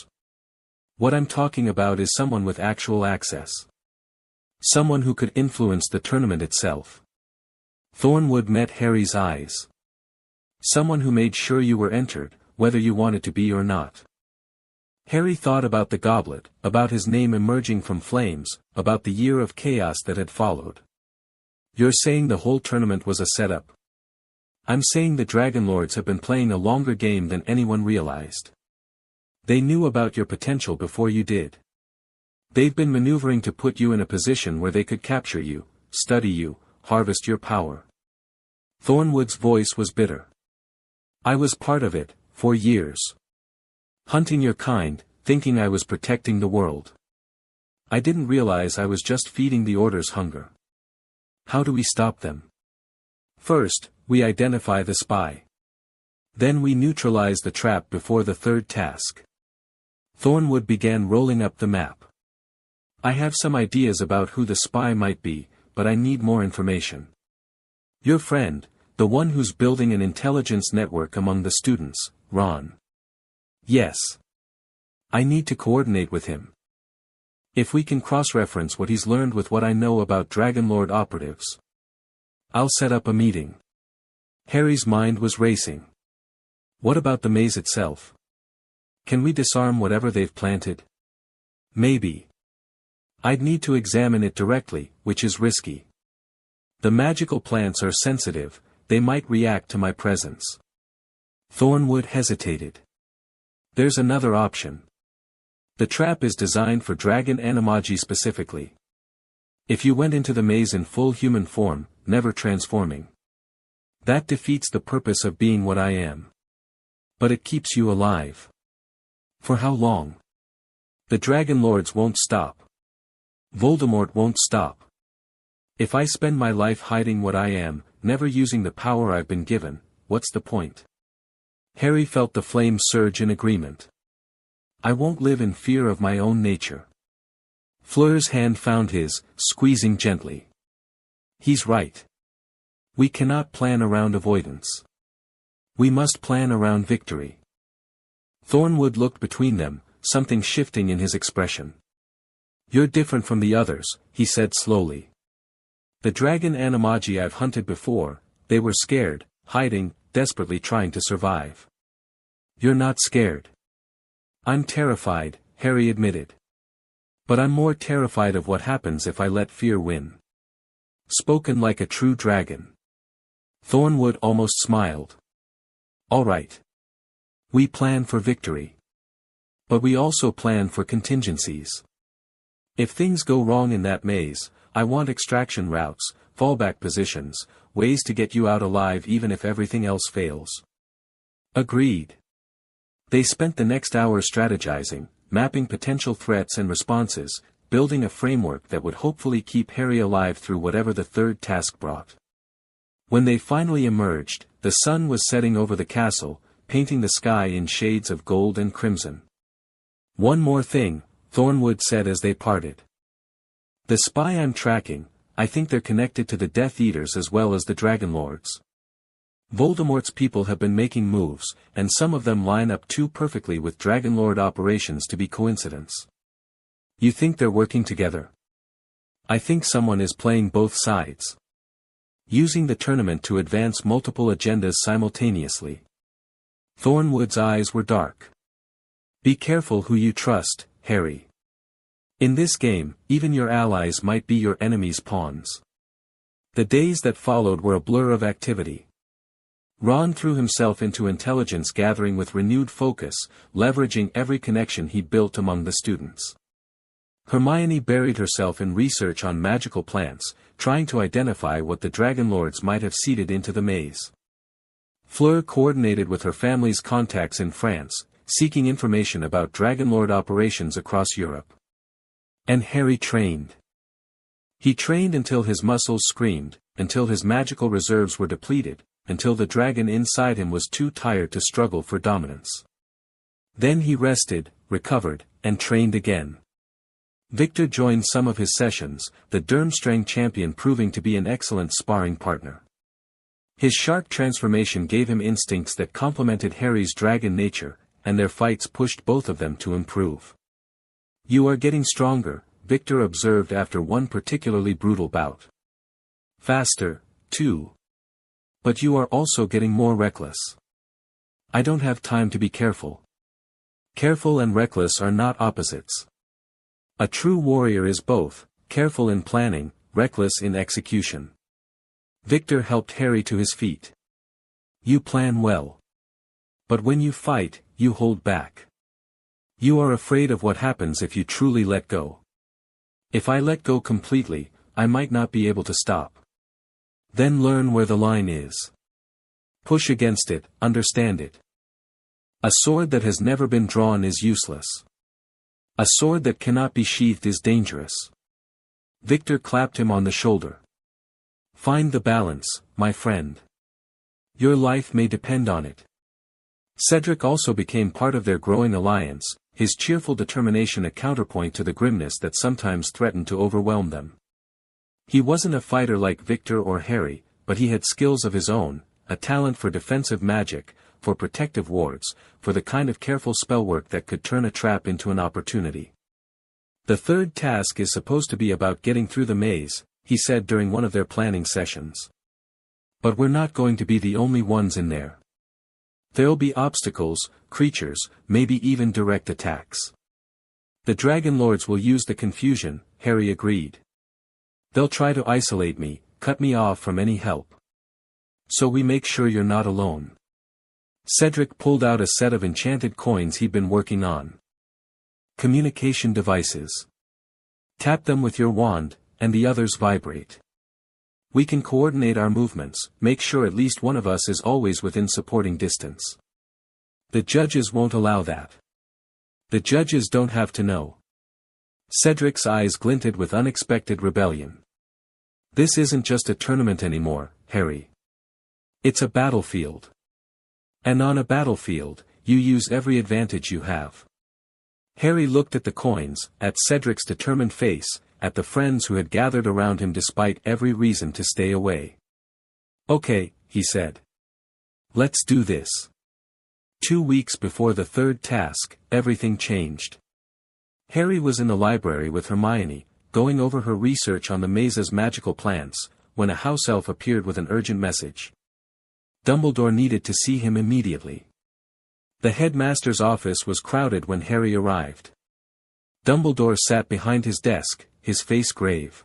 What I'm talking about is someone with actual access. Someone who could influence the tournament itself. Thornwood met Harry's eyes. Someone who made sure you were entered, whether you wanted to be or not. Harry thought about the goblet, about his name emerging from flames, about the year of chaos that had followed. You're saying the whole tournament was a setup? I'm saying the Dragonlords have been playing a longer game than anyone realized. They knew about your potential before you did. They've been maneuvering to put you in a position where they could capture you, study you, harvest your power. Thornwood's voice was bitter. I was part of it, for years. Hunting your kind, thinking I was protecting the world. I didn't realize I was just feeding the Order's hunger. How do we stop them? First, we identify the spy. Then we neutralize the trap before the third task. Thornwood began rolling up the map. I have some ideas about who the spy might be, but I need more information. Your friend, the one who's building an intelligence network among the students, Ron. Yes. I need to coordinate with him. If we can cross-reference what he's learned with what I know about Dragonlord operatives. I'll set up a meeting. Harry's mind was racing. What about the maze itself? Can we disarm whatever they've planted? Maybe. I'd need to examine it directly, which is risky. The magical plants are sensitive, they might react to my presence. Thornwood hesitated. There's another option. The trap is designed for dragon animagi specifically. If you went into the maze in full human form, never transforming, that defeats the purpose of being what I am. But it keeps you alive. For how long? The Dragon Lords won't stop. Voldemort won't stop. If I spend my life hiding what I am, never using the power I've been given, what's the point? Harry felt the flame surge in agreement. I won't live in fear of my own nature. Fleur's hand found his, squeezing gently. He's right. We cannot plan around avoidance. We must plan around victory. Thornwood looked between them, something shifting in his expression. You're different from the others, he said slowly. The dragon animagi I've hunted before, they were scared, hiding, desperately trying to survive. You're not scared. I'm terrified, Harry admitted. But I'm more terrified of what happens if I let fear win. Spoken like a true dragon. Thornwood almost smiled. All right. We plan for victory. But we also plan for contingencies. If things go wrong in that maze, I want extraction routes, fallback positions, ways to get you out alive even if everything else fails. Agreed. They spent the next hour strategizing, mapping potential threats and responses, building a framework that would hopefully keep Harry alive through whatever the third task brought. When they finally emerged, the sun was setting over the castle, painting the sky in shades of gold and crimson. One more thing, Thornwood said as they parted. The spy I'm tracking, I think they're connected to the Death Eaters as well as the Dragon Lords. Voldemort's people have been making moves, and some of them line up too perfectly with Dragon Lord operations to be coincidence. You think they're working together? I think someone is playing both sides. Using the tournament to advance multiple agendas simultaneously. Thornwood's eyes were dark. Be careful who you trust, Harry. In this game, even your allies might be your enemy's pawns. The days that followed were a blur of activity. Ron threw himself into intelligence gathering with renewed focus, leveraging every connection he built among the students. Hermione buried herself in research on magical plants, trying to identify what the Dragon Lords might have seeded into the maze. Fleur coordinated with her family's contacts in France, seeking information about Dragon Lord operations across Europe. And Harry trained. He trained until his muscles screamed, until his magical reserves were depleted, until the dragon inside him was too tired to struggle for dominance. Then he rested, recovered, and trained again. Victor joined some of his sessions, the Durmstrang champion proving to be an excellent sparring partner. His shark transformation gave him instincts that complemented Harry's dragon nature, and their fights pushed both of them to improve. You are getting stronger, Victor observed after one particularly brutal bout. Faster, too. But you are also getting more reckless. I don't have time to be careful. Careful and reckless are not opposites. A true warrior is both, careful in planning, reckless in execution. Victor helped Harry to his feet. You plan well. But when you fight, you hold back. You are afraid of what happens if you truly let go. If I let go completely, I might not be able to stop. Then learn where the line is. Push against it, understand it. A sword that has never been drawn is useless. A sword that cannot be sheathed is dangerous. Victor clapped him on the shoulder. Find the balance, my friend. Your life may depend on it. Cedric also became part of their growing alliance, his cheerful determination a counterpoint to the grimness that sometimes threatened to overwhelm them. He wasn't a fighter like Victor or Harry, but he had skills of his own, a talent for defensive magic, for protective wards, for the kind of careful spellwork that could turn a trap into an opportunity. The third task is supposed to be about getting through the maze, he said during one of their planning sessions. But we're not going to be the only ones in there. There'll be obstacles, creatures, maybe even direct attacks. The Dragon Lords will use the confusion, Harry agreed. They'll try to isolate me, cut me off from any help. So we make sure you're not alone. Cedric pulled out a set of enchanted coins he'd been working on. Communication devices. Tap them with your wand, and the others vibrate. We can coordinate our movements, make sure at least one of us is always within supporting distance. The judges won't allow that. The judges don't have to know. Cedric's eyes glinted with unexpected rebellion. This isn't just a tournament anymore, Harry. It's a battlefield. And on a battlefield, you use every advantage you have. Harry looked at the coins, at Cedric's determined face, at the friends who had gathered around him despite every reason to stay away. Okay, he said. Let's do this. 2 weeks before the third task, everything changed. Harry was in the library with Hermione, going over her research on the maze's magical plants, when a house elf appeared with an urgent message. Dumbledore needed to see him immediately. The headmaster's office was crowded when Harry arrived. Dumbledore sat behind his desk, his face grave.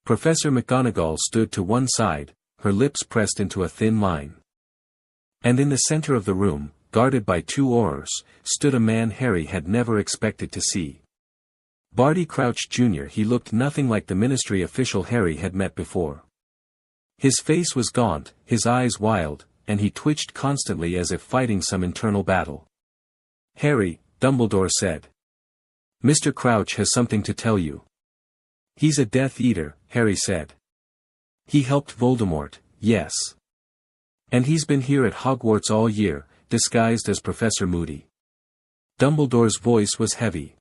Professor McGonagall stood to one side, her lips pressed into a thin line. And in the center of the room, guarded by 2 Aurors, stood a man Harry had never expected to see. Barty Crouch Jr. He looked nothing like the ministry official Harry had met before. His face was gaunt, his eyes wild, and he twitched constantly as if fighting some internal battle. Harry, Dumbledore said. Mr. Crouch has something to tell you. He's a Death Eater, Harry said. He helped Voldemort, yes. And he's been here at Hogwarts all year, disguised as Professor Moody. Dumbledore's voice was heavy.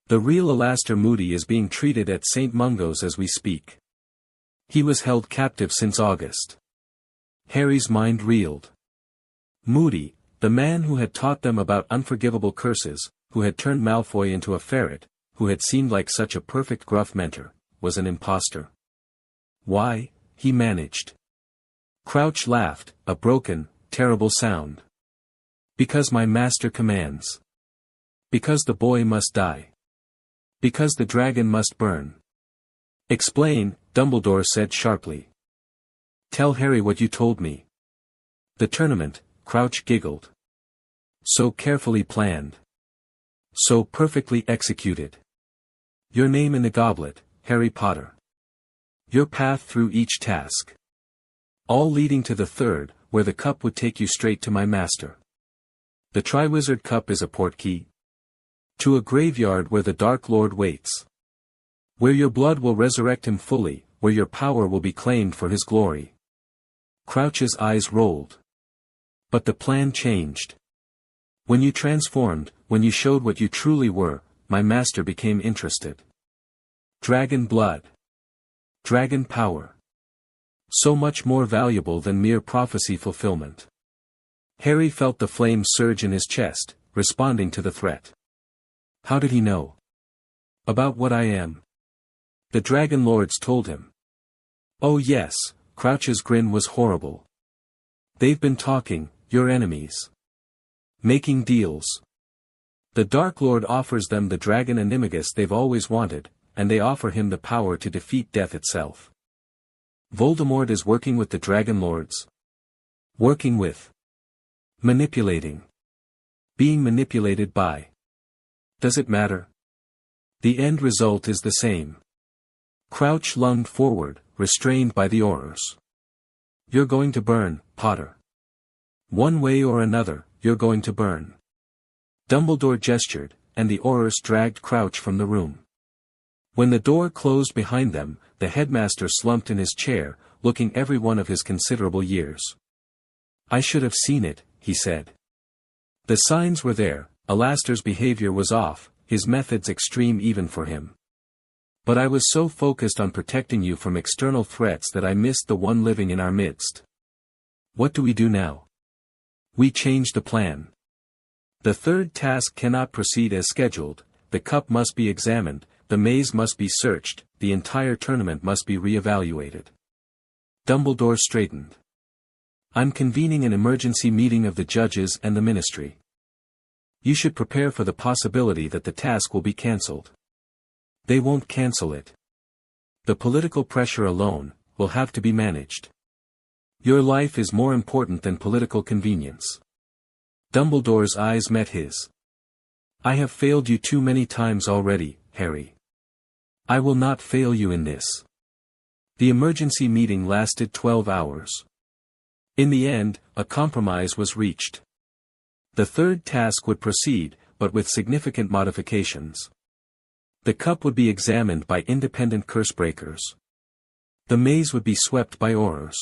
The real Alastor Moody is being treated at St. Mungo's as we speak. He was held captive since August. Harry's mind reeled. Moody, the man who had taught them about unforgivable curses, who had turned Malfoy into a ferret, who had seemed like such a perfect gruff mentor, was an imposter. Why, he managed. Crouch laughed, a broken, terrible sound. Because my master commands. Because the boy must die. Because the dragon must burn. Explain, Dumbledore said sharply. Tell Harry what you told me. The tournament, Crouch giggled. So carefully planned. So perfectly executed. Your name in the goblet, Harry Potter. Your path through each task. All leading to the third, where the cup would take you straight to my master. The Triwizard Cup is a portkey. To a graveyard where the Dark Lord waits. Where your blood will resurrect him fully, where your power will be claimed for his glory. Crouch's eyes rolled. But the plan changed. When you transformed, when you showed what you truly were, my master became interested. Dragon blood. Dragon power. So much more valuable than mere prophecy fulfillment. Harry felt the flame surge in his chest, responding to the threat. How did he know? About what I am. The Dragon Lords told him. Oh yes, Crouch's grin was horrible. They've been talking, your enemies. Making deals. The Dark Lord offers them the dragon Animagus they've always wanted, and they offer him the power to defeat death itself. Voldemort is working with the Dragon Lords. Working with. Manipulating. Being manipulated by. Does it matter? The end result is the same. Crouch lunged forward, restrained by the Aurors. You're going to burn, Potter. One way or another, you're going to burn. Dumbledore gestured, and the Aurors dragged Crouch from the room. When the door closed behind them, the headmaster slumped in his chair, looking every one of his considerable years. I should have seen it, he said. The signs were there, Alastor's behavior was off, his methods extreme even for him. But I was so focused on protecting you from external threats that I missed the one living in our midst. What do we do now? We change the plan. The third task cannot proceed as scheduled, the cup must be examined, the maze must be searched, the entire tournament must be re-evaluated. Dumbledore straightened. I'm convening an emergency meeting of the judges and the ministry. You should prepare for the possibility that the task will be cancelled. They won't cancel it. The political pressure alone will have to be managed. Your life is more important than political convenience. Dumbledore's eyes met his. I have failed you too many times already, Harry. I will not fail you in this. The emergency meeting lasted 12 hours. In the end, a compromise was reached. The third task would proceed, but with significant modifications. The cup would be examined by independent cursebreakers. The maze would be swept by Aurors.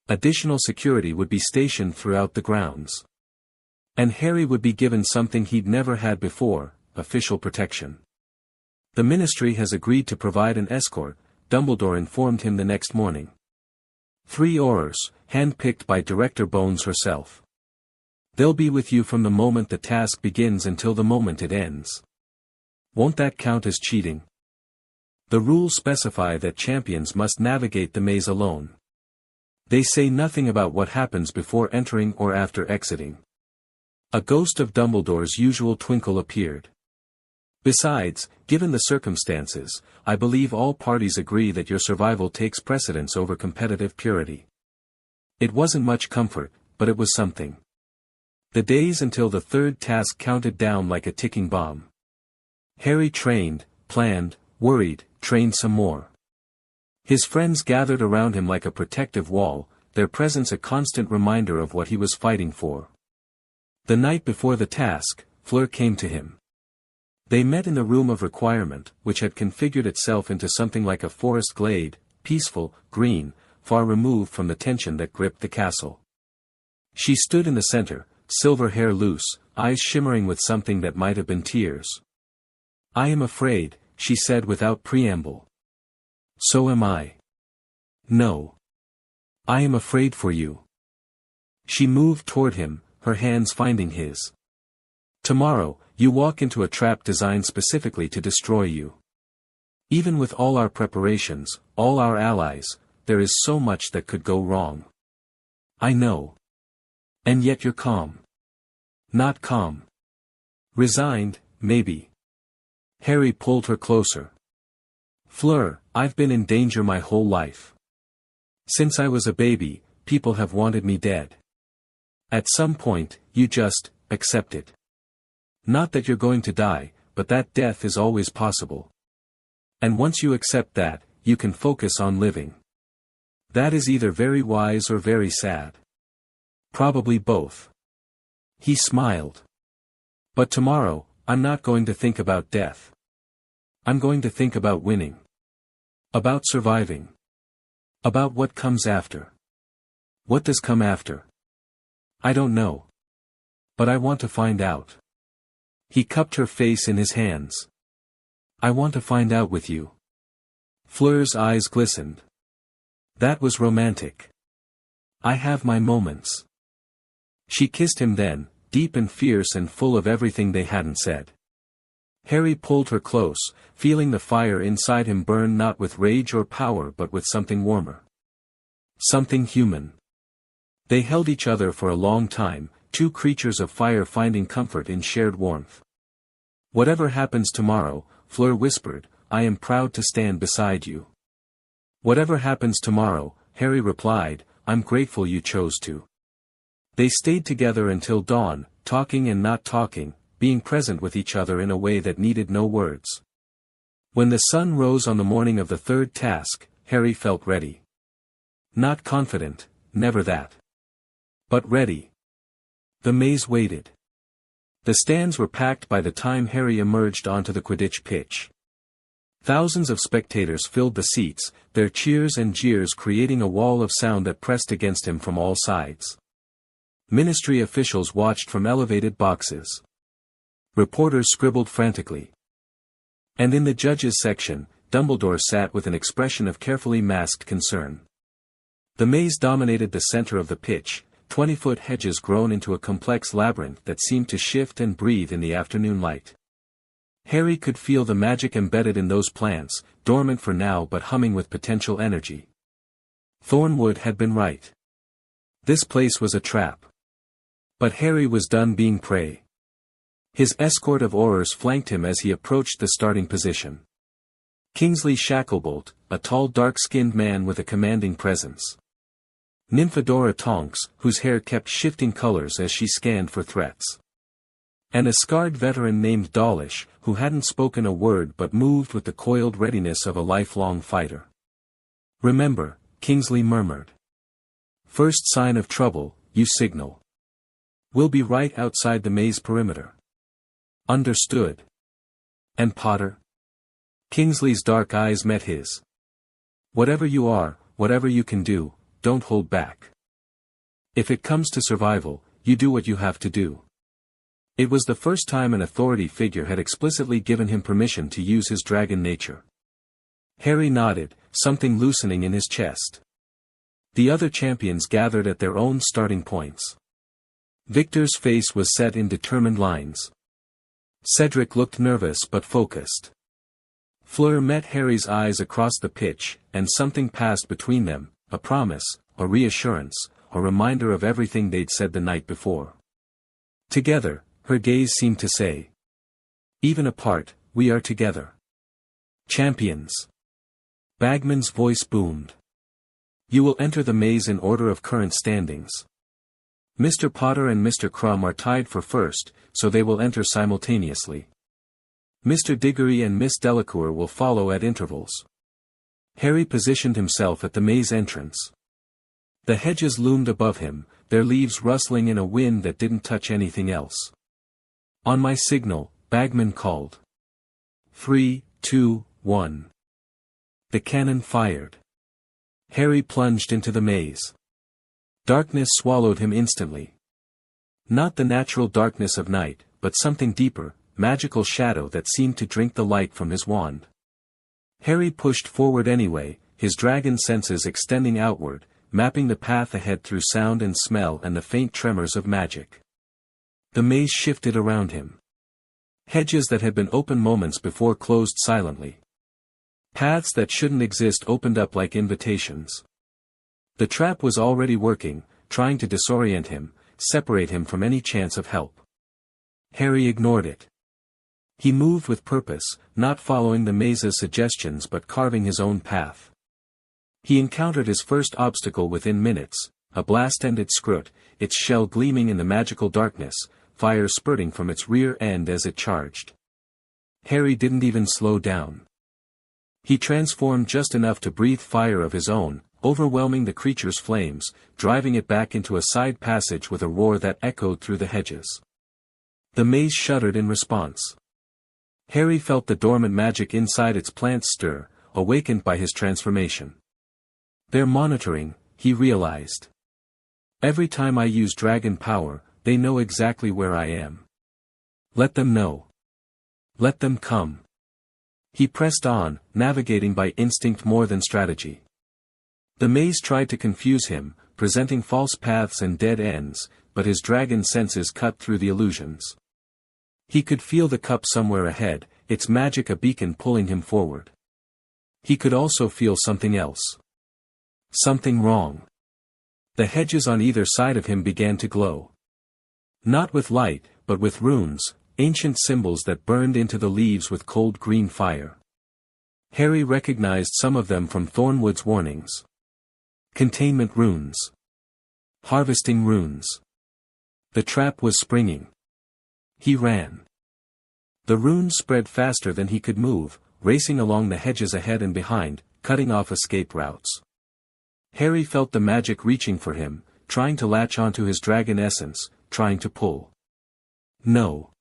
Additional security would be stationed throughout the grounds. And Harry would be given something he'd never had before, official protection. The ministry has agreed to provide an escort, Dumbledore informed him the next morning. 3 Aurors, handpicked by Director Bones herself. They'll be with you from the moment the task begins until the moment it ends. Won't that count as cheating? The rules specify that champions must navigate the maze alone. They say nothing about what happens before entering or after exiting. A ghost of Dumbledore's usual twinkle appeared. Besides, given the circumstances, I believe all parties agree that your survival takes precedence over competitive purity. It wasn't much comfort, but it was something. The days until the third task counted down like a ticking bomb. Harry trained, planned, worried, trained some more. His friends gathered around him like a protective wall, their presence a constant reminder of what he was fighting for. The night before the task, Fleur came to him. They met in the room of requirement, which had configured itself into something like a forest glade, peaceful, green, far removed from the tension that gripped the castle. She stood in the center, silver hair loose, eyes shimmering with something that might have been tears. I am afraid, she said without preamble. So am I. No. I am afraid for you. She moved toward him, her hands finding his. Tomorrow, you walk into a trap designed specifically to destroy you. Even with all our preparations, all our allies, there is so much that could go wrong. I know. And yet you're calm. Not calm. Resigned, maybe. Harry pulled her closer. Fleur, I've been in danger my whole life. Since I was a baby, people have wanted me dead. At some point, you just accept it. Not that you're going to die, but that death is always possible. And once you accept that, you can focus on living. That is either very wise or very sad. Probably both. He smiled. But tomorrow, I'm not going to think about death. I'm going to think about winning. About surviving. About what comes after. What does come after? I don't know. But I want to find out. He cupped her face in his hands. I want to find out with you. Fleur's eyes glistened. That was romantic. I have my moments. She kissed him then, deep and fierce and full of everything they hadn't said. Harry pulled her close, feeling the fire inside him burn not with rage or power but with something warmer. Something human. They held each other for a long time, two creatures of fire finding comfort in shared warmth. Whatever happens tomorrow, Fleur whispered, I am proud to stand beside you. Whatever happens tomorrow, Harry replied, I'm grateful you chose to. They stayed together until dawn, talking and not talking, being present with each other in a way that needed no words. When the sun rose on the morning of the third task, Harry felt ready. Not confident, never that. But ready. The maze waited. The stands were packed by the time Harry emerged onto the Quidditch pitch. Thousands of spectators filled the seats, their cheers and jeers creating a wall of sound that pressed against him from all sides. Ministry officials watched from elevated boxes. Reporters scribbled frantically. And in the judges' section, Dumbledore sat with an expression of carefully masked concern. The maze dominated the center of the pitch, 20-foot hedges grown into a complex labyrinth that seemed to shift and breathe in the afternoon light. Harry could feel the magic embedded in those plants, dormant for now but humming with potential energy. Thornwood had been right. This place was a trap. But Harry was done being prey. His escort of aurors flanked him as he approached the starting position. Kingsley Shacklebolt, a tall dark-skinned man with a commanding presence. Nymphadora Tonks, whose hair kept shifting colors as she scanned for threats. And a scarred veteran named Dawlish, who hadn't spoken a word but moved with the coiled readiness of a lifelong fighter. "Remember," Kingsley murmured. "First sign of trouble, you signal. We'll be right outside the maze perimeter." "Understood." "And Potter?" Kingsley's dark eyes met his. "Whatever you are, whatever you can do, don't hold back. If it comes to survival, you do what you have to do." It was the first time an authority figure had explicitly given him permission to use his dragon nature. Harry nodded, something loosening in his chest. The other champions gathered at their own starting points. Victor's face was set in determined lines. Cedric looked nervous but focused. Fleur met Harry's eyes across the pitch, and something passed between them, a promise, a reassurance, a reminder of everything they'd said the night before. Together, her gaze seemed to say, "Even apart, we are together. Champions." Bagman's voice boomed. "You will enter the maze in order of current standings. Mr. Potter and Mr. Crumb are tied for first, so they will enter simultaneously. Mr. Diggory and Miss Delacour will follow at intervals." Harry positioned himself at the maze entrance. The hedges loomed above him, their leaves rustling in a wind that didn't touch anything else. "On my signal," Bagman called. 3, 2, 1. The cannon fired. Harry plunged into the maze. Darkness swallowed him instantly. Not the natural darkness of night, but something deeper, magical shadow that seemed to drink the light from his wand. Harry pushed forward anyway, his dragon senses extending outward, mapping the path ahead through sound and smell and the faint tremors of magic. The maze shifted around him. Hedges that had been open moments before closed silently. Paths that shouldn't exist opened up like invitations. The trap was already working, trying to disorient him, separate him from any chance of help. Harry ignored it. He moved with purpose, not following the maze's suggestions but carving his own path. He encountered his first obstacle within minutes, a blast-ended scrut, its shell gleaming in the magical darkness, fire spurting from its rear end as it charged. Harry didn't even slow down. He transformed just enough to breathe fire of his own, overwhelming the creature's flames, driving it back into a side passage with a roar that echoed through the hedges. The maze shuddered in response. Harry felt the dormant magic inside its plants stir, awakened by his transformation. "They're monitoring," he realized. "Every time I use dragon power, they know exactly where I am. Let them know. Let them come." He pressed on, navigating by instinct more than strategy. The maze tried to confuse him, presenting false paths and dead ends, but his dragon senses cut through the illusions. He could feel the cup somewhere ahead, its magic a beacon pulling him forward. He could also feel something else. Something wrong. The hedges on either side of him began to glow. Not with light, but with runes, ancient symbols that burned into the leaves with cold green fire. Harry recognized some of them from Thornwood's warnings. Containment runes. Harvesting runes. The trap was springing. He ran. The runes spread faster than he could move, racing along the hedges ahead and behind, cutting off escape routes. Harry felt the magic reaching for him, trying to latch onto his dragon essence, trying to pull. No.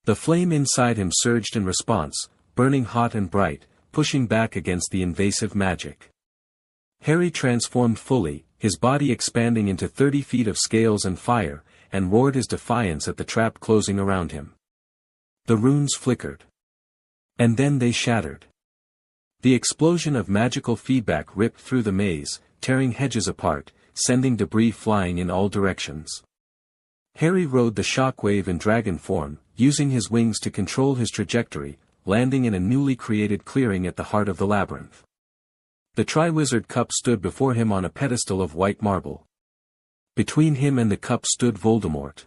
The flame inside him surged in response, burning hot and bright, pushing back against the invasive magic. Harry transformed fully, his body expanding into 30 feet of scales and fire, and roared his defiance at the trap closing around him. The runes flickered. And then they shattered. The explosion of magical feedback ripped through the maze, tearing hedges apart, sending debris flying in all directions. Harry rode the shockwave in dragon form, using his wings to control his trajectory, landing in a newly created clearing at the heart of the labyrinth. The Triwizard Cup stood before him on a pedestal of white marble. Between him and the cup stood Voldemort.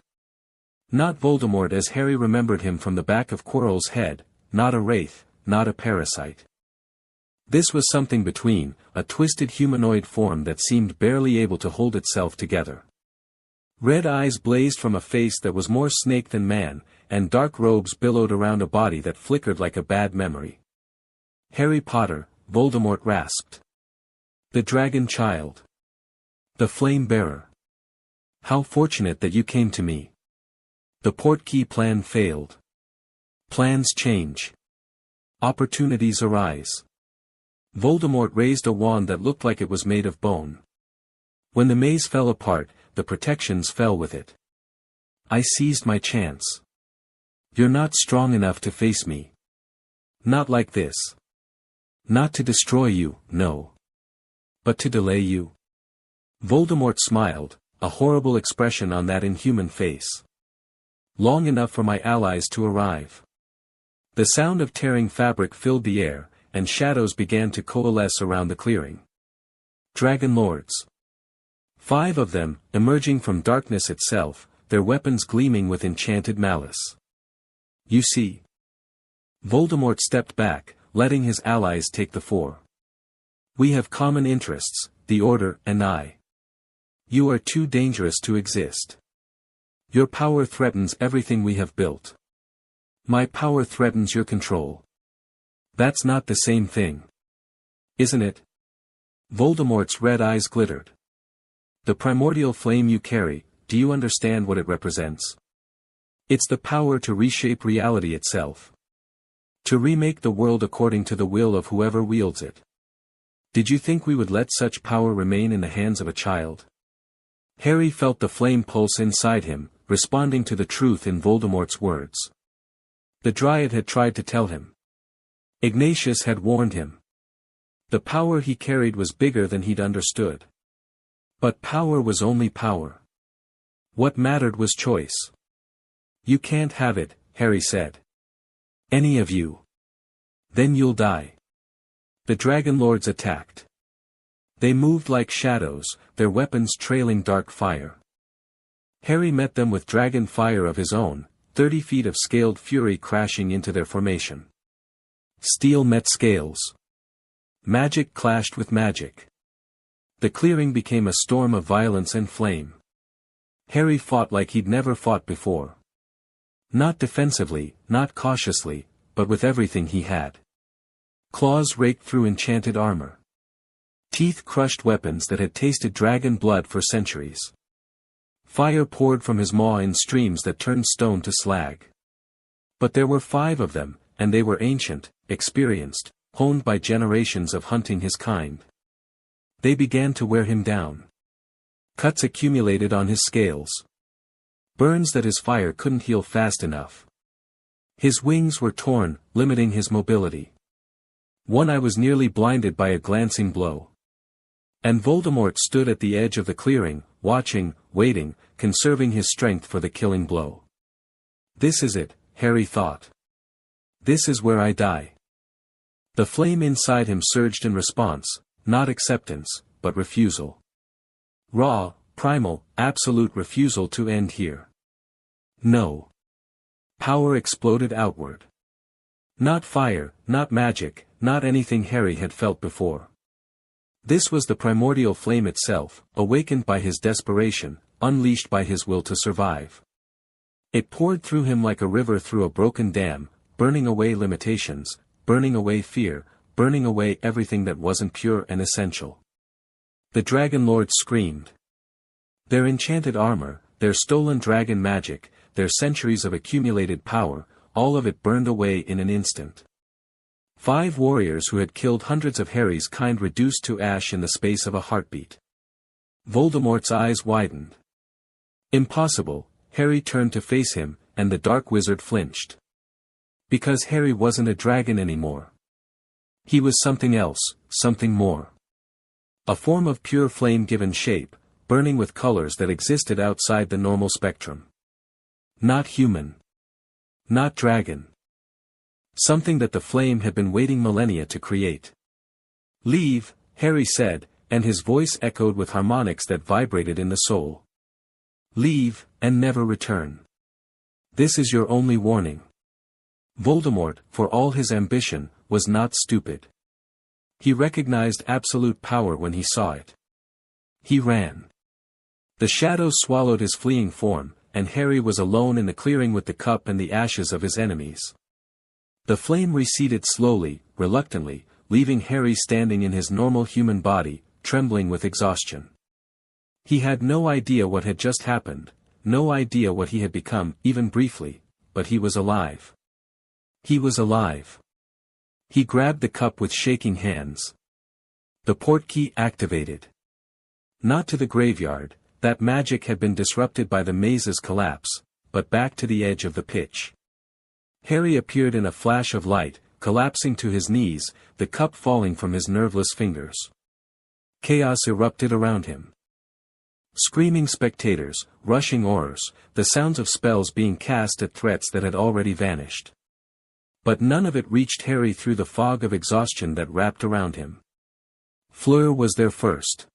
Not Voldemort as Harry remembered him from the back of Quirrell's head, not a wraith, not a parasite. This was something between, a twisted humanoid form that seemed barely able to hold itself together. Red eyes blazed from a face that was more snake than man, and dark robes billowed around a body that flickered like a bad memory. "Harry Potter," Voldemort rasped. "The Dragon Child. The Flame Bearer. How fortunate that you came to me. The Portkey plan failed. Plans change. Opportunities arise." Voldemort raised a wand that looked like it was made of bone. When the maze fell apart, the protections fell with it. I seized my chance. "You're not strong enough to face me. Not like this. Not to destroy you, no. But to delay you." Voldemort smiled, a horrible expression on that inhuman face. "Long enough for my allies to arrive." The sound of tearing fabric filled the air, and shadows began to coalesce around the clearing. Dragon Lords. 5 of them, emerging from darkness itself, their weapons gleaming with enchanted malice. "You see." Voldemort stepped back, letting his allies take the fore. "We have common interests, the Order and I. You are too dangerous to exist. Your power threatens everything we have built. My power threatens your control. That's not the same thing. Isn't it?" Voldemort's red eyes glittered. "The primordial flame you carry, do you understand what it represents? It's the power to reshape reality itself. To remake the world according to the will of whoever wields it. Did you think we would let such power remain in the hands of a child?" Harry felt the flame pulse inside him, responding to the truth in Voldemort's words. The Dryad had tried to tell him. Ignatius had warned him. The power he carried was bigger than he'd understood. But power was only power. What mattered was choice. "You can't have it," Harry said. "Any of you. Then you'll die." The Dragon Lords attacked. They moved like shadows, their weapons trailing dark fire. Harry met them with dragon fire of his own, 30 feet of scaled fury crashing into their formation. Steel met scales. Magic clashed with magic. The clearing became a storm of violence and flame. Harry fought like he'd never fought before. Not defensively, not cautiously, but with everything he had. Claws raked through enchanted armor. Teeth crushed weapons that had tasted dragon blood for centuries. Fire poured from his maw in streams that turned stone to slag. But there were 5 of them, and they were ancient, experienced, honed by generations of hunting his kind. They began to wear him down. Cuts accumulated on his scales. Burns that his fire couldn't heal fast enough. His wings were torn, limiting his mobility. One eye was nearly blinded by a glancing blow. And Voldemort stood at the edge of the clearing, watching, waiting, conserving his strength for the killing blow. "This is it," Harry thought. "This is where I die." The flame inside him surged in response, not acceptance, but refusal. Raw, primal, absolute refusal to end here. No. Power exploded outward. Not fire, not magic, not anything Harry had felt before. This was the primordial flame itself, awakened by his desperation, unleashed by his will to survive. It poured through him like a river through a broken dam, burning away limitations, burning away fear, burning away everything that wasn't pure and essential. The Dragon Lords screamed. Their enchanted armor, their stolen dragon magic, their centuries of accumulated power, all of it burned away in an instant. 5 warriors who had killed hundreds of Harry's kind reduced to ash in the space of a heartbeat. Voldemort's eyes widened. Impossible, Harry turned to face him, and the dark wizard flinched. Because Harry wasn't a dragon anymore. He was something else, something more. A form of pure flame given shape, burning with colors that existed outside the normal spectrum. Not human. Not dragon. Something that the flame had been waiting millennia to create. "Leave," Harry said, and his voice echoed with harmonics that vibrated in the soul. Leave, and never return. This is your only warning. Voldemort, for all his ambition, was not stupid. He recognized absolute power when he saw it. He ran. The shadows swallowed his fleeing form, and Harry was alone in the clearing with the cup and the ashes of his enemies. The flame receded slowly, reluctantly, leaving Harry standing in his normal human body, trembling with exhaustion. He had no idea what had just happened, no idea what he had become, even briefly, but he was alive. He was alive. He grabbed the cup with shaking hands. The portkey activated. Not to the graveyard, that magic had been disrupted by the maze's collapse, but back to the edge of the pitch. Harry appeared in a flash of light, collapsing to his knees, the cup falling from his nerveless fingers. Chaos erupted around him. Screaming spectators, rushing oars, the sounds of spells being cast at threats that had already vanished. But none of it reached Harry through the fog of exhaustion that wrapped around him. Fleur was there first.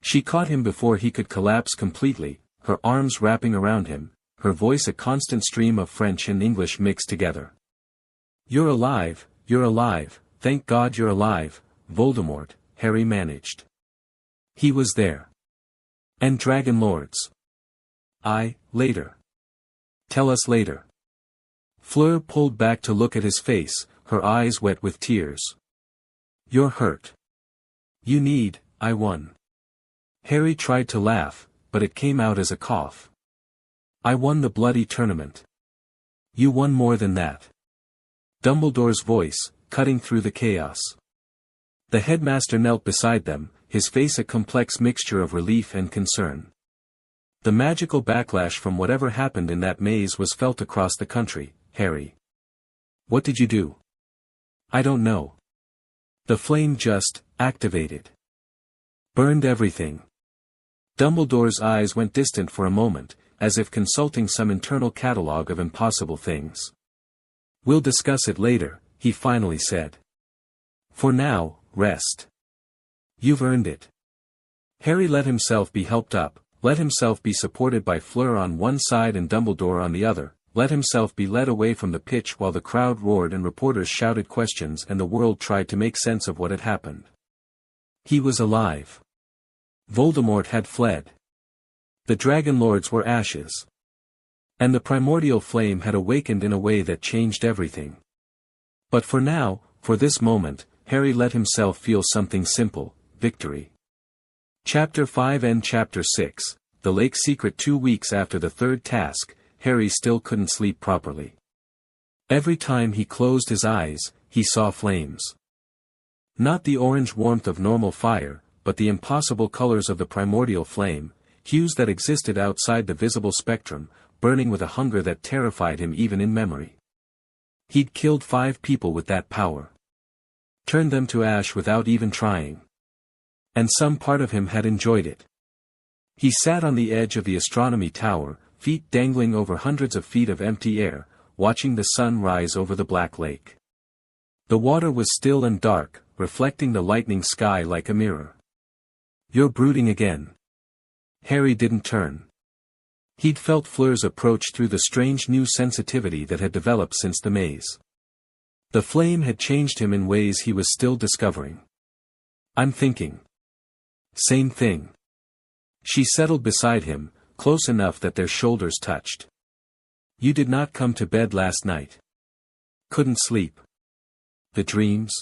She caught him before he could collapse completely, her arms wrapping around him, her voice a constant stream of French and English mixed together. You're alive, thank God you're alive, Voldemort, Harry managed. He was there. And Dragon Lords. Later. Tell us later. Fleur pulled back to look at his face, her eyes wet with tears. You're hurt. I won. Harry tried to laugh, but it came out as a cough. I won the bloody tournament. You won more than that. Dumbledore's voice, cutting through the chaos. The headmaster knelt beside them, his face a complex mixture of relief and concern. The magical backlash from whatever happened in that maze was felt across the country. Harry. What did you do? I don't know. The flame just activated. Burned everything. Dumbledore's eyes went distant for a moment, as if consulting some internal catalogue of impossible things. We'll discuss it later, he finally said. For now, rest. You've earned it. Harry let himself be helped up, let himself be supported by Fleur on one side and Dumbledore on the other, let himself be led away from the pitch while the crowd roared and reporters shouted questions and the world tried to make sense of what had happened. He was alive. Voldemort had fled. The Dragon Lords were ashes. And the primordial flame had awakened in a way that changed everything. But for now, for this moment, Harry let himself feel something simple: victory. Chapter 5 and Chapter 6, The Lake Secret. 2 weeks after the third task, Harry still couldn't sleep properly. Every time he closed his eyes, he saw flames. Not the orange warmth of normal fire, but the impossible colors of the primordial flame, hues that existed outside the visible spectrum, burning with a hunger that terrified him even in memory. He'd killed 5 people with that power. Turned them to ash without even trying. And some part of him had enjoyed it. He sat on the edge of the astronomy tower, feet dangling over hundreds of feet of empty air, watching the sun rise over the black lake. The water was still and dark, reflecting the lightning sky like a mirror. You're brooding again. Harry didn't turn. He'd felt Fleur's approach through the strange new sensitivity that had developed since the maze. The flame had changed him in ways he was still discovering. I'm thinking. Same thing. She settled beside him, close enough that their shoulders touched. You did not come to bed last night. Couldn't sleep. The dreams?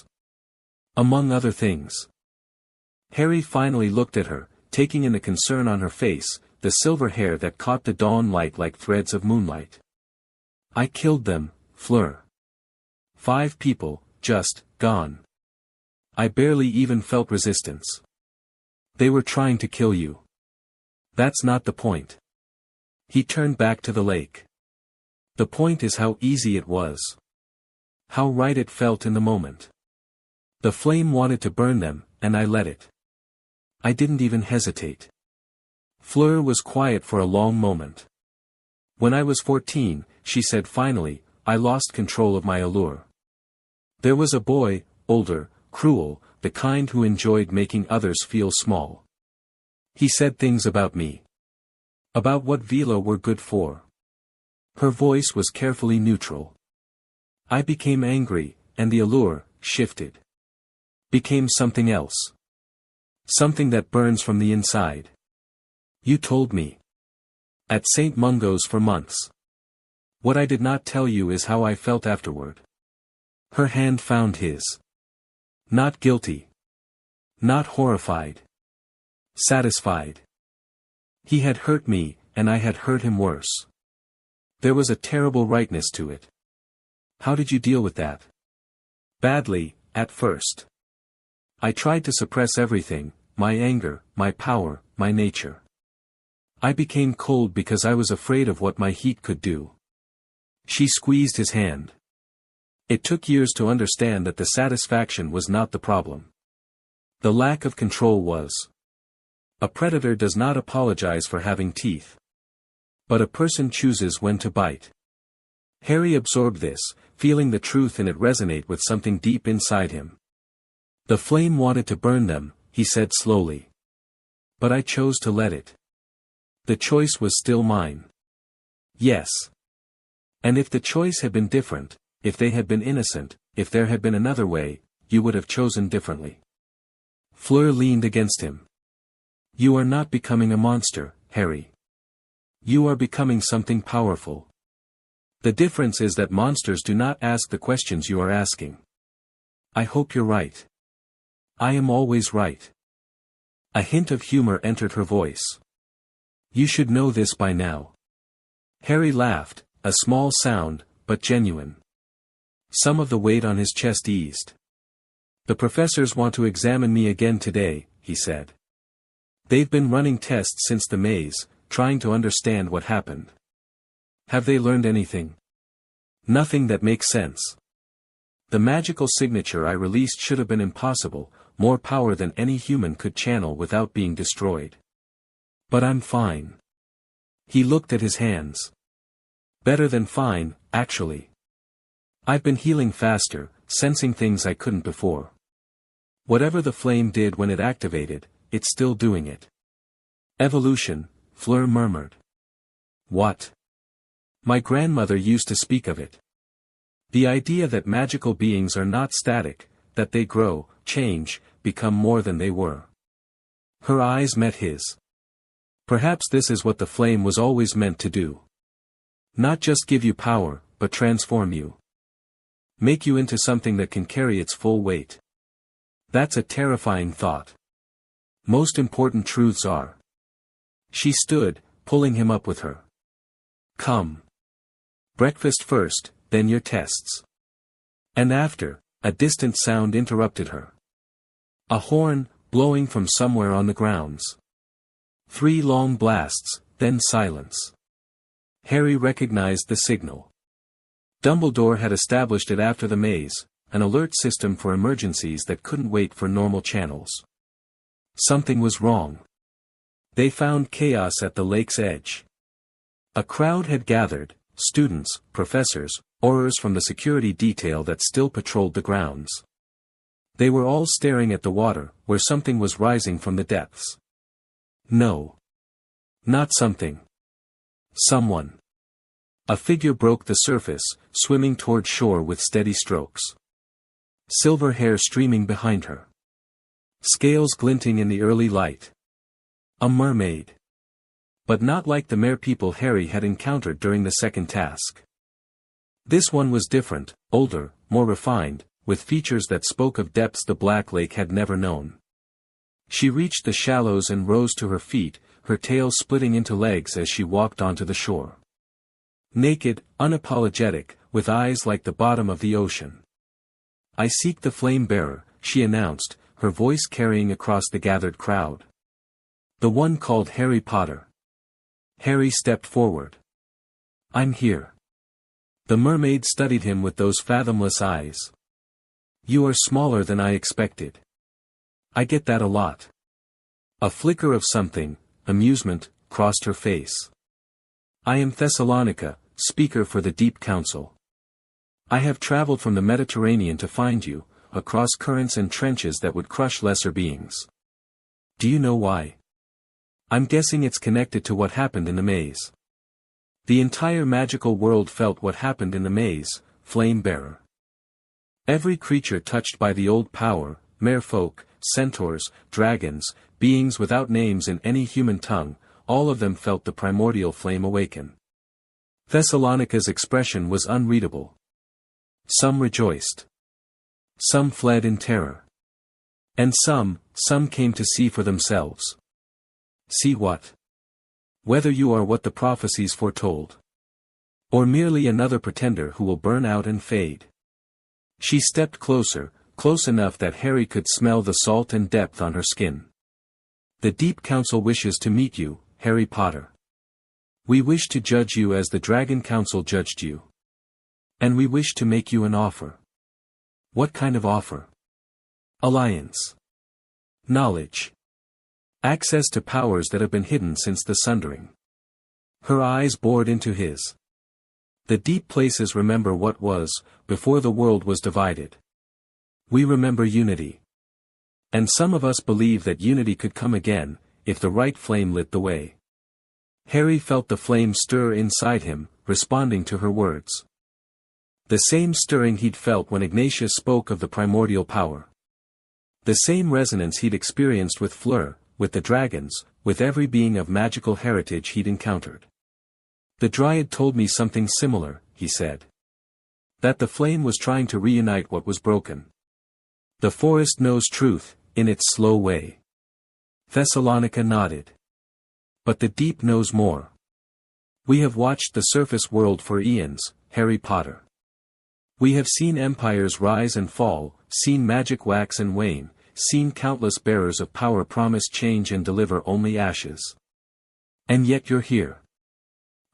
Among other things. Harry finally looked at her, taking in the concern on her face, the silver hair that caught the dawn light like threads of moonlight. I killed them, Fleur. 5 people, just, gone. I barely even felt resistance. They were trying to kill you. That's not the point. He turned back to the lake. The point is how easy it was. How right it felt in the moment. The flame wanted to burn them, and I let it. I didn't even hesitate. Fleur was quiet for a long moment. When I was 14, she said finally, I lost control of my allure. There was a boy, older, cruel, the kind who enjoyed making others feel small. He said things about me. About what Vila were good for. Her voice was carefully neutral. I became angry, and the allure shifted. Became something else. Something that burns from the inside. You told me. At St. Mungo's for months. What I did not tell you is how I felt afterward. Her hand found his. Not guilty. Not horrified. Satisfied. He had hurt me, and I had hurt him worse. There was a terrible rightness to it. How did you deal with that? Badly, at first. I tried to suppress everything, my anger, my power, my nature. I became cold because I was afraid of what my heat could do. She squeezed his hand. It took years to understand that the satisfaction was not the problem. The lack of control was. A predator does not apologize for having teeth. But a person chooses when to bite. Harry absorbed this, feeling the truth in it resonate with something deep inside him. The flame wanted to burn them, he said slowly. But I chose to let it. The choice was still mine. Yes. And if the choice had been different, if they had been innocent, if there had been another way, you would have chosen differently. Fleur leaned against him. You are not becoming a monster, Harry. You are becoming something powerful. The difference is that monsters do not ask the questions you are asking. I hope you're right. I am always right. A hint of humor entered her voice. You should know this by now. Harry laughed, a small sound, but genuine. Some of the weight on his chest eased. The professors want to examine me again today, he said. They've been running tests since the maze, trying to understand what happened. Have they learned anything? Nothing that makes sense. The magical signature I released should have been impossible, more power than any human could channel without being destroyed. But I'm fine. He looked at his hands. Better than fine, actually. I've been healing faster, sensing things I couldn't before. Whatever the flame did when it activated, it's still doing it. Evolution, Fleur murmured. What? My grandmother used to speak of it. The idea that magical beings are not static, that they grow, change, become more than they were. Her eyes met his. Perhaps this is what the flame was always meant to do. Not just give you power, but transform you. Make you into something that can carry its full weight. That's a terrifying thought. Most important truths are. She stood, pulling him up with her. Come. Breakfast first, then your tests. And after, a distant sound interrupted her. A horn, blowing from somewhere on the grounds. 3 long blasts, then silence. Harry recognized the signal. Dumbledore had established it after the maze, an alert system for emergencies that couldn't wait for normal channels. Something was wrong. They found chaos at the lake's edge. A crowd had gathered, students, professors, Aurors from the security detail that still patrolled the grounds. They were all staring at the water, where something was rising from the depths. No. Not something. Someone. A figure broke the surface, swimming toward shore with steady strokes. Silver hair streaming behind her. Scales glinting in the early light. A mermaid. But not like the merpeople Harry had encountered during the second task. This one was different, older, more refined, with features that spoke of depths the Black Lake had never known. She reached the shallows and rose to her feet, her tail splitting into legs as she walked onto the shore. Naked, unapologetic, with eyes like the bottom of the ocean. I seek the flame bearer, she announced, her voice carrying across the gathered crowd. The one called Harry Potter. Harry stepped forward. I'm here. The mermaid studied him with those fathomless eyes. You are smaller than I expected. I get that a lot. A flicker of something, amusement, crossed her face. I am Thessalonica, speaker for the Deep Council. I have traveled from the Mediterranean to find you, across currents and trenches that would crush lesser beings. Do you know why? I'm guessing it's connected to what happened in the maze. The entire magical world felt what happened in the maze, Flame-bearer. Every creature touched by the old power, merfolk, centaurs, dragons, beings without names in any human tongue, all of them felt the primordial flame awaken. Thessalonica's expression was unreadable. Some rejoiced. Some fled in terror. And some came to see for themselves. See what? Whether you are what the prophecies foretold. Or merely another pretender who will burn out and fade. She stepped closer, close enough that Harry could smell the salt and depth on her skin. The Deep Council wishes to meet you, Harry Potter. We wish to judge you as the Dragon Council judged you. And we wish to make you an offer. What kind of offer? Alliance. Knowledge. Access to powers that have been hidden since the Sundering. Her eyes bored into his. The deep places remember what was, before the world was divided. We remember unity. And some of us believe that unity could come again, if the right flame lit the way. Harry felt the flame stir inside him, responding to her words. The same stirring he'd felt when Ignatius spoke of the primordial power. The same resonance he'd experienced with Fleur, with the dragons, with every being of magical heritage he'd encountered. The Dryad told me something similar, he said. That the flame was trying to reunite what was broken. The forest knows truth, in its slow way. Thessalonica nodded. But the deep knows more. We have watched the surface world for eons, Harry Potter. We have seen empires rise and fall, seen magic wax and wane, seen countless bearers of power promise change and deliver only ashes. And yet you're here.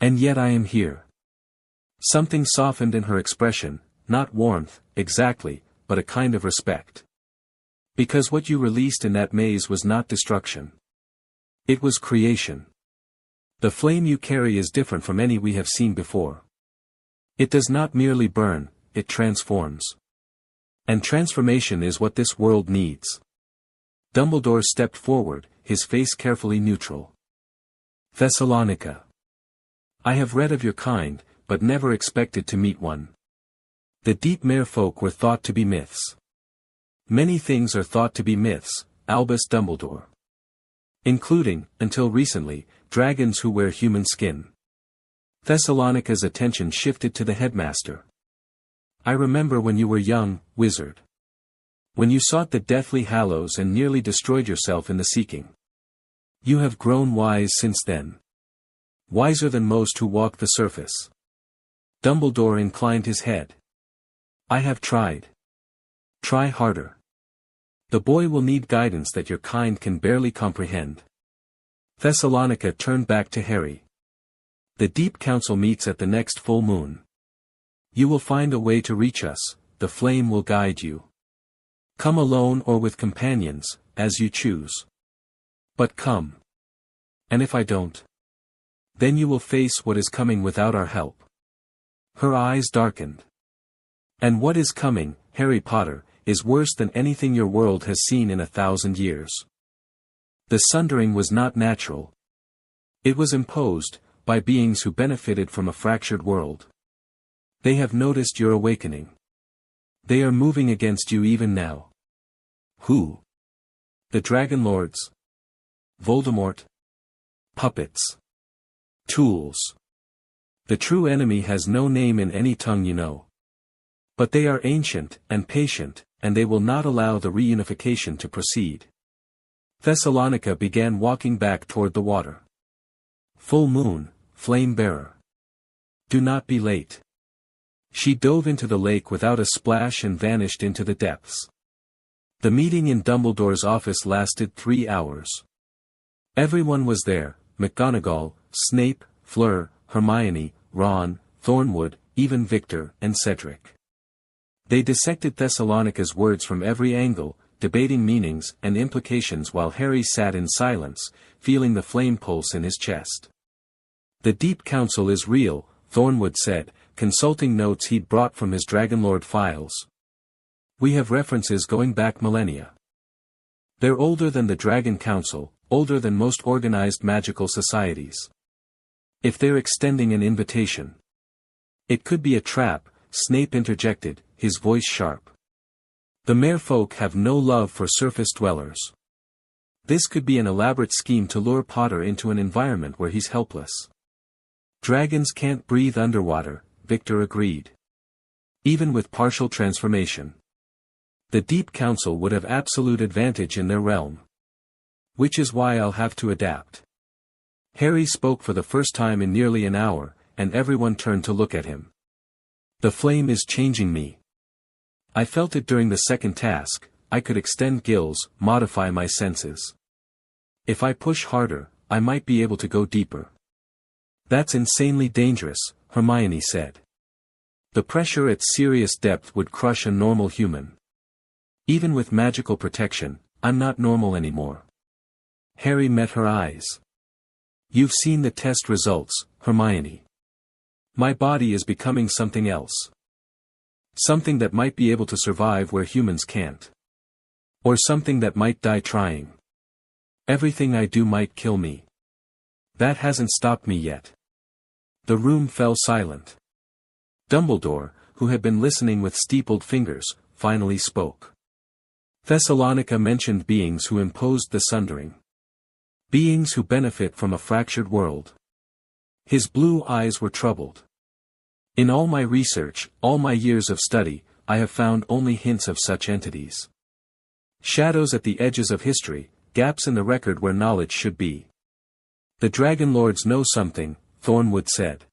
And yet I am here. Something softened in her expression, not warmth, exactly, but a kind of respect. Because what you released in that maze was not destruction. It was creation. The flame you carry is different from any we have seen before. It does not merely burn, it transforms. And transformation is what this world needs. Dumbledore stepped forward, his face carefully neutral. Thessalonica. I have read of your kind, but never expected to meet one. The deep merfolk were thought to be myths. Many things are thought to be myths, Albus Dumbledore. Including, until recently, dragons who wear human skin. Thessalonica's attention shifted to the headmaster. I remember when you were young, wizard. When you sought the deathly hallows and nearly destroyed yourself in the seeking. You have grown wise since then. Wiser than most who walk the surface. Dumbledore inclined his head. I have tried. Try harder. The boy will need guidance that your kind can barely comprehend. Thessalonica turned back to Harry. The Deep Council meets at the next full moon. You will find a way to reach us, the flame will guide you. Come alone or with companions, as you choose. But come. And if I don't? Then you will face what is coming without our help. Her eyes darkened. And what is coming, Harry Potter, is worse than anything your world has seen in 1,000 years. The Sundering was not natural. It was imposed, by beings who benefited from a fractured world. They have noticed your awakening. They are moving against you even now. Who? The Dragon Lords? Voldemort? Puppets? Tools? The true enemy has no name in any tongue you know. But they are ancient, and patient, and they will not allow the reunification to proceed. Thessalonica began walking back toward the water. Full moon, flame-bearer. Do not be late. She dove into the lake without a splash and vanished into the depths. The meeting in Dumbledore's office lasted 3 hours. Everyone was there, McGonagall, Snape, Fleur, Hermione, Ron, Thornwood, even Victor, and Cedric. They dissected Thessalonica's words from every angle, debating meanings and implications while Harry sat in silence, feeling the flame pulse in his chest. The Deep Council is real, Thornwood said, consulting notes he'd brought from his Dragonlord files. We have references going back millennia. They're older than the Dragon Council, older than most organized magical societies. If they're extending an invitation. It could be a trap, Snape interjected, his voice sharp. The merfolk have no love for surface dwellers. This could be an elaborate scheme to lure Potter into an environment where he's helpless. Dragons can't breathe underwater, Victor agreed. Even with partial transformation. The Deep Council would have absolute advantage in their realm. Which is why I'll have to adapt. Harry spoke for the first time in nearly an hour, and everyone turned to look at him. The flame is changing me. I felt it during the second task. I could extend gills, modify my senses. If I push harder, I might be able to go deeper. That's insanely dangerous, Hermione said. The pressure at serious depth would crush a normal human. Even with magical protection, I'm not normal anymore. Harry met her eyes. You've seen the test results, Hermione. My body is becoming something else. Something that might be able to survive where humans can't. Or something that might die trying. Everything I do might kill me. That hasn't stopped me yet. The room fell silent. Dumbledore, who had been listening with steepled fingers, finally spoke. Thessalonica mentioned beings who imposed the sundering. Beings who benefit from a fractured world. His blue eyes were troubled. In all my research, all my years of study, I have found only hints of such entities. Shadows at the edges of history, gaps in the record where knowledge should be. The Dragon Lords know something, Thornwood said.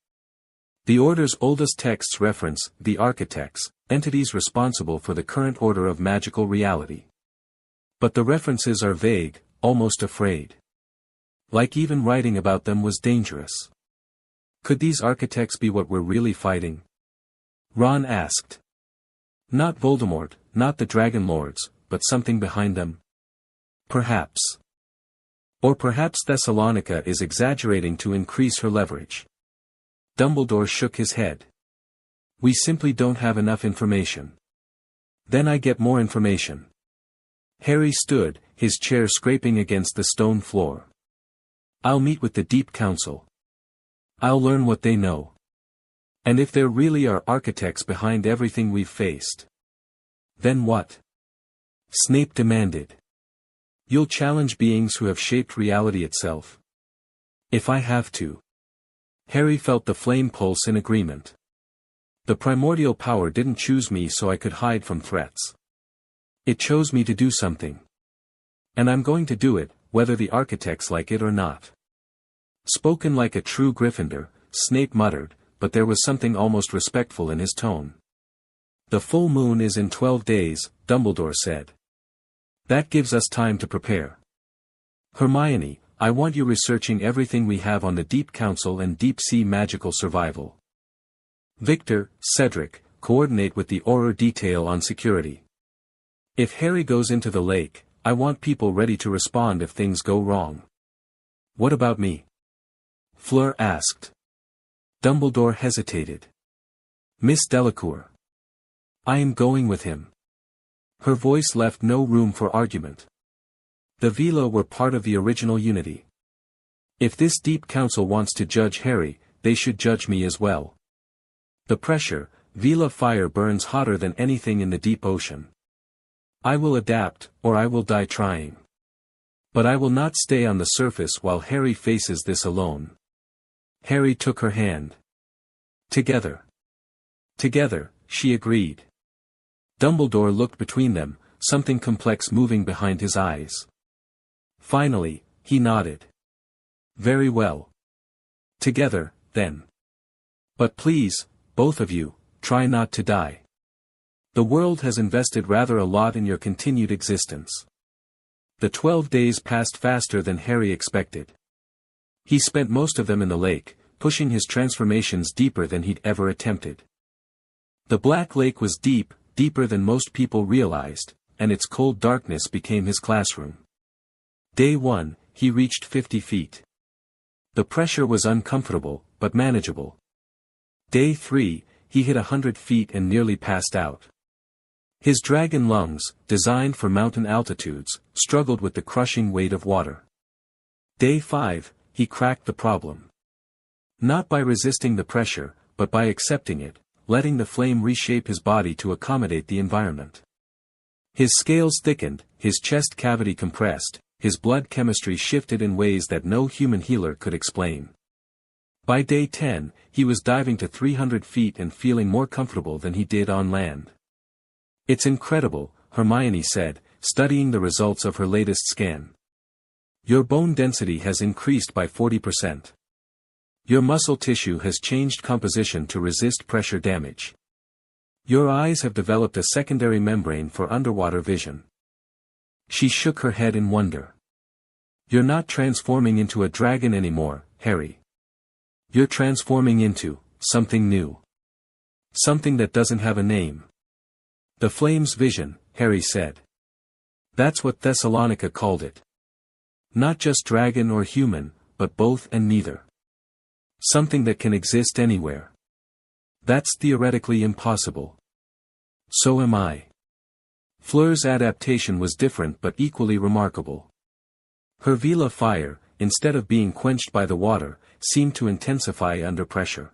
The Order's oldest texts reference the architects, entities responsible for the current order of magical reality. But the references are vague, almost afraid. Like even writing about them was dangerous. Could these architects be what we're really fighting? Ron asked. Not Voldemort, not the Dragon Lords, but something behind them? Perhaps. Or perhaps Thessalonica is exaggerating to increase her leverage. Dumbledore shook his head. We simply don't have enough information. Then I get more information. Harry stood, his chair scraping against the stone floor. I'll meet with the Deep Council. I'll learn what they know. And if there really are architects behind everything we've faced. Then what? Snape demanded. You'll challenge beings who have shaped reality itself. If I have to. Harry felt the flame pulse in agreement. The primordial power didn't choose me so I could hide from threats. It chose me to do something. And I'm going to do it, whether the architects like it or not. Spoken like a true Gryffindor, Snape muttered, but there was something almost respectful in his tone. The full moon is in 12 days, Dumbledore said. That gives us time to prepare. Hermione, I want you researching everything we have on the Deep Council and deep-sea magical survival. Victor, Cedric, coordinate with the Auror detail on security. If Harry goes into the lake, I want people ready to respond if things go wrong. What about me? Fleur asked. Dumbledore hesitated. Miss Delacour. I am going with him. Her voice left no room for argument. The Vila were part of the original unity. If this Deep Council wants to judge Harry, they should judge me as well. The pressure, Vila fire burns hotter than anything in the deep ocean. I will adapt, or I will die trying. But I will not stay on the surface while Harry faces this alone. Harry took her hand. Together. Together, she agreed. Dumbledore looked between them, something complex moving behind his eyes. Finally, he nodded. Very well. Together, then. But please, both of you, try not to die. The world has invested rather a lot in your continued existence. The 12 days passed faster than Harry expected. He spent most of them in the lake, pushing his transformations deeper than he'd ever attempted. The Black Lake was deep, deeper than most people realized, and its cold darkness became his classroom. Day 1, he reached 50 feet. The pressure was uncomfortable, but manageable. Day 3, he hit 100 feet and nearly passed out. His dragon lungs, designed for mountain altitudes, struggled with the crushing weight of water. Day 5, he cracked the problem. Not by resisting the pressure, but by accepting it, letting the flame reshape his body to accommodate the environment. His scales thickened, his chest cavity compressed, his blood chemistry shifted in ways that no human healer could explain. By day 10, he was diving to 300 feet and feeling more comfortable than he did on land. "It's incredible," Hermione said, studying the results of her latest scan. "Your bone density has increased by 40%. Your muscle tissue has changed composition to resist pressure damage. Your eyes have developed a secondary membrane for underwater vision." She shook her head in wonder. "You're not transforming into a dragon anymore, Harry. You're transforming into something new. Something that doesn't have a name." "The flame's vision," Harry said. "That's what Thessalonica called it. Not just dragon or human, but both and neither. Something that can exist anywhere. That's theoretically impossible. So am I." Fleur's adaptation was different but equally remarkable. Her Vila fire, instead of being quenched by the water, seemed to intensify under pressure.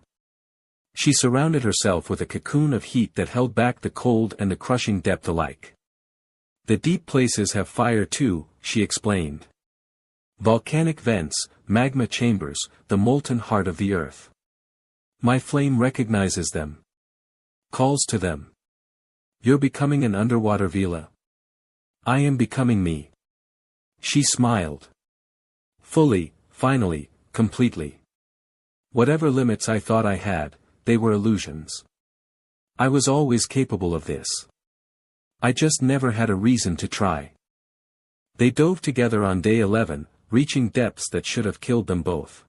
She surrounded herself with a cocoon of heat that held back the cold and the crushing depth alike. "The deep places have fire too," she explained. "Volcanic vents, magma chambers, the molten heart of the earth. My flame recognizes them. Calls to them. You're becoming an underwater Vila. I am becoming me." She smiled. "Fully, finally, completely. Whatever limits I thought I had, they were illusions. I was always capable of this. I just never had a reason to try." They dove together on day 11, reaching depths that should have killed them both.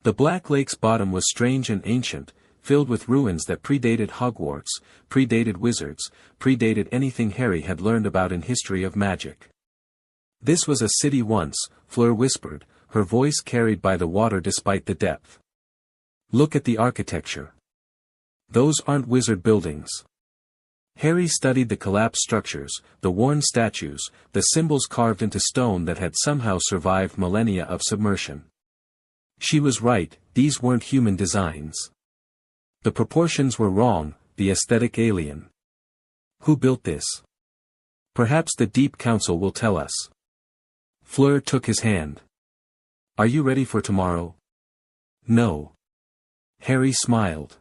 The Black Lake's bottom was strange and ancient, filled with ruins that predated Hogwarts, predated wizards, predated anything Harry had learned about in history of magic. "This was a city once," Fleur whispered, her voice carried by the water despite the depth. "Look at the architecture. Those aren't wizard buildings." Harry studied the collapsed structures, the worn statues, the symbols carved into stone that had somehow survived millennia of submersion. She was right, these weren't human designs. The proportions were wrong, the aesthetic alien. "Who built this? Perhaps the Deep Council will tell us." Fleur took his hand. "Are you ready for tomorrow?" "No." Harry smiled.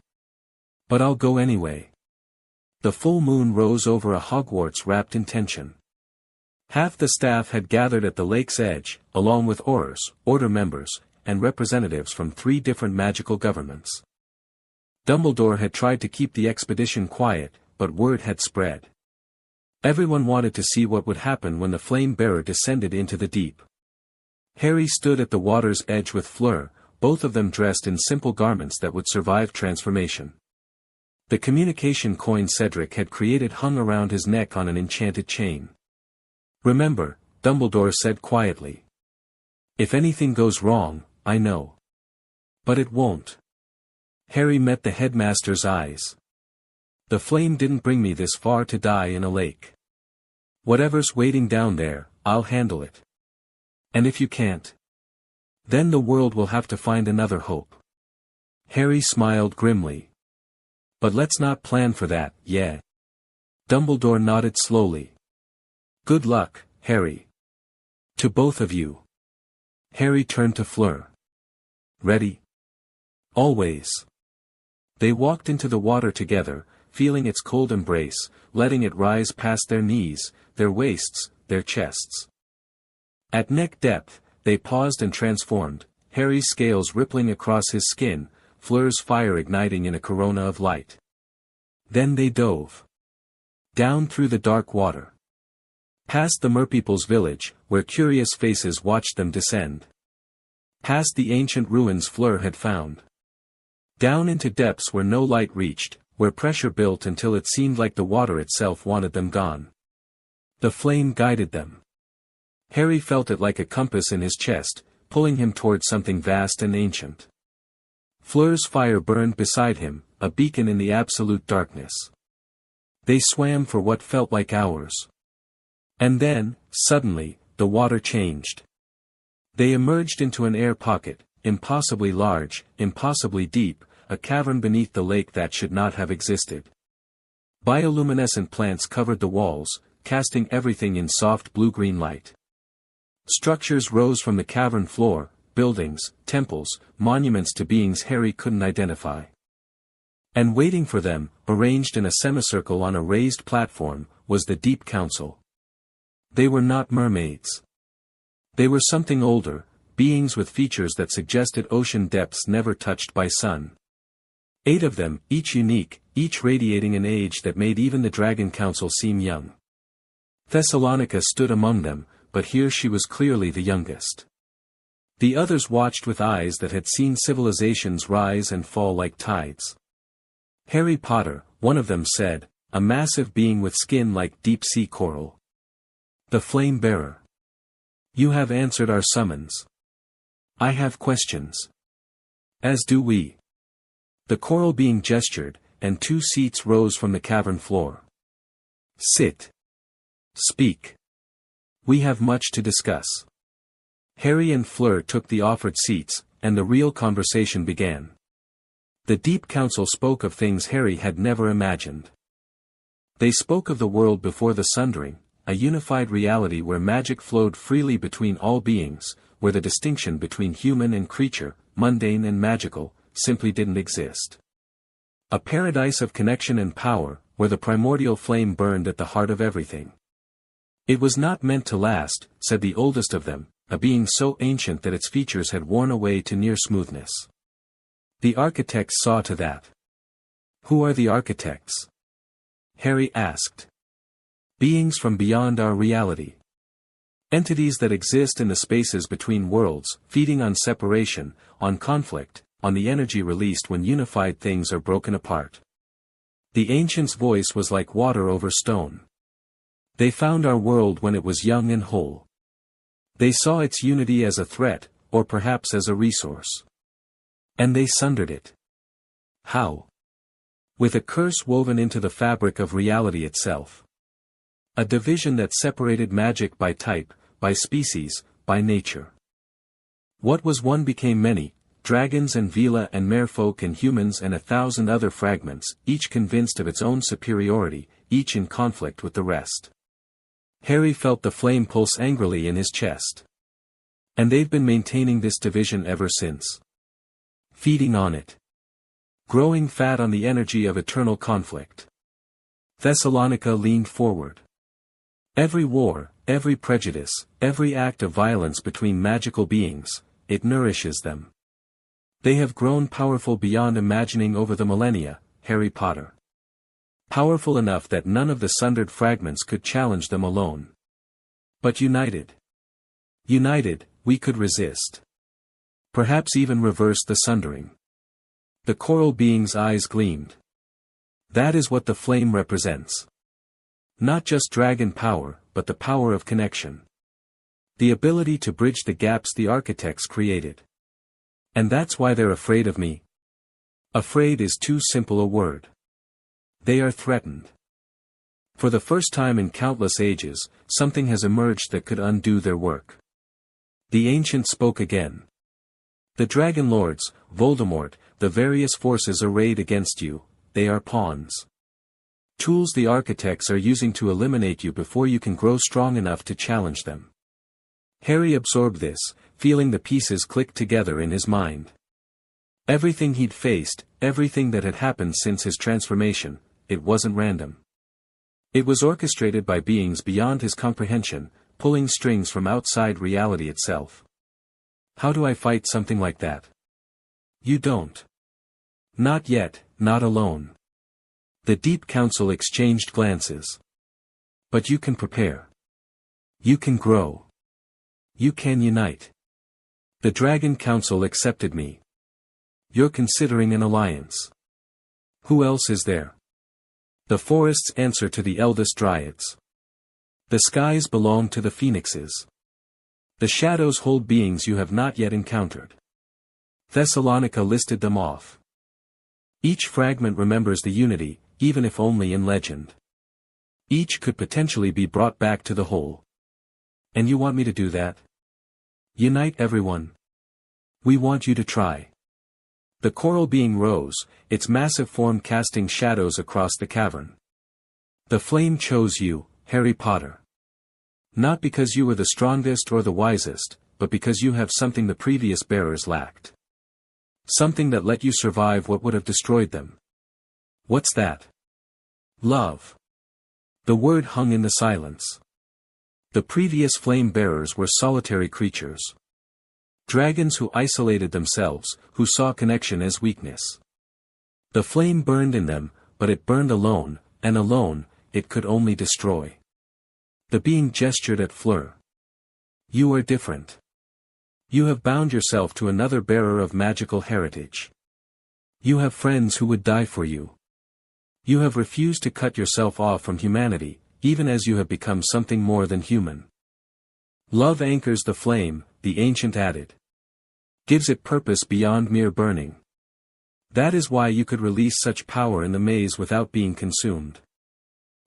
"But I'll go anyway." The full moon rose over a Hogwarts wrapped in tension. Half the staff had gathered at the lake's edge, along with Aurors, Order members, and representatives from 3 different magical governments. Dumbledore had tried to keep the expedition quiet, but word had spread. Everyone wanted to see what would happen when the flame-bearer descended into the deep. Harry stood at the water's edge with Fleur, both of them dressed in simple garments that would survive transformation. The communication coin Cedric had created hung around his neck on an enchanted chain. "Remember," Dumbledore said quietly. "If anything goes wrong, I know. But it won't." Harry met the headmaster's eyes. "The flame didn't bring me this far to die in a lake. Whatever's waiting down there, I'll handle it. And if you can't, then the world will have to find another hope." Harry smiled grimly. "But let's not plan for that, yeah." Dumbledore nodded slowly. "Good luck, Harry. To both of you." Harry turned to Fleur. "Ready?" "Always." They walked into the water together, feeling its cold embrace, letting it rise past their knees, their waists, their chests. At neck depth, they paused and transformed, Harry's scales rippling across his skin, Fleur's fire igniting in a corona of light. Then they dove down through the dark water, past the merpeople's village, where curious faces watched them descend. Past the ancient ruins Fleur had found. Down into depths where no light reached, where pressure built until it seemed like the water itself wanted them gone. The flame guided them. Harry felt it like a compass in his chest, pulling him towards something vast and ancient. Fleur's fire burned beside him, a beacon in the absolute darkness. They swam for what felt like hours. And then, suddenly, the water changed. They emerged into an air pocket, impossibly large, impossibly deep, a cavern beneath the lake that should not have existed. Bioluminescent plants covered the walls, casting everything in soft blue-green light. Structures rose from the cavern floor, buildings, temples, monuments to beings Harry couldn't identify. And waiting for them, arranged in a semicircle on a raised platform, was the Deep Council. They were not mermaids. They were something older, beings with features that suggested ocean depths never touched by sun. 8 of them, each unique, each radiating an age that made even the Dragon Council seem young. Thessalonica stood among them, but here she was clearly the youngest. The others watched with eyes that had seen civilizations rise and fall like tides. Harry Potter, one of them said, a massive being with skin like deep-sea coral. The Flame Bearer. You have answered our summons. I have questions. As do we. The coral being gestured, and 2 seats rose from the cavern floor. Sit. Speak. We have much to discuss. Harry and Fleur took the offered seats, and the real conversation began. The Deep Council spoke of things Harry had never imagined. They spoke of the world before the Sundering, a unified reality where magic flowed freely between all beings, where the distinction between human and creature, mundane and magical, simply didn't exist. A paradise of connection and power, where the primordial flame burned at the heart of everything. It was not meant to last, said the oldest of them, a being so ancient that its features had worn away to near smoothness. The architects saw to that. Who are the architects? Harry asked. Beings from beyond our reality. Entities that exist in the spaces between worlds, feeding on separation, on conflict, on the energy released when unified things are broken apart. The ancient's voice was like water over stone. They found our world when it was young and whole. They saw its unity as a threat, or perhaps as a resource. And they sundered it. How? With a curse woven into the fabric of reality itself. A division that separated magic by type, by species, by nature. What was one became many, dragons and Vila and merfolk and humans and 1,000 other fragments, each convinced of its own superiority, each in conflict with the rest. Harry felt the flame pulse angrily in his chest. And they've been maintaining this division ever since. Feeding on it. Growing fat on the energy of eternal conflict. Thessalonica leaned forward. Every war, every prejudice, every act of violence between magical beings, it nourishes them. They have grown powerful beyond imagining over the millennia, Harry Potter. Powerful enough that none of the sundered fragments could challenge them alone. But united. United, we could resist. Perhaps even reverse the sundering. The coral being's eyes gleamed. That is what the flame represents. Not just dragon power, but the power of connection. The ability to bridge the gaps the architects created. And that's why they're afraid of me. Afraid is too simple a word. They are threatened. For the first time in countless ages, something has emerged that could undo their work. The ancient spoke again. The Dragon Lords, Voldemort, the various forces arrayed against you, they are pawns. Tools the architects are using to eliminate you before you can grow strong enough to challenge them. Harry absorbed this, feeling the pieces click together in his mind. Everything he'd faced, everything that had happened since his transformation, it wasn't random. It was orchestrated by beings beyond his comprehension, pulling strings from outside reality itself. How do I fight something like that? You don't. Not yet, not alone. The Deep Council exchanged glances. But you can prepare. You can grow. You can unite. The Dragon Council accepted me. You're considering an alliance. Who else is there? The forests answer to the eldest dryads. The skies belong to the phoenixes. The shadows hold beings you have not yet encountered. Thessalonica listed them off. Each fragment remembers the unity, even if only in legend. Each could potentially be brought back to the whole. And you want me to do that? Unite everyone. We want you to try. The coral being rose, its massive form casting shadows across the cavern. The flame chose you, Harry Potter. Not because you were the strongest or the wisest, but because you have something the previous bearers lacked. Something that let you survive what would have destroyed them. What's that? Love. The word hung in the silence. The previous flame bearers were solitary creatures. Dragons who isolated themselves, who saw connection as weakness. The flame burned in them, but it burned alone, and alone, it could only destroy. The being gestured at Fleur. You are different. You have bound yourself to another bearer of magical heritage. You have friends who would die for you. You have refused to cut yourself off from humanity, even as you have become something more than human. Love anchors the flame, the ancient added. Gives it purpose beyond mere burning. That is why you could release such power in the maze without being consumed.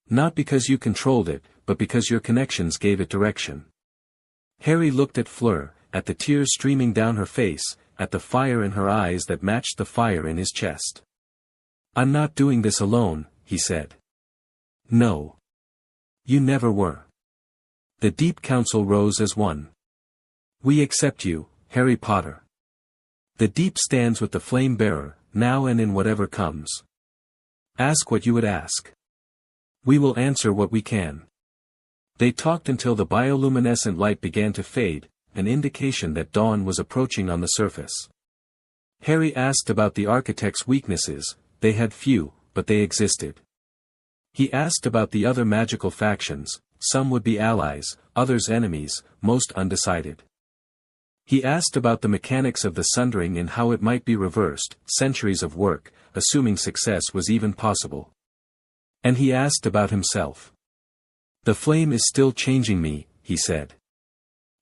Not because you controlled it, but because your connections gave it direction. Harry looked at Fleur, at the tears streaming down her face, at the fire in her eyes that matched the fire in his chest. I'm not doing this alone, he said. No. You never were. The Deep Council rose as one. We accept you, Harry Potter. The Deep stands with the Flame Bearer, now and in whatever comes. Ask what you would ask. We will answer what we can. They talked until the bioluminescent light began to fade, an indication that dawn was approaching on the surface. Harry asked about the architect's weaknesses. They had few, but they existed. He asked about the other magical factions, some would be allies, others enemies, most undecided. He asked about the mechanics of the sundering and how it might be reversed, centuries of work, assuming success was even possible. And he asked about himself. The flame is still changing me, he said.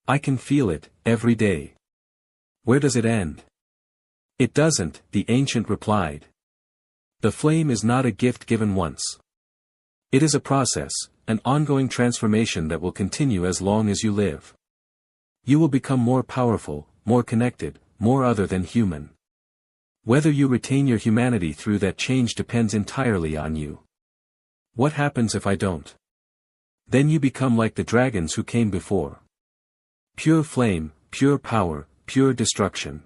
I can feel it, every day. Where does it end? It doesn't, the ancient replied. The flame is not a gift given once. It is a process, an ongoing transformation that will continue as long as you live. You will become more powerful, more connected, more other than human. Whether you retain your humanity through that change depends entirely on you. What happens if I don't? Then you become like the dragons who came before. Pure flame, pure power, pure destruction.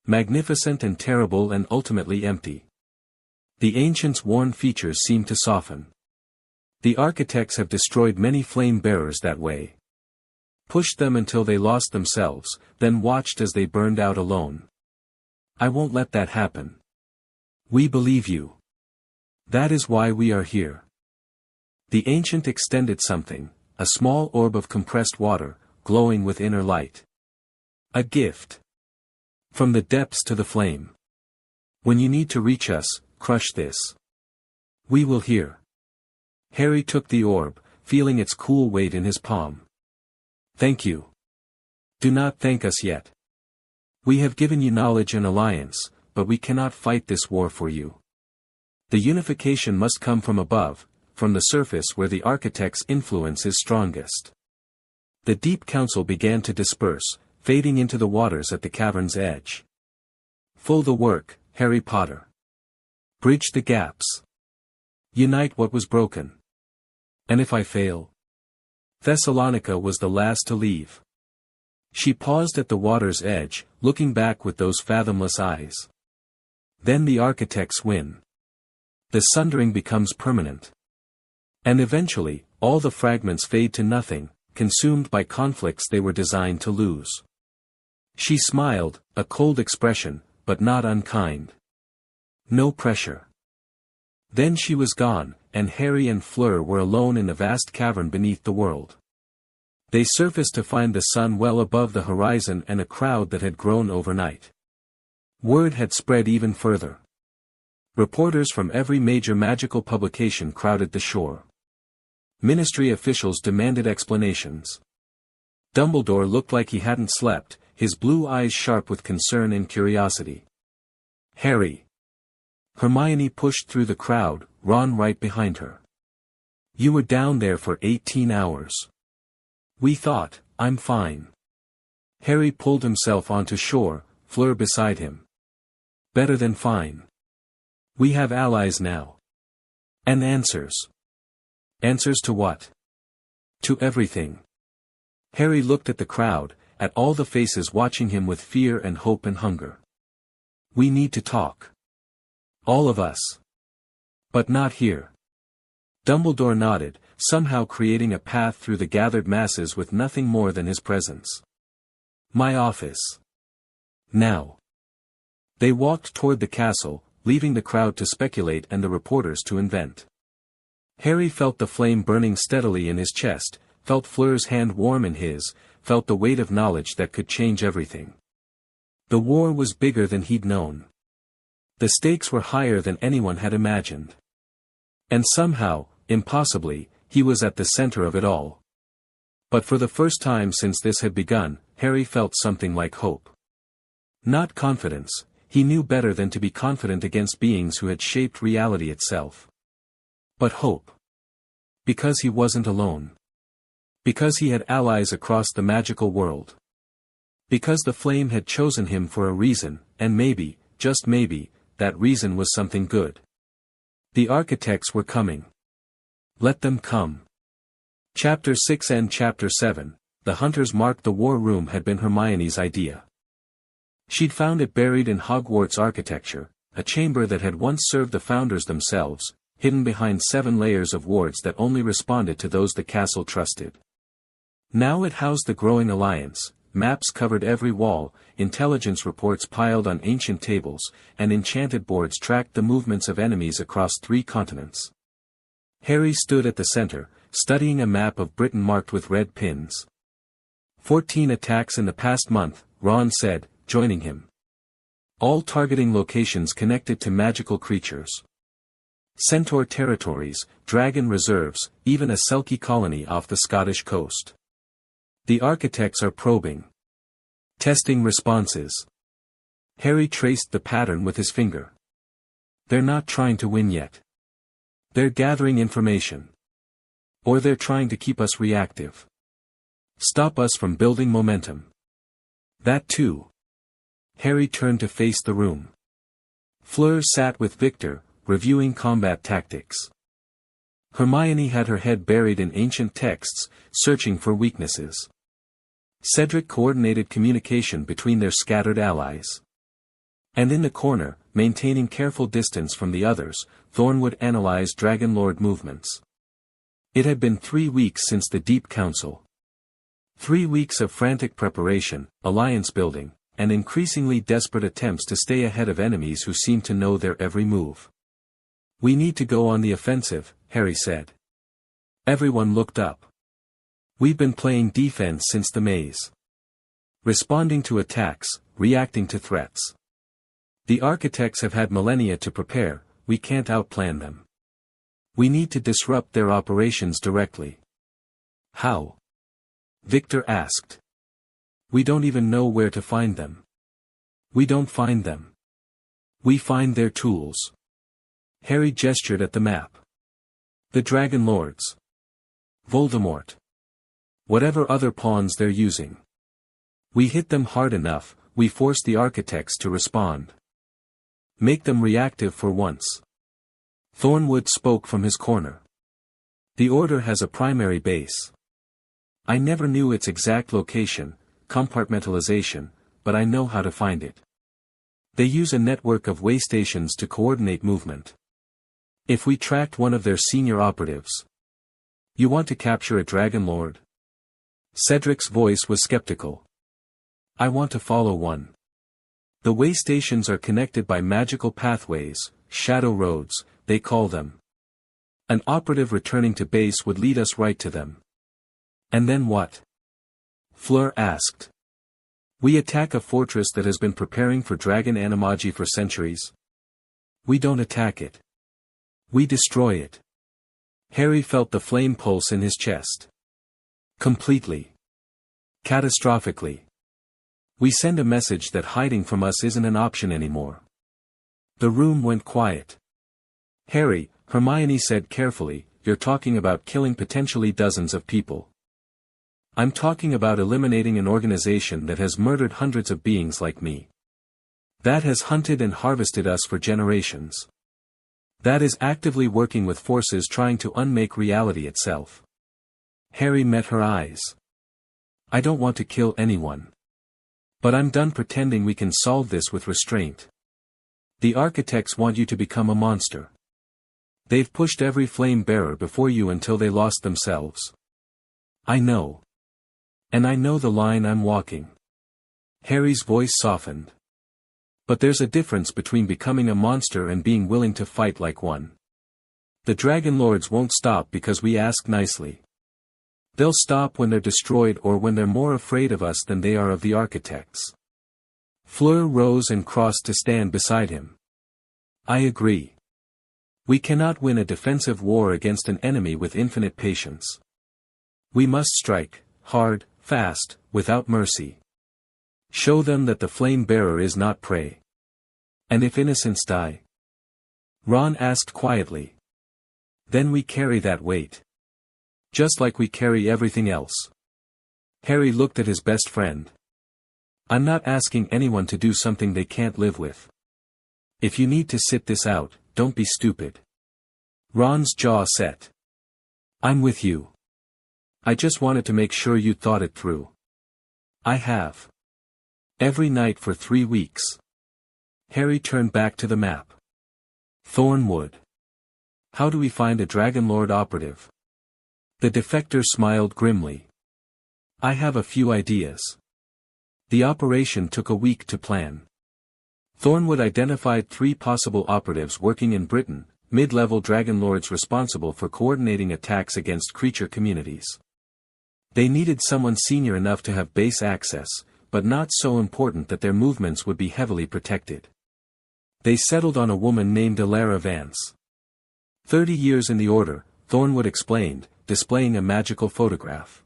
Magnificent and terrible and ultimately empty. The ancients' worn features seem to soften. The architects have destroyed many flame bearers that way. Pushed them until they lost themselves, then watched as they burned out alone. I won't let that happen. We believe you. That is why we are here. The ancient extended something, a small orb of compressed water, glowing with inner light. A gift. From the depths to the flame. When you need to reach us, crush this. We will hear. Harry took the orb, feeling its cool weight in his palm. Thank you. Do not thank us yet. We have given you knowledge and alliance, but we cannot fight this war for you. The unification must come from above, from the surface where the architect's influence is strongest. The Deep Council began to disperse, fading into the waters at the cavern's edge. Full the work, Harry Potter. Bridge the gaps. Unite what was broken. And if I fail? Thessalonica was the last to leave. She paused at the water's edge, looking back with those fathomless eyes. Then the architects win. The sundering becomes permanent. And eventually, all the fragments fade to nothing, consumed by conflicts they were designed to lose. She smiled, a cold expression, but not unkind. No pressure. Then she was gone, and Harry and Fleur were alone in the vast cavern beneath the world. They surfaced to find the sun well above the horizon and a crowd that had grown overnight. Word had spread even further. Reporters from every major magical publication crowded the shore. Ministry officials demanded explanations. Dumbledore looked like he hadn't slept, his blue eyes sharp with concern and curiosity. Harry. Hermione pushed through the crowd, Ron right behind her. You were down there for 18 hours. We thought, I'm fine. Harry pulled himself onto shore, Fleur beside him. Better than fine. We have allies now. And answers. Answers to what? To everything. Harry looked at the crowd, at all the faces watching him with fear and hope and hunger. We need to talk. All of us. But not here. Dumbledore nodded, somehow creating a path through the gathered masses with nothing more than his presence. My office. Now. They walked toward the castle, leaving the crowd to speculate and the reporters to invent. Harry felt the flame burning steadily in his chest, felt Fleur's hand warm in his, felt the weight of knowledge that could change everything. The war was bigger than he'd known. The stakes were higher than anyone had imagined. And somehow, impossibly, he was at the center of it all. But for the first time since this had begun, Harry felt something like hope. Not confidence, he knew better than to be confident against beings who had shaped reality itself. But hope. Because he wasn't alone. Because he had allies across the magical world. Because the flame had chosen him for a reason, and maybe, just maybe, that reason was something good. The architects were coming. Let them come. Chapter 6 and Chapter 7, The Hunters Marked. The war room had been Hermione's idea. She'd found it buried in Hogwarts architecture, a chamber that had once served the founders themselves, hidden behind 7 layers of wards that only responded to those the castle trusted. Now it housed the growing alliance, maps covered every wall, intelligence reports piled on ancient tables, and enchanted boards tracked the movements of enemies across 3 continents. Harry stood at the center, studying a map of Britain marked with red pins. 14 attacks in the past month, Ron said, joining him. All targeting locations connected to magical creatures. Centaur territories, dragon reserves, even a Selkie colony off the Scottish coast. The architects are probing. Testing responses. Harry traced the pattern with his finger. They're not trying to win yet. They're gathering information. Or they're trying to keep us reactive. Stop us from building momentum. That too. Harry turned to face the room. Fleur sat with Victor, reviewing combat tactics. Hermione had her head buried in ancient texts, searching for weaknesses. Cedric coordinated communication between their scattered allies. And in the corner, maintaining careful distance from the others, Thornwood analyzed Dragonlord movements. It had been 3 weeks since the Deep Council. 3 weeks of frantic preparation, alliance building, and increasingly desperate attempts to stay ahead of enemies who seemed to know their every move. We need to go on the offensive, Harry said. Everyone looked up. We've been playing defense since the maze. Responding to attacks, reacting to threats. The architects have had millennia to prepare, we can't outplan them. We need to disrupt their operations directly. How? Victor asked. We don't even know where to find them. We don't find them. We find their tools. Harry gestured at the map. The Dragon Lords. Voldemort. Whatever other pawns they're using. We hit them hard enough, we force the architects to respond. Make them reactive for once. Thornwood spoke from his corner. The Order has a primary base. I never knew its exact location, compartmentalization, but I know how to find it. They use a network of way stations to coordinate movement. If we tracked one of their senior operatives. You want to capture a Dragon Lord? Cedric's voice was skeptical. I want to follow one. The way stations are connected by magical pathways, shadow roads, they call them. An operative returning to base would lead us right to them. And then what? Fleur asked. We attack a fortress that has been preparing for dragon animagi for centuries. We don't attack it. We destroy it. Harry felt the flame pulse in his chest. Completely. Catastrophically. We send a message that hiding from us isn't an option anymore. The room went quiet. Harry, Hermione said carefully, you're talking about killing potentially dozens of people. I'm talking about eliminating an organization that has murdered hundreds of beings like me. That has hunted and harvested us for generations. That is actively working with forces trying to unmake reality itself. Harry met her eyes. I don't want to kill anyone. But I'm done pretending we can solve this with restraint. The architects want you to become a monster. They've pushed every flame bearer before you until they lost themselves. I know. And I know the line I'm walking. Harry's voice softened. But there's a difference between becoming a monster and being willing to fight like one. The Dragon Lords won't stop because we ask nicely. They'll stop when they're destroyed or when they're more afraid of us than they are of the architects. Fleur rose and crossed to stand beside him. I agree. We cannot win a defensive war against an enemy with infinite patience. We must strike, hard, fast, without mercy. Show them that the flame bearer is not prey. And if innocents die? Ron asked quietly. Then we carry that weight. Just like we carry everything else. Harry looked at his best friend. I'm not asking anyone to do something they can't live with. If you need to sit this out, don't be stupid. Ron's jaw set. I'm with you. I just wanted to make sure you thought it through. I have. Every night for 3 weeks. Harry turned back to the map. Thornwood. How do we find a Dragon Lord operative? The defector smiled grimly. I have a few ideas. The operation took a week to plan. Thornwood identified 3 possible operatives working in Britain, mid-level Dragon Lords responsible for coordinating attacks against creature communities. They needed someone senior enough to have base access, but not so important that their movements would be heavily protected. They settled on a woman named Elara Vance. 30 years in the Order, Thornwood explained, displaying a magical photograph.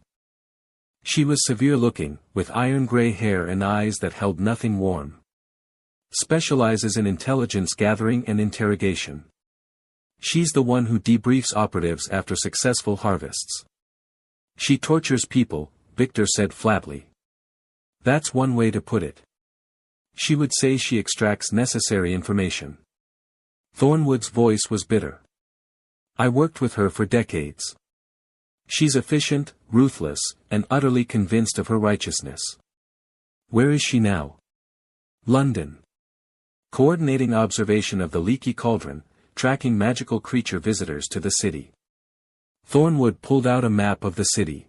She was severe-looking, with iron-gray hair and eyes that held nothing warm. Specializes in intelligence gathering and interrogation. She's the one who debriefs operatives after successful harvests. She tortures people, Victor said flatly. That's one way to put it. She would say she extracts necessary information. Thornwood's voice was bitter. I worked with her for decades. She's efficient, ruthless, and utterly convinced of her righteousness. Where is she now? London. Coordinating observation of the Leaky Cauldron, tracking magical creature visitors to the city. Thornwood pulled out a map of the city.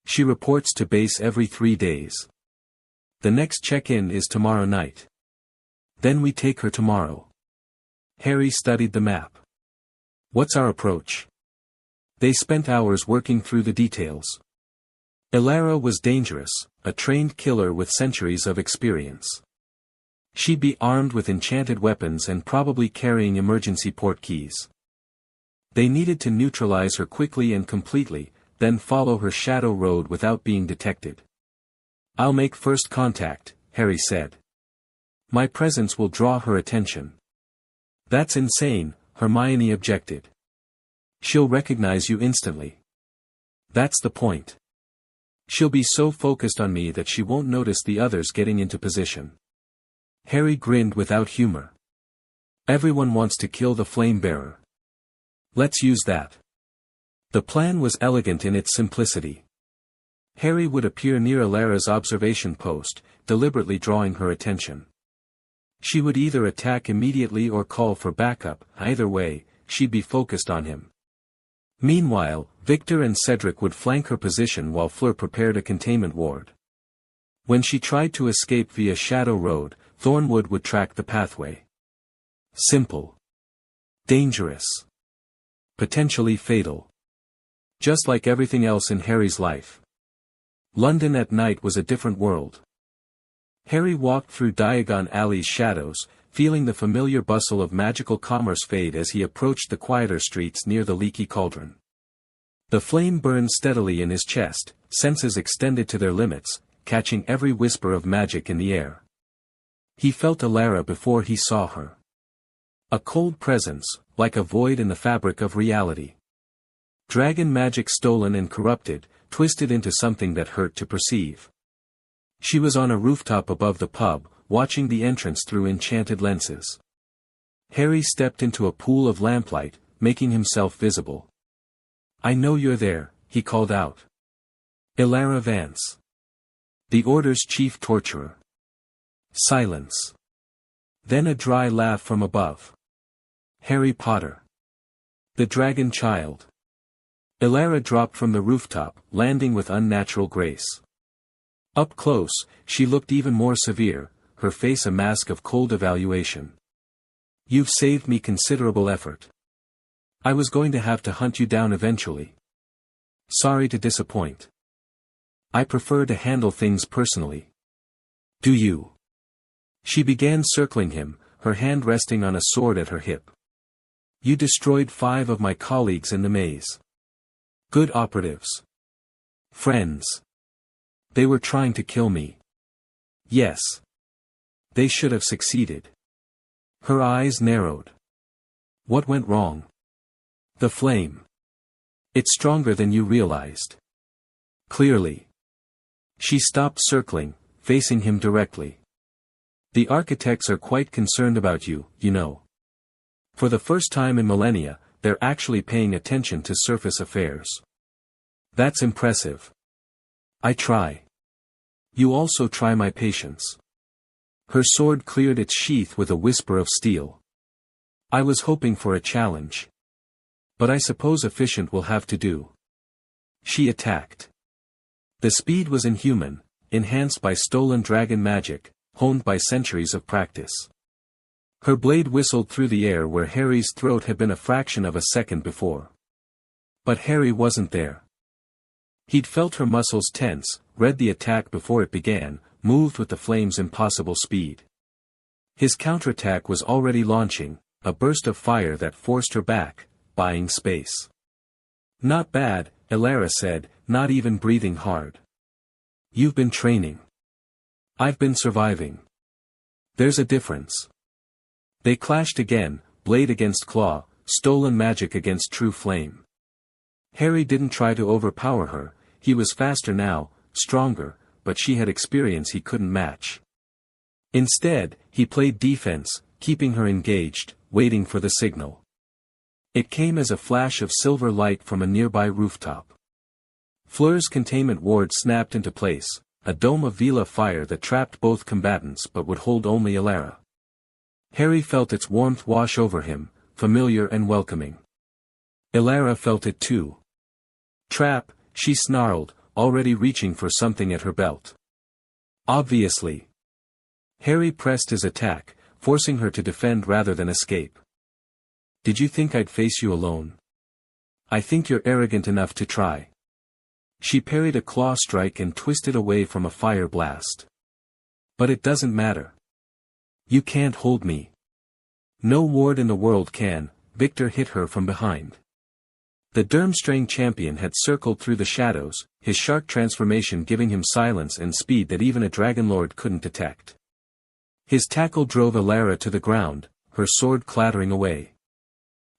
She reports to base every 3 days. The next check-in is tomorrow night. Then we take her tomorrow. Harry studied the map. What's our approach? They spent hours working through the details. Elara was dangerous, a trained killer with centuries of experience. She'd be armed with enchanted weapons and probably carrying emergency port keys. They needed to neutralize her quickly and completely, then follow her shadow road without being detected. I'll make first contact, Harry said. My presence will draw her attention. That's insane, Hermione objected. She'll recognize you instantly. That's the point. She'll be so focused on me that she won't notice the others getting into position. Harry grinned without humor. Everyone wants to kill the flame bearer. Let's use that. The plan was elegant in its simplicity. Harry would appear near Elara's observation post, deliberately drawing her attention. She would either attack immediately or call for backup, either way, she'd be focused on him. Meanwhile, Victor and Cedric would flank her position while Fleur prepared a containment ward. When she tried to escape via Shadow Road, Thornwood would track the pathway. Simple. Dangerous. Potentially fatal. Just like everything else in Harry's life. London at night was a different world. Harry walked through Diagon Alley's shadows, feeling the familiar bustle of magical commerce fade as he approached the quieter streets near the Leaky Cauldron. The flame burned steadily in his chest, senses extended to their limits, catching every whisper of magic in the air. He felt Elara before he saw her. A cold presence, like a void in the fabric of reality. Dragon magic stolen and corrupted, twisted into something that hurt to perceive. She was on a rooftop above the pub, watching the entrance through enchanted lenses. Harry stepped into a pool of lamplight, making himself visible. "I know you're there," he called out. "Ilara Vance. The Order's chief torturer." Silence. Then a dry laugh from above. "Harry Potter. The Dragon Child." Ilara dropped from the rooftop, landing with unnatural grace. Up close, she looked even more severe, her face a mask of cold evaluation. "You've saved me considerable effort. I was going to have to hunt you down eventually. Sorry to disappoint. I prefer to handle things personally." "Do you?" She began circling him, her hand resting on a sword at her hip. "You destroyed 5 of my colleagues in the maze. Good operatives. Friends. They were trying to kill me. Yes. They should have succeeded." Her eyes narrowed. "What went wrong?" "The flame. It's stronger than you realized." "Clearly." She stopped circling, facing him directly. "The architects are quite concerned about you, you know. For the first time in millennia, they're actually paying attention to surface affairs. That's impressive. I try. You also try my patience." Her sword cleared its sheath with a whisper of steel. "I was hoping for a challenge. But I suppose efficient will have to do." She attacked. The speed was inhuman, enhanced by stolen dragon magic, honed by centuries of practice. Her blade whistled through the air where Harry's throat had been a fraction of a second before. But Harry wasn't there. He'd felt her muscles tense, read the attack before it began, moved with the flame's impossible speed. His counterattack was already launching, a burst of fire that forced her back, buying space. "Not bad," Ilara said, not even breathing hard. "You've been training. I've been surviving. There's a difference." They clashed again, blade against claw, stolen magic against true flame. Harry didn't try to overpower her, he was faster now, stronger, but she had experience he couldn't match. Instead, he played defense, keeping her engaged, waiting for the signal. It came as a flash of silver light from a nearby rooftop. Fleur's containment ward snapped into place, a dome of Vila fire that trapped both combatants but would hold only Ilara. Harry felt its warmth wash over him, familiar and welcoming. Ilara felt it too. "Trap," she snarled, already reaching for something at her belt. "Obviously." Harry pressed his attack, forcing her to defend rather than escape. "Did you think I'd face you alone? I think you're arrogant enough to try." She parried a claw strike and twisted away from a fire blast. "But it doesn't matter. You can't hold me." "No ward in the world can," Victor hit her from behind. The Durmstrang champion had circled through the shadows, his shark transformation giving him silence and speed that even a Dragonlord couldn't detect. His tackle drove Ilara to the ground, her sword clattering away.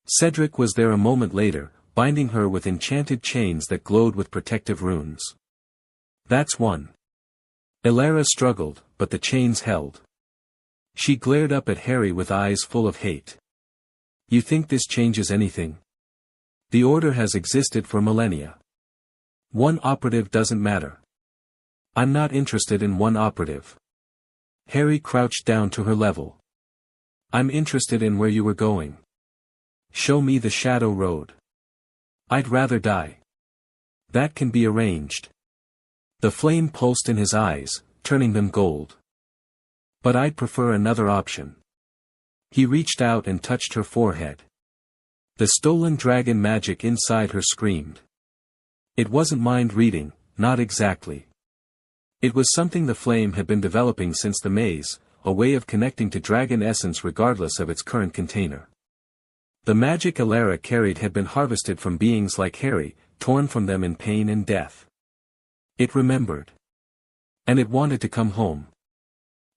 Cedric was there a moment later, binding her with enchanted chains that glowed with protective runes. "That's one." Ilara struggled, but the chains held. She glared up at Harry with eyes full of hate. "You think this changes anything? The Order has existed for millennia. One operative doesn't matter. I'm not interested in one operative." Harry crouched down to her level. "I'm interested in where you were going. Show me the Shadow Road." "I'd rather die." "That can be arranged." The flame pulsed in his eyes, turning them gold. "But I'd prefer another option." He reached out and touched her forehead. The stolen dragon magic inside her screamed. It wasn't mind reading, not exactly. It was something the flame had been developing since the maze, a way of connecting to dragon essence regardless of its current container. The magic Ilara carried had been harvested from beings like Harry, torn from them in pain and death. It remembered. And it wanted to come home.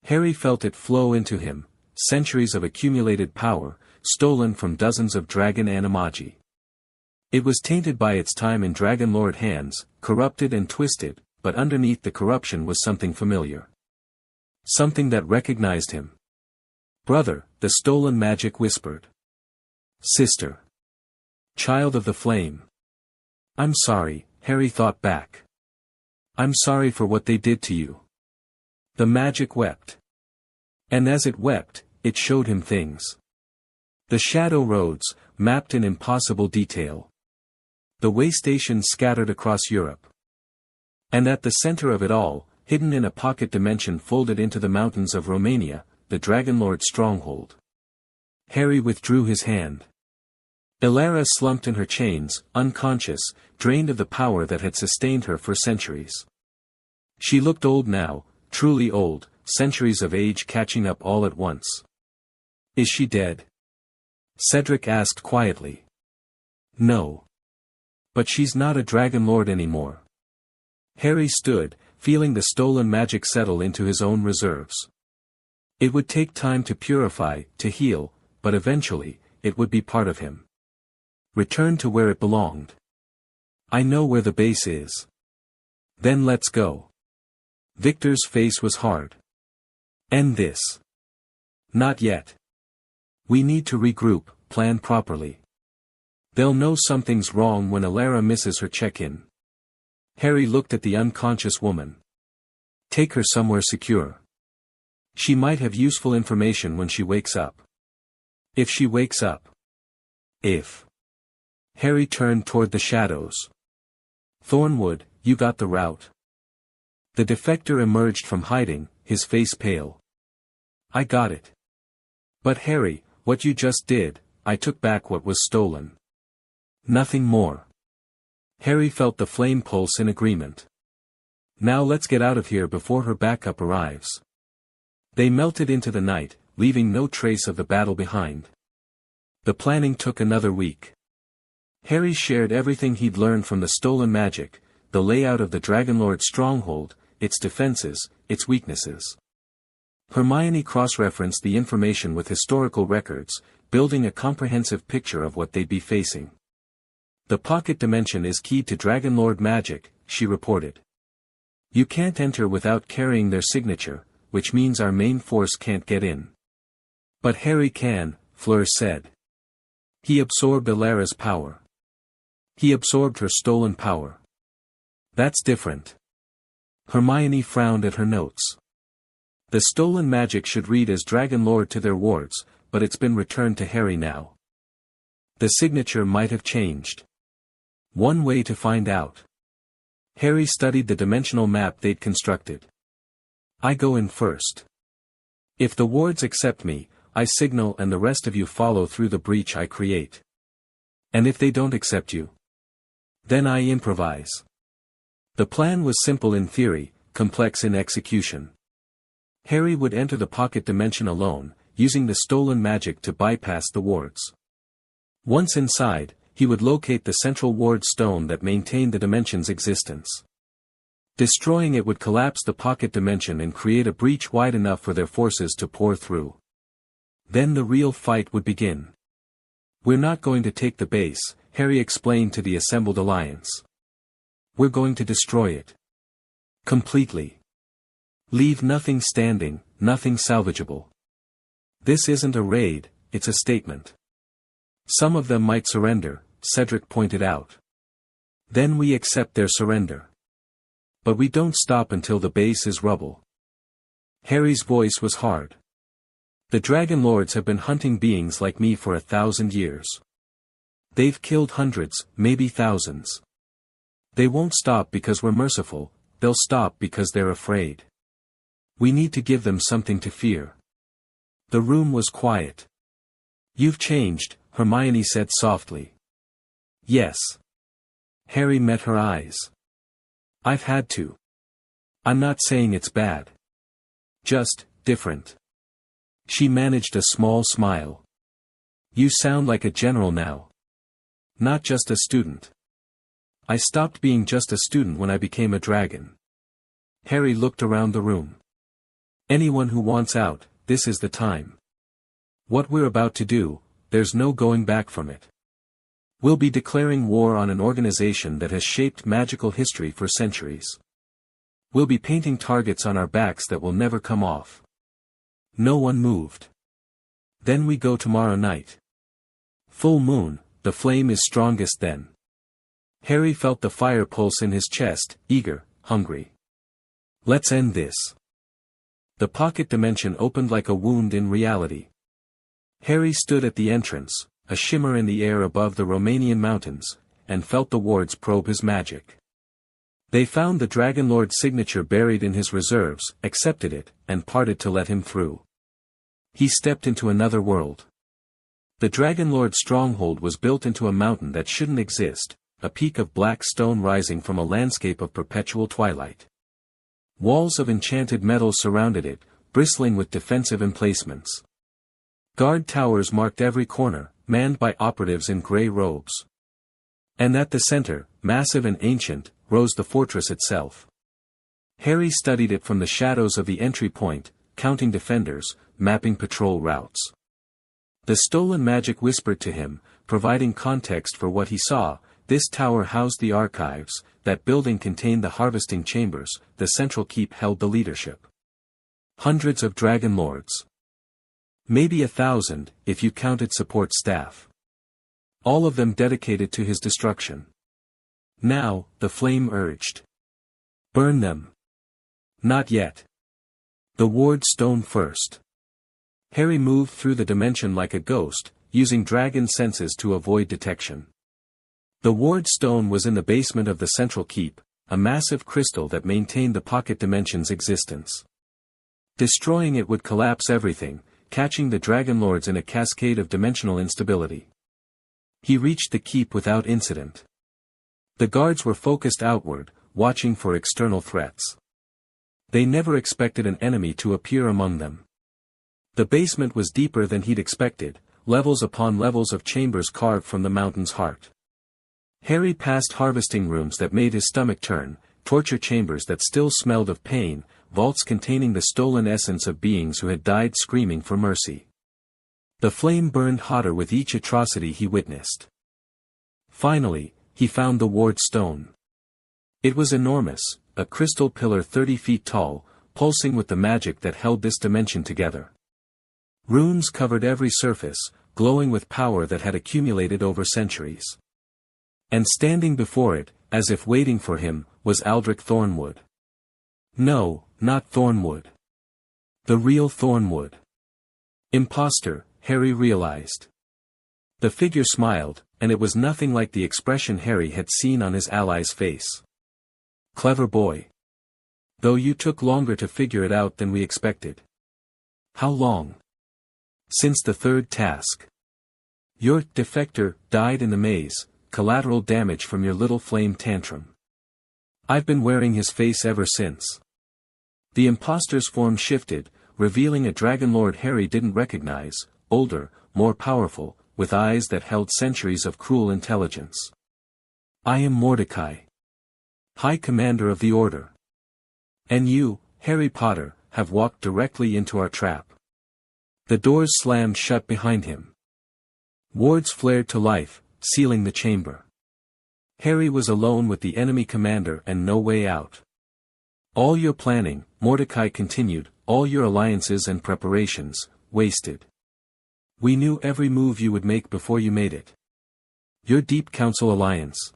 Harry felt it flow into him, centuries of accumulated power, stolen from dozens of dragon animagi. It was tainted by its time in Dragon Lord hands, corrupted and twisted, but underneath the corruption was something familiar. Something that recognized him. Brother, the stolen magic whispered. Sister. Child of the flame. I'm sorry, Harry thought back. I'm sorry for what they did to you. The magic wept. And as it wept, it showed him things. The shadow roads, mapped in impossible detail. The way stations scattered across Europe. And at the center of it all, hidden in a pocket dimension folded into the mountains of Romania, the Dragonlord stronghold. Harry withdrew his hand. Elara slumped in her chains, unconscious, drained of the power that had sustained her for centuries. She looked old now, truly old, centuries of age catching up all at once. Is she dead? Cedric asked quietly. No. But she's not a Dragonlord anymore. Harry stood, feeling the stolen magic settle into his own reserves. It would take time to purify, to heal, but eventually, it would be part of him. Return to where it belonged. I know where the base is. Then let's go. Victor's face was hard. End this. Not yet. We need to regroup, plan properly. They'll know something's wrong when Elara misses her check-in. Harry looked at the unconscious woman. Take her somewhere secure. She might have useful information when she wakes up. If she wakes up. If. Harry turned toward the shadows. Thornwood, you got the route. The defector emerged from hiding, his face pale. I got it. But Harry, what you just did, I took back what was stolen. Nothing more. Harry felt the flame pulse in agreement. Now let's get out of here before her backup arrives. They melted into the night, leaving no trace of the battle behind. The planning took another week. Harry shared everything he'd learned from the stolen magic, the layout of the Dragonlord stronghold, its defenses, its weaknesses. Hermione cross-referenced the information with historical records, building a comprehensive picture of what they'd be facing. The pocket dimension is keyed to Dragonlord magic, she reported. You can't enter without carrying their signature, which means our main force can't get in. But Harry can, Fleur said. He absorbed Elara's power. He absorbed her stolen power. That's different. Hermione frowned at her notes. The stolen magic should read as Dragonlord to their wards, but it's been returned to Harry now. The signature might have changed. One way to find out. Harry studied the dimensional map they'd constructed. I go in first. If the wards accept me, I signal and the rest of you follow through the breach I create. And if they don't accept you? Then I improvise. The plan was simple in theory, complex in execution. Harry would enter the pocket dimension alone, using the stolen magic to bypass the wards. Once inside, he would locate the central ward stone that maintained the dimension's existence. Destroying it would collapse the pocket dimension and create a breach wide enough for their forces to pour through. Then the real fight would begin. We're not going to take the base, Harry explained to the assembled alliance. We're going to destroy it. Completely. Leave nothing standing, nothing salvageable. This isn't a raid, it's a statement. Some of them might surrender, Cedric pointed out. Then we accept their surrender. But we don't stop until the base is rubble. Harry's voice was hard. The Dragonlords have been hunting beings like me for 1,000 years. They've killed hundreds, maybe thousands. They won't stop because we're merciful, they'll stop because they're afraid. We need to give them something to fear. The room was quiet. You've changed, Hermione said softly. Yes. Harry met her eyes. I've had to. I'm not saying it's bad. Just, different. She managed a small smile. You sound like a general now. Not just a student. I stopped being just a student when I became a dragon. Harry looked around the room. Anyone who wants out, this is the time. What we're about to do, there's no going back from it. We'll be declaring war on an organization that has shaped magical history for centuries. We'll be painting targets on our backs that will never come off. No one moved. Then we go tomorrow night. Full moon, the flame is strongest then. Harry felt the fire pulse in his chest, eager, hungry. Let's end this. The pocket dimension opened like a wound in reality. Harry stood at the entrance, a shimmer in the air above the Romanian mountains, and felt the wards probe his magic. They found the Dragon Lord's signature buried in his reserves, accepted it, and parted to let him through. He stepped into another world. The Dragon Lord's stronghold was built into a mountain that shouldn't exist, a peak of black stone rising from a landscape of perpetual twilight. Walls of enchanted metal surrounded it, bristling with defensive emplacements. Guard towers marked every corner, manned by operatives in grey robes. And at the center, massive and ancient, rose the fortress itself. Harry studied it from the shadows of the entry point, counting defenders, mapping patrol routes. The stolen magic whispered to him, providing context for what he saw. This tower housed the archives, that building contained the harvesting chambers, the central keep held the leadership. Hundreds of Dragon Lords. Maybe 1,000, if you counted support staff. All of them dedicated to his destruction. Now, the flame urged. Burn them. Not yet. The ward stone first. Harry moved through the dimension like a ghost, using dragon senses to avoid detection. The ward stone was in the basement of the central keep, a massive crystal that maintained the pocket dimension's existence. Destroying it would collapse everything, catching the Dragon Lords in a cascade of dimensional instability. He reached the keep without incident. The guards were focused outward, watching for external threats. They never expected an enemy to appear among them. The basement was deeper than he'd expected, levels upon levels of chambers carved from the mountain's heart. Harry passed harvesting rooms that made his stomach turn, torture chambers that still smelled of pain, vaults containing the stolen essence of beings who had died screaming for mercy. The flame burned hotter with each atrocity he witnessed. Finally, he found the ward stone. It was enormous, a crystal pillar 30 feet tall, pulsing with the magic that held this dimension together. Runes covered every surface, glowing with power that had accumulated over centuries. And standing before it, as if waiting for him, was Aldrich Thornwood. No, not Thornwood. The real Thornwood. Imposter, Harry realized. The figure smiled, and it was nothing like the expression Harry had seen on his ally's face. Clever boy. Though you took longer to figure it out than we expected. How long? Since the third task. Your defector died in the maze, collateral damage from your little flame tantrum. I've been wearing his face ever since. The imposter's form shifted, revealing a Dragon Lord Harry didn't recognize, older, more powerful, with eyes that held centuries of cruel intelligence. I am Mordecai. High Commander of the Order. And you, Harry Potter, have walked directly into our trap. The doors slammed shut behind him. Wards flared to life, sealing the chamber. Harry was alone with the enemy commander and no way out. All your planning, Mordecai continued, all your alliances and preparations, wasted. We knew every move you would make before you made it. Your Deep Council alliance.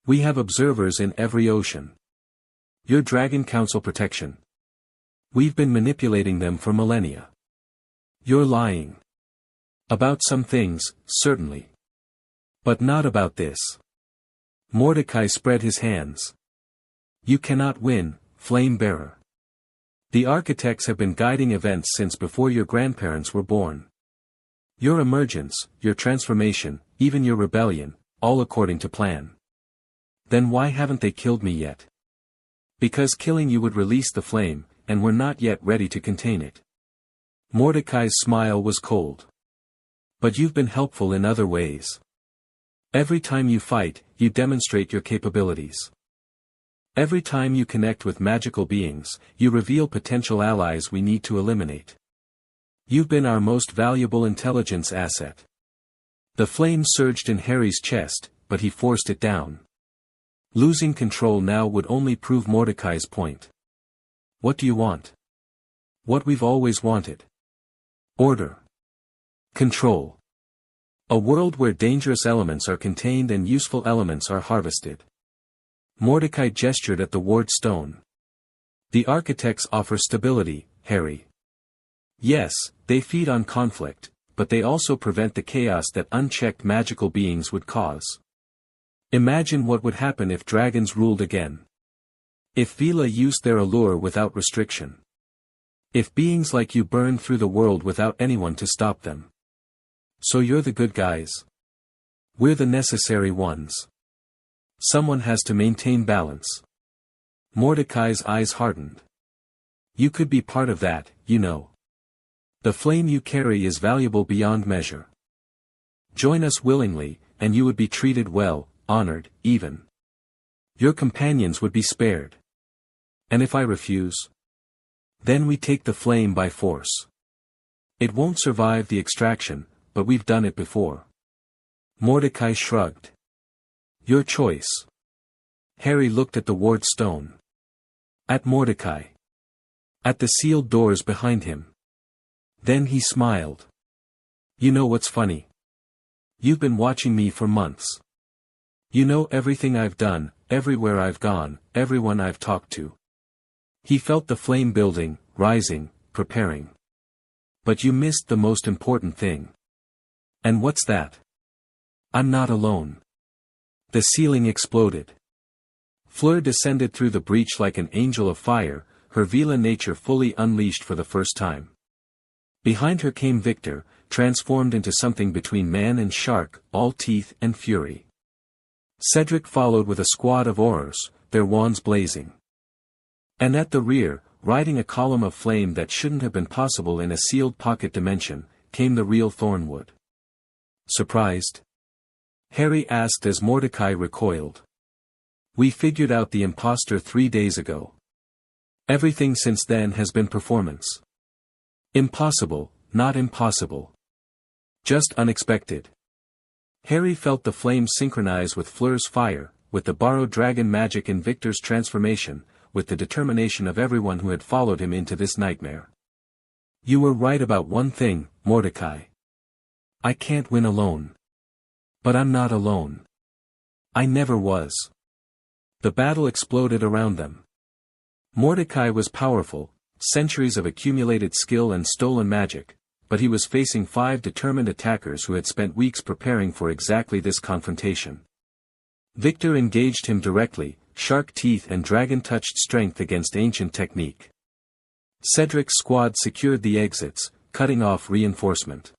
We have observers in every ocean. Your Dragon Council protection. We've been manipulating them for millennia. You're lying. About some things, certainly. But not about this. Mordecai spread his hands. You cannot win, Flame Bearer. The architects have been guiding events since before your grandparents were born. Your emergence, your transformation, even your rebellion, all according to plan. Then why haven't they killed me yet? Because killing you would release the flame, and we're not yet ready to contain it. Mordecai's smile was cold. But you've been helpful in other ways. Every time you fight, you demonstrate your capabilities. Every time you connect with magical beings, you reveal potential allies we need to eliminate. You've been our most valuable intelligence asset. The flame surged in Harry's chest, but he forced it down. Losing control now would only prove Mordecai's point. What do you want? What we've always wanted. Order. Control. A world where dangerous elements are contained and useful elements are harvested. Mordecai gestured at the ward stone. The architects offer stability, Harry. Yes, they feed on conflict, but they also prevent the chaos that unchecked magical beings would cause. Imagine what would happen if dragons ruled again. If Vila used their allure without restriction. If beings like you burned through the world without anyone to stop them. So you're the good guys. We're the necessary ones. Someone has to maintain balance. Mordecai's eyes hardened. You could be part of that, you know. The flame you carry is valuable beyond measure. Join us willingly, and you would be treated well, honored, even. Your companions would be spared. And if I refuse? Then we take the flame by force. It won't survive the extraction, but we've done it before. Mordecai shrugged. Your choice. Harry looked at the ward stone. At Mordecai. At the sealed doors behind him. Then he smiled. You know what's funny? You've been watching me for months. You know everything I've done, everywhere I've gone, everyone I've talked to. He felt the flame building, rising, preparing. But you missed the most important thing. And what's that? I'm not alone. The ceiling exploded. Fleur descended through the breach like an angel of fire, her Vila nature fully unleashed for the first time. Behind her came Victor, transformed into something between man and shark, all teeth and fury. Cedric followed with a squad of aurors, their wands blazing. And at the rear, riding a column of flame that shouldn't have been possible in a sealed pocket dimension, came the real Thornwood. Surprised? Harry asked as Mordecai recoiled. We figured out the imposter 3 days ago. Everything since then has been performance. Impossible, not impossible. Just unexpected. Harry felt the flame synchronize with Fleur's fire, with the borrowed dragon magic in Victor's transformation, with the determination of everyone who had followed him into this nightmare. You were right about one thing, Mordecai. I can't win alone. But I'm not alone. I never was. The battle exploded around them. Mordecai was powerful, centuries of accumulated skill and stolen magic, but he was facing 5 determined attackers who had spent weeks preparing for exactly this confrontation. Victor engaged him directly, shark teeth and dragon-touched strength against ancient technique. Cedric's squad secured the exits, cutting off reinforcement.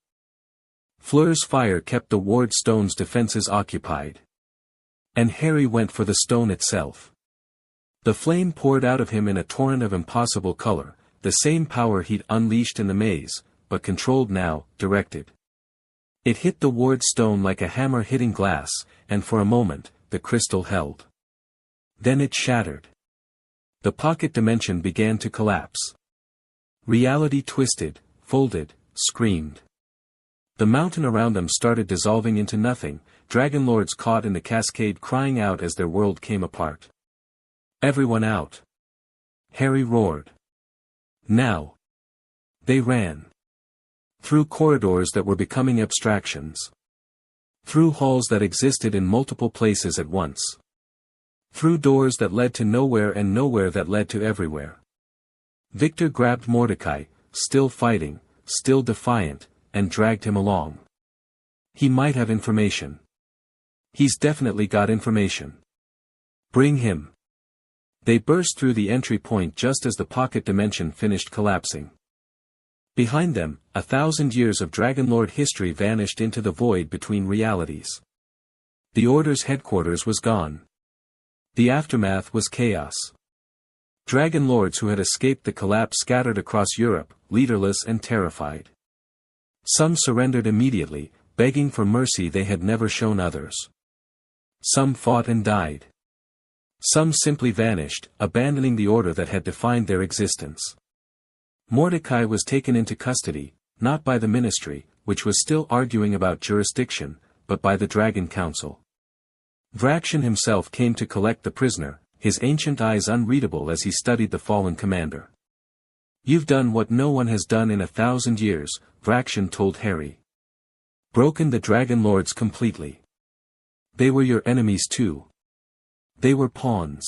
Fleur's fire kept the ward stone's defenses occupied. And Harry went for the stone itself. The flame poured out of him in a torrent of impossible color, the same power he'd unleashed in the maze, but controlled now, directed. It hit the ward stone like a hammer hitting glass, and for a moment, the crystal held. Then it shattered. The pocket dimension began to collapse. Reality twisted, folded, screamed. The mountain around them started dissolving into nothing, dragon lords caught in the cascade crying out as their world came apart. Everyone out! Harry roared. Now! They ran. Through corridors that were becoming abstractions. Through halls that existed in multiple places at once. Through doors that led to nowhere and nowhere that led to everywhere. Victor grabbed Mordecai, still fighting, still defiant, and dragged him along. He might have information. He's definitely got information. Bring him. They burst through the entry point just as the pocket dimension finished collapsing. Behind them, 1,000 years of Dragonlord history vanished into the void between realities. The Order's headquarters was gone. The aftermath was chaos. Dragon lords who had escaped the collapse scattered across Europe, leaderless and terrified. Some surrendered immediately, begging for mercy they had never shown others. Some fought and died. Some simply vanished, abandoning the order that had defined their existence. Mordecai was taken into custody, not by the ministry, which was still arguing about jurisdiction, but by the Dragon Council. Vrakshin himself came to collect the prisoner, his ancient eyes unreadable as he studied the fallen commander. "You've done what no one has done in 1,000 years," Vrakshin told Harry. "Broken the Dragon Lords completely. They were your enemies too. They were pawns.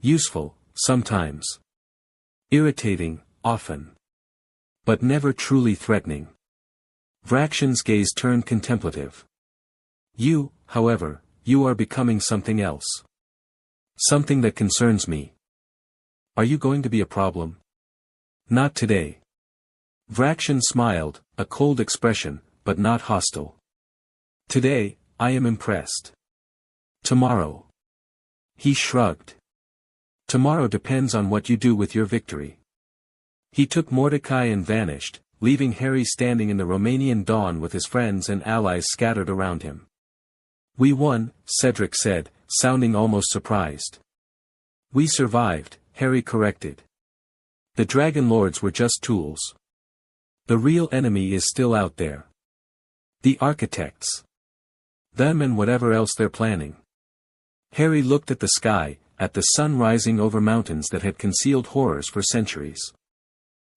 Useful, sometimes. Irritating, often. But never truly threatening." Vrakshin's gaze turned contemplative. "You, however, you are becoming something else. Something that concerns me. Are you going to be a problem?" "Not today." Vrakshin smiled, a cold expression, but not hostile. "Today, I am impressed. Tomorrow." He shrugged. "Tomorrow depends on what you do with your victory." He took Mordecai and vanished, leaving Harry standing in the Romanian dawn with his friends and allies scattered around him. "We won," Cedric said, sounding almost surprised. "We survived," Harry corrected. "The Dragon Lords were just tools. The real enemy is still out there. The architects. Them and whatever else they're planning." Harry looked at the sky, at the sun rising over mountains that had concealed horrors for centuries.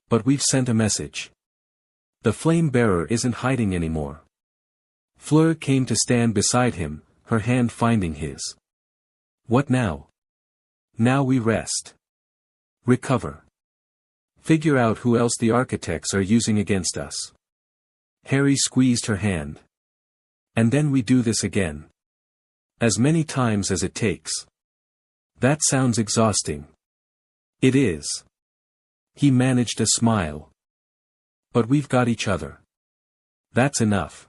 "But we've sent a message. The flame bearer isn't hiding anymore." Fleur came to stand beside him, her hand finding his. "What now?" "Now we rest. Recover. Figure out who else the architects are using against us." Harry squeezed her hand. "And then we do this again. As many times as it takes." "That sounds exhausting." "It is." He managed a smile. "But we've got each other. That's enough."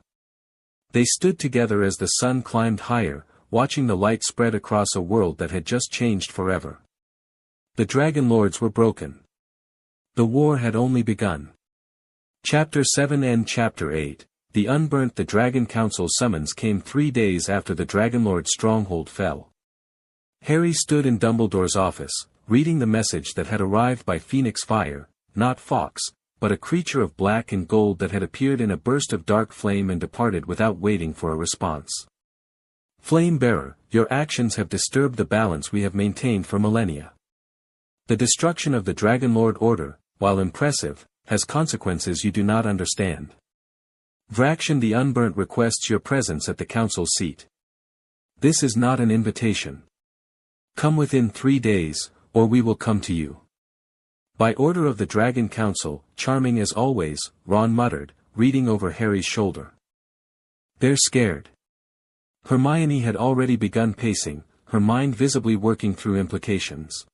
They stood together as the sun climbed higher, watching the light spread across a world that had just changed forever. The Dragon Lords were broken. The war had only begun. Chapter 7 and Chapter 8, The Unburnt. The Dragon Council summons came 3 days after the Dragonlord stronghold fell. Harry stood in Dumbledore's office, reading the message that had arrived by Phoenix Fire, not Fox, but a creature of black and gold that had appeared in a burst of dark flame and departed without waiting for a response. "Flame Bearer, your actions have disturbed the balance we have maintained for millennia. The destruction of the Dragonlord Order, while impressive, has consequences you do not understand. Vrakshin the Unburnt requests your presence at the council seat. This is not an invitation. Come within 3 days, or we will come to you. By order of the Dragon Council, charming as always," Ron muttered, reading over Harry's shoulder. "They're scared." Hermione had already begun pacing, her mind visibly working through implications.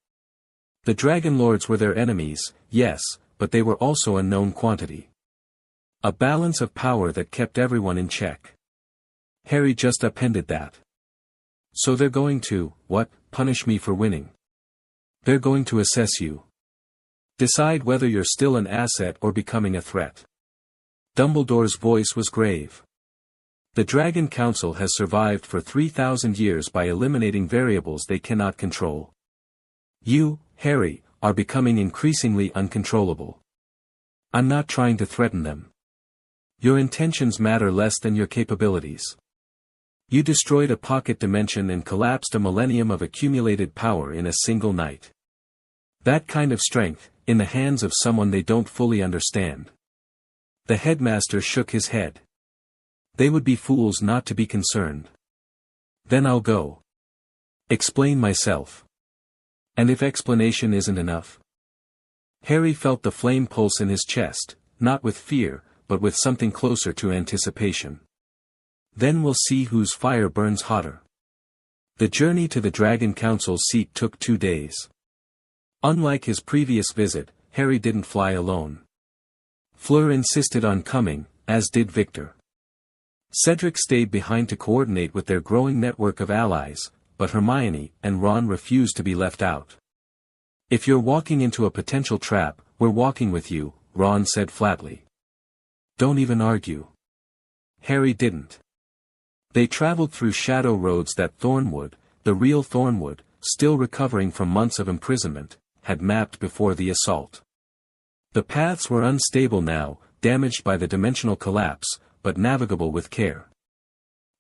The Dragon Lords were their enemies, yes, but they were also a known quantity. A balance of power that kept everyone in check. Harry just appended that. "So they're going to, what, punish me for winning? They're going to assess you. Decide whether you're still an asset or becoming a threat." Dumbledore's voice was grave. "The Dragon Council has survived for 3,000 years by eliminating variables they cannot control. You, Harry, are becoming increasingly uncontrollable. I'm not trying to threaten them. Your intentions matter less than your capabilities. You destroyed a pocket dimension and collapsed a millennium of accumulated power in a single night. That kind of strength, in the hands of someone they don't fully understand." The headmaster shook his head. "They would be fools not to be concerned." "Then I'll go. Explain myself. And if explanation isn't enough?" Harry felt the flame pulse in his chest, not with fear, but with something closer to anticipation. Then we'll see whose fire burns hotter. The journey to the Dragon Council's seat took 2 days. Unlike his previous visit, Harry didn't fly alone. Fleur insisted on coming, as did Victor. Cedric stayed behind to coordinate with their growing network of allies, but Hermione and Ron refused to be left out. "If you're walking into a potential trap, we're walking with you," Ron said flatly. "Don't even argue." Harry didn't. They traveled through shadow roads that Thornwood, the real Thornwood, still recovering from months of imprisonment, had mapped before the assault. The paths were unstable now, damaged by the dimensional collapse, but navigable with care.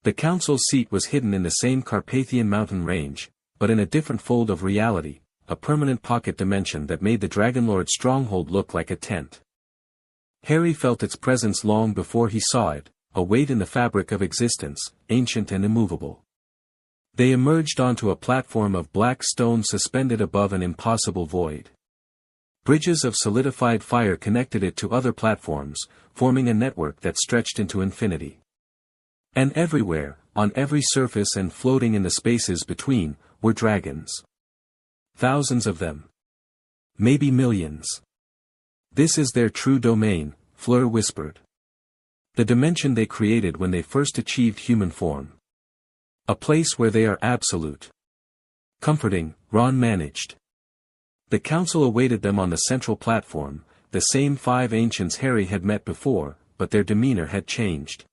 The council's seat was hidden in the same Carpathian mountain range, but in a different fold of reality, a permanent pocket dimension that made the Dragonlord's stronghold look like a tent. Harry felt its presence long before he saw it, a weight in the fabric of existence, ancient and immovable. They emerged onto a platform of black stone suspended above an impossible void. Bridges of solidified fire connected it to other platforms, forming a network that stretched into infinity. And everywhere, on every surface and floating in the spaces between, were dragons. Thousands of them. Maybe millions. This is their true domain, Fleur whispered. The dimension they created when they first achieved human form. A place where they are absolute. Comforting, Ron managed. The council awaited them on the central platform, the same 5 ancients Harry had met before, but their demeanor had changed.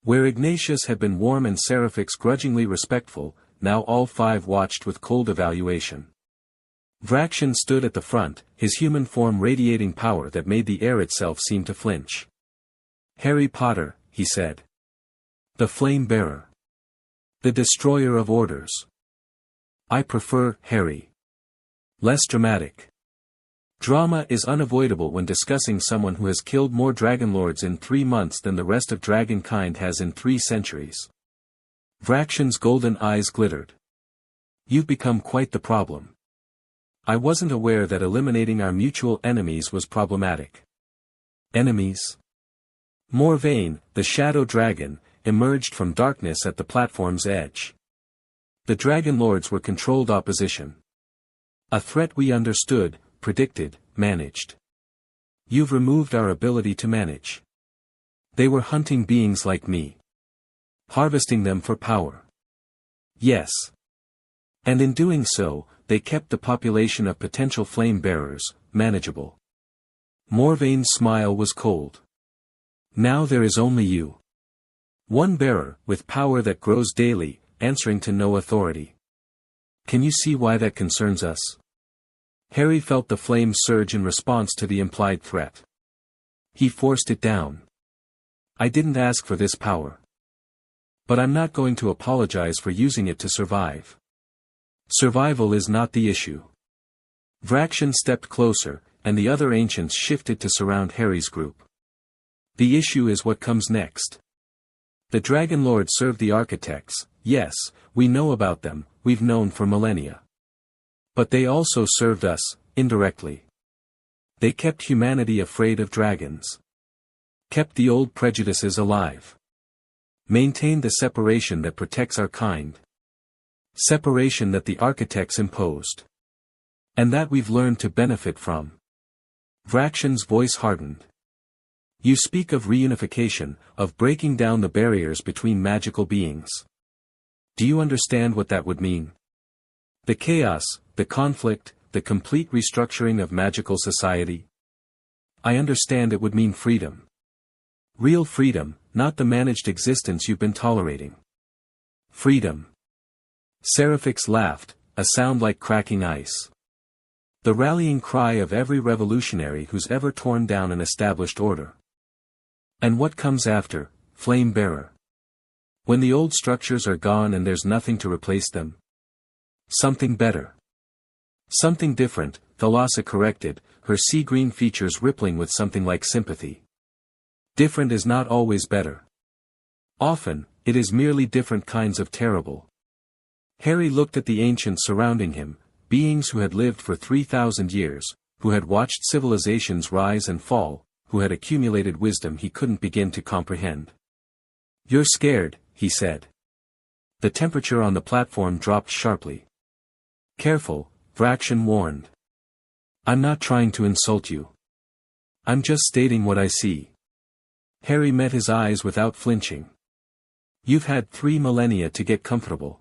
Where Ignatius had been warm and Seraphix grudgingly respectful, now all 5 watched with cold evaluation. Vraxian stood at the front, his human form radiating power that made the air itself seem to flinch. "Harry Potter," he said. "The Flame Bearer. The Destroyer of Orders." "I prefer, Harry. Less dramatic." Drama is unavoidable when discussing someone who has killed more Dragonlords in 3 months than the rest of dragonkind has in 3 centuries. Vraxian's golden eyes glittered. "You've become quite the problem. I wasn't aware that eliminating our mutual enemies was problematic." "Enemies?" Morvain, the shadow dragon, emerged from darkness at the platform's edge. The Dragonlords were controlled opposition. A threat we understood, predicted, managed. You've removed our ability to manage. They were hunting beings like me. Harvesting them for power. Yes. And in doing so, they kept the population of potential flame bearers manageable. Morvain's smile was cold. Now there is only you. One bearer, with power that grows daily, answering to no authority. Can you see why that concerns us? Harry felt the flame surge in response to the implied threat. He forced it down. I didn't ask for this power. But I'm not going to apologize for using it to survive. Survival is not the issue. Vraxian stepped closer, and the other ancients shifted to surround Harry's group. The issue is what comes next. The Dragonlord served the architects, yes, we know about them, we've known for millennia. But they also served us, indirectly. They kept humanity afraid of dragons. Kept the old prejudices alive. Maintained the separation that protects our kind. Separation that the architects imposed. And that we've learned to benefit from. Vraxian's voice hardened. You speak of reunification, of breaking down the barriers between magical beings. Do you understand what that would mean? The chaos, the conflict, the complete restructuring of magical society? I understand it would mean freedom. Real freedom, not the managed existence you've been tolerating. Freedom. Seraphix laughed, a sound like cracking ice. The rallying cry of every revolutionary who's ever torn down an established order. And what comes after, Flame Bearer? When the old structures are gone and there's nothing to replace them? Something better. Something different, Thalassa corrected, her sea-green features rippling with something like sympathy. Different is not always better. Often, it is merely different kinds of terrible. Harry looked at the ancients surrounding him, beings who had lived for 3,000 years, who had watched civilizations rise and fall, who had accumulated wisdom he couldn't begin to comprehend. You're scared, he said. The temperature on the platform dropped sharply. Careful, Vraxian warned. I'm not trying to insult you. I'm just stating what I see. Harry met his eyes without flinching. You've had 3 millennia to get comfortable.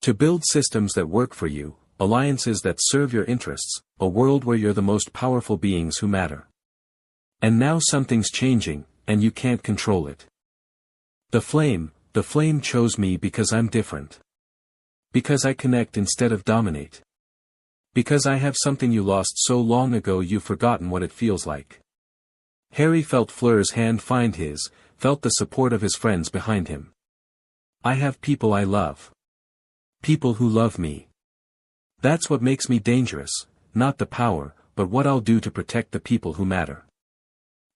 To build systems that work for you, alliances that serve your interests, a world where you're the most powerful beings who matter. And now something's changing, and you can't control it. The flame chose me because I'm different. Because I connect instead of dominate. Because I have something you lost so long ago you've forgotten what it feels like. Harry felt Fleur's hand find his, felt the support of his friends behind him. I have people I love. People who love me. That's what makes me dangerous, not the power, but what I'll do to protect the people who matter.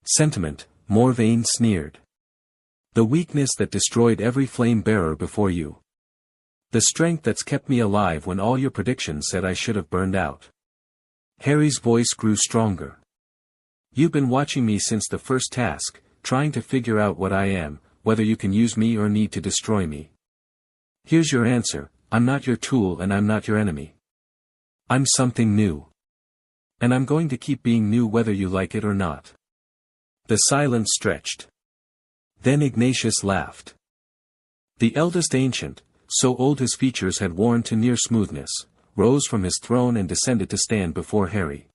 Sentiment, Morvain sneered. The weakness that destroyed every flame bearer before you. The strength that's kept me alive when all your predictions said I should have burned out. Harry's voice grew stronger. You've been watching me since the first task, trying to figure out what I am, whether you can use me or need to destroy me. Here's your answer, I'm not your tool and I'm not your enemy. I'm something new. And I'm going to keep being new whether you like it or not. The silence stretched. Then Ignatius laughed. The eldest ancient, so old his features had worn to near smoothness, rose from his throne and descended to stand before Harry.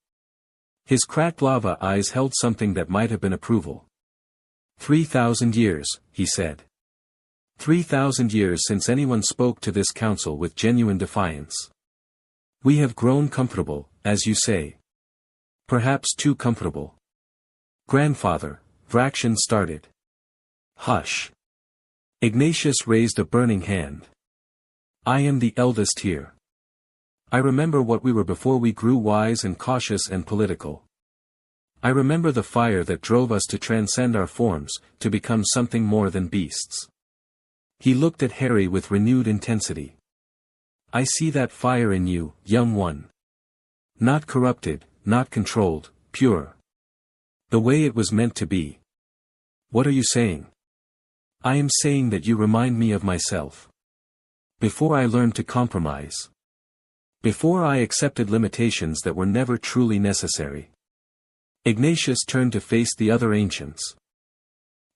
His cracked lava eyes held something that might have been approval. 3,000 years, he said. 3,000 years since anyone spoke to this council with genuine defiance. We have grown comfortable, as you say. Perhaps too comfortable. Grandfather, Vraction started. Hush. Ignatius raised a burning hand. I am the eldest here. I remember what we were before we grew wise and cautious and political. I remember the fire that drove us to transcend our forms, to become something more than beasts. He looked at Harry with renewed intensity. I see that fire in you, young one. Not corrupted, not controlled, pure. The way it was meant to be. What are you saying? I am saying that you remind me of myself. Before I learned to compromise. Before I accepted limitations that were never truly necessary. Ignatius turned to face the other ancients.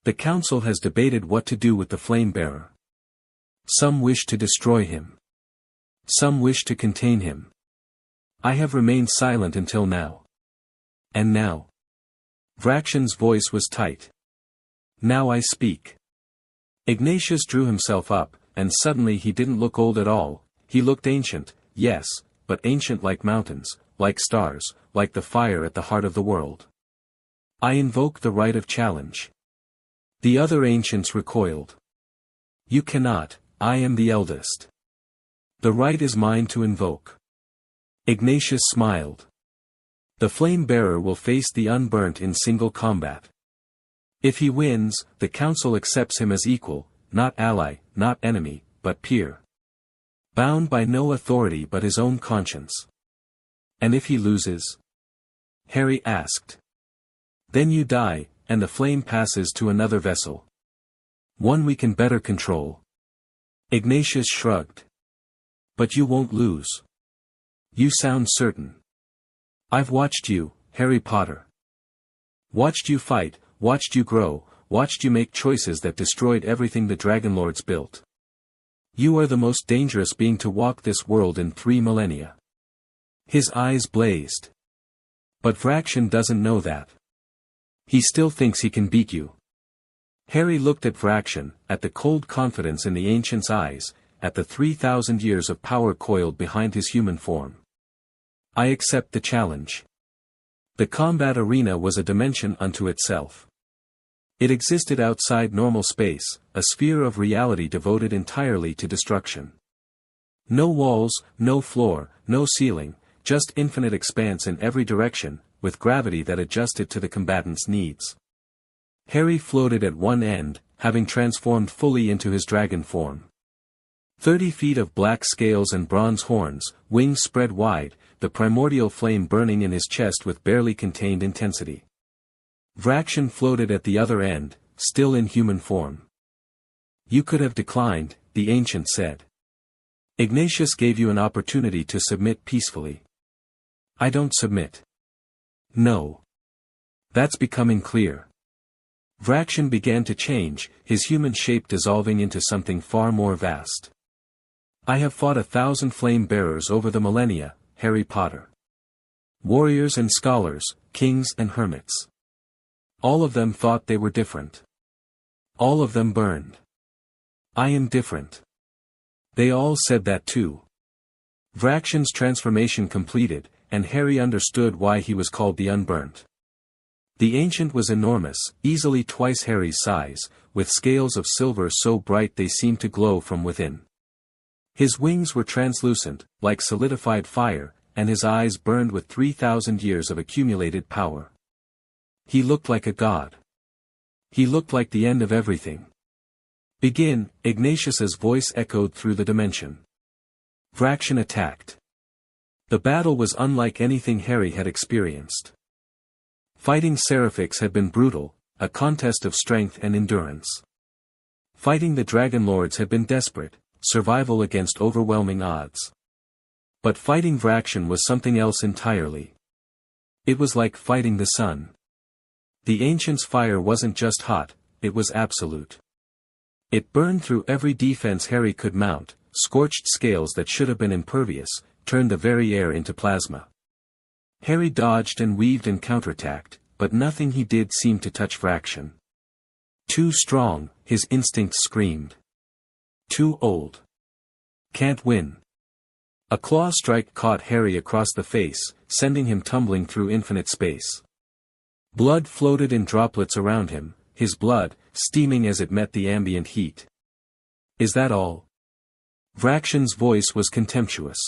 The council has debated what to do with the flame bearer. Some wish to destroy him. Some wish to contain him. I have remained silent until now. And now. Vraction's voice was tight. Now I speak. Ignatius drew himself up, and suddenly he didn't look old at all, he looked ancient, yes, but ancient like mountains, like stars, like the fire at the heart of the world. I invoke the right of challenge. The other ancients recoiled. You cannot, I am the eldest. The right is mine to invoke. Ignatius smiled. The flame bearer will face the unburnt in single combat. If he wins, the council accepts him as equal, not ally, not enemy, but peer. Bound by no authority but his own conscience. And if he loses? Harry asked. Then you die, and the flame passes to another vessel. One we can better control. Ignatius shrugged. But you won't lose. You sound certain. I've watched you, Harry Potter. Watched you fight, watched you grow, watched you make choices that destroyed everything the Dragonlords built. You are the most dangerous being to walk this world in 3 millennia. His eyes blazed. But Vraction doesn't know that. He still thinks he can beat you. Harry looked at Vraction, at the cold confidence in the ancient's eyes, at the 3,000 years of power coiled behind his human form. I accept the challenge. The combat arena was a dimension unto itself. It existed outside normal space, a sphere of reality devoted entirely to destruction. No walls, no floor, no ceiling, just infinite expanse in every direction, with gravity that adjusted to the combatant's needs. Harry floated at one end, having transformed fully into his dragon form. 30 feet of black scales and bronze horns, wings spread wide, the primordial flame burning in his chest with barely contained intensity. Vraction floated at the other end, still in human form. You could have declined, the ancient said. Ignatius gave you an opportunity to submit peacefully. I don't submit. No. That's becoming clear. Vraction began to change, his human shape dissolving into something far more vast. I have fought 1,000 flame bearers over the millennia, Harry Potter. Warriors and scholars, kings and hermits. All of them thought they were different. All of them burned. I am different. They all said that too. Vraction's transformation completed, and Harry understood why he was called the Unburnt. The ancient was enormous, easily twice Harry's size, with scales of silver so bright they seemed to glow from within. His wings were translucent, like solidified fire, and his eyes burned with 3,000 years of accumulated power. He looked like a god. He looked like the end of everything. Begin, Ignatius's voice echoed through the dimension. Vraction attacked. The battle was unlike anything Harry had experienced. Fighting Seraphix had been brutal, a contest of strength and endurance. Fighting the Dragon Lords had been desperate, survival against overwhelming odds. But fighting Vraction was something else entirely. It was like fighting the sun. The Ancient's fire wasn't just hot, it was absolute. It burned through every defense Harry could mount, scorched scales that should have been impervious, turned the very air into plasma. Harry dodged and weaved and counterattacked, but nothing he did seemed to touch Vraction. Too strong, his instincts screamed. Too old. Can't win. A claw strike caught Harry across the face, sending him tumbling through infinite space. Blood floated in droplets around him, his blood, steaming as it met the ambient heat. Is that all? Vraction's voice was contemptuous.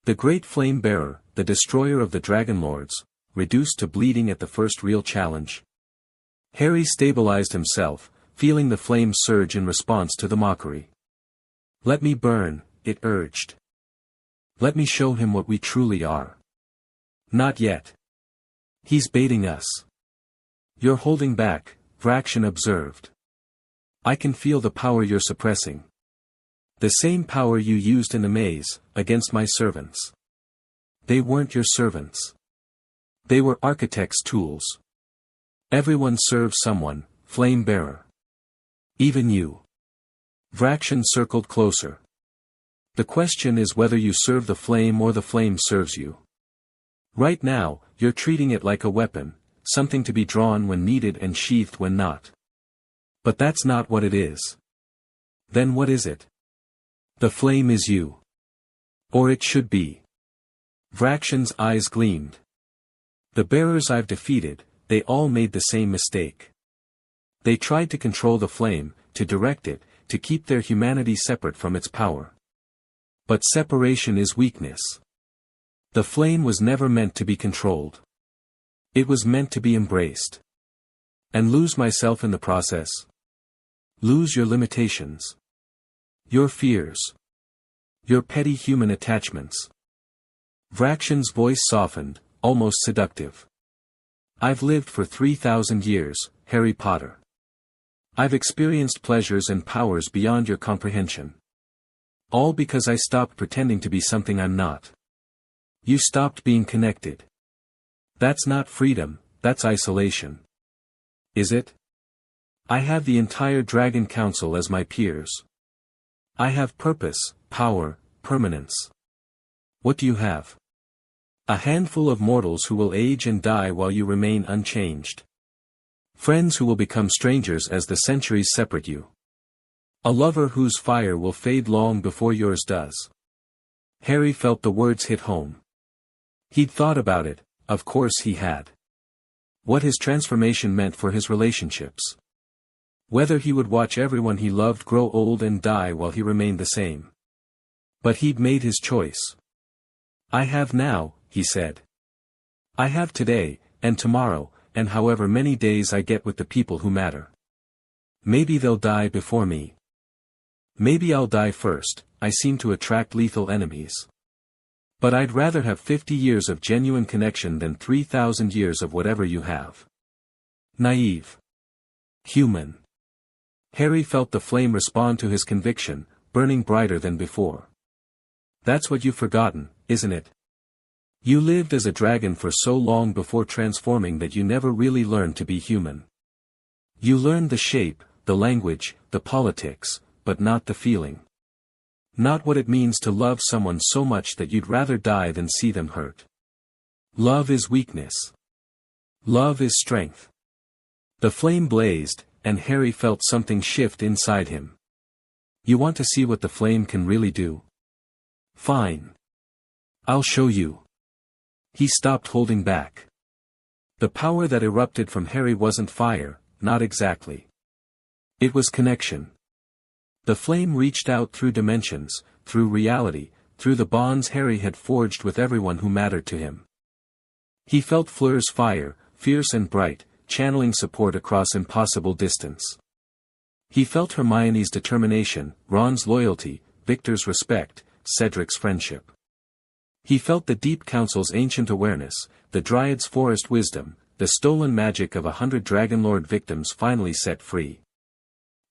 The great flame-bearer, the destroyer of the Dragon Lords, reduced to bleeding at the first real challenge. Harry stabilized himself, feeling the flame surge in response to the mockery. Let me burn, it urged. Let me show him what we truly are. Not yet. He's baiting us. You're holding back, Vraction observed. I can feel the power you're suppressing. The same power you used in the maze, against my servants. They weren't your servants. They were architects' tools. Everyone serves someone, flame-bearer. Even you. Vraction circled closer. The question is whether you serve the flame or the flame serves you. Right now, you're treating it like a weapon, something to be drawn when needed and sheathed when not. But that's not what it is. Then what is it? The flame is you. Or it should be. Vraction's eyes gleamed. The bearers I've defeated, they all made the same mistake. They tried to control the flame, to direct it, to keep their humanity separate from its power. But separation is weakness. The flame was never meant to be controlled. It was meant to be embraced. And lose myself in the process. Lose your limitations. Your fears. Your petty human attachments. Vraction's voice softened, almost seductive. I've lived for 3,000 years, Harry Potter. I've experienced pleasures and powers beyond your comprehension. All because I stopped pretending to be something I'm not. You stopped being connected. That's not freedom, that's isolation. Is it? I have the entire Dragon Council as my peers. I have purpose, power, permanence. What do you have? A handful of mortals who will age and die while you remain unchanged. Friends who will become strangers as the centuries separate you. A lover whose fire will fade long before yours does. Harry felt the words hit home. He'd thought about it, of course he had. What his transformation meant for his relationships. Whether he would watch everyone he loved grow old and die while he remained the same. But he'd made his choice. I have now, he said. I have today, and tomorrow, and however many days I get with the people who matter. Maybe they'll die before me. Maybe I'll die first, I seem to attract lethal enemies. But I'd rather have 50 years of genuine connection than 3,000 years of whatever you have. Naive. Human. Harry felt the flame respond to his conviction, burning brighter than before. That's what you've forgotten, isn't it? You lived as a dragon for so long before transforming that you never really learned to be human. You learned the shape, the language, the politics, but not the feeling. Not what it means to love someone so much that you'd rather die than see them hurt. Love is weakness. Love is strength. The flame blazed, and Harry felt something shift inside him. You want to see what the flame can really do? Fine. I'll show you. He stopped holding back. The power that erupted from Harry wasn't fire, not exactly. It was connection. The flame reached out through dimensions, through reality, through the bonds Harry had forged with everyone who mattered to him. He felt Fleur's fire, fierce and bright, channeling support across impossible distance. He felt Hermione's determination, Ron's loyalty, Victor's respect, Cedric's friendship. He felt the Deep Council's ancient awareness, the Dryad's forest wisdom, the stolen magic of 100 Dragonlord victims finally set free.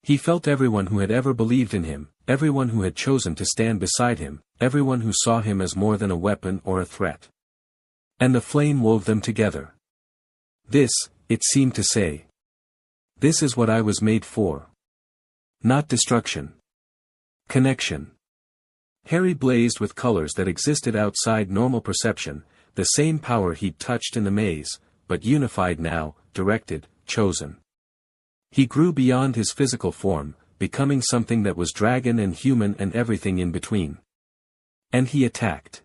He felt everyone who had ever believed in him, everyone who had chosen to stand beside him, everyone who saw him as more than a weapon or a threat. And the flame wove them together. This, it seemed to say. This is what I was made for. Not destruction. Connection. Harry blazed with colors that existed outside normal perception, the same power he'd touched in the maze, but unified now, directed, chosen. He grew beyond his physical form, becoming something that was dragon and human and everything in between. And he attacked.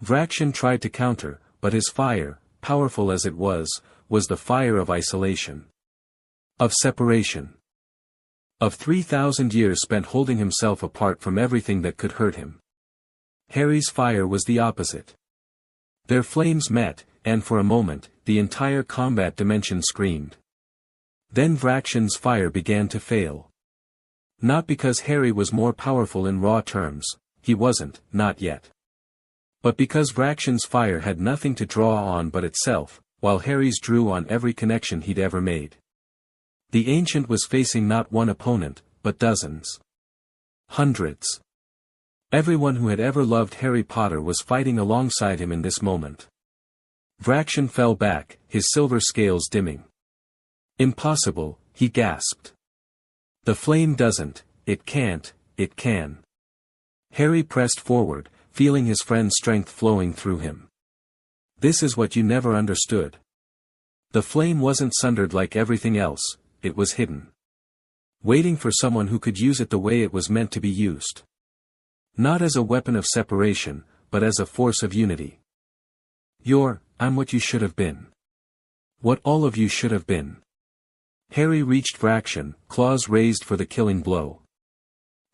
Vraxian tried to counter, but his fire, powerful as it was the fire of isolation. Of separation. Of 3,000 years spent holding himself apart from everything that could hurt him. Harry's fire was the opposite. Their flames met, and for a moment, the entire combat dimension screamed. Then Vraxian's fire began to fail. Not because Harry was more powerful in raw terms, he wasn't, not yet. But because Vraxian's fire had nothing to draw on but itself, while Harry's drew on every connection he'd ever made. The Ancient was facing not one opponent, but dozens. Hundreds. Everyone who had ever loved Harry Potter was fighting alongside him in this moment. Vraxian fell back, his silver scales dimming. Impossible, he gasped. The flame doesn't, it can't, it can. Harry pressed forward, feeling his friend's strength flowing through him. This is what you never understood. The flame wasn't sundered like everything else, it was hidden. Waiting for someone who could use it the way it was meant to be used. Not as a weapon of separation, but as a force of unity. I'm what you should have been. What all of you should have been. Harry reached Vraxian, claws raised for the killing blow.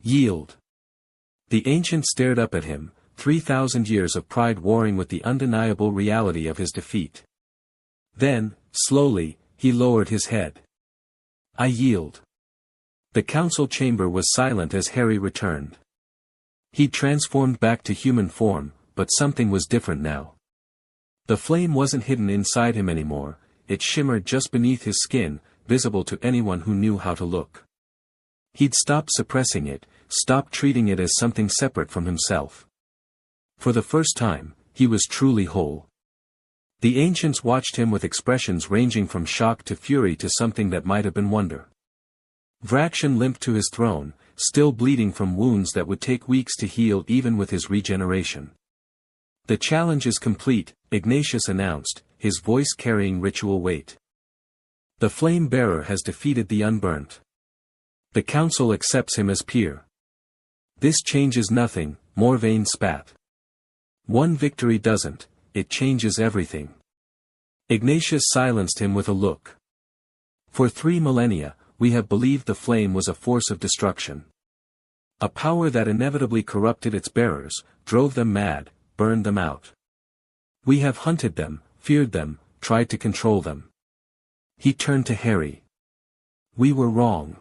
Yield. The Ancient stared up at him, 3,000 years of pride warring with the undeniable reality of his defeat. Then, slowly, he lowered his head. I yield. The council chamber was silent as Harry returned. He'd transformed back to human form, but something was different now. The flame wasn't hidden inside him anymore, it shimmered just beneath his skin, visible to anyone who knew how to look. He'd stopped suppressing it, stopped treating it as something separate from himself. For the first time, he was truly whole. The Ancients watched him with expressions ranging from shock to fury to something that might have been wonder. Vraxian limped to his throne, still bleeding from wounds that would take weeks to heal even with his regeneration. The challenge is complete, Ignatius announced, his voice carrying ritual weight. The flame bearer has defeated the unburnt. The council accepts him as peer. This changes nothing, Morvain spat. One victory doesn't, it changes everything. Ignatius silenced him with a look. For 3 millennia, we have believed the flame was a force of destruction. A power that inevitably corrupted its bearers, drove them mad, burned them out. We have hunted them, feared them, tried to control them. He turned to Harry. We were wrong.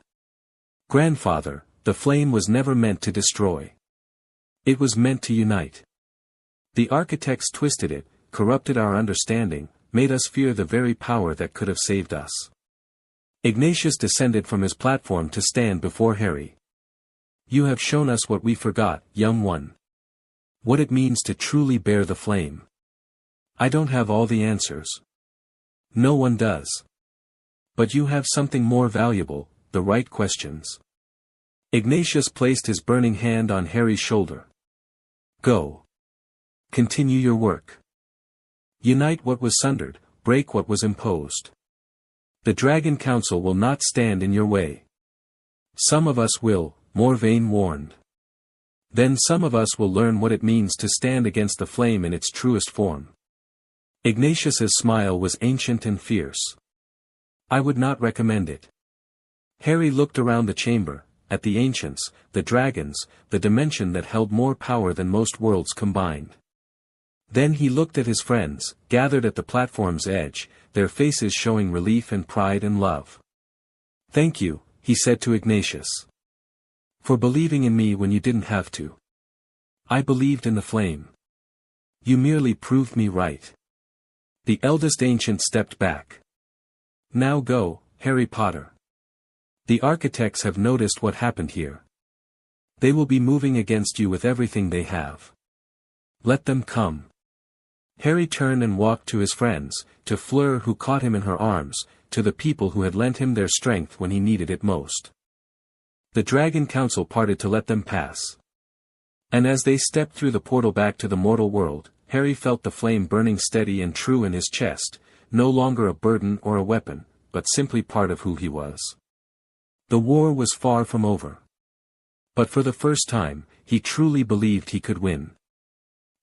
Grandfather, the flame was never meant to destroy. It was meant to unite. The architects twisted it, corrupted our understanding, made us fear the very power that could have saved us. Ignatius descended from his platform to stand before Harry. You have shown us what we forgot, young one. What it means to truly bear the flame. I don't have all the answers. No one does. But you have something more valuable, the right questions. Ignatius placed his burning hand on Harry's shoulder. Go. Continue your work. Unite what was sundered, break what was imposed. The Dragon Council will not stand in your way. Some of us will, Morvain warned. Then some of us will learn what it means to stand against the flame in its truest form. Ignatius's smile was ancient and fierce. I would not recommend it. Harry looked around the chamber, at the ancients, the dragons, the dimension that held more power than most worlds combined. Then he looked at his friends, gathered at the platform's edge, their faces showing relief and pride and love. Thank you, he said to Ignatius. For believing in me when you didn't have to. I believed in the flame. You merely proved me right. The eldest ancient stepped back. Now go, Harry Potter. The architects have noticed what happened here. They will be moving against you with everything they have. Let them come. Harry turned and walked to his friends, to Fleur who caught him in her arms, to the people who had lent him their strength when he needed it most. The Dragon Council parted to let them pass. And as they stepped through the portal back to the mortal world, Harry felt the flame burning steady and true in his chest, no longer a burden or a weapon, but simply part of who he was. The war was far from over. But for the first time, he truly believed he could win.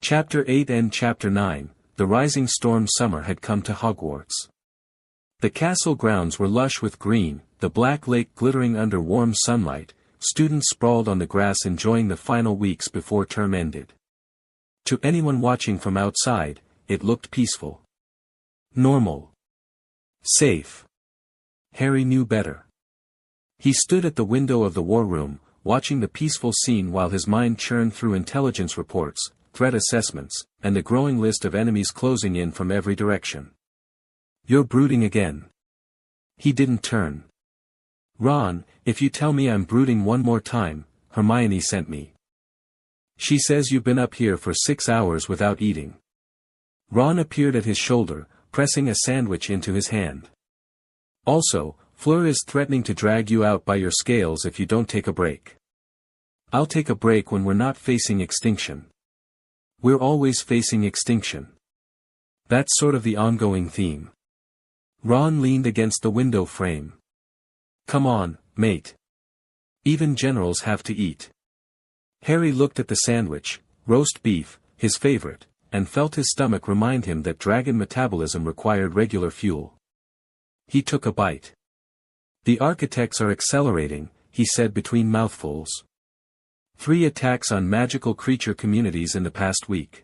Chapter 8 and Chapter 9, The Rising Storm. Summer had come to Hogwarts. The castle grounds were lush with green, the black lake glittering under warm sunlight, students sprawled on the grass enjoying the final weeks before term ended. To anyone watching from outside, it looked peaceful. Normal. Safe. Harry knew better. He stood at the window of the war room, watching the peaceful scene while his mind churned through intelligence reports, threat assessments, and the growing list of enemies closing in from every direction. You're brooding again. He didn't turn. Ron, if you tell me I'm brooding one more time, Hermione sent me. She says you've been up here for 6 hours without eating. Ron appeared at his shoulder, pressing a sandwich into his hand. Also, Fleur is threatening to drag you out by your scales if you don't take a break. I'll take a break when we're not facing extinction. We're always facing extinction. That's sort of the ongoing theme. Ron leaned against the window frame. Come on, mate. Even generals have to eat. Harry looked at the sandwich, roast beef, his favorite, and felt his stomach remind him that dragon metabolism required regular fuel. He took a bite. The architects are accelerating, he said between mouthfuls. 3 attacks on magical creature communities in the past week.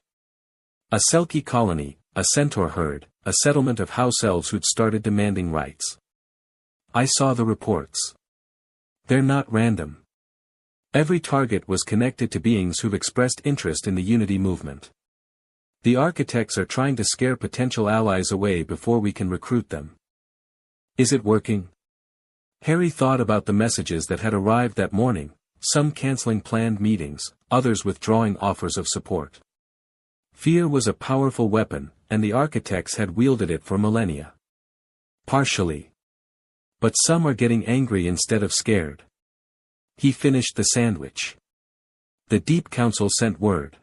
A Selkie colony, a centaur herd, a settlement of house elves who'd started demanding rights. I saw the reports. They're not random. Every target was connected to beings who've expressed interest in the Unity movement. The architects are trying to scare potential allies away before we can recruit them. Is it working? Harry thought about the messages that had arrived that morning, some canceling planned meetings, others withdrawing offers of support. Fear was a powerful weapon, and the architects had wielded it for millennia. Partially. But some are getting angry instead of scared. He finished the sandwich. The Deep Council sent word.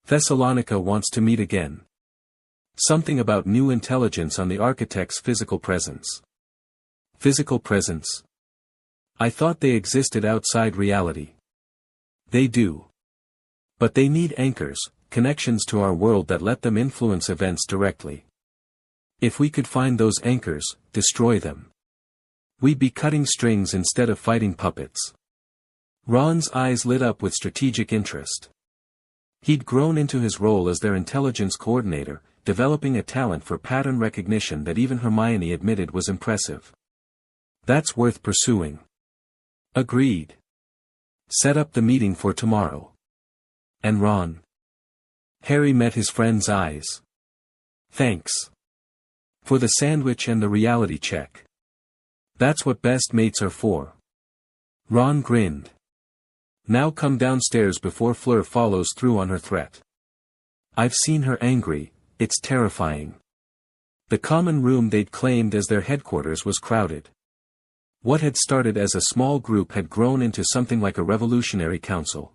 Thessalonica wants to meet again. Something about new intelligence on the architect's physical presence. Physical presence? I thought they existed outside reality. They do. But they need anchors, connections to our world that let them influence events directly. If we could find those anchors, destroy them. We'd be cutting strings instead of fighting puppets. Ron's eyes lit up with strategic interest. He'd grown into his role as their intelligence coordinator, developing a talent for pattern recognition that even Hermione admitted was impressive. That's worth pursuing. Agreed. Set up the meeting for tomorrow. And Ron? Harry met his friend's eyes. Thanks. For the sandwich and the reality check. That's what best mates are for. Ron grinned. Now come downstairs before Fleur follows through on her threat. I've seen her angry, it's terrifying. The common room they'd claimed as their headquarters was crowded. What had started as a small group had grown into something like a revolutionary council.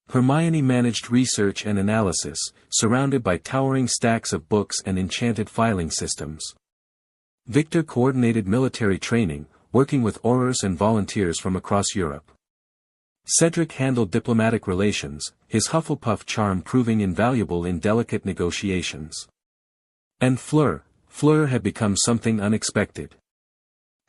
Hermione managed research and analysis, surrounded by towering stacks of books and enchanted filing systems. Victor coordinated military training, working with Aurors and volunteers from across Europe. Cedric handled diplomatic relations, his Hufflepuff charm proving invaluable in delicate negotiations. And Fleur had become something unexpected.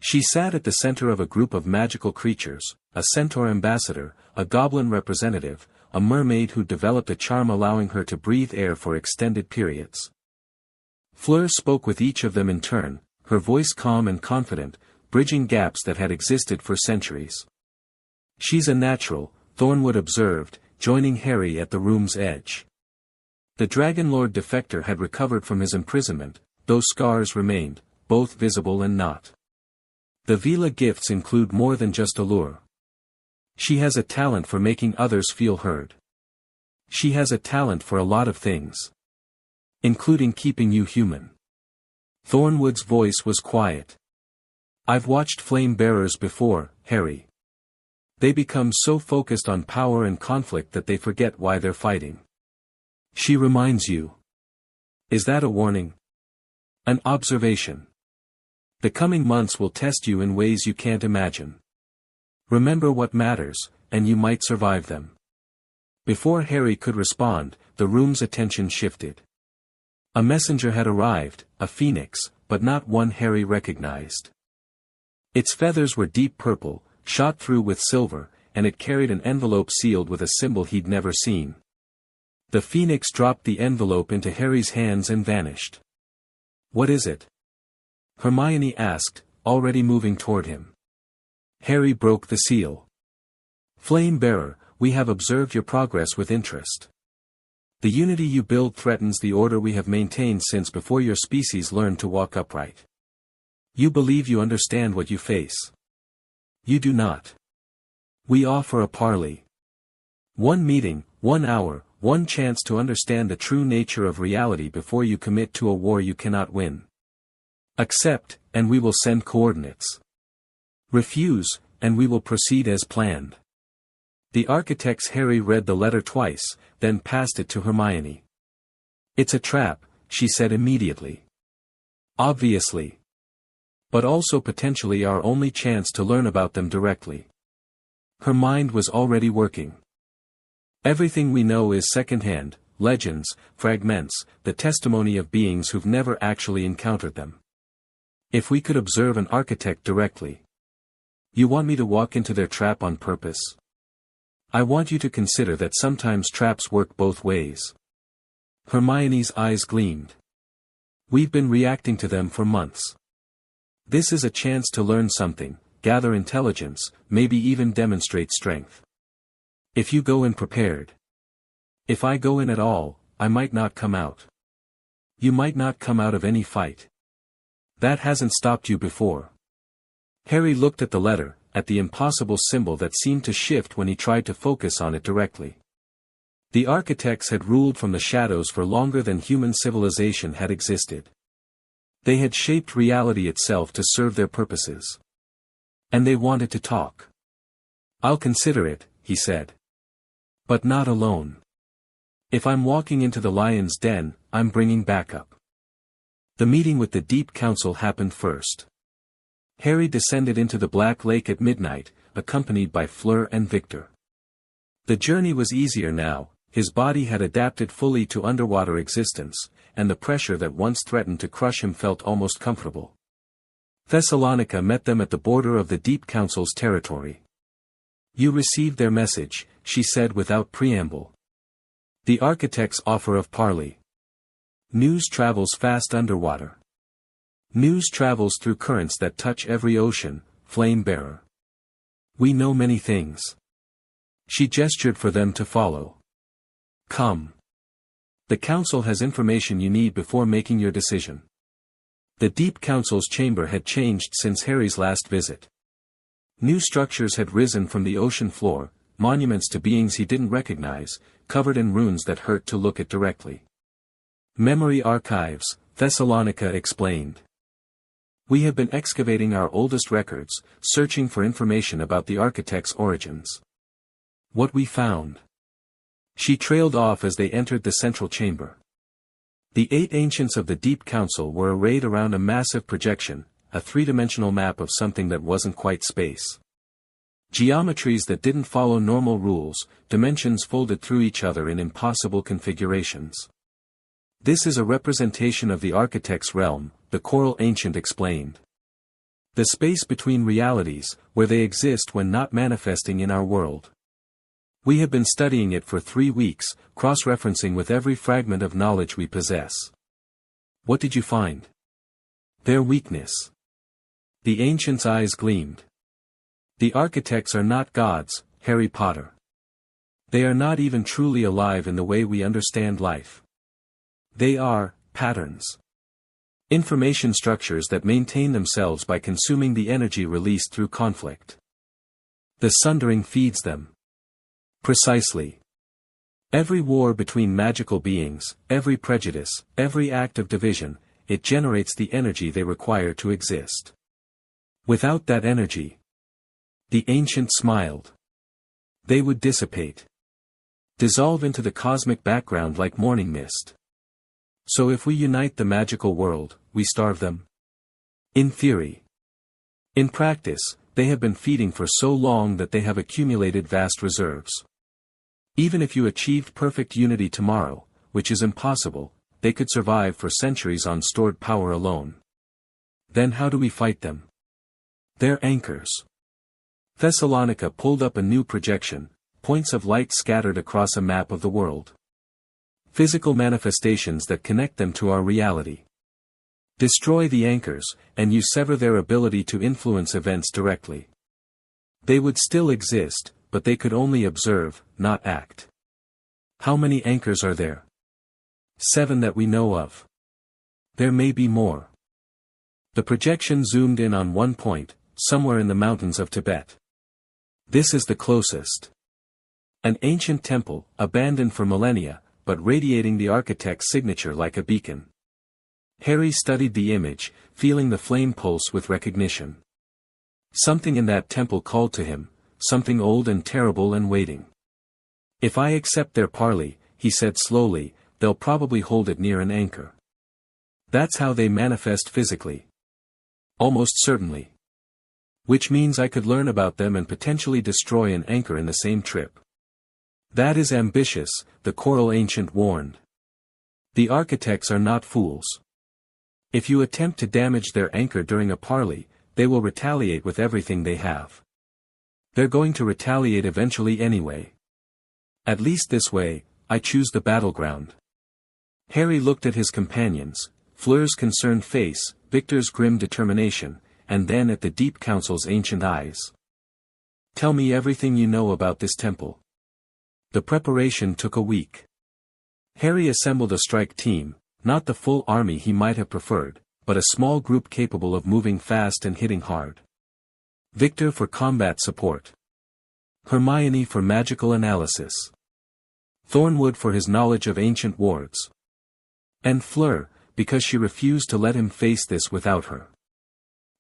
She sat at the center of a group of magical creatures, a centaur ambassador, a goblin representative, a mermaid who developed a charm allowing her to breathe air for extended periods. Fleur spoke with each of them in turn, her voice calm and confident, bridging gaps that had existed for centuries. "She's a natural," Thornwood observed, joining Harry at the room's edge. The Dragon Lord defector had recovered from his imprisonment, though scars remained, both visible and not. The Vila gifts include more than just allure. She has a talent for making others feel heard. She has a talent for a lot of things. Including keeping you human. Thornwood's voice was quiet. "I've watched flame bearers before, Harry. They become so focused on power and conflict that they forget why they're fighting. She reminds you. Is that a warning? An observation? The coming months will test you in ways you can't imagine. Remember what matters, and you might survive them." Before Harry could respond, the room's attention shifted. A messenger had arrived, a phoenix, but not one Harry recognized. Its feathers were deep purple, shot through with silver, and it carried an envelope sealed with a symbol he'd never seen. The phoenix dropped the envelope into Harry's hands and vanished. "What is it?" Hermione asked, already moving toward him. Harry broke the seal. "Flame Bearer, we have observed your progress with interest. The unity you build threatens the order we have maintained since before your species learned to walk upright. You believe you understand what you face. You do not. We offer a parley. 1 meeting, 1 hour, 1 chance to understand the true nature of reality before you commit to a war you cannot win. Accept, and we will send coordinates. Refuse, and we will proceed as planned." The architect's Harry read the letter twice, then passed it to Hermione. "It's a trap," she said immediately. "Obviously. But also potentially our only chance to learn about them directly." Her mind was already working. "Everything we know is secondhand, legends, fragments, the testimony of beings who've never actually encountered them. If we could observe an architect directly. You want me to walk into their trap on purpose? I want you to consider that sometimes traps work both ways." Hermione's eyes gleamed. "We've been reacting to them for months. This is a chance to learn something, gather intelligence, maybe even demonstrate strength. If you go in prepared. If I go in at all, I might not come out. You might not come out of any fight. That hasn't stopped you before." Harry looked at the letter, at the impossible symbol that seemed to shift when he tried to focus on it directly. The architects had ruled from the shadows for longer than human civilization had existed. They had shaped reality itself to serve their purposes. And they wanted to talk. "I'll consider it," he said. "But not alone. If I'm walking into the lion's den, I'm bringing backup." The meeting with the Deep Council happened first. Harry descended into the Black Lake at midnight, accompanied by Fleur and Victor. The journey was easier now, his body had adapted fully to underwater existence, and the pressure that once threatened to crush him felt almost comfortable. Thessalonica met them at the border of the Deep Council's territory. "You received their message," she said without preamble. "The architect's offer of parley. News travels fast underwater. News travels through currents that touch every ocean, Flame Bearer. We know many things." She gestured for them to follow. "Come. The council has information you need before making your decision." The Deep Council's chamber had changed since Harry's last visit. New structures had risen from the ocean floor, monuments to beings he didn't recognize, covered in runes that hurt to look at directly. "Memory archives," Thessalonica explained. "We have been excavating our oldest records, searching for information about the architect's origins. What we found." She trailed off as they entered the central chamber. The 8 ancients of the Deep Council were arrayed around a massive projection, a 3-dimensional map of something that wasn't quite space. Geometries that didn't follow normal rules, dimensions folded through each other in impossible configurations. This is a representation of the architect's realm, the choral ancient explained. The space between realities, where they exist when not manifesting in our world. We have been studying it for 3 weeks, cross-referencing with every fragment of knowledge we possess. What did you find? Their weakness. The ancients' eyes gleamed. The architects are not gods, Harry Potter. They are not even truly alive in the way we understand life. They are patterns. Information structures that maintain themselves by consuming the energy released through conflict. The sundering feeds them. Precisely. Every war between magical beings, every prejudice, every act of division, it generates the energy they require to exist. Without that energy, the ancient smiled. They would dissipate. Dissolve into the cosmic background like morning mist. So if we unite the magical world, we starve them? In theory. In practice, they have been feeding for so long that they have accumulated vast reserves. Even if you achieved perfect unity tomorrow, which is impossible, they could survive for centuries on stored power alone. Then how do we fight them? They're anchors. Thessalonica pulled up a new projection, points of light scattered across a map of the world. Physical manifestations that connect them to our reality. Destroy the anchors, and you sever their ability to influence events directly. They would still exist, but they could only observe, not act. How many anchors are there? 7 that we know of. There may be more. The projection zoomed in on one point, somewhere in the mountains of Tibet. This is the closest. An ancient temple, abandoned for millennia, but radiating the architect's signature like a beacon. Harry studied the image, feeling the flame pulse with recognition. Something in that temple called to him, something old and terrible and waiting. If I accept their parley, he said slowly, they'll probably hold it near an anchor. That's how they manifest physically. Almost certainly. Which means I could learn about them and potentially destroy an anchor in the same trip. That is ambitious, the choral ancient warned. The architects are not fools. If you attempt to damage their anchor during a parley, they will retaliate with everything they have. They're going to retaliate eventually anyway. At least this way, I choose the battleground. Harry looked at his companions, Fleur's concerned face, Victor's grim determination, and then at the Deep Council's ancient eyes. Tell me everything you know about this temple. The preparation took a week. Harry assembled a strike team, not the full army he might have preferred, but a small group capable of moving fast and hitting hard. Victor for combat support. Hermione for magical analysis. Thornwood for his knowledge of ancient wards. And Fleur, because she refused to let him face this without her.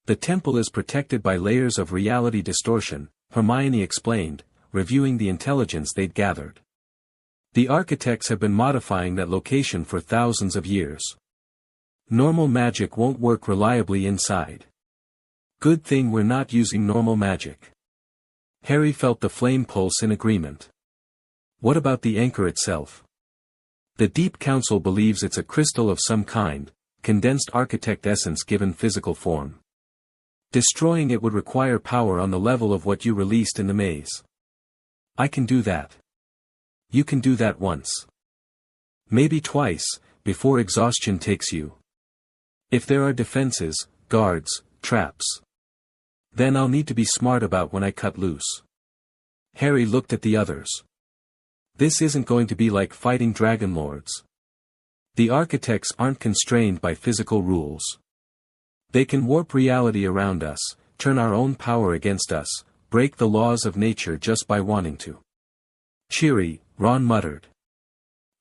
The temple is protected by layers of reality distortion, Hermione explained, reviewing the intelligence they'd gathered. The architects have been modifying that location for thousands of years. Normal magic won't work reliably inside. Good thing we're not using normal magic. Harry felt the flame pulse in agreement. What about the anchor itself? The Deep Council believes it's a crystal of some kind, condensed architect essence given physical form. Destroying it would require power on the level of what you released in the maze. I can do that. You can do that once. Maybe twice, before exhaustion takes you. If there are defenses, guards, traps. Then I'll need to be smart about when I cut loose. Harry looked at the others. This isn't going to be like fighting dragon lords. The architects aren't constrained by physical rules. They can warp reality around us, turn our own power against us, break the laws of nature just by wanting to. Cheery, Ron muttered.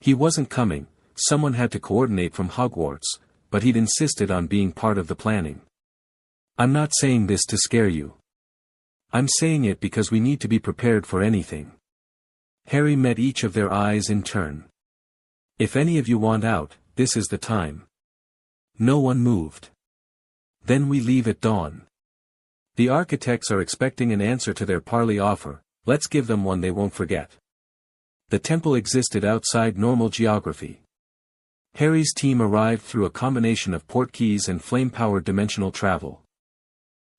He wasn't coming, someone had to coordinate from Hogwarts, but he'd insisted on being part of the planning. I'm not saying this to scare you. I'm saying it because we need to be prepared for anything. Harry met each of their eyes in turn. If any of you want out, this is the time. No one moved. Then we leave at dawn. The architects are expecting an answer to their parley offer, let's give them one they won't forget. The temple existed outside normal geography. Harry's team arrived through a combination of portkeys and flame-powered dimensional travel.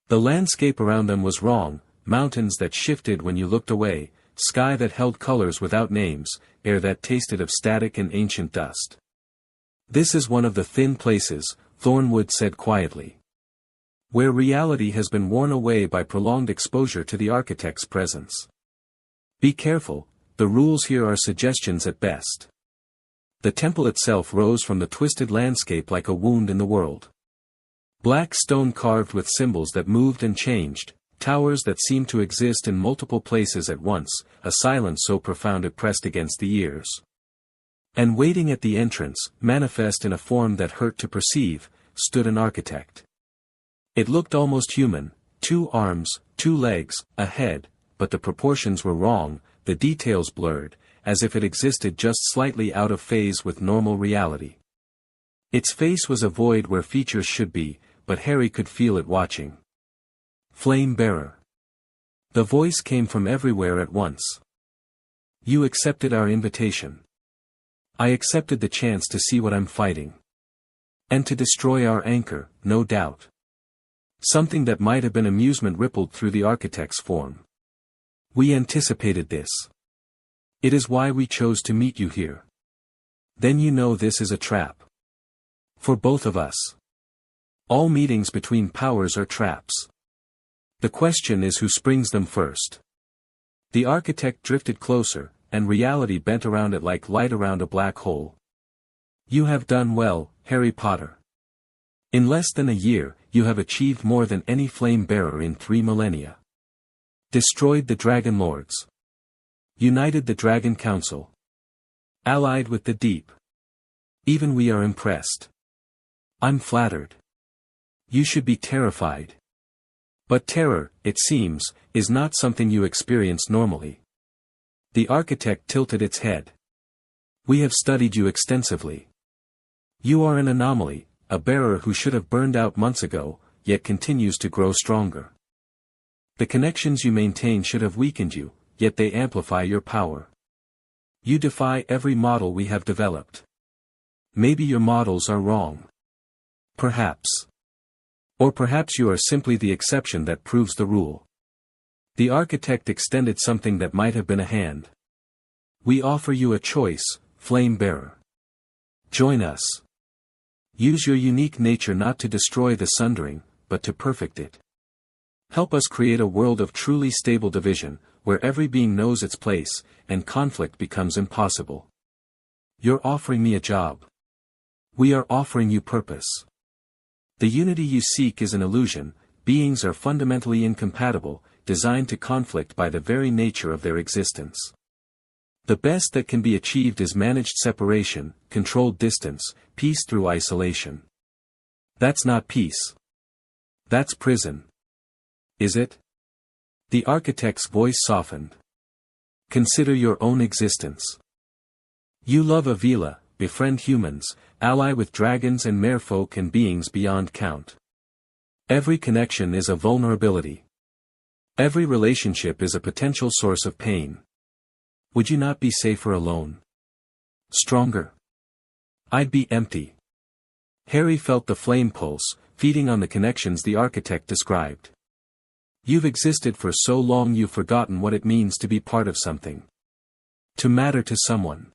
The landscape around them was wrong, mountains that shifted when you looked away, sky that held colors without names, air that tasted of static and ancient dust. "This is one of the thin places," Thornwood said quietly, "where reality has been worn away by prolonged exposure to the architect's presence. Be careful, the rules here are suggestions at best." The temple itself rose from the twisted landscape like a wound in the world. Black stone carved with symbols that moved and changed, towers that seemed to exist in multiple places at once, a silence so profound it pressed against the ears. And waiting at the entrance, manifest in a form that hurt to perceive, stood an architect. It looked almost human, 2 arms, 2 legs, a head, but the proportions were wrong, the details blurred, as if it existed just slightly out of phase with normal reality. Its face was a void where features should be, but Harry could feel it watching. "Flame Bearer." The voice came from everywhere at once. "You accepted our invitation. I accepted the chance to see what I'm fighting. And to destroy our anchor, no doubt." Something that might have been amusement rippled through the architect's form. "We anticipated this. It is why we chose to meet you here. Then you know this is a trap. For both of us. All meetings between powers are traps. The question is who springs them first." The architect drifted closer, and reality bent around it like light around a black hole. "You have done well, Harry Potter. In less than a year, you have achieved more than any flame bearer in 3 millennia. Destroyed the Dragon Lords. United the Dragon Council. Allied with the Deep. Even we are impressed. I'm flattered. You should be terrified. But terror, it seems, is not something you experience normally." The architect tilted its head. "We have studied you extensively. You are an anomaly, a bearer who should have burned out months ago, yet continues to grow stronger. The connections you maintain should have weakened you, yet they amplify your power. You defy every model we have developed. Maybe your models are wrong. Perhaps. Or perhaps you are simply the exception that proves the rule." The architect extended something that might have been a hand. "We offer you a choice, Flame Bearer. Join us. Use your unique nature not to destroy the sundering, but to perfect it. Help us create a world of truly stable division, where every being knows its place, and conflict becomes impossible. You're offering me a job. We are offering you purpose. The unity you seek is an illusion, beings are fundamentally incompatible, designed to conflict by the very nature of their existence. The best that can be achieved is managed separation, controlled distance, peace through isolation. That's not peace. That's prison. Is it?" The architect's voice softened. "Consider your own existence. You love Avila, befriend humans, ally with dragons and merfolk and beings beyond count. Every connection is a vulnerability. Every relationship is a potential source of pain. Would you not be safer alone? Stronger? I'd be empty." Harry felt the flame pulse, feeding on the connections the architect described. "You've existed for so long you've forgotten what it means to be part of something. To matter to someone.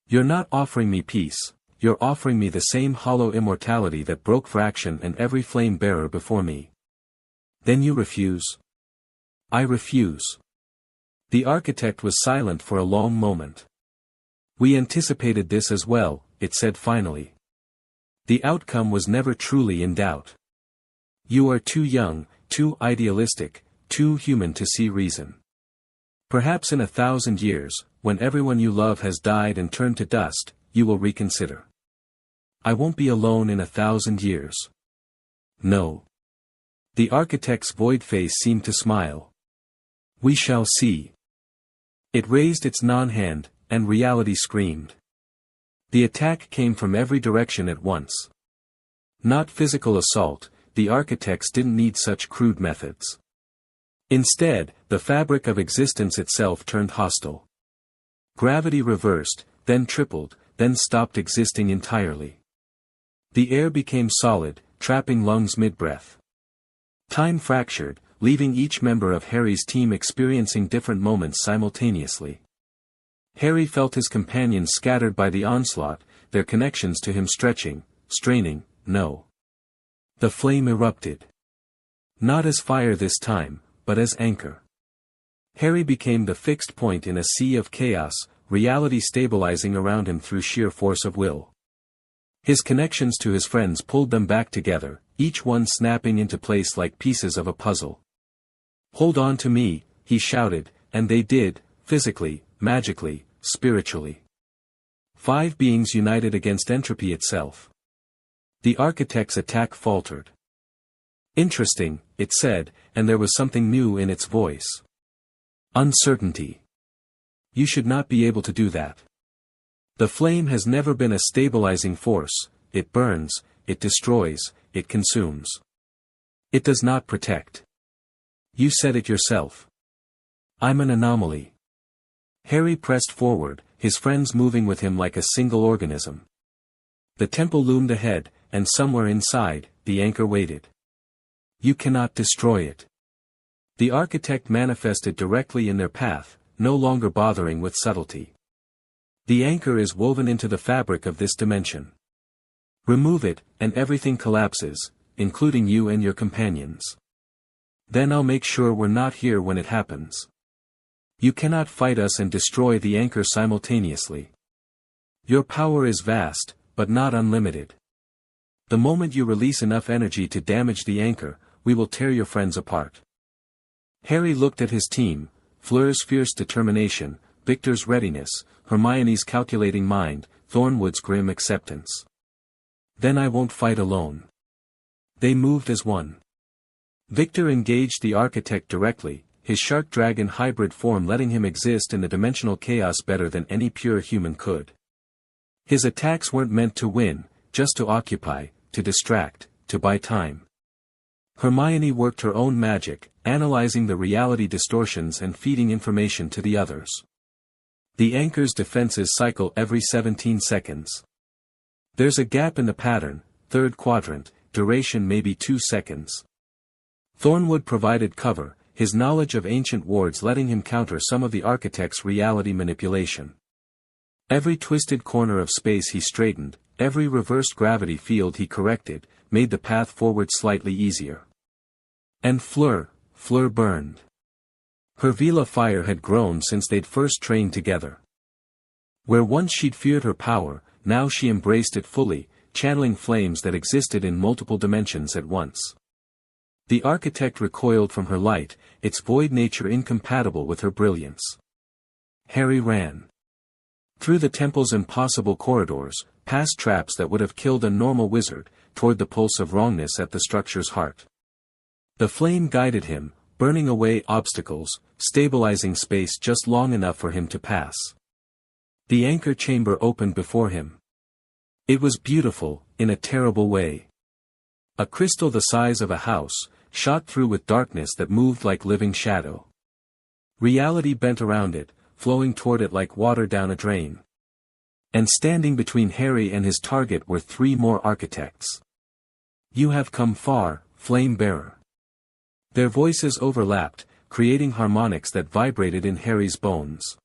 You're not offering me peace, you're offering me the same hollow immortality that broke Fraction and every flame bearer before me. Then you refuse?" "I refuse." The architect was silent for a long moment. "We anticipated this as well," it said finally. "The outcome was never truly in doubt. You are too young, too idealistic, too human to see reason. Perhaps in 1,000 years, when everyone you love has died and turned to dust, you will reconsider. I won't be alone in 1,000 years. No." The architect's void face seemed to smile. "We shall see." It raised its non-hand, and reality screamed. The attack came from every direction at once. Not physical assault, the architects didn't need such crude methods. Instead, the fabric of existence itself turned hostile. Gravity reversed, then tripled, then stopped existing entirely. The air became solid, trapping lungs mid-breath. Time fractured, leaving each member of Harry's team experiencing different moments simultaneously. Harry felt his companions scattered by the onslaught, their connections to him stretching, straining. No. The flame erupted. Not as fire this time, but as anchor. Harry became the fixed point in a sea of chaos, reality stabilizing around him through sheer force of will. His connections to his friends pulled them back together, each one snapping into place like pieces of a puzzle. "Hold on to me," he shouted, and they did, physically, magically, spiritually. 5 beings united against entropy itself. The architect's attack faltered. "Interesting," it said, and there was something new in its voice. "Uncertainty. You should not be able to do that. The flame has never been a stabilizing force, it burns, it destroys, it consumes. It does not protect. You said it yourself. I'm an anomaly." Harry pressed forward, his friends moving with him like a single organism. The temple loomed ahead, and somewhere inside, the anchor waited. "You cannot destroy it." The architect manifested directly in their path, no longer bothering with subtlety. "The anchor is woven into the fabric of this dimension. Remove it, and everything collapses, including you and your companions. Then I'll make sure we're not here when it happens. You cannot fight us and destroy the anchor simultaneously. Your power is vast, but not unlimited. The moment you release enough energy to damage the anchor, we will tear your friends apart." Harry looked at his team, Fleur's fierce determination, Victor's readiness, Hermione's calculating mind, Thornwood's grim acceptance. "Then I won't fight alone." They moved as one. Victor engaged the architect directly, his shark dragon hybrid form letting him exist in the dimensional chaos better than any pure human could. His attacks weren't meant to win, just to occupy, to distract, to buy time. Hermione worked her own magic, analyzing the reality distortions and feeding information to the others. The anchor's defenses cycle every 17 seconds. There's a gap in the pattern, third quadrant, duration maybe 2 seconds. Thornwood provided cover, his knowledge of ancient wards letting him counter some of the architect's reality manipulation. Every twisted corner of space he straightened, every reversed gravity field he corrected, made the path forward slightly easier. And Fleur burned. Her Vila fire had grown since they'd first trained together. Where once she'd feared her power, now she embraced it fully, channeling flames that existed in multiple dimensions at once. The architect recoiled from her light, its void nature incompatible with her brilliance. Harry ran. Through the temple's impossible corridors, past traps that would have killed a normal wizard, toward the pulse of wrongness at the structure's heart. The flame guided him, burning away obstacles, stabilizing space just long enough for him to pass. The anchor chamber opened before him. It was beautiful, in a terrible way. A crystal the size of a house, shot through with darkness that moved like living shadow. Reality bent around it, flowing toward it like water down a drain. And standing between Harry and his target were 3 more architects. "You have come far, Flame Bearer." Their voices overlapped, creating harmonics that vibrated in Harry's bones.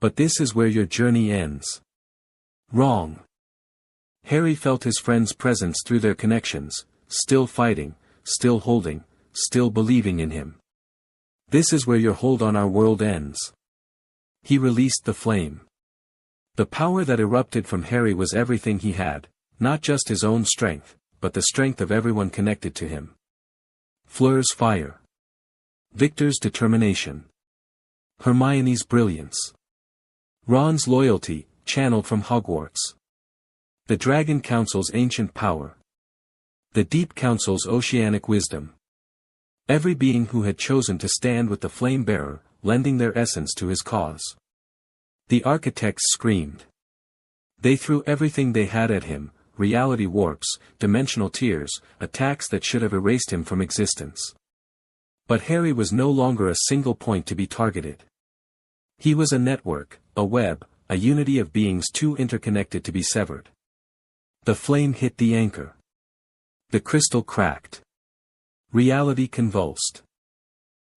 "But this is where your journey ends." "Wrong." Harry felt his friend's presence through their connections, still fighting, still holding, still believing in him. "This is where your hold on our world ends." He released the flame. The power that erupted from Harry was everything he had, not just his own strength, but the strength of everyone connected to him. Fleur's fire. Victor's determination. Hermione's brilliance. Ron's loyalty, channeled from Hogwarts. The Dragon Council's ancient power. The Deep Council's oceanic wisdom. Every being who had chosen to stand with the Flame Bearer, lending their essence to his cause. The architects screamed. They threw everything they had at him, reality warps, dimensional tears, attacks that should have erased him from existence. But Harry was no longer a single point to be targeted. He was a network, a web, a unity of beings too interconnected to be severed. The flame hit the anchor. The crystal cracked. Reality convulsed.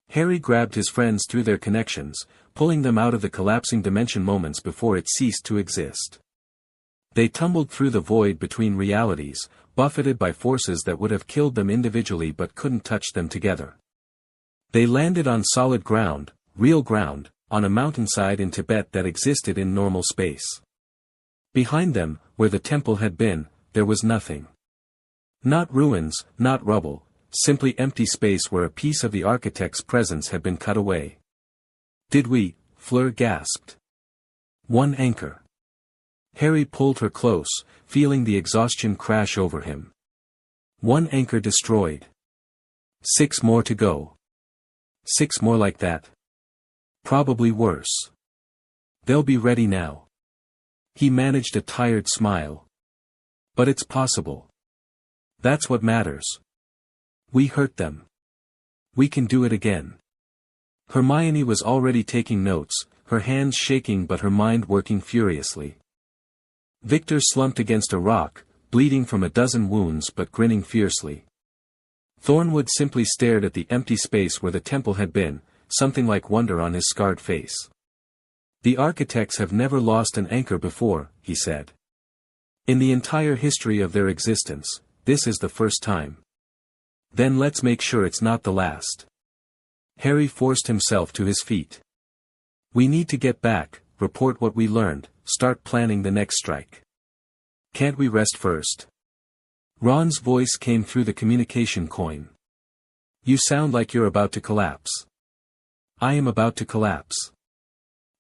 Harry grabbed his friends through their connections, pulling them out of the collapsing dimension moments before it ceased to exist. They tumbled through the void between realities, buffeted by forces that would have killed them individually but couldn't touch them together. They landed on solid ground, real ground, on a mountainside in Tibet that existed in normal space. Behind them, where the temple had been, there was nothing. Not ruins, not rubble, simply empty space where a piece of the architect's presence had been cut away. "Did we?" Fleur gasped. "One anchor." Harry pulled her close, feeling the exhaustion crash over him. "One anchor destroyed. 6 more to go. 6 more like that. Probably worse. They'll be ready now." He managed a tired smile. "But it's possible. That's what matters. We hurt them. We can do it again." Hermione was already taking notes, her hands shaking but her mind working furiously. Victor slumped against a rock, bleeding from a dozen wounds but grinning fiercely. Thornwood simply stared at the empty space where the temple had been, something like wonder on his scarred face. "The architects have never lost an anchor before," he said. "In the entire history of their existence, this is the first time. Then let's make sure it's not the last." Harry forced himself to his feet. "We need to get back, report what we learned, start planning the next strike. Can't we rest first?" Ron's voice came through the communication coin. "You sound like you're about to collapse." "I am about to collapse.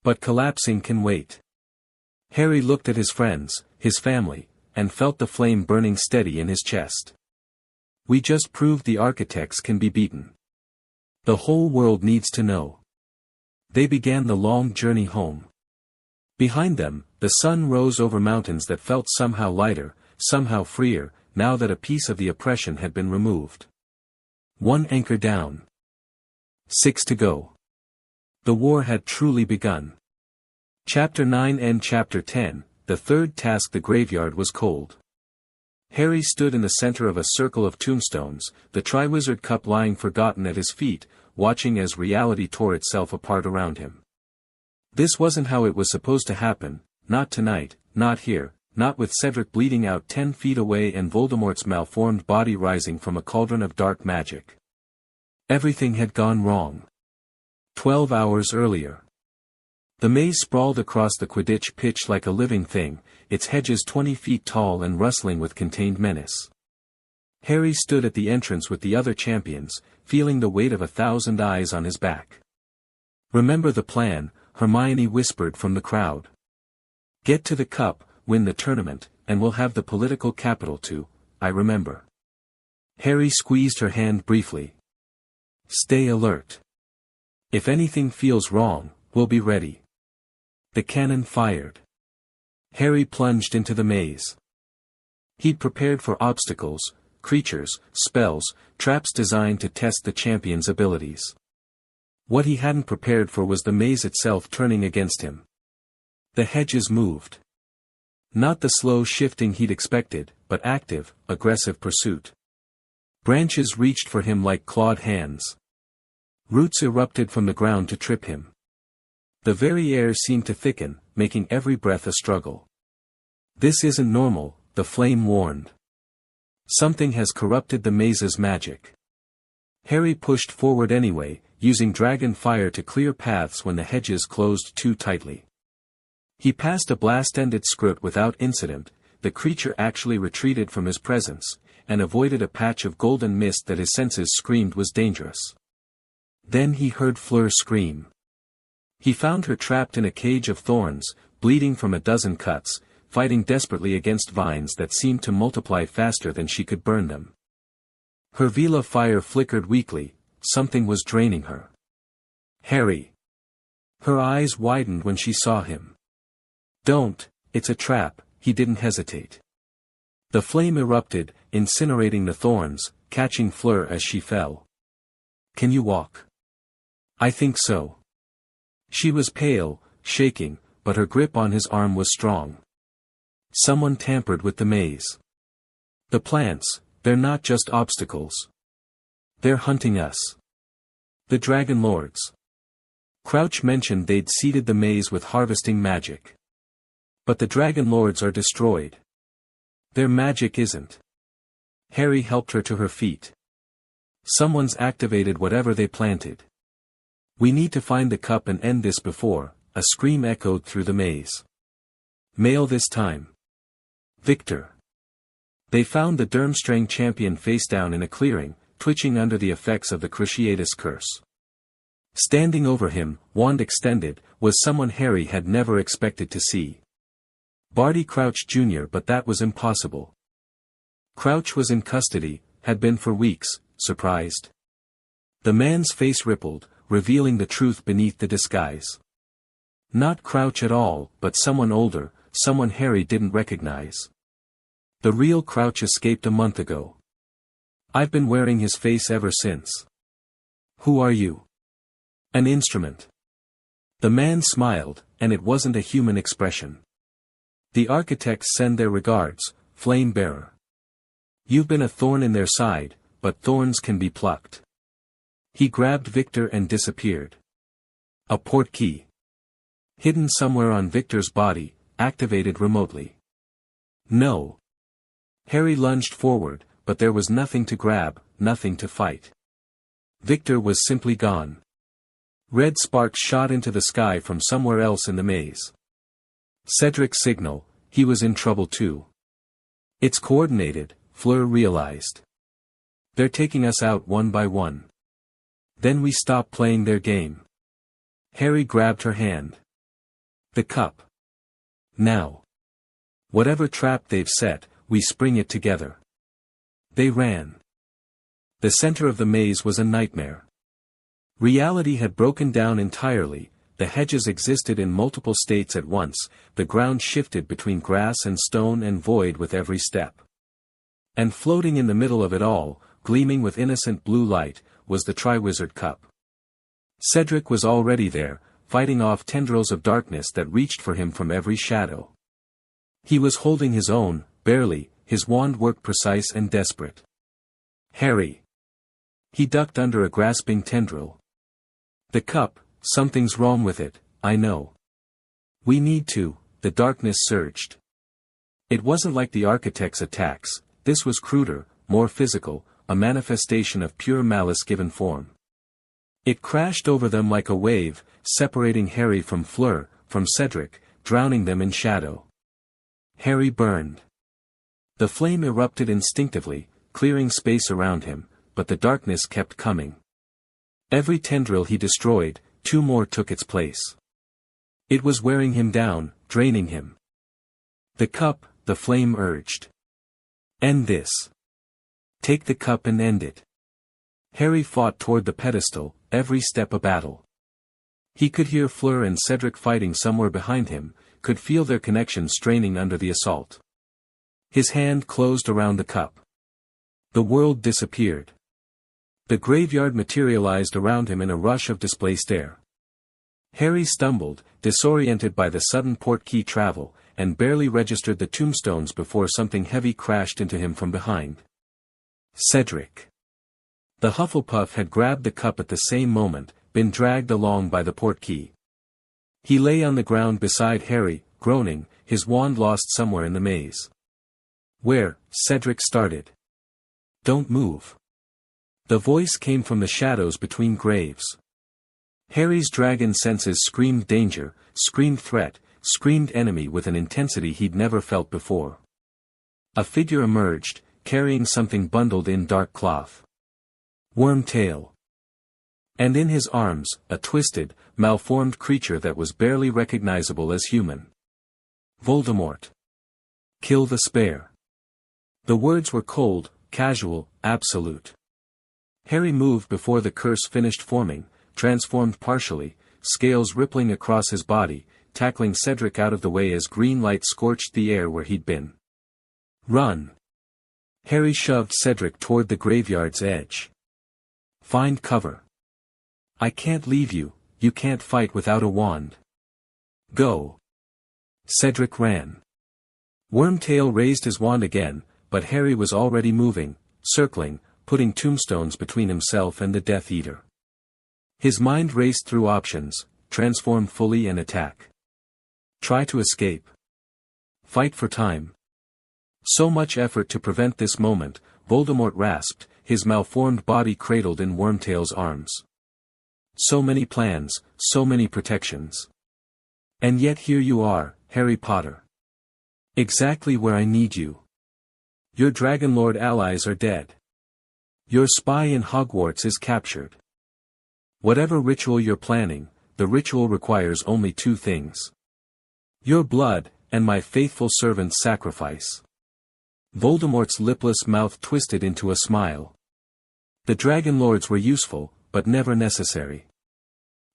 But collapsing can wait." Harry looked at his friends, his family, and felt the flame burning steady in his chest. "We just proved the architects can be beaten. The whole world needs to know." They began the long journey home. Behind them, the sun rose over mountains that felt somehow lighter, somehow freer, now that a piece of the oppression had been removed. 1 anchor down. 6 to go. The war had truly begun. Chapter 9 and Chapter 10, the third task. The graveyard was cold. Harry stood in the center of a circle of tombstones, the Triwizard Cup lying forgotten at his feet, watching as reality tore itself apart around him. This wasn't how it was supposed to happen, not tonight, not here, not with Cedric bleeding out 10 feet away and Voldemort's malformed body rising from a cauldron of dark magic. Everything had gone wrong. 12 hours earlier. The maze sprawled across the Quidditch pitch like a living thing, its hedges 20 feet tall and rustling with contained menace. Harry stood at the entrance with the other champions, feeling the weight of 1,000 eyes on his back. "Remember the plan," Hermione whispered from the crowd. "Get to the cup, win the tournament, and we'll have the political capital too, I remember." Harry squeezed her hand briefly. "Stay alert. If anything feels wrong, we'll be ready." The cannon fired. Harry plunged into the maze. He'd prepared for obstacles, creatures, spells, traps designed to test the champion's abilities. What he hadn't prepared for was the maze itself turning against him. The hedges moved. Not the slow shifting he'd expected, but active, aggressive pursuit. Branches reached for him like clawed hands. Roots erupted from the ground to trip him. The very air seemed to thicken, making every breath a struggle. "This isn't normal," the flame warned. "Something has corrupted the maze's magic." Harry pushed forward anyway, using dragon fire to clear paths when the hedges closed too tightly. He passed a blast-ended script without incident, the creature actually retreated from his presence, and avoided a patch of golden mist that his senses screamed was dangerous. Then he heard Fleur scream. He found her trapped in a cage of thorns, bleeding from a dozen cuts, fighting desperately against vines that seemed to multiply faster than she could burn them. Her Vela fire flickered weakly, something was draining her. "Harry!" Her eyes widened when she saw him. "Don't, it's a trap," he didn't hesitate. The flame erupted, incinerating the thorns, catching Fleur as she fell. "Can you walk?" "I think so." She was pale, shaking, but her grip on his arm was strong. Someone tampered with the maze. The plants, they're not just obstacles. They're hunting us. The Dragon Lords. Crouch mentioned they'd seeded the maze with harvesting magic. But the Dragon Lords are destroyed. Their magic isn't. Harry helped her to her feet. Someone's activated whatever they planted. We need to find the cup and end this before, a scream echoed through the maze. Male this time. Victor. They found the Durmstrang champion face down in a clearing, twitching under the effects of the Cruciatus curse. Standing over him, wand extended, was someone Harry had never expected to see. Barty Crouch Jr. But that was impossible. Crouch was in custody, had been for weeks, surprised. The man's face rippled, revealing the truth beneath the disguise. Not Crouch at all, but someone older, someone Harry didn't recognize. The real Crouch escaped a month ago. I've been wearing his face ever since. Who are you? An instrument. The man smiled, and it wasn't a human expression. The architects send their regards, Flame Bearer. You've been a thorn in their side, but thorns can be plucked. He grabbed Victor and disappeared. A portkey. Hidden somewhere on Victor's body, activated remotely. No. Harry lunged forward, but there was nothing to grab, nothing to fight. Victor was simply gone. Red sparks shot into the sky from somewhere else in the maze. Cedric's signal, he was in trouble too. It's coordinated, Fleur realized. They're taking us out one by one. Then we stop playing their game. Harry grabbed her hand. The cup. Now. Whatever trap they've set, we spring it together. They ran. The center of the maze was a nightmare. Reality had broken down entirely, the hedges existed in multiple states at once, the ground shifted between grass and stone and void with every step. And floating in the middle of it all, gleaming with innocent blue light, was the Triwizard Cup. Cedric was already there, fighting off tendrils of darkness that reached for him from every shadow. He was holding his own, barely, his wand worked precise and desperate. Harry. He ducked under a grasping tendril. The cup, something's wrong with it, I know. We need to, the darkness surged. It wasn't like the architect's attacks, this was cruder, more physical, a manifestation of pure malice given form. It crashed over them like a wave, separating Harry from Fleur, from Cedric, drowning them in shadow. Harry burned. The flame erupted instinctively, clearing space around him, but the darkness kept coming. Every tendril he destroyed, two more took its place. It was wearing him down, draining him. The cup, the flame urged. End this. Take the cup and end it. Harry fought toward the pedestal, every step a battle. He could hear Fleur and Cedric fighting somewhere behind him, could feel their connection straining under the assault. His hand closed around the cup. The world disappeared. The graveyard materialized around him in a rush of displaced air. Harry stumbled, disoriented by the sudden portkey travel, and barely registered the tombstones before something heavy crashed into him from behind. Cedric. The Hufflepuff had grabbed the cup at the same moment, been dragged along by the portkey. He lay on the ground beside Harry, groaning, his wand lost somewhere in the maze. Where? Cedric started. Don't move. The voice came from the shadows between graves. Harry's dragon senses screamed danger, screamed threat, screamed enemy with an intensity he'd never felt before. A figure emerged, carrying something bundled in dark cloth. Wormtail. And in his arms, a twisted, malformed creature that was barely recognizable as human. Voldemort. Kill the spare. The words were cold, casual, absolute. Harry moved before the curse finished forming, transformed partially, scales rippling across his body, tackling Cedric out of the way as green light scorched the air where he'd been. Run! Harry shoved Cedric toward the graveyard's edge. Find cover. I can't leave you, you can't fight without a wand. Go. Cedric ran. Wormtail raised his wand again, but Harry was already moving, circling, putting tombstones between himself and the Death Eater. His mind raced through options: transform fully and attack. Try to escape. Fight for time. So much effort to prevent this moment, Voldemort rasped, his malformed body cradled in Wormtail's arms. So many plans, so many protections. And yet here you are, Harry Potter. Exactly where I need you. Your Dragonlord allies are dead. Your spy in Hogwarts is captured. Whatever ritual you're planning, the ritual requires only two things: your blood, and my faithful servant's sacrifice. Voldemort's lipless mouth twisted into a smile. The Dragonlords were useful, but never necessary.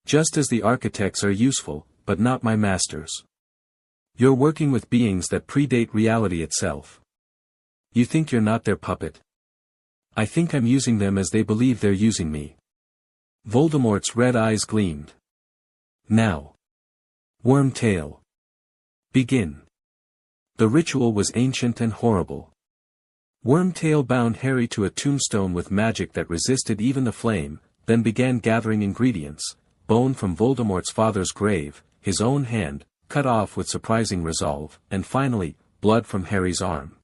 Just as the architects are useful, but not my masters. You're working with beings that predate reality itself. You think you're not their puppet? I think I'm using them as they believe they're using me. Voldemort's red eyes gleamed. Now. Wormtail. Begin. The ritual was ancient and horrible. Wormtail bound Harry to a tombstone with magic that resisted even the flame, then began gathering ingredients: bone from Voldemort's father's grave, his own hand, cut off with surprising resolve, and finally, blood from Harry's arm.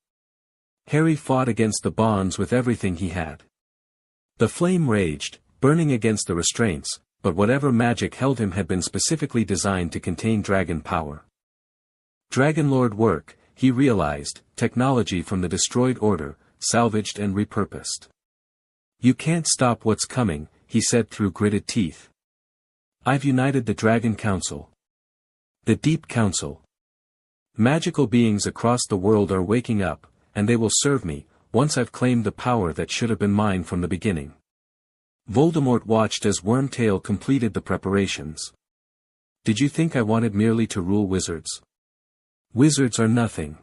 Harry fought against the bonds with everything he had. The flame raged, burning against the restraints, but whatever magic held him had been specifically designed to contain dragon power. Dragonlord work, he realized, technology from the destroyed order, salvaged and repurposed. You can't stop what's coming, he said through gritted teeth. I've united the Dragon Council. The Deep Council. Magical beings across the world are waking up, and they will serve me, once I've claimed the power that should have been mine from the beginning. Voldemort watched as Wormtail completed the preparations. Did you think I wanted merely to rule wizards? Wizards are nothing.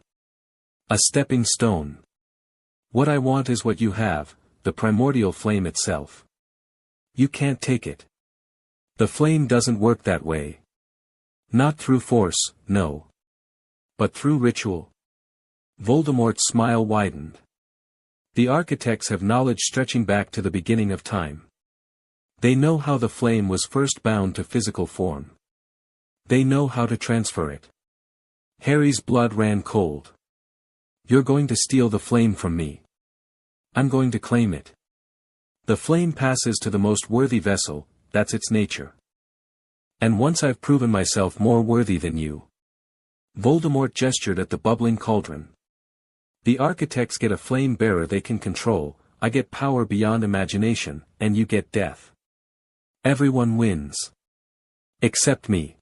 A stepping stone. What I want is what you have, the primordial flame itself. You can't take it. The flame doesn't work that way. Not through force, no. But through ritual. Voldemort's smile widened. The architects have knowledge stretching back to the beginning of time. They know how the flame was first bound to physical form. They know how to transfer it. Harry's blood ran cold. You're going to steal the flame from me. I'm going to claim it. The flame passes to the most worthy vessel, that's its nature. And once I've proven myself more worthy than you. Voldemort gestured at the bubbling cauldron. The architects get a flame bearer they can control, I get power beyond imagination, and you get death. Everyone wins. Except me.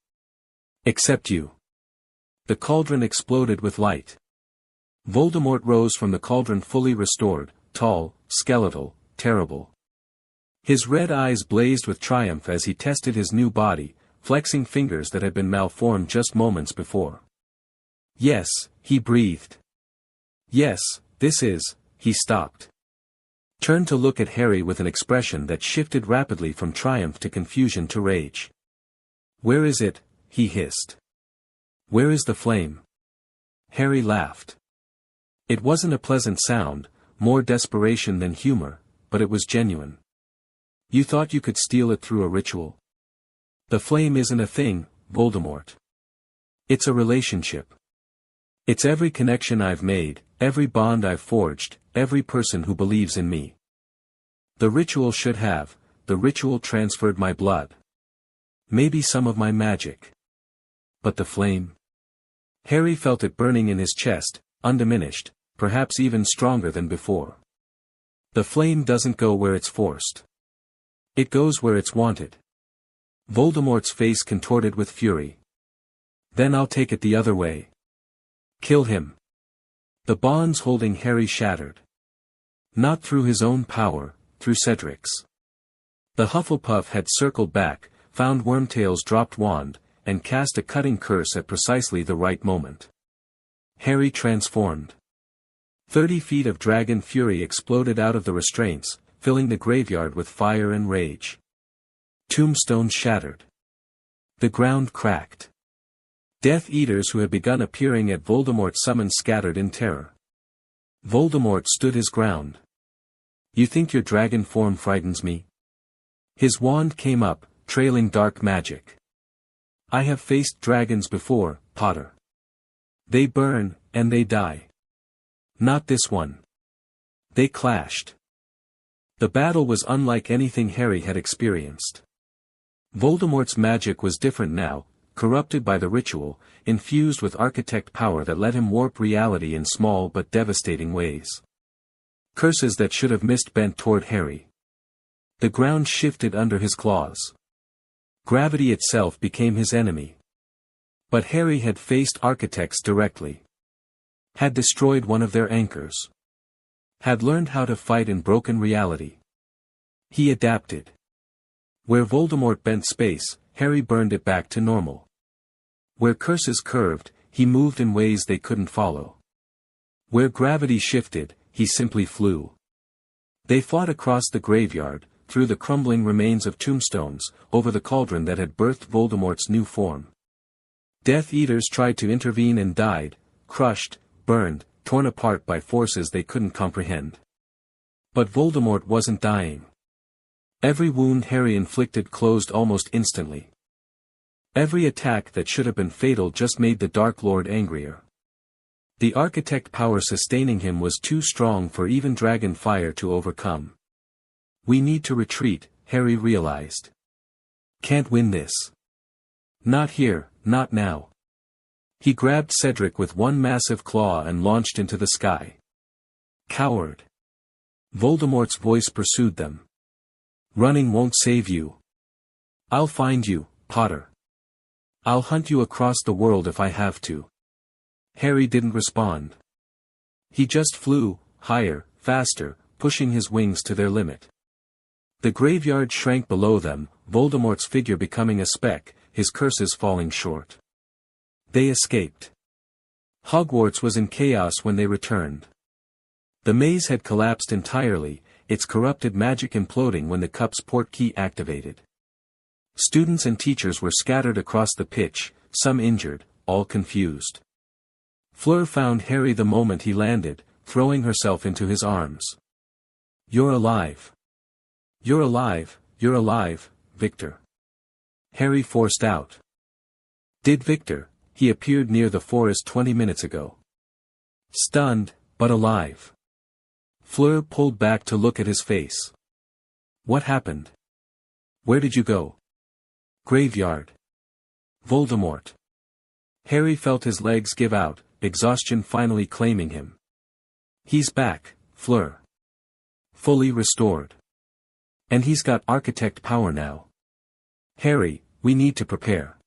Except you. The cauldron exploded with light. Voldemort rose from the cauldron fully restored, tall, skeletal, terrible. His red eyes blazed with triumph as he tested his new body, flexing fingers that had been malformed just moments before. Yes, he breathed. Yes, this is, he stopped. Turned to look at Harry with an expression that shifted rapidly from triumph to confusion to rage. Where is it? He hissed. Where is the flame? Harry laughed. It wasn't a pleasant sound, more desperation than humor, but it was genuine. You thought you could steal it through a ritual? The flame isn't a thing, Voldemort. It's a relationship. It's every connection I've made, every bond I've forged, every person who believes in me. The ritual should have, the ritual transferred my blood. Maybe some of my magic. But the flame? Harry felt it burning in his chest, undiminished, perhaps even stronger than before. The flame doesn't go where it's forced. It goes where it's wanted. Voldemort's face contorted with fury. Then I'll take it the other way. Kill him. The bonds holding Harry shattered. Not through his own power, through Cedric's. The Hufflepuff had circled back, found Wormtail's dropped wand, and cast a cutting curse at precisely the right moment. Harry transformed. 30 feet of dragon fury exploded out of the restraints, filling the graveyard with fire and rage. Tombstones shattered. The ground cracked. Death Eaters who had begun appearing at Voldemort's summons scattered in terror. Voldemort stood his ground. You think your dragon form frightens me? His wand came up, trailing dark magic. I have faced dragons before, Potter. They burn, and they die. Not this one. They clashed. The battle was unlike anything Harry had experienced. Voldemort's magic was different now, corrupted by the ritual, infused with architect power that let him warp reality in small but devastating ways. Curses that should have missed bent toward Harry. The ground shifted under his claws. Gravity itself became his enemy. But Harry had faced architects directly. Had destroyed one of their anchors. Had learned how to fight in broken reality. He adapted. Where Voldemort bent space, Harry burned it back to normal. Where curses curved, he moved in ways they couldn't follow. Where gravity shifted, he simply flew. They fought across the graveyard, through the crumbling remains of tombstones, over the cauldron that had birthed Voldemort's new form. Death Eaters tried to intervene and died, crushed, burned, torn apart by forces they couldn't comprehend. But Voldemort wasn't dying. Every wound Harry inflicted closed almost instantly. Every attack that should have been fatal just made the Dark Lord angrier. The architect power sustaining him was too strong for even dragon fire to overcome. We need to retreat, Harry realized. Can't win this. Not here, not now. He grabbed Cedric with one massive claw and launched into the sky. Coward. Voldemort's voice pursued them. Running won't save you. I'll find you, Potter. I'll hunt you across the world if I have to. Harry didn't respond. He just flew, higher, faster, pushing his wings to their limit. The graveyard shrank below them, Voldemort's figure becoming a speck, his curses falling short. They escaped. Hogwarts was in chaos when they returned. The maze had collapsed entirely, its corrupted magic imploding when the cup's portkey activated. Students and teachers were scattered across the pitch, some injured, all confused. Fleur found Harry the moment he landed, throwing herself into his arms. You're alive. You're alive, Victor. Harry forced out. Did Victor? He appeared near the forest 20 minutes ago. Stunned, but alive. Fleur pulled back to look at his face. What happened? Where did you go? Graveyard. Voldemort. Harry felt his legs give out, exhaustion finally claiming him. He's back, Fleur. Fully restored. And he's got architect power now. Harry, we need to prepare.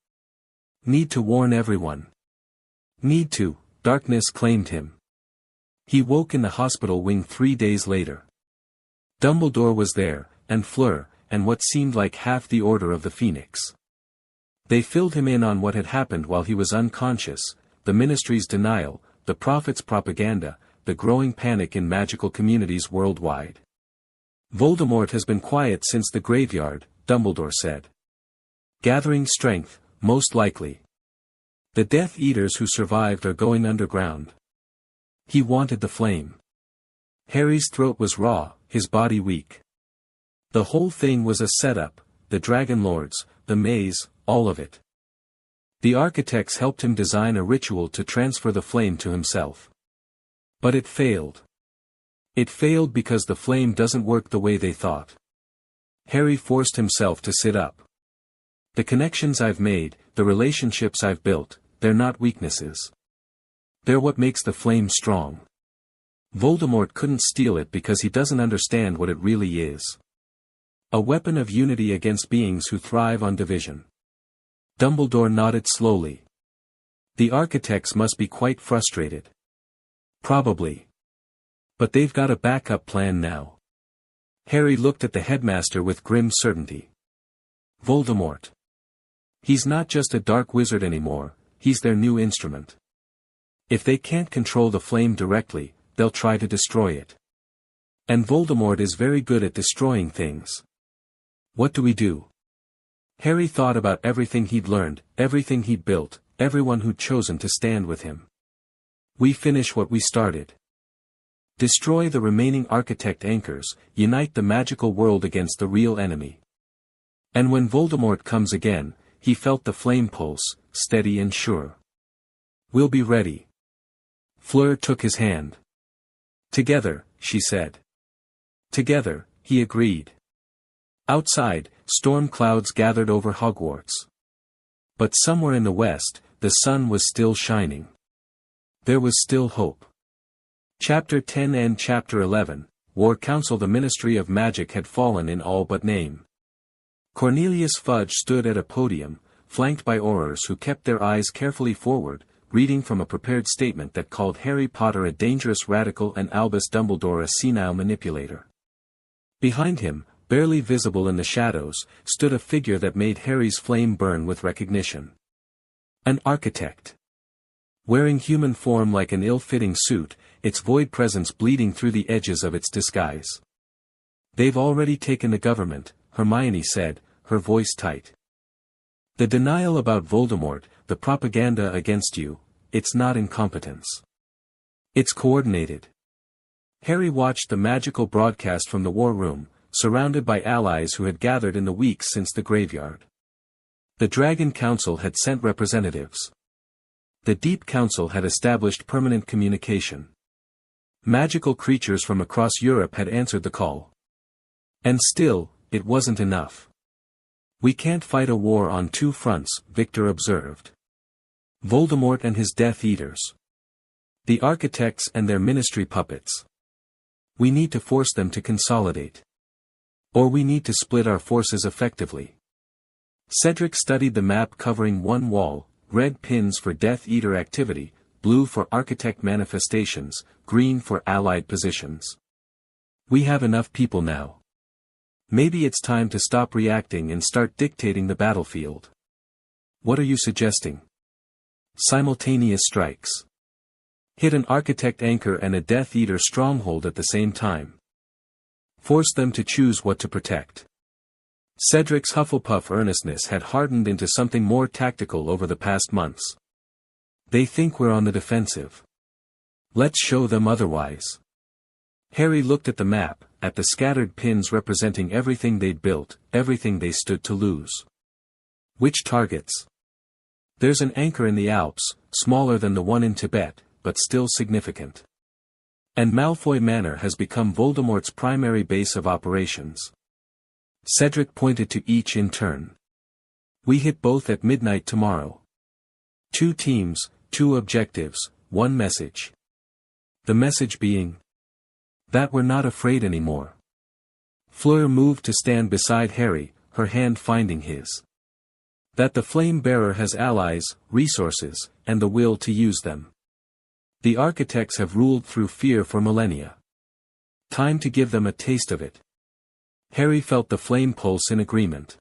Need to warn everyone. Need to, darkness claimed him. He woke in the hospital wing 3 days later. Dumbledore was there, and Fleur, and what seemed like half the Order of the Phoenix. They filled him in on what had happened while he was unconscious, the Ministry's denial, the Prophet's propaganda, the growing panic in magical communities worldwide. Voldemort has been quiet since the graveyard, Dumbledore said. Gathering strength, most likely. The Death Eaters who survived are going underground. He wanted the flame. Harry's throat was raw, his body weak. The whole thing was a setup, the Dragon Lords, the maze, all of it. The architects helped him design a ritual to transfer the flame to himself. But it failed. It failed because the flame doesn't work the way they thought. Harry forced himself to sit up. The connections I've made, the relationships I've built, they're not weaknesses. They're what makes the flame strong. Voldemort couldn't steal it because he doesn't understand what it really is. A weapon of unity against beings who thrive on division. Dumbledore nodded slowly. The architects must be quite frustrated. Probably. But they've got a backup plan now. Harry looked at the headmaster with grim certainty. Voldemort. He's not just a dark wizard anymore, he's their new instrument. If they can't control the flame directly, they'll try to destroy it. And Voldemort is very good at destroying things. What do we do? Harry thought about everything he'd learned, everything he'd built, everyone who'd chosen to stand with him. We finish what we started. Destroy the remaining architect anchors, unite the magical world against the real enemy. And when Voldemort comes again, he felt the flame pulse, steady and sure. We'll be ready. Fleur took his hand. Together, she said. Together, he agreed. Outside, storm clouds gathered over Hogwarts. But somewhere in the west, the sun was still shining. There was still hope. Chapter 10 and Chapter 11, War Council. The Ministry of Magic had fallen in all but name. Cornelius Fudge stood at a podium, flanked by Aurors who kept their eyes carefully forward, reading from a prepared statement that called Harry Potter a dangerous radical and Albus Dumbledore a senile manipulator. Behind him, barely visible in the shadows, stood a figure that made Harry's flame burn with recognition. An architect. Wearing human form like an ill-fitting suit, its void presence bleeding through the edges of its disguise. They've already taken the government, Hermione said, her voice tight. The denial about Voldemort, the propaganda against you, it's not incompetence. It's coordinated. Harry watched the magical broadcast from the war room, surrounded by allies who had gathered in the weeks since the graveyard. The Dragon Council had sent representatives. The Deep Council had established permanent communication. Magical creatures from across Europe had answered the call. And still, it wasn't enough. We can't fight a war on two fronts, Victor observed. Voldemort and his Death Eaters. The architects and their ministry puppets. We need to force them to consolidate. Or we need to split our forces effectively. Cedric studied the map covering one wall, red pins for Death Eater activity, blue for architect manifestations, green for allied positions. We have enough people now. Maybe it's time to stop reacting and start dictating the battlefield. What are you suggesting? Simultaneous strikes. Hit an architect anchor and a Death Eater stronghold at the same time. Force them to choose what to protect. Cedric's Hufflepuff earnestness had hardened into something more tactical over the past months. They think we're on the defensive. Let's show them otherwise. Harry looked at the map, at the scattered pins representing everything they'd built, everything they stood to lose. Which targets? There's an anchor in the Alps, smaller than the one in Tibet, but still significant. And Malfoy Manor has become Voldemort's primary base of operations. Cedric pointed to each in turn. We hit both at midnight tomorrow. 2 teams, 2 objectives, 1 message. The message being that we're not afraid anymore. Fleur moved to stand beside Harry, her hand finding his. That the Flame Bearer has allies, resources, and the will to use them. The architects have ruled through fear for millennia. Time to give them a taste of it. Harry felt the flame pulse in agreement.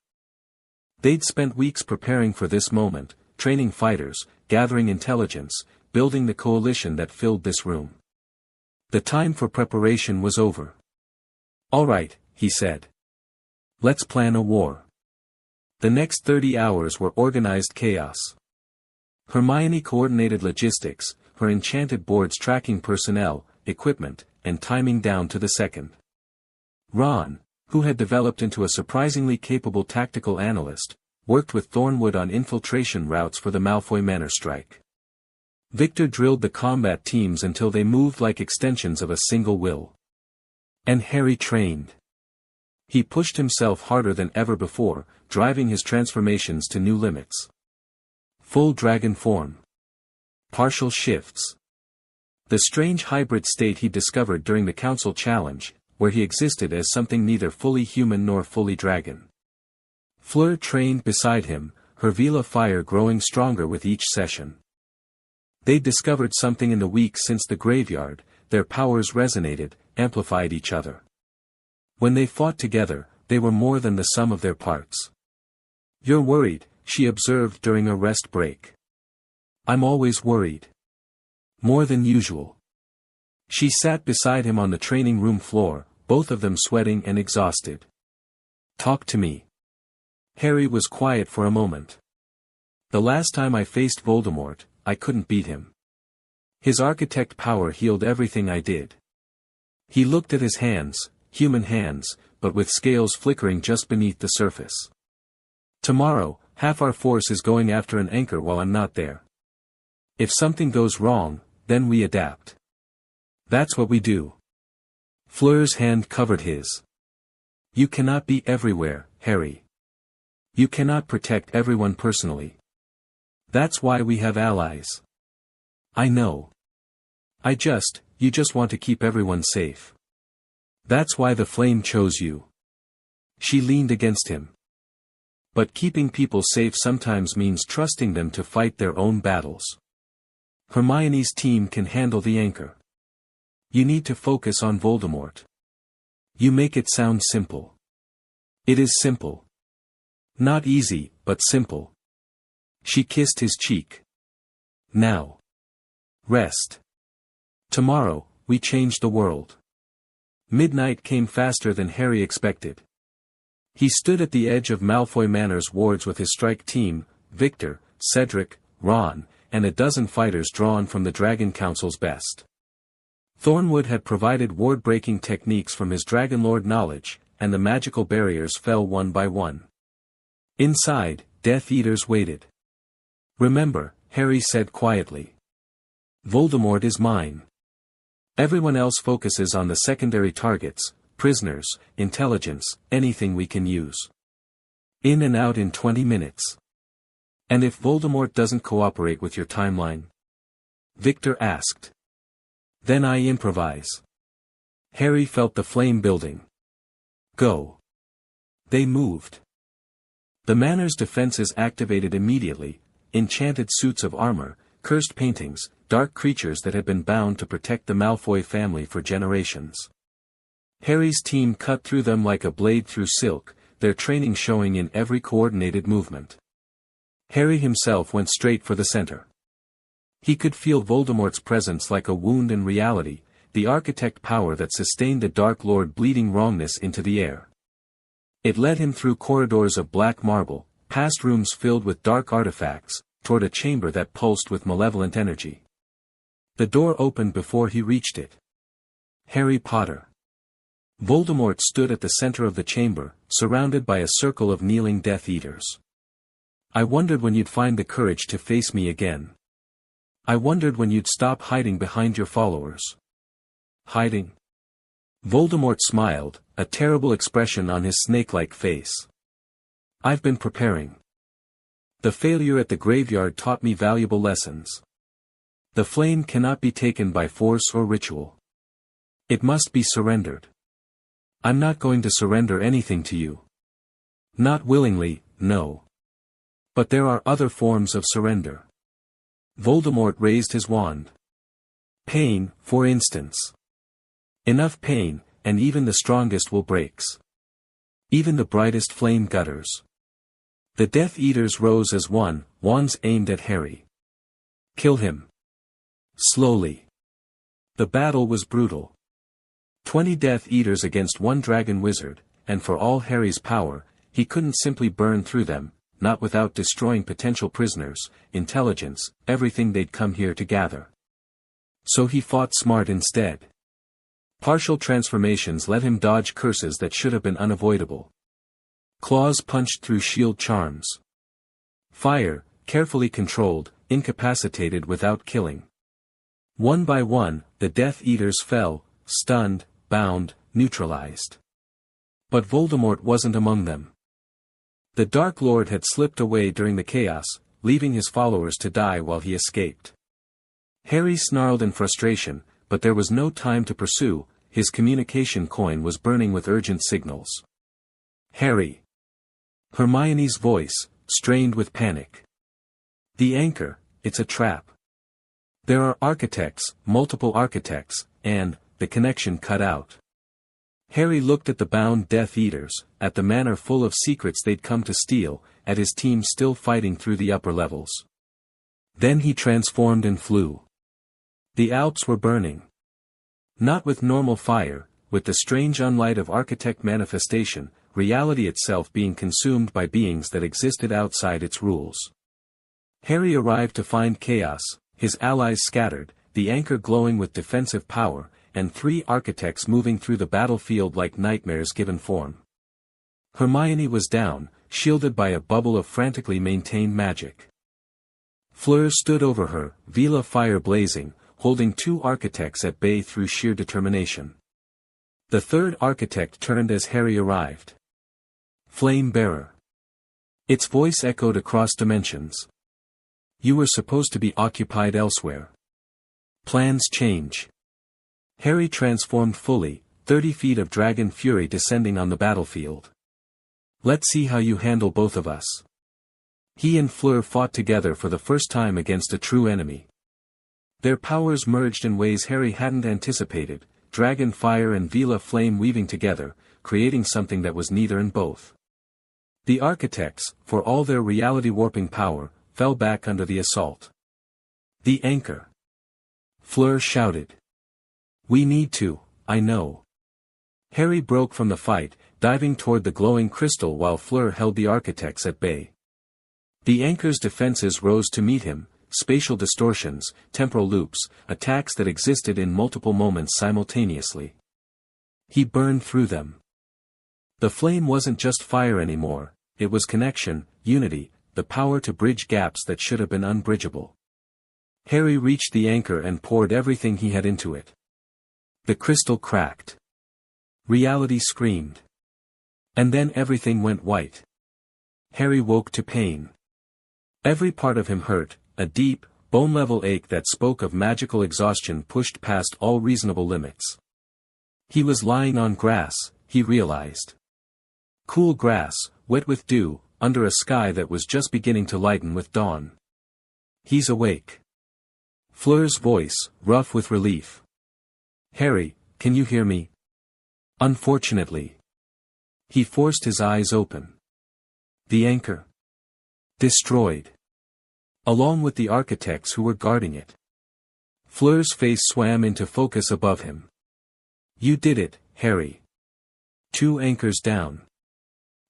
They'd spent weeks preparing for this moment, training fighters, gathering intelligence, building the coalition that filled this room. The time for preparation was over. All right, he said. Let's plan a war. The next 30 hours were organized chaos. Hermione coordinated logistics, her enchanted boards tracking personnel, equipment, and timing down to the second. Ron, who had developed into a surprisingly capable tactical analyst, worked with Thornwood on infiltration routes for the Malfoy Manor strike. Victor drilled the combat teams until they moved like extensions of a single will. And Harry trained. He pushed himself harder than ever before, driving his transformations to new limits. Full dragon form. Partial shifts. The strange hybrid state he discovered during the Council Challenge, where he existed as something neither fully human nor fully dragon. Fleur trained beside him, her Vela fire growing stronger with each session. They'd discovered something in the weeks since the graveyard, their powers resonated, amplified each other. When they fought together, they were more than the sum of their parts. You're worried, she observed during a rest break. I'm always worried. More than usual. She sat beside him on the training room floor, both of them sweating and exhausted. Talk to me. Harry was quiet for a moment. The last time I faced Voldemort, I couldn't beat him. His architect power healed everything I did. He looked at his hands, human hands, but with scales flickering just beneath the surface. Tomorrow, half our force is going after an anchor while I'm not there. If something goes wrong, then we adapt. That's what we do. Fleur's hand covered his. You cannot be everywhere, Harry. You cannot protect everyone personally. That's why we have allies. I know. You just want to keep everyone safe. That's why the flame chose you. She leaned against him. But keeping people safe sometimes means trusting them to fight their own battles. Hermione's team can handle the anchor. You need to focus on Voldemort. You make it sound simple. It is simple. Not easy, but simple. She kissed his cheek. Now. Rest. Tomorrow, we change the world. Midnight came faster than Harry expected. He stood at the edge of Malfoy Manor's wards with his strike team, Victor, Cedric, Ron, and a dozen fighters drawn from the Dragon Council's best. Thornwood had provided ward-breaking techniques from his Dragonlord knowledge, and the magical barriers fell one by one. Inside, Death Eaters waited. Remember, Harry said quietly. Voldemort is mine. Everyone else focuses on the secondary targets, prisoners, intelligence, anything we can use. In and out in 20 minutes. And if Voldemort doesn't cooperate with your timeline? Victor asked. Then I improvise. Harry felt the flame building. Go. They moved. The manor's defenses activated immediately, enchanted suits of armor, cursed paintings, dark creatures that had been bound to protect the Malfoy family for generations. Harry's team cut through them like a blade through silk, their training showing in every coordinated movement. Harry himself went straight for the center. He could feel Voldemort's presence like a wound in reality, the architect power that sustained the Dark Lord bleeding wrongness into the air. It led him through corridors of black marble, past rooms filled with dark artifacts, toward a chamber that pulsed with malevolent energy. The door opened before he reached it. Harry Potter. Voldemort stood at the center of the chamber, surrounded by a circle of kneeling Death Eaters. I wondered when you'd find the courage to face me again. I wondered when you'd stop hiding behind your followers. Hiding? Voldemort smiled, a terrible expression on his snake-like face. I've been preparing. The failure at the graveyard taught me valuable lessons. The flame cannot be taken by force or ritual. It must be surrendered. I'm not going to surrender anything to you. Not willingly, no. But there are other forms of surrender. Voldemort raised his wand. Pain, for instance. Enough pain, and even the strongest will breaks. Even the brightest flame gutters. The Death Eaters rose as one, wands aimed at Harry. Kill him. Slowly. The battle was brutal. 20 Death Eaters against one dragon wizard, and for all Harry's power, he couldn't simply burn through them, not without destroying potential prisoners, intelligence, everything they'd come here to gather. So he fought smart instead. Partial transformations let him dodge curses that should have been unavoidable. Claws punched through shield charms. Fire, carefully controlled, incapacitated without killing. One by one, the Death Eaters fell, stunned, bound, neutralized. But Voldemort wasn't among them. The Dark Lord had slipped away during the chaos, leaving his followers to die while he escaped. Harry snarled in frustration, but there was no time to pursue, his communication coin was burning with urgent signals. Harry. Hermione's voice, strained with panic. The anchor, it's a trap. There are architects, multiple architects, and, the connection cut out. Harry looked at the bound Death Eaters, at the manor full of secrets they'd come to steal, at his team still fighting through the upper levels. Then he transformed and flew. The Alps were burning. Not with normal fire, with the strange unlight of architect manifestation, reality itself being consumed by beings that existed outside its rules. Harry arrived to find chaos, his allies scattered, the anchor glowing with defensive power, and 3 architects moving through the battlefield like nightmares given form. Hermione was down, shielded by a bubble of frantically maintained magic. Fleur stood over her, Vila fire blazing, holding 2 architects at bay through sheer determination. The 3rd architect turned as Harry arrived. Flame Bearer. Its voice echoed across dimensions. You were supposed to be occupied elsewhere. Plans change. Harry transformed fully, 30 feet of dragon fury descending on the battlefield. Let's see how you handle both of us. He and Fleur fought together for the first time against a true enemy. Their powers merged in ways Harry hadn't anticipated, dragon fire and Vila flame weaving together, creating something that was neither and both. The architects, for all their reality-warping power, fell back under the assault. The anchor. Fleur shouted. We need to, I know. Harry broke from the fight, diving toward the glowing crystal while Fleur held the architects at bay. The anchor's defenses rose to meet him, spatial distortions, temporal loops, attacks that existed in multiple moments simultaneously. He burned through them. The flame wasn't just fire anymore, it was connection, unity, the power to bridge gaps that should have been unbridgeable. Harry reached the anchor and poured everything he had into it. The crystal cracked. Reality screamed. And then everything went white. Harry woke to pain. Every part of him hurt, a deep, bone-level ache that spoke of magical exhaustion pushed past all reasonable limits. He was lying on grass, he realized. Cool grass, wet with dew, under a sky that was just beginning to lighten with dawn. He's awake. Fleur's voice, rough with relief. Harry, can you hear me? Unfortunately. He forced his eyes open. The anchor. Destroyed. Along with the architects who were guarding it. Fleur's face swam into focus above him. You did it, Harry. 2 anchors down.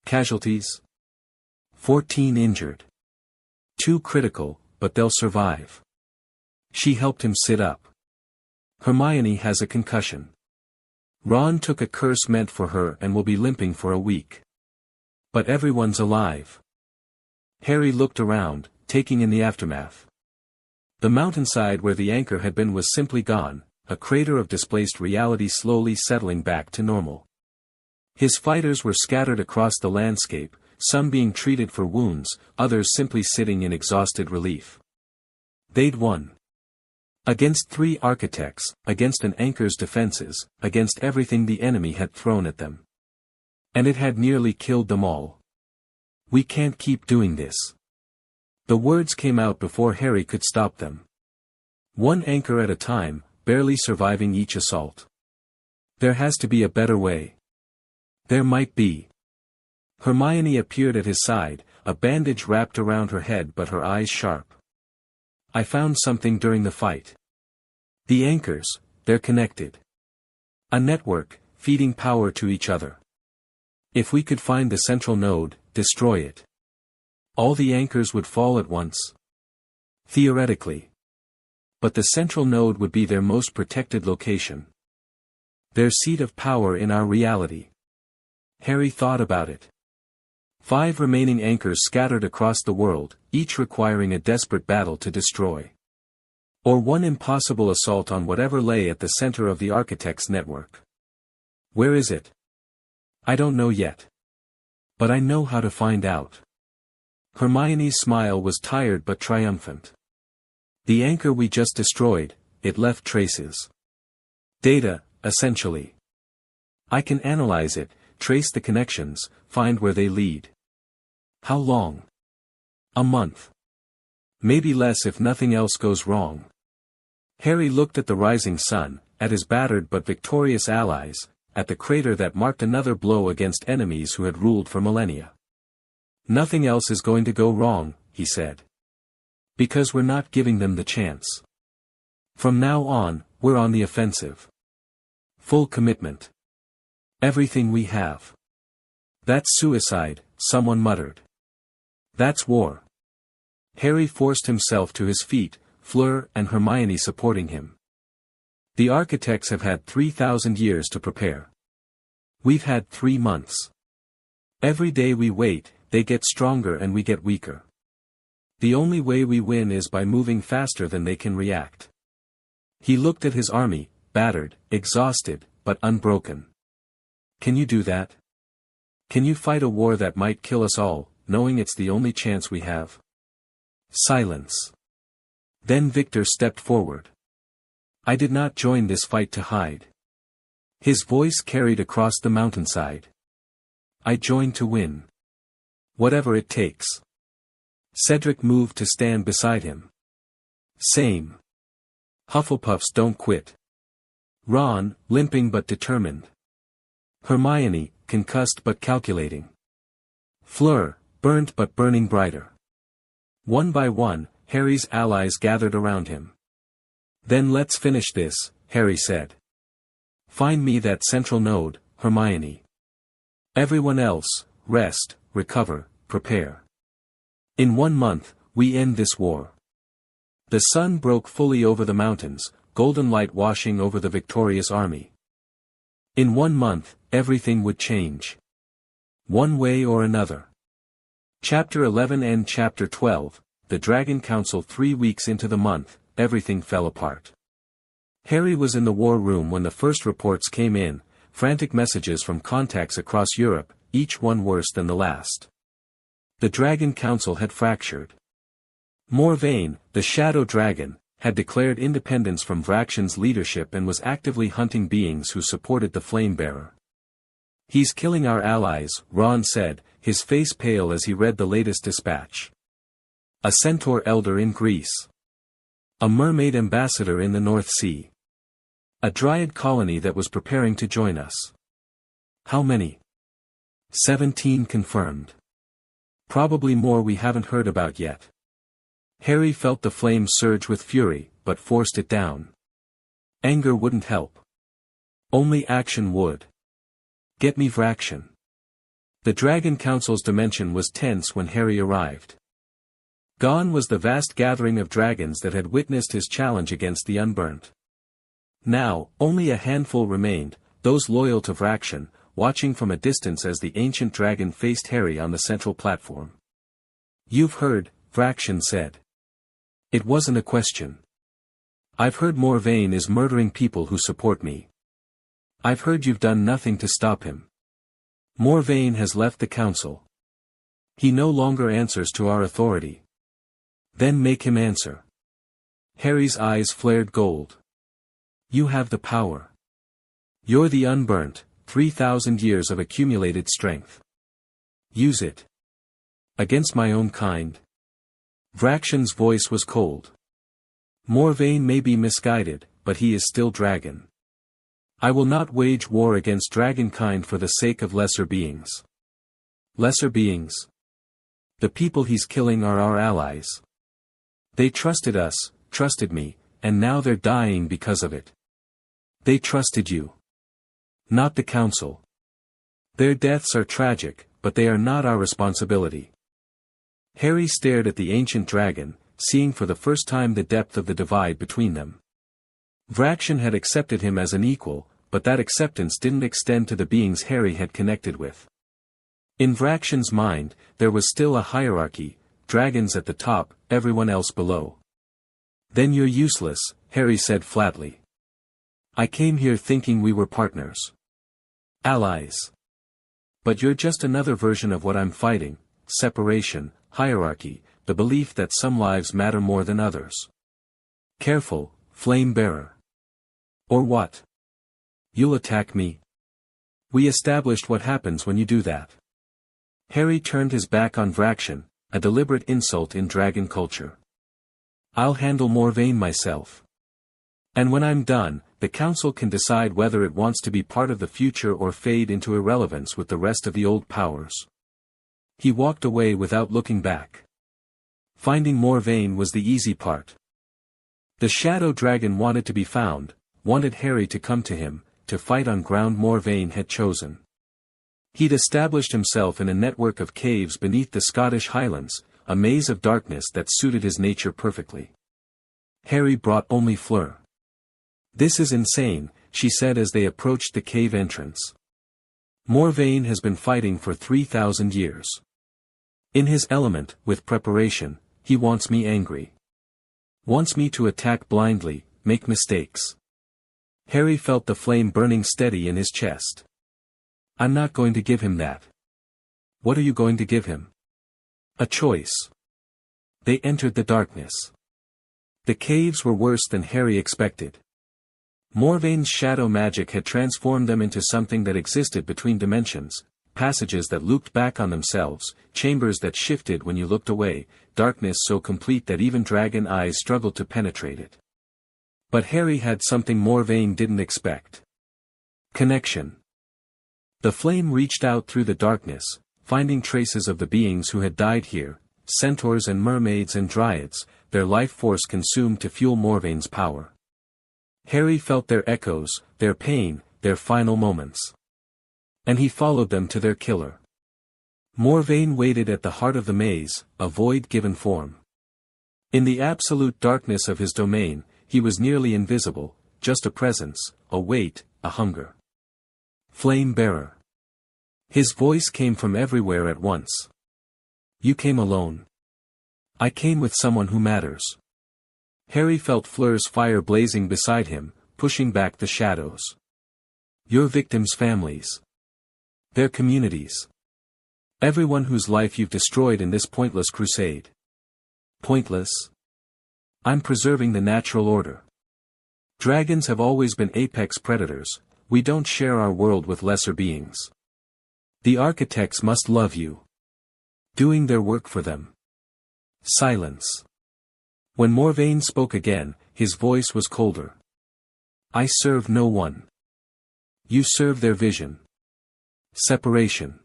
Casualties? 14 injured. 2 critical, but they'll survive. She helped him sit up. Hermione has a concussion. Ron took a curse meant for her and will be limping for a week. But everyone's alive. Harry looked around, taking in the aftermath. The mountainside where the anchor had been was simply gone, a crater of displaced reality slowly settling back to normal. His fighters were scattered across the landscape, some being treated for wounds, others simply sitting in exhausted relief. They'd won. Against 3 architects, against an anchor's defenses, against everything the enemy had thrown at them. And it had nearly killed them all. We can't keep doing this. The words came out before Harry could stop them. 1 anchor at a time, barely surviving each assault. There has to be a better way. There might be. Hermione appeared at his side, a bandage wrapped around her head but her eyes sharp. I found something during the fight. The anchors, they're connected. A network, feeding power to each other. If we could find the central node, destroy it. All the anchors would fall at once. Theoretically. But the central node would be their most protected location. Their seat of power in our reality. Harry thought about it. 5 remaining anchors scattered across the world, each requiring a desperate battle to destroy. Or 1 impossible assault on whatever lay at the center of the architect's network. Where is it? I don't know yet. But I know how to find out. Hermione's smile was tired but triumphant. The anchor we just destroyed, it left traces. Data, essentially. I can analyze it, trace the connections, find where they lead. How long? A month. Maybe less if nothing else goes wrong. Harry looked at the rising sun, at his battered but victorious allies, at the crater that marked another blow against enemies who had ruled for millennia. Nothing else is going to go wrong, he said. Because we're not giving them the chance. From now on, we're on the offensive. Full commitment. Everything we have. That's suicide, someone muttered. That's war. Harry forced himself to his feet, Fleur and Hermione supporting him. The architects have had 3,000 years to prepare. We've had 3 months. Every day we wait, they get stronger and we get weaker. The only way we win is by moving faster than they can react. He looked at his army, battered, exhausted, but unbroken. Can you do that? Can you fight a war that might kill us all, knowing it's the only chance we have? Silence. Then Victor stepped forward. I did not join this fight to hide. His voice carried across the mountainside. I joined to win. Whatever it takes. Cedric moved to stand beside him. Same. Hufflepuffs don't quit. Ron, limping but determined. Hermione, concussed but calculating. Fleur, burnt but burning brighter. One by one, Harry's allies gathered around him. Then let's finish this, Harry said. Find me that central node, Hermione. Everyone else, rest, recover, prepare. In 1 month, we end this war. The sun broke fully over the mountains, golden light washing over the victorious army. In 1 month, everything would change. One way or another. Chapter 11 and Chapter 12, The Dragon Council. 3 weeks into the month, everything fell apart. Harry was in the war room when the first reports came in, frantic messages from contacts across Europe, each one worse than the last. The Dragon Council had fractured. Morvain, the Shadow Dragon, had declared independence from Vraxion's leadership and was actively hunting beings who supported the Flamebearer. He's killing our allies, Ron said, his face pale as he read the latest dispatch. A centaur elder in Greece. A mermaid ambassador in the North Sea. A dryad colony that was preparing to join us. How many? 17 confirmed. Probably more we haven't heard about yet. Harry felt the flames surge with fury, but forced it down. Anger wouldn't help. Only action would. Get me Vraxion. The Dragon Council's dimension was tense when Harry arrived. Gone was the vast gathering of dragons that had witnessed his challenge against the Unburnt. Now, only a handful remained, those loyal to Vraxion, watching from a distance as the ancient dragon faced Harry on the central platform. You've heard, Vraxion said. It wasn't a question. I've heard Morvain is murdering people who support me. I've heard you've done nothing to stop him. Morvain has left the council. He no longer answers to our authority. Then make him answer. Harry's eyes flared gold. You have the power. You're the Unburnt, 3,000 years of accumulated strength. Use it. Against my own kind. Vraxion's voice was cold. Morvain may be misguided, but he is still dragon. I will not wage war against dragonkind for the sake of lesser beings. Lesser beings? The people he's killing are our allies. They trusted us, trusted me, and now they're dying because of it. They trusted you. Not the council. Their deaths are tragic, but they are not our responsibility. Harry stared at the ancient dragon, seeing for the first time the depth of the divide between them. Vraxion had accepted him as an equal, but that acceptance didn't extend to the beings Harry had connected with. In Vraxion's mind, there was still a hierarchy, dragons at the top, everyone else below. Then you're useless, Harry said flatly. I came here thinking we were partners. Allies. But you're just another version of what I'm fighting, separation, hierarchy, the belief that some lives matter more than others. Careful, flame bearer. Or what? You'll attack me? We established what happens when you do that. Harry turned his back on Vraxion, a deliberate insult in dragon culture. I'll handle Morvain myself. And when I'm done, the council can decide whether it wants to be part of the future or fade into irrelevance with the rest of the old powers. He walked away without looking back. Finding Morvain was the easy part. The shadow dragon wanted to be found, wanted Harry to come to him, to fight on ground Morvain had chosen. He'd established himself in a network of caves beneath the Scottish Highlands, a maze of darkness that suited his nature perfectly. Harry brought only Fleur. This is insane, she said as they approached the cave entrance. Morvain has been fighting for 3,000 years. In his element, with preparation, he wants me angry. Wants me to attack blindly, make mistakes. Harry felt the flame burning steady in his chest. I'm not going to give him that. What are you going to give him? A choice. They entered the darkness. The caves were worse than Harry expected. Morvain's shadow magic had transformed them into something that existed between dimensions, passages that looped back on themselves, chambers that shifted when you looked away, darkness so complete that even dragon eyes struggled to penetrate it. But Harry had something Morvain didn't expect. Connection. The flame reached out through the darkness, finding traces of the beings who had died here, centaurs and mermaids and dryads, their life force consumed to fuel Morvain's power. Harry felt their echoes, their pain, their final moments. And he followed them to their killer. Morvain waited at the heart of the maze, a void given form. In the absolute darkness of his domain, he was nearly invisible, just a presence, a weight, a hunger. Flame bearer. His voice came from everywhere at once. You came alone. I came with someone who matters. Harry felt Fleur's fire blazing beside him, pushing back the shadows. Your victims' families. Their communities. Everyone whose life you've destroyed in this pointless crusade. Pointless? I'm preserving the natural order. Dragons have always been apex predators, we don't share our world with lesser beings. The architects must love you. Doing their work for them. Silence. When Morvain spoke again, his voice was colder. I serve no one. You serve their vision. Separation.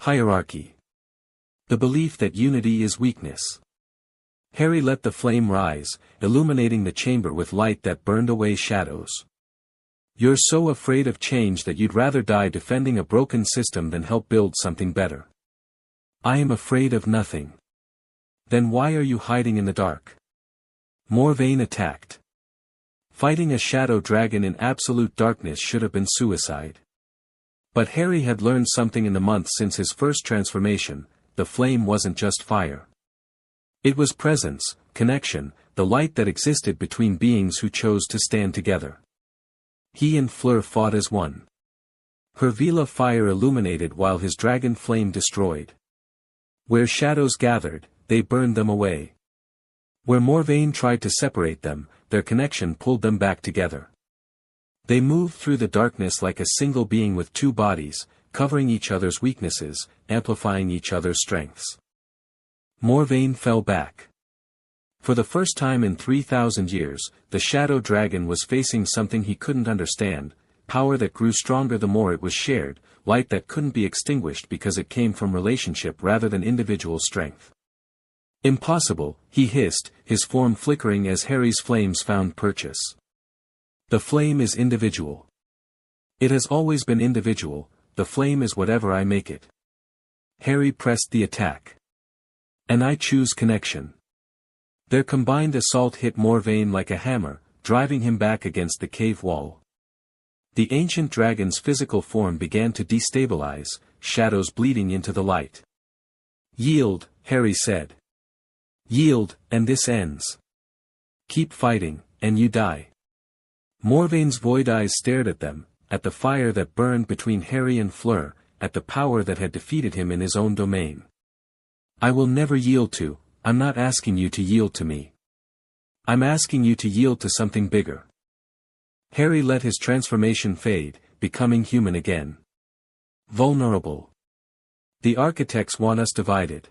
Hierarchy. The belief that unity is weakness. Harry let the flame rise, illuminating the chamber with light that burned away shadows. You're so afraid of change that you'd rather die defending a broken system than help build something better. I am afraid of nothing. Then why are you hiding in the dark? Morvain attacked. Fighting a shadow dragon in absolute darkness should have been suicide. But Harry had learned something in the months since his first transformation, the flame wasn't just fire. It was presence, connection, the light that existed between beings who chose to stand together. He and Fleur fought as one. Her Vila fire illuminated while his dragon flame destroyed. Where shadows gathered, they burned them away. Where Morvain tried to separate them, their connection pulled them back together. They moved through the darkness like a single being with two bodies, covering each other's weaknesses, amplifying each other's strengths. Morvain fell back. For the first time in 3,000 years, the shadow dragon was facing something he couldn't understand, power that grew stronger the more it was shared, light that couldn't be extinguished because it came from relationship rather than individual strength. Impossible, he hissed, his form flickering as Harry's flames found purchase. The flame is individual. It has always been individual, the flame is whatever I make it. Harry pressed the attack. And I choose connection. Their combined assault hit Morvain like a hammer, driving him back against the cave wall. The ancient dragon's physical form began to destabilize, shadows bleeding into the light. Yield, Harry said. Yield, and this ends. Keep fighting, and you die. Morvain's void eyes stared at them, at the fire that burned between Harry and Fleur, at the power that had defeated him in his own domain. I will never yield to, I'm not asking you to yield to me. I'm asking you to yield to something bigger. Harry let his transformation fade, becoming human again. Vulnerable. The architects want us divided.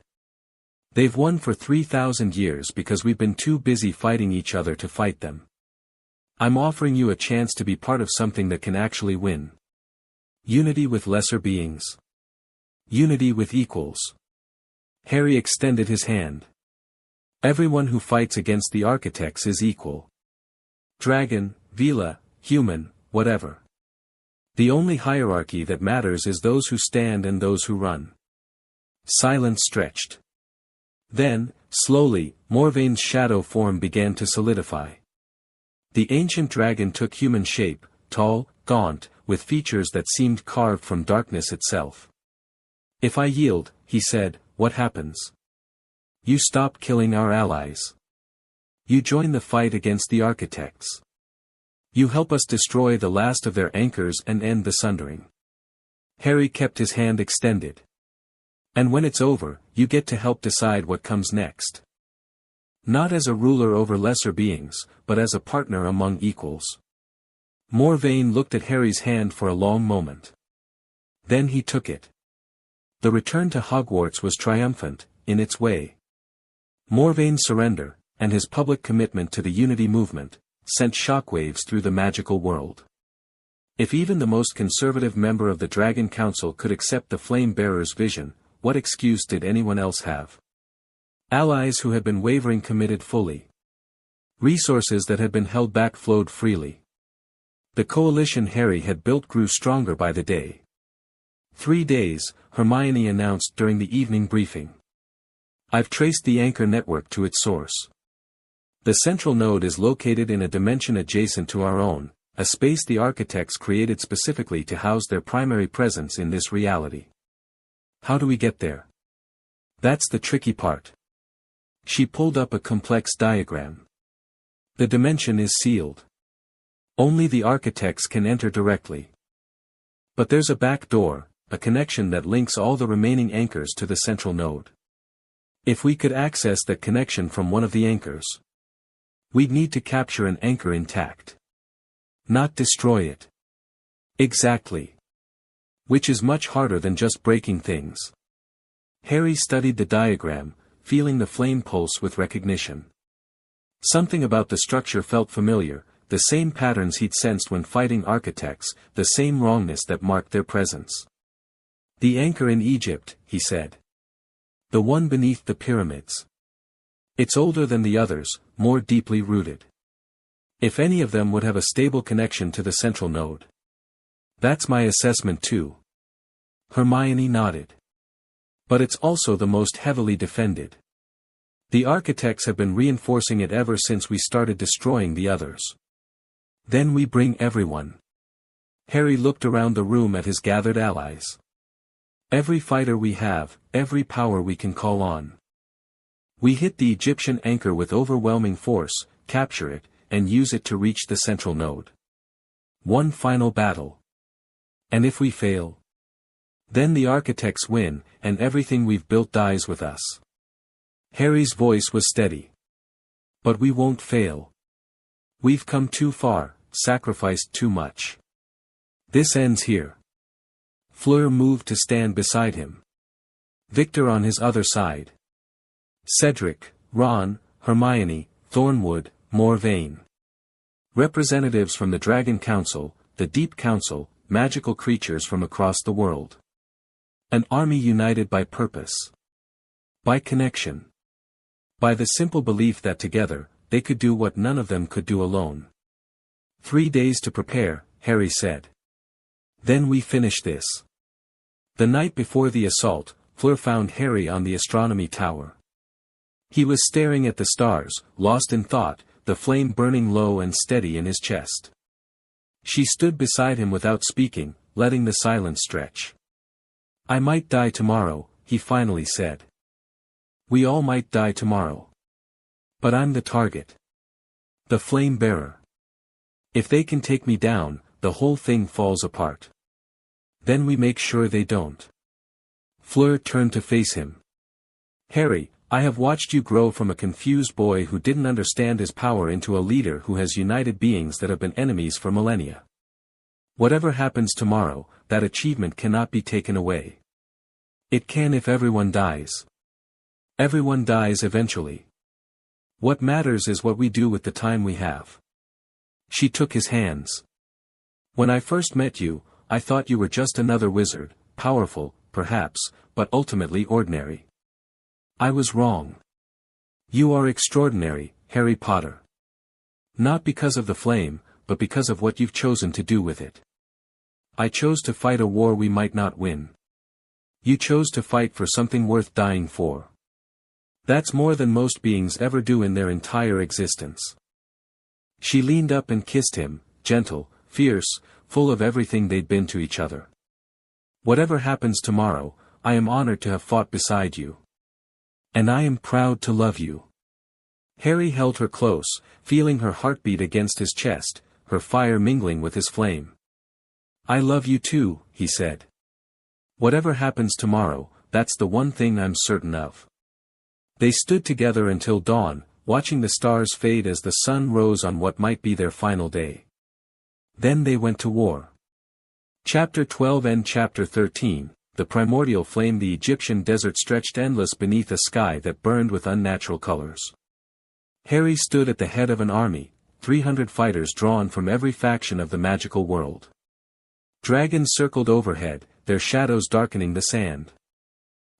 They've won for 3,000 years because we've been too busy fighting each other to fight them. I'm offering you a chance to be part of something that can actually win. Unity with lesser beings. Unity with equals. Harry extended his hand. Everyone who fights against the architects is equal. Dragon, Vila, human, whatever. The only hierarchy that matters is those who stand and those who run. Silence stretched. Then, slowly, Morvaine's shadow form began to solidify. The ancient dragon took human shape, tall, gaunt, with features that seemed carved from darkness itself. "If I yield," he said, "what happens? You stop killing our allies. You join the fight against the architects. You help us destroy the last of their anchors and end the sundering." Harry kept his hand extended. "And when it's over, you get to help decide what comes next. Not as a ruler over lesser beings, but as a partner among equals." Morvaine looked at Harry's hand for a long moment. Then he took it. The return to Hogwarts was triumphant, in its way. Morvaine's surrender, and his public commitment to the Unity movement, sent shockwaves through the magical world. If even the most conservative member of the Dragon Council could accept the Flame-Bearer's vision, what excuse did anyone else have? Allies who had been wavering committed fully. Resources that had been held back flowed freely. The coalition Harry had built grew stronger by the day. 3 days, Hermione announced during the evening briefing. "I've traced the anchor network to its source. The central node is located in a dimension adjacent to our own, a space the architects created specifically to house their primary presence in this reality. How do we get there? That's the tricky part." She pulled up a complex diagram. "The dimension is sealed. Only the architects can enter directly. But there's a back door, a connection that links all the remaining anchors to the central node. If we could access that connection from one of the anchors, we'd need to capture an anchor intact. Not destroy it." "Exactly. Which is much harder than just breaking things." Harry studied the diagram, feeling the flame pulse with recognition. Something about the structure felt familiar, the same patterns he'd sensed when fighting architects, the same wrongness that marked their presence. "The anchor in Egypt," he said. "The one beneath the pyramids. It's older than the others, more deeply rooted. If any of them would have a stable connection to the central node." "That's my assessment too." Hermione nodded. "But it's also the most heavily defended. The architects have been reinforcing it ever since we started destroying the others. Then we bring everyone." Harry looked around the room at his gathered allies. "Every fighter we have, every power we can call on. We hit the Egyptian anchor with overwhelming force, capture it, and use it to reach the central node. One final battle. And if we fail? Then the architects win, and everything we've built dies with us." Harry's voice was steady. "But we won't fail. We've come too far, sacrificed too much. This ends here." Fleur moved to stand beside him. Victor on his other side. Cedric, Ron, Hermione, Thornwood, Morvaine. Representatives from the Dragon Council, the Deep Council, magical creatures from across the world. An army united by purpose. By connection. By the simple belief that together, they could do what none of them could do alone. 3 days to prepare, Harry said. Then we finish this. The night before the assault, Fleur found Harry on the astronomy tower. He was staring at the stars, lost in thought, the flame burning low and steady in his chest. She stood beside him without speaking, letting the silence stretch. "I might die tomorrow," he finally said. "We all might die tomorrow. But I'm the target. The flame bearer. If they can take me down, the whole thing falls apart. Then we make sure they don't." Fleur turned to face him. "Harry, I have watched you grow from a confused boy who didn't understand his power into a leader who has united beings that have been enemies for millennia. Whatever happens tomorrow, that achievement cannot be taken away. It can if everyone dies. Everyone dies eventually. What matters is what we do with the time we have." She took his hands. "When I first met you, I thought you were just another wizard, powerful, perhaps, but ultimately ordinary. I was wrong. You are extraordinary, Harry Potter. Not because of the flame, but because of what you've chosen to do with it. I chose to fight a war we might not win. You chose to fight for something worth dying for. That's more than most beings ever do in their entire existence. She leaned up and kissed him, gentle, fierce, full of everything they'd been to each other. Whatever happens tomorrow, I am honored to have fought beside you. And I am proud to love you. Harry held her close, feeling her heartbeat against his chest, her fire mingling with his flame. I love you too, he said. Whatever happens tomorrow, that's the one thing I'm certain of. They stood together until dawn, watching the stars fade as the sun rose on what might be their final day. Then they went to war. Chapter 12 and Chapter 13, The Primordial Flame. The Egyptian desert stretched endless beneath a sky that burned with unnatural colors. Harry stood at the head of an army, 300 fighters drawn from every faction of the magical world. Dragons circled overhead, their shadows darkening the sand.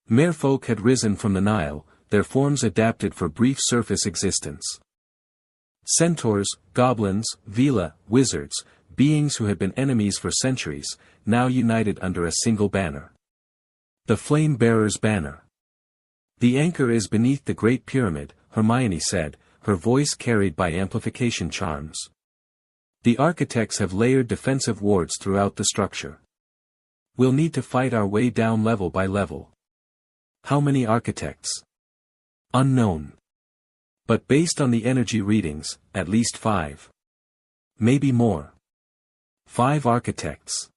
Merfolk had risen from the Nile, their forms adapted for brief surface existence. Centaurs, goblins, Vila, wizards, beings who had been enemies for centuries, now united under a single banner. The Flame-Bearer's Banner. The anchor is beneath the Great Pyramid, Hermione said, her voice carried by amplification charms. The architects have layered defensive wards throughout the structure. We'll need to fight our way down level by level. How many architects? Unknown. But based on the energy readings, at least 5. Maybe more. 5 architects.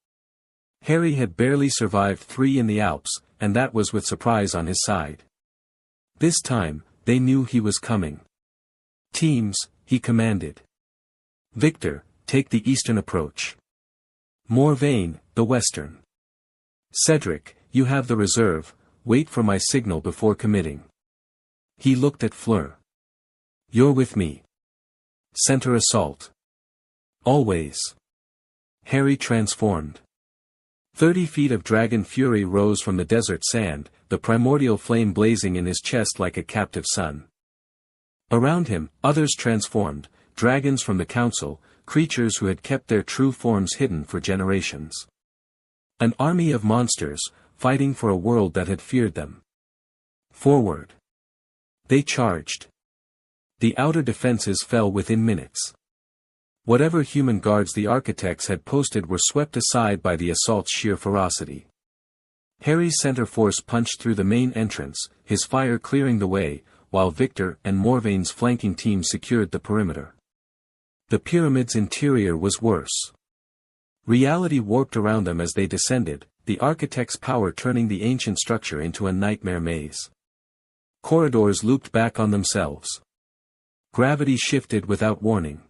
Harry had barely survived 3 in the Alps, and that was with surprise on his side. This time, they knew he was coming. Teams, he commanded. Victor, take the eastern approach. Morvain, the western. Cedric, you have the reserve, wait for my signal before committing. He looked at Fleur. You're with me. Center assault. Always. Harry transformed. 30 feet of dragon fury rose from the desert sand, the primordial flame blazing in his chest like a captive sun. Around him, others transformed, dragons from the council, creatures who had kept their true forms hidden for generations. An army of monsters, fighting for a world that had feared them. Forward. They charged. The outer defenses fell within minutes. Whatever human guards the architects had posted were swept aside by the assault's sheer ferocity. Harry's center force punched through the main entrance, his fire clearing the way, while Victor and Morvain's flanking team secured the perimeter. The pyramid's interior was worse. Reality warped around them as they descended, the architect's power turning the ancient structure into a nightmare maze. Corridors looped back on themselves. Gravity shifted without warning.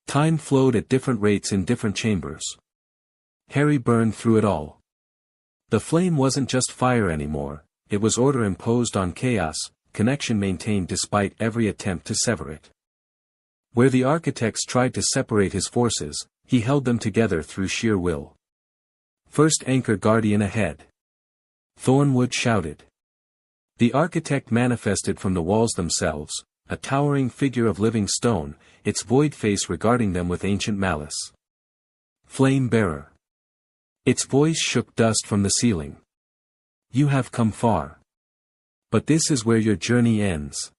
Time flowed at different rates in different chambers. Harry burned through it all. The flame wasn't just fire anymore, it was order imposed on chaos, connection maintained despite every attempt to sever it. Where the architects tried to separate his forces, he held them together through sheer will. First anchor guardian ahead. Thornwood shouted. The architect manifested from the walls themselves, a towering figure of living stone, its void face regarding them with ancient malice. Flame-Bearer. Its voice shook dust from the ceiling. You have come far. But this is where your journey ends.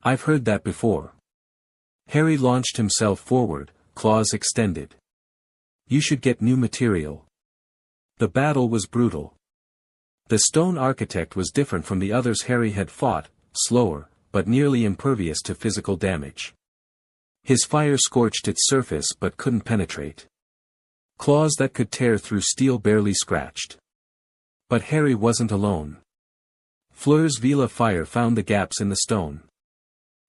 I've heard that before. Harry launched himself forward, claws extended. You should get new material. The battle was brutal. The stone architect was different from the others Harry had fought, slower, but nearly impervious to physical damage. His fire scorched its surface but couldn't penetrate. Claws that could tear through steel barely scratched. But Harry wasn't alone. Fleur's Vila fire found the gaps in the stone.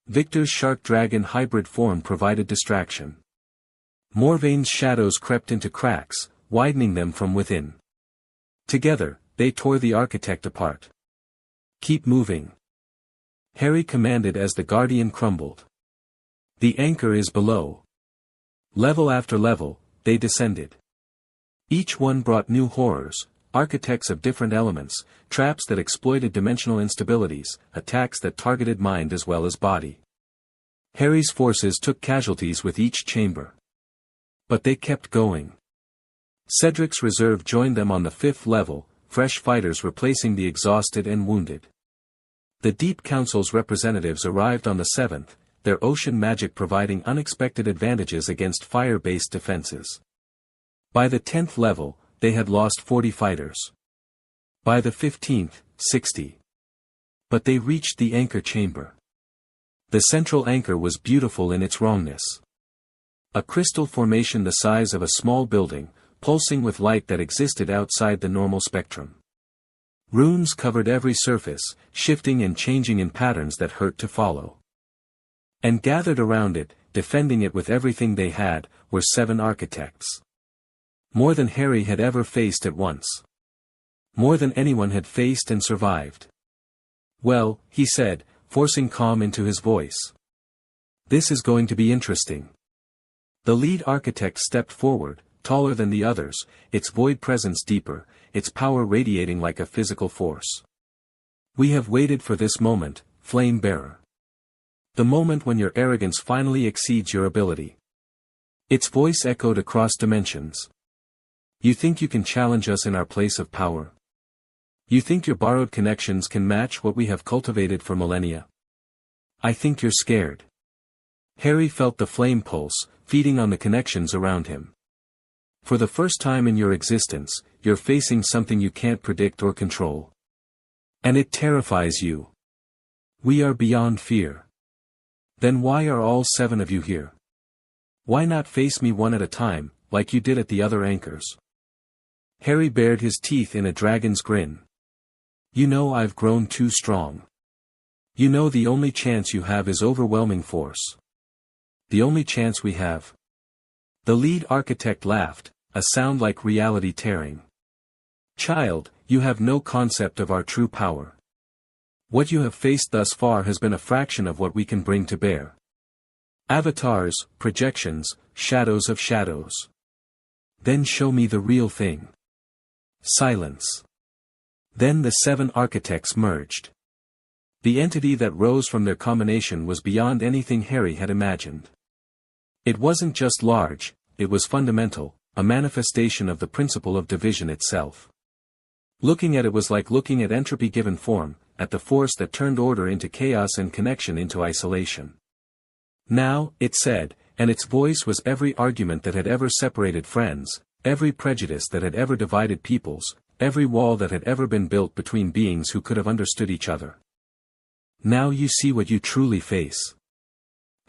Victor's shark dragon hybrid form provided distraction. Morvain's shadows crept into cracks, widening them from within. Together, they tore the architect apart. Keep moving. Harry commanded as the guardian crumbled. The anchor is below. Level after level, they descended. Each one brought new horrors, architects of different elements, traps that exploited dimensional instabilities, attacks that targeted mind as well as body. Harry's forces took casualties with each chamber. But they kept going. Cedric's reserve joined them on the 5th level, fresh fighters replacing the exhausted and wounded. The Deep Council's representatives arrived on the 7th, their ocean magic providing unexpected advantages against fire-based defenses. By the 10th level, they had lost 40 fighters. By the 15th, 60. But they reached the anchor chamber. The central anchor was beautiful in its wrongness. A crystal formation the size of a small building, pulsing with light that existed outside the normal spectrum. Runes covered every surface, shifting and changing in patterns that hurt to follow. And gathered around it, defending it with everything they had, were 7 architects. More than Harry had ever faced at once. More than anyone had faced and survived. "Well," he said, forcing calm into his voice. "This is going to be interesting." The lead architect stepped forward, taller than the others, its void presence deeper, its power radiating like a physical force. "We have waited for this moment, Flame Bearer. The moment when your arrogance finally exceeds your ability." Its voice echoed across dimensions. "You think you can challenge us in our place of power? You think your borrowed connections can match what we have cultivated for millennia? I think you're scared." Harry felt the flame pulse, feeding on the connections around him. "For the first time in your existence, you're facing something you can't predict or control. And it terrifies you. We are beyond fear. Then why are all 7 of you here? Why not face me one at a time, like you did at the other anchors?" Harry bared his teeth in a dragon's grin. "You know I've grown too strong. You know the only chance you have is overwhelming force. The only chance we have." The lead architect laughed, a sound like reality tearing. "Child, you have no concept of our true power. What you have faced thus far has been a fraction of what we can bring to bear. Avatars, projections, shadows of shadows. Then show me the real thing." Silence. Then the 7 architects merged. The entity that rose from their combination was beyond anything Harry had imagined. It wasn't just large, it was fundamental, a manifestation of the principle of division itself. Looking at it was like looking at entropy given form, at the force that turned order into chaos and connection into isolation. "Now," it said, and its voice was every argument that had ever separated friends, every prejudice that had ever divided peoples, every wall that had ever been built between beings who could have understood each other. "Now you see what you truly face."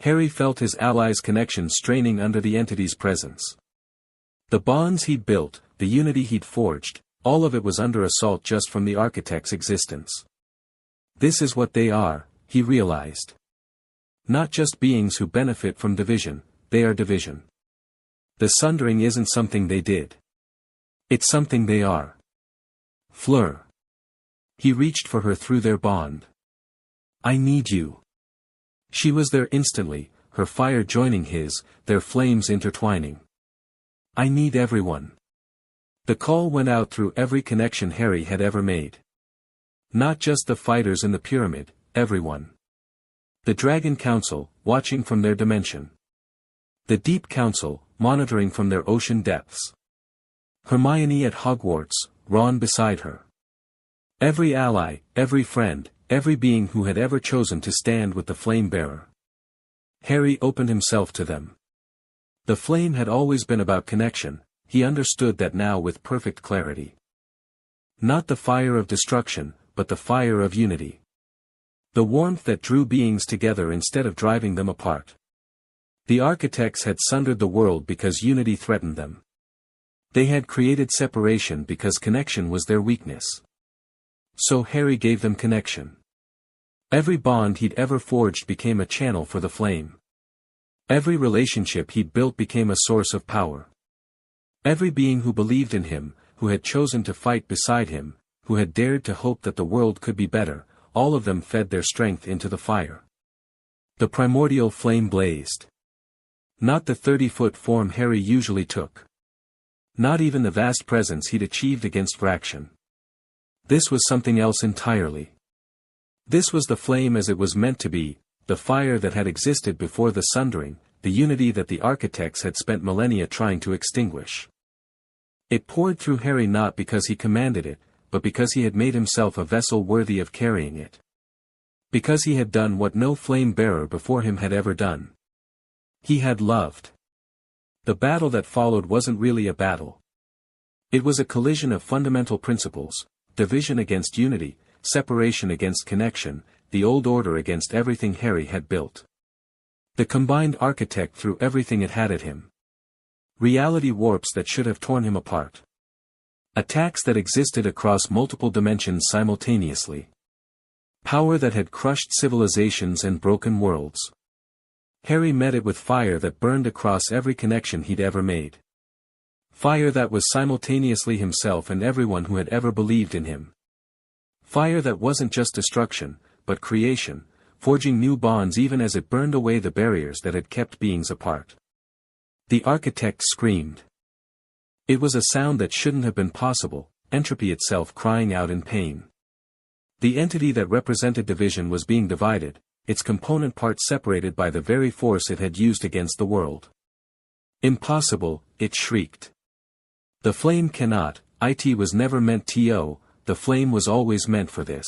Harry felt his allies' connection straining under the entity's presence. The bonds he'd built, the unity he'd forged, all of it was under assault just from the architect's existence. This is what they are, he realized. Not just beings who benefit from division, they are division. The sundering isn't something they did. It's something they are. Fleur. He reached for her through their bond. "I need you." She was there instantly, her fire joining his, their flames intertwining. "I need everyone." The call went out through every connection Harry had ever made. Not just the fighters in the pyramid, everyone. The Dragon Council, watching from their dimension. The Deep Council, monitoring from their ocean depths. Hermione at Hogwarts, Ron beside her. Every ally, every friend, every being who had ever chosen to stand with the Flame Bearer. Harry opened himself to them. The flame had always been about connection, he understood that now with perfect clarity. Not the fire of destruction, but the fire of unity. The warmth that drew beings together instead of driving them apart. The architects had sundered the world because unity threatened them. They had created separation because connection was their weakness. So Harry gave them connection. Every bond he'd ever forged became a channel for the flame. Every relationship he'd built became a source of power. Every being who believed in him, who had chosen to fight beside him, who had dared to hope that the world could be better, all of them fed their strength into the fire. The primordial flame blazed. Not the 30-foot form Harry usually took. Not even the vast presence he'd achieved against fraction. This was something else entirely. This was the flame as it was meant to be, the fire that had existed before the sundering, the unity that the architects had spent millennia trying to extinguish. It poured through Harry not because he commanded it, but because he had made himself a vessel worthy of carrying it. Because he had done what no flame-bearer before him had ever done. He had loved. The battle that followed wasn't really a battle. It was a collision of fundamental principles, division against unity, separation against connection, the old order against everything Harry had built. The combined architect threw everything it had at him. Reality warps that should have torn him apart. Attacks that existed across multiple dimensions simultaneously. Power that had crushed civilizations and broken worlds. Harry met it with fire that burned across every connection he'd ever made. Fire that was simultaneously himself and everyone who had ever believed in him. Fire that wasn't just destruction, but creation, forging new bonds even as it burned away the barriers that had kept beings apart. The architect screamed. It was a sound that shouldn't have been possible, entropy itself crying out in pain. The entity that represented division was being divided, its component parts separated by the very force it had used against the world. Impossible, it shrieked. The flame cannot, it was never meant to, the flame was always meant for this.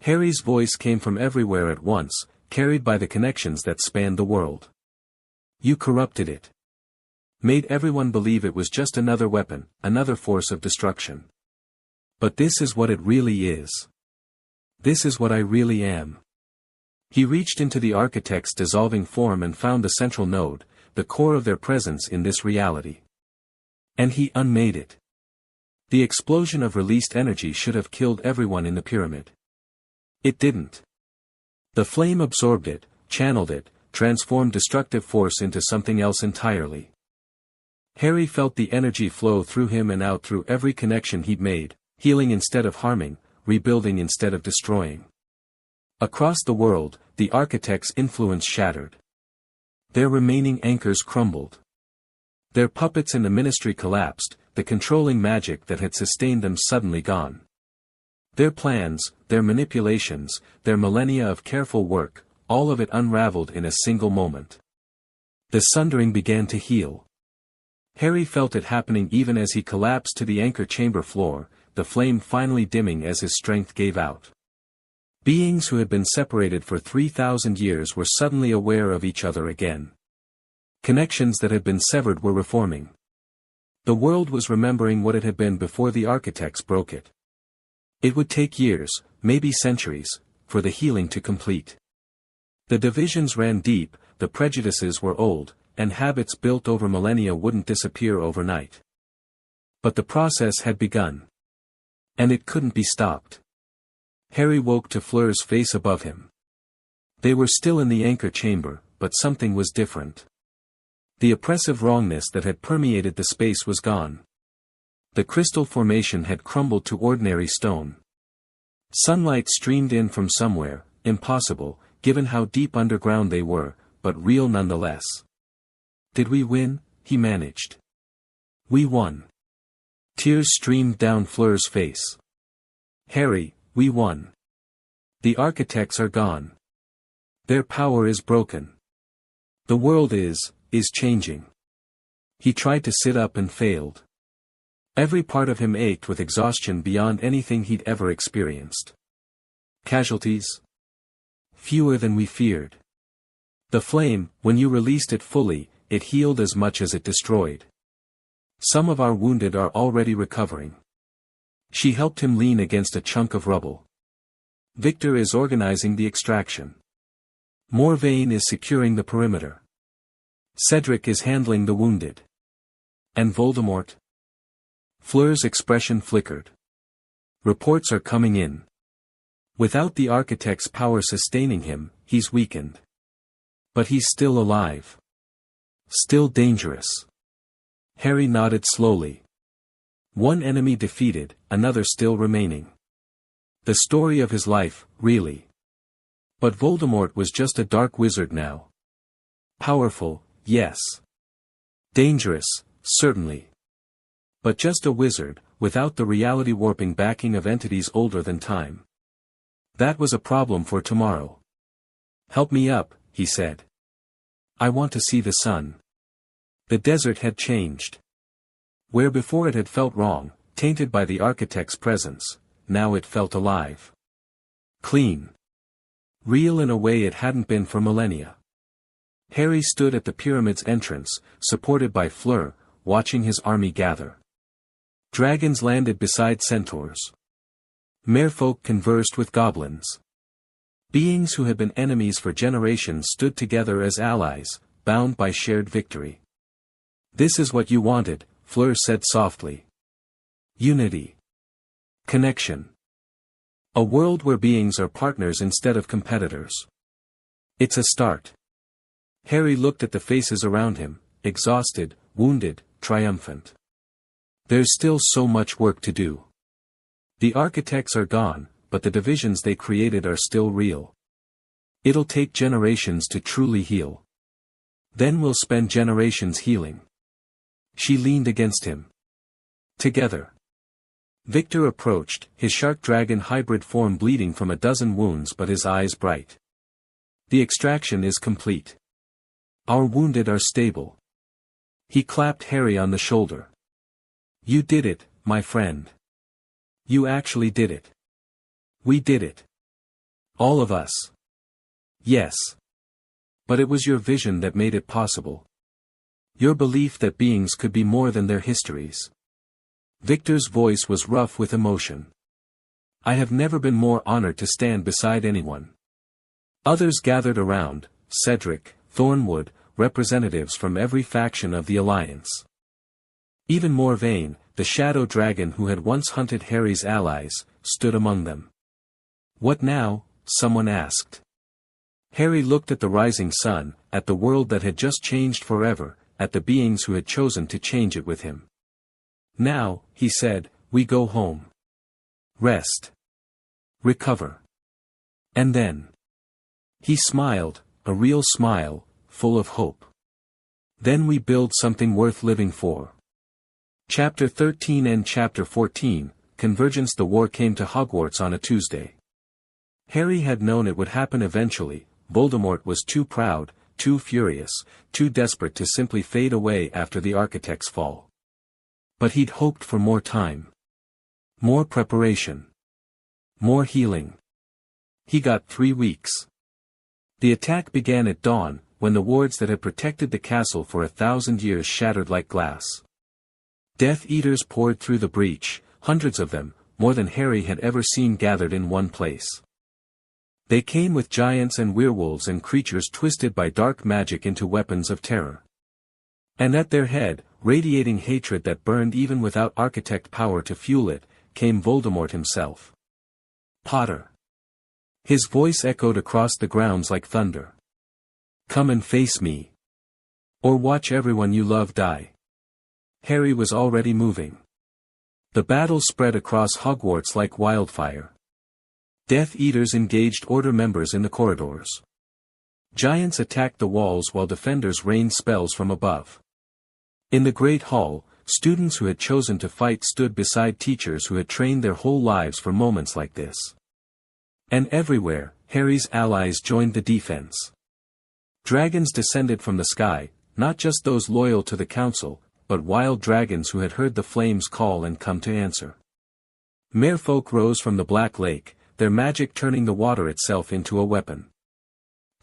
Harry's voice came from everywhere at once, carried by the connections that spanned the world. You corrupted it. Made everyone believe it was just another weapon, another force of destruction. But this is what it really is. This is what I really am. He reached into the architect's dissolving form and found the central node, the core of their presence in this reality. And he unmade it. The explosion of released energy should have killed everyone in the pyramid. It didn't. The flame absorbed it, channeled it, transformed destructive force into something else entirely. Harry felt the energy flow through him and out through every connection he'd made, healing instead of harming, rebuilding instead of destroying. Across the world, the architect's influence shattered. Their remaining anchors crumbled. Their puppets in the ministry collapsed, the controlling magic that had sustained them suddenly gone. Their plans, their manipulations, their millennia of careful work, all of it unraveled in a single moment. The sundering began to heal. Harry felt it happening even as he collapsed to the anchor chamber floor, the flame finally dimming as his strength gave out. Beings who had been separated for 3,000 years were suddenly aware of each other again. Connections that had been severed were reforming. The world was remembering what it had been before the architects broke it. It would take years, maybe centuries, for the healing to complete. The divisions ran deep, the prejudices were old, and habits built over millennia wouldn't disappear overnight. But the process had begun. And it couldn't be stopped. Harry woke to Fleur's face above him. They were still in the anchor chamber, but something was different. The oppressive wrongness that had permeated the space was gone. The crystal formation had crumbled to ordinary stone. Sunlight streamed in from somewhere, impossible, given how deep underground they were, but real nonetheless. Did we win? He managed. We won. Tears streamed down Fleur's face. Harry, we won. The architects are gone. Their power is broken. The world is changing. He tried to sit up and failed. Every part of him ached with exhaustion beyond anything he'd ever experienced. Casualties? Fewer than we feared. The flame, when you released it fully, it healed as much as it destroyed. Some of our wounded are already recovering. She helped him lean against a chunk of rubble. Victor is organizing the extraction. Morvain is securing the perimeter. Cedric is handling the wounded. And Voldemort? Fleur's expression flickered. Reports are coming in. Without the architect's power sustaining him, he's weakened. But he's still alive. Still dangerous. Harry nodded slowly. One enemy defeated, another still remaining. The story of his life, really. But Voldemort was just a dark wizard now. Powerful, yes. Dangerous, certainly. But just a wizard, without the reality-warping backing of entities older than time. That was a problem for tomorrow. Help me up, he said. I want to see the sun. The desert had changed. Where before it had felt wrong, tainted by the architect's presence, now it felt alive. Clean. Real in a way it hadn't been for millennia. Harry stood at the pyramid's entrance, supported by Fleur, watching his army gather. Dragons landed beside centaurs. Merfolk conversed with goblins. Beings who had been enemies for generations stood together as allies, bound by shared victory. "This is what you wanted," Fleur said softly. "Unity. Connection. A world where beings are partners instead of competitors. It's a start." Harry looked at the faces around him, exhausted, wounded, triumphant. There's still so much work to do. The architects are gone, but the divisions they created are still real. It'll take generations to truly heal. Then we'll spend generations healing. She leaned against him. Together. Victor approached, his shark-dragon hybrid form bleeding from a dozen wounds but his eyes bright. "The extraction is complete. Our wounded are stable." He clapped Harry on the shoulder. "You did it, my friend. You actually did it. We did it. All of us." "Yes. But it was your vision that made it possible. Your belief that beings could be more than their histories." Victor's voice was rough with emotion. "I have never been more honored to stand beside anyone." Others gathered around, Cedric, Thornwood, representatives from every faction of the Alliance. Even Morvain, the shadow dragon who had once hunted Harry's allies, stood among them. "What now?" someone asked. Harry looked at the rising sun, at the world that had just changed forever, at the beings who had chosen to change it with him. "Now," he said, "we go home. Rest. Recover. And then." He smiled, a real smile, full of hope. "Then we build something worth living for." Chapter 13 and Chapter 14, Convergence. The war came to Hogwarts on a Tuesday. Harry had known it would happen eventually. Voldemort was too proud, too furious, too desperate to simply fade away after the architect's fall. But he'd hoped for more time. More preparation. More healing. He got 3 weeks. The attack began at dawn, when the wards that had protected the castle for 1,000 years shattered like glass. Death Eaters poured through the breach, hundreds of them, more than Harry had ever seen gathered in one place. They came with giants and werewolves and creatures twisted by dark magic into weapons of terror. And at their head, radiating hatred that burned even without architect power to fuel it, came Voldemort himself. "Potter." His voice echoed across the grounds like thunder. "Come and face me. Or watch everyone you love die." Harry was already moving. The battle spread across Hogwarts like wildfire. Death Eaters engaged Order members in the corridors. Giants attacked the walls while defenders rained spells from above. In the Great Hall, students who had chosen to fight stood beside teachers who had trained their whole lives for moments like this. And everywhere, Harry's allies joined the defense. Dragons descended from the sky, not just those loyal to the council, but wild dragons who had heard the flames call and come to answer. Merfolk rose from the Black Lake, their magic turning the water itself into a weapon.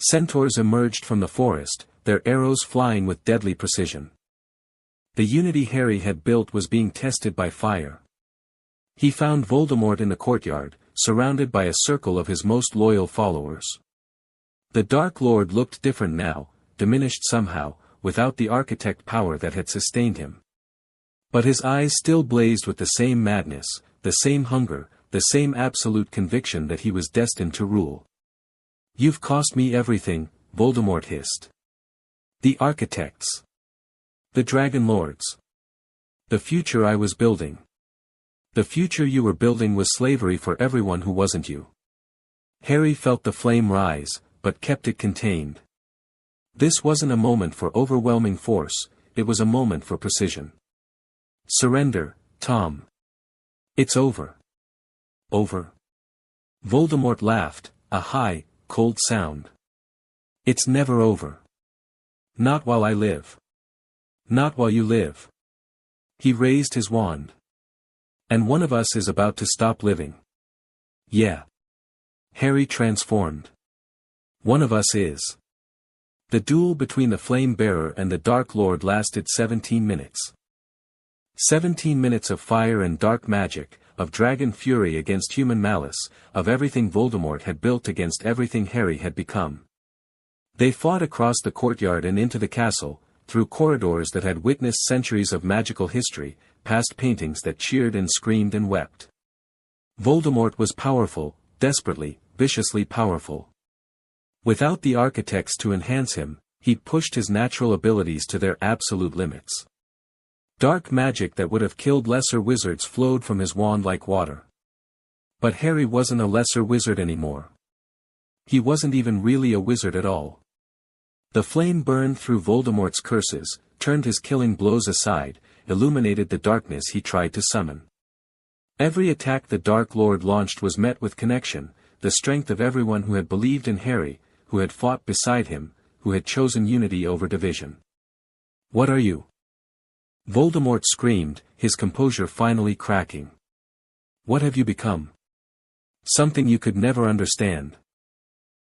Centaurs emerged from the forest, their arrows flying with deadly precision. The unity Harry had built was being tested by fire. He found Voldemort in the courtyard, surrounded by a circle of his most loyal followers. The Dark Lord looked different now, diminished somehow, without the architect power that had sustained him. But his eyes still blazed with the same madness, the same hunger, the same absolute conviction that he was destined to rule. "You've cost me everything," Voldemort hissed. "The architects. The Dragon Lords. The future I was building. The future you were building was slavery for everyone who wasn't you." Harry felt the flame rise, but kept it contained. This wasn't a moment for overwhelming force, it was a moment for precision. "Surrender, Tom. It's over." "Over?" Voldemort laughed, a high, cold sound. "It's never over. Not while I live. Not while you live." He raised his wand. "And one of us is about to stop living." "Yeah." Harry transformed. One of us is. The duel between the Flame Bearer and the Dark Lord lasted 17 minutes. 17 minutes of fire and dark magic, of dragon fury against human malice, of everything Voldemort had built against everything Harry had become. They fought across the courtyard and into the castle, through corridors that had witnessed centuries of magical history, past paintings that cheered and screamed and wept. Voldemort was powerful, desperately, viciously powerful. Without the architects to enhance him, he pushed his natural abilities to their absolute limits. Dark magic that would have killed lesser wizards flowed from his wand like water. But Harry wasn't a lesser wizard anymore. He wasn't even really a wizard at all. The flame burned through Voldemort's curses, turned his killing blows aside, illuminated the darkness he tried to summon. Every attack the Dark Lord launched was met with connection, the strength of everyone who had believed in Harry, who had fought beside him, who had chosen unity over division. "What are you?" Voldemort screamed, his composure finally cracking. "What have you become?" "Something you could never understand."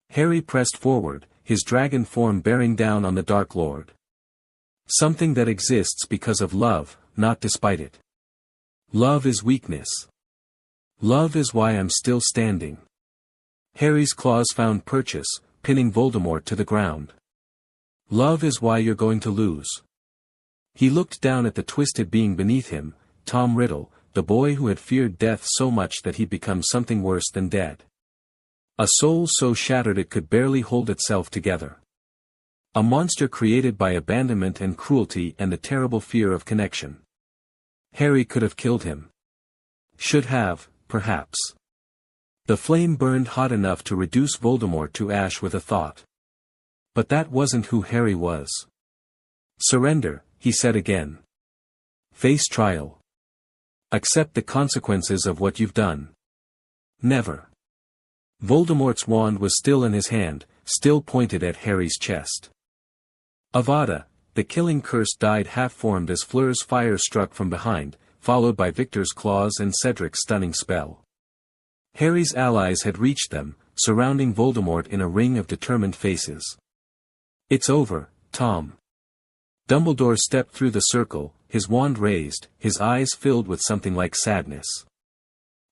Harry pressed forward, his dragon form bearing down on the Dark Lord. "Something that exists because of love, not despite it. Love is weakness. Love is why I'm still standing." Harry's claws found purchase, pinning Voldemort to the ground. "Love is why you're going to lose." He looked down at the twisted being beneath him, Tom Riddle, the boy who had feared death so much that he'd become something worse than dead. A soul so shattered it could barely hold itself together. A monster created by abandonment and cruelty and the terrible fear of connection. Harry could have killed him. Should have, perhaps. The flame burned hot enough to reduce Voldemort to ash with a thought. But that wasn't who Harry was. "Surrender," he said again. "Face trial. Accept the consequences of what you've done." "Never." Voldemort's wand was still in his hand, still pointed at Harry's chest. Avada, the killing curse died half-formed as Fleur's fire struck from behind, followed by Victor's claws and Cedric's stunning spell. Harry's allies had reached them, surrounding Voldemort in a ring of determined faces. "It's over, Tom." Dumbledore stepped through the circle, his wand raised, his eyes filled with something like sadness.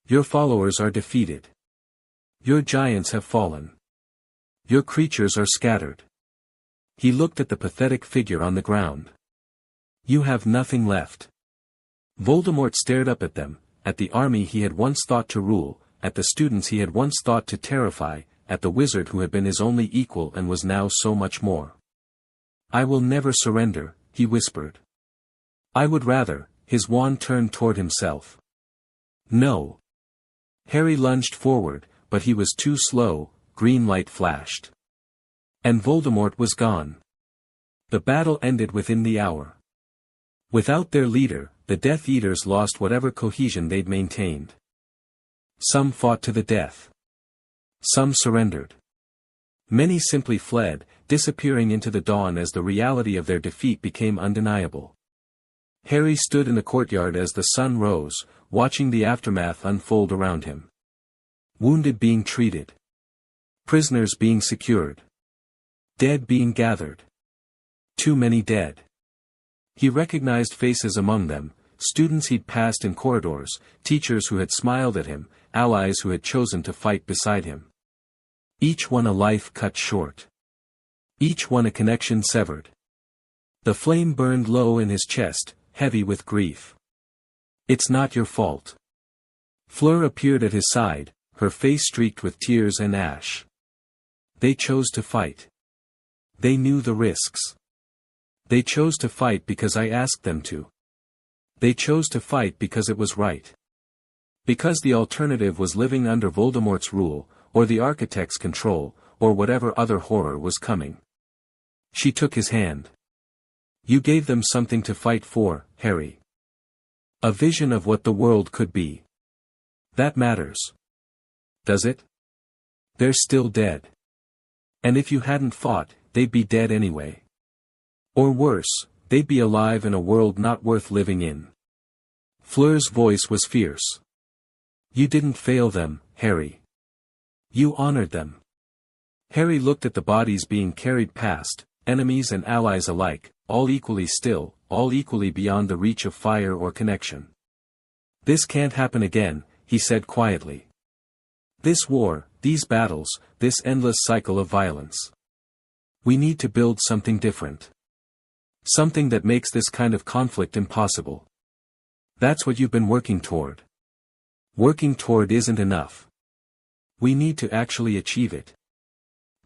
"Your followers are defeated. Your giants have fallen. Your creatures are scattered." He looked at the pathetic figure on the ground. "You have nothing left." Voldemort stared up at them, at the army he had once thought to rule, at the students he had once thought to terrify, at the wizard who had been his only equal and was now so much more. "I will never surrender," he whispered. "I would rather," his wand turned toward himself. "No." Harry lunged forward, but he was too slow, green light flashed. And Voldemort was gone. The battle ended within the hour. Without their leader, the Death Eaters lost whatever cohesion they'd maintained. Some fought to the death. Some surrendered. Many simply fled, disappearing into the dawn as the reality of their defeat became undeniable. Harry stood in the courtyard as the sun rose, watching the aftermath unfold around him. Wounded being treated. Prisoners being secured. Dead being gathered. Too many dead. He recognized faces among them, students he'd passed in corridors, teachers who had smiled at him, allies who had chosen to fight beside him. Each one a life cut short. Each one a connection severed. The flame burned low in his chest, heavy with grief. "It's not your fault." Fleur appeared at his side, her face streaked with tears and ash. "They chose to fight. They knew the risks. They chose to fight because I asked them to. They chose to fight because it was right. Because the alternative was living under Voldemort's rule, or the Architect's control, or whatever other horror was coming." She took his hand. "You gave them something to fight for, Harry. A vision of what the world could be. That matters. Does it? They're still dead. And if you hadn't fought, they'd be dead anyway. Or worse, they'd be alive in a world not worth living in." Fleur's voice was fierce. "You didn't fail them, Harry. You honored them." Harry looked at the bodies being carried past, enemies and allies alike, all equally still, all equally beyond the reach of fire or connection. "This can't happen again," he said quietly. "This war, these battles, this endless cycle of violence. We need to build something different. Something that makes this kind of conflict impossible. That's what you've been working toward. Working toward isn't enough. We need to actually achieve it."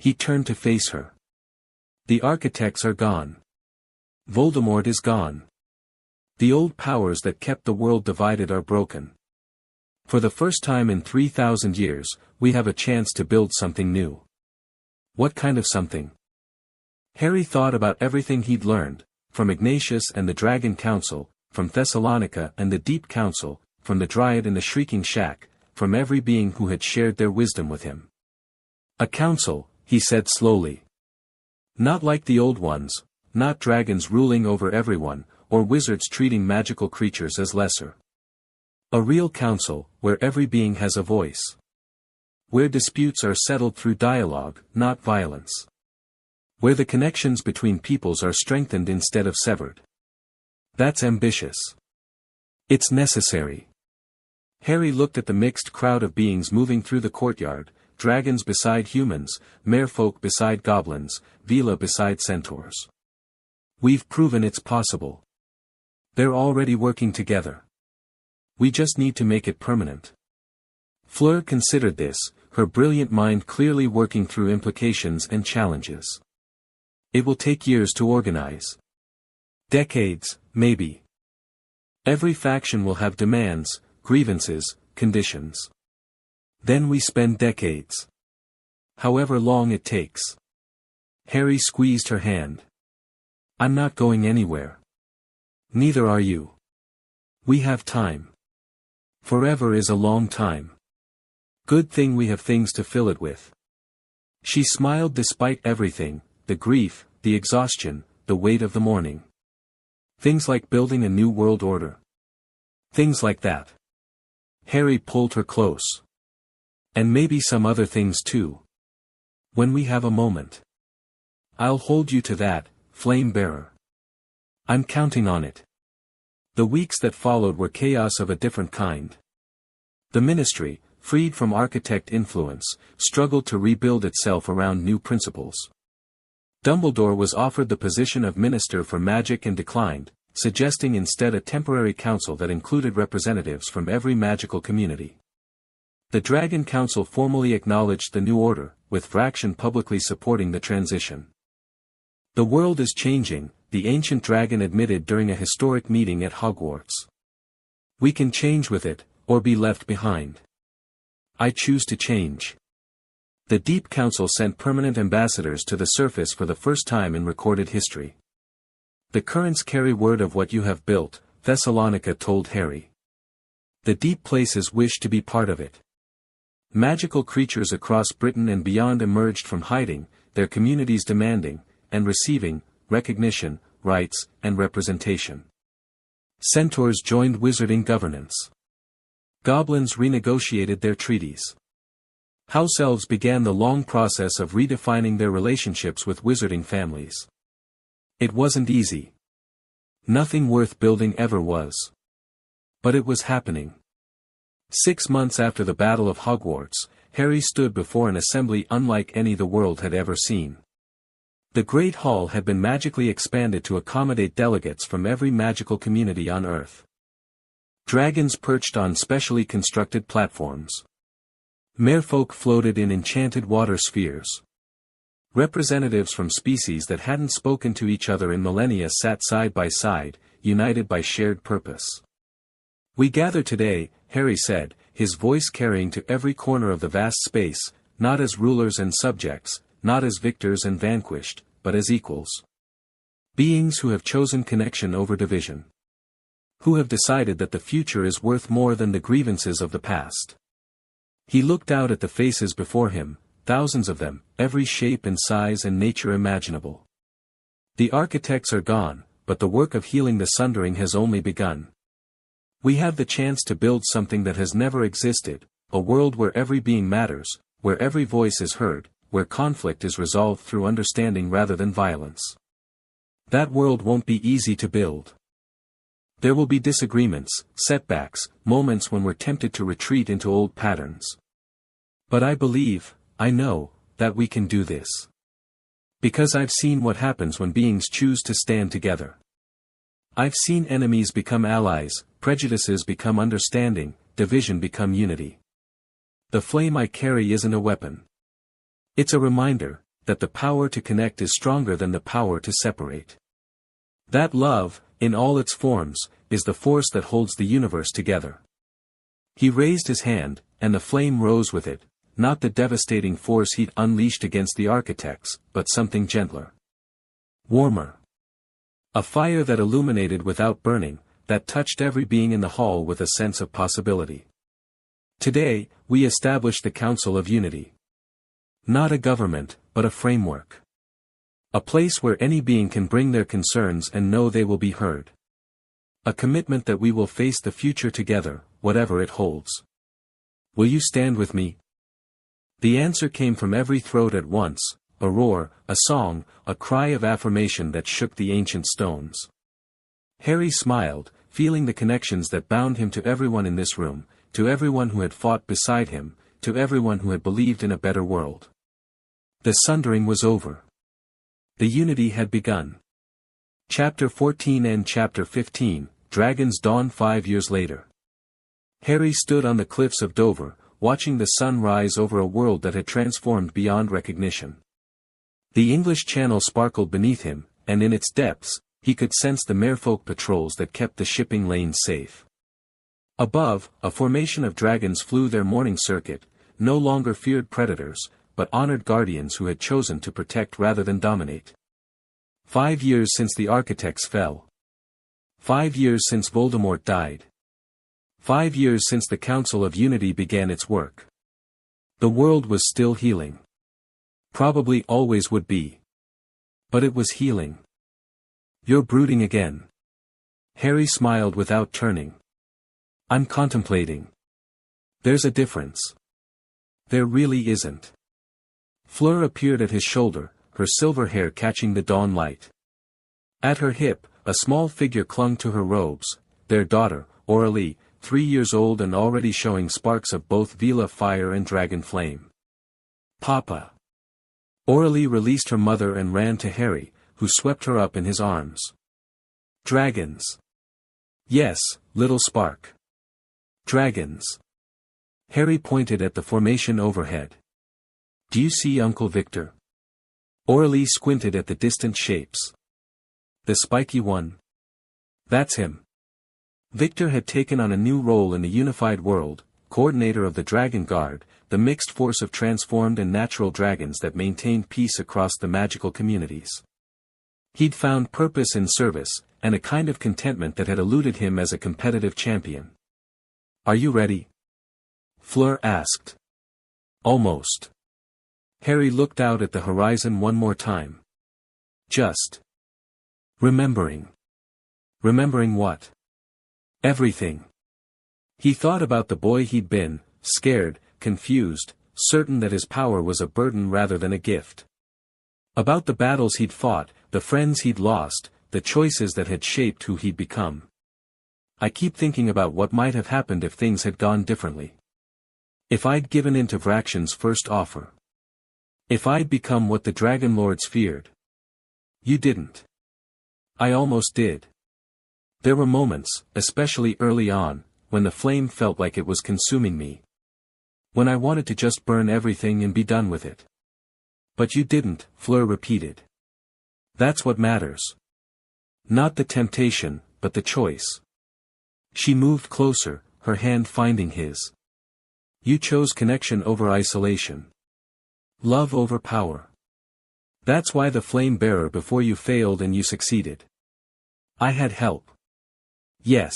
He turned to face her. "The architects are gone. Voldemort is gone. The old powers that kept the world divided are broken. For the first time in 3,000 years, we have a chance to build something new." What kind of something? Harry thought about everything he'd learned, from Ignatius and the Dragon Council, from Thessalonica and the Deep Council, from the Dryad in the Shrieking Shack, from every being who had shared their wisdom with him. "A council," he said slowly. "Not like the old ones, not dragons ruling over everyone, or wizards treating magical creatures as lesser. A real council, where every being has a voice. Where disputes are settled through dialogue, not violence. Where the connections between peoples are strengthened instead of severed. That's ambitious. It's necessary." Harry looked at the mixed crowd of beings moving through the courtyard, dragons beside humans, merfolk beside goblins, Vila beside centaurs. "We've proven it's possible. They're already working together. We just need to make it permanent." Fleur considered this, her brilliant mind clearly working through implications and challenges. "It will take years to organize. Decades, maybe. Every faction will have demands, grievances, conditions. Then we spend decades. However long it takes." Harry squeezed her hand. "I'm not going anywhere. Neither are you. We have time. Forever is a long time. Good thing we have things to fill it with." She smiled despite everything, the grief, the exhaustion, the weight of the morning. "Things like building a new world order. Things like that." Harry pulled her close. "And maybe some other things too. When we have a moment. I'll hold you to that, Flame Bearer. I'm counting on it." The weeks that followed were chaos of a different kind. The Ministry, freed from architect influence, struggled to rebuild itself around new principles. Dumbledore was offered the position of Minister for Magic and declined, suggesting instead a temporary council that included representatives from every magical community. The Dragon Council formally acknowledged the new order, with Vraction publicly supporting the transition. "The world is changing," the ancient dragon admitted during a historic meeting at Hogwarts. "We can change with it, or be left behind. I choose to change." The Deep Council sent permanent ambassadors to the surface for the first time in recorded history. "The currents carry word of what you have built," Thessalonica told Harry. "The deep places wish to be part of it." Magical creatures across Britain and beyond emerged from hiding, their communities demanding, and receiving, recognition, rights, and representation. Centaurs joined wizarding governance. Goblins renegotiated their treaties. House elves began the long process of redefining their relationships with wizarding families. It wasn't easy. Nothing worth building ever was. But it was happening. 6 months after the Battle of Hogwarts, Harry stood before an assembly unlike any the world had ever seen. The Great Hall had been magically expanded to accommodate delegates from every magical community on Earth. Dragons perched on specially constructed platforms. Merfolk floated in enchanted water spheres. Representatives from species that hadn't spoken to each other in millennia sat side by side, united by shared purpose. "We gather today," Harry said, his voice carrying to every corner of the vast space, "not as rulers and subjects, not as victors and vanquished, but as equals. Beings who have chosen connection over division. Who have decided that the future is worth more than the grievances of the past." He looked out at the faces before him, thousands of them, every shape and size and nature imaginable. "The architects are gone, but the work of healing the sundering has only begun. We have the chance to build something that has never existed, a world where every being matters, where every voice is heard, where conflict is resolved through understanding rather than violence. That world won't be easy to build. There will be disagreements, setbacks, moments when we're tempted to retreat into old patterns. But I know, that we can do this. Because I've seen what happens when beings choose to stand together. I've seen enemies become allies, prejudices become understanding, division become unity. The flame I carry isn't a weapon. It's a reminder that the power to connect is stronger than the power to separate. That love, in all its forms, is the force that holds the universe together. He raised his hand, and the flame rose with it, not the devastating force he'd unleashed against the architects, but something gentler. Warmer. A fire that illuminated without burning, that touched every being in the hall with a sense of possibility. Today, we establish the Council of Unity. Not a government, but a framework. A place where any being can bring their concerns and know they will be heard. A commitment that we will face the future together, whatever it holds. Will you stand with me? The answer came from every throat at once, a roar, a song, a cry of affirmation that shook the ancient stones. Harry smiled, feeling the connections that bound him to everyone in this room, to everyone who had fought beside him, to everyone who had believed in a better world. The sundering was over. The unity had begun. Chapter 14 and Chapter 15, Dragon's Dawn 5 years later. Harry stood on the cliffs of Dover, watching the sun rise over a world that had transformed beyond recognition. The English Channel sparkled beneath him, and in its depths, he could sense the merfolk patrols that kept the shipping lanes safe. Above, a formation of dragons flew their morning circuit, no longer feared predators, but honored guardians who had chosen to protect rather than dominate. 5 years since the architects fell. 5 years since Voldemort died. 5 years since the Council of Unity began its work. The world was still healing. Probably always would be. But it was healing. You're brooding again. Harry smiled without turning. I'm contemplating. There's a difference. There really isn't. Fleur appeared at his shoulder, her silver hair catching the dawn light. At her hip, a small figure clung to her robes, their daughter, Aurelie, 3 years old and already showing sparks of both Vila fire and dragon flame. Papa. Aurelie released her mother and ran to Harry, who swept her up in his arms. Dragons. Yes, little spark. Dragons. Harry pointed at the formation overhead. Do you see Uncle Victor? Aurelie squinted at the distant shapes. The spiky one? That's him. Victor had taken on a new role in the unified world, coordinator of the Dragon Guard, the mixed force of transformed and natural dragons that maintained peace across the magical communities. He'd found purpose in service, and a kind of contentment that had eluded him as a competitive champion. Are you ready? Fleur asked. Almost. Harry looked out at the horizon one more time. Just. Remembering. Remembering what? Everything. He thought about the boy he'd been, scared, confused, certain that his power was a burden rather than a gift. About the battles he'd fought, the friends he'd lost, the choices that had shaped who he'd become. I keep thinking about what might have happened if things had gone differently. If I'd given in to Vraxion's first offer. If I'd become what the Dragon Lords feared. You didn't. I almost did. There were moments, especially early on, when the flame felt like it was consuming me. When I wanted to just burn everything and be done with it. But you didn't, Fleur repeated. That's what matters. Not the temptation, but the choice. She moved closer, her hand finding his. You chose connection over isolation. Love over power. That's why the flame bearer before you failed and you succeeded. I had help. Yes.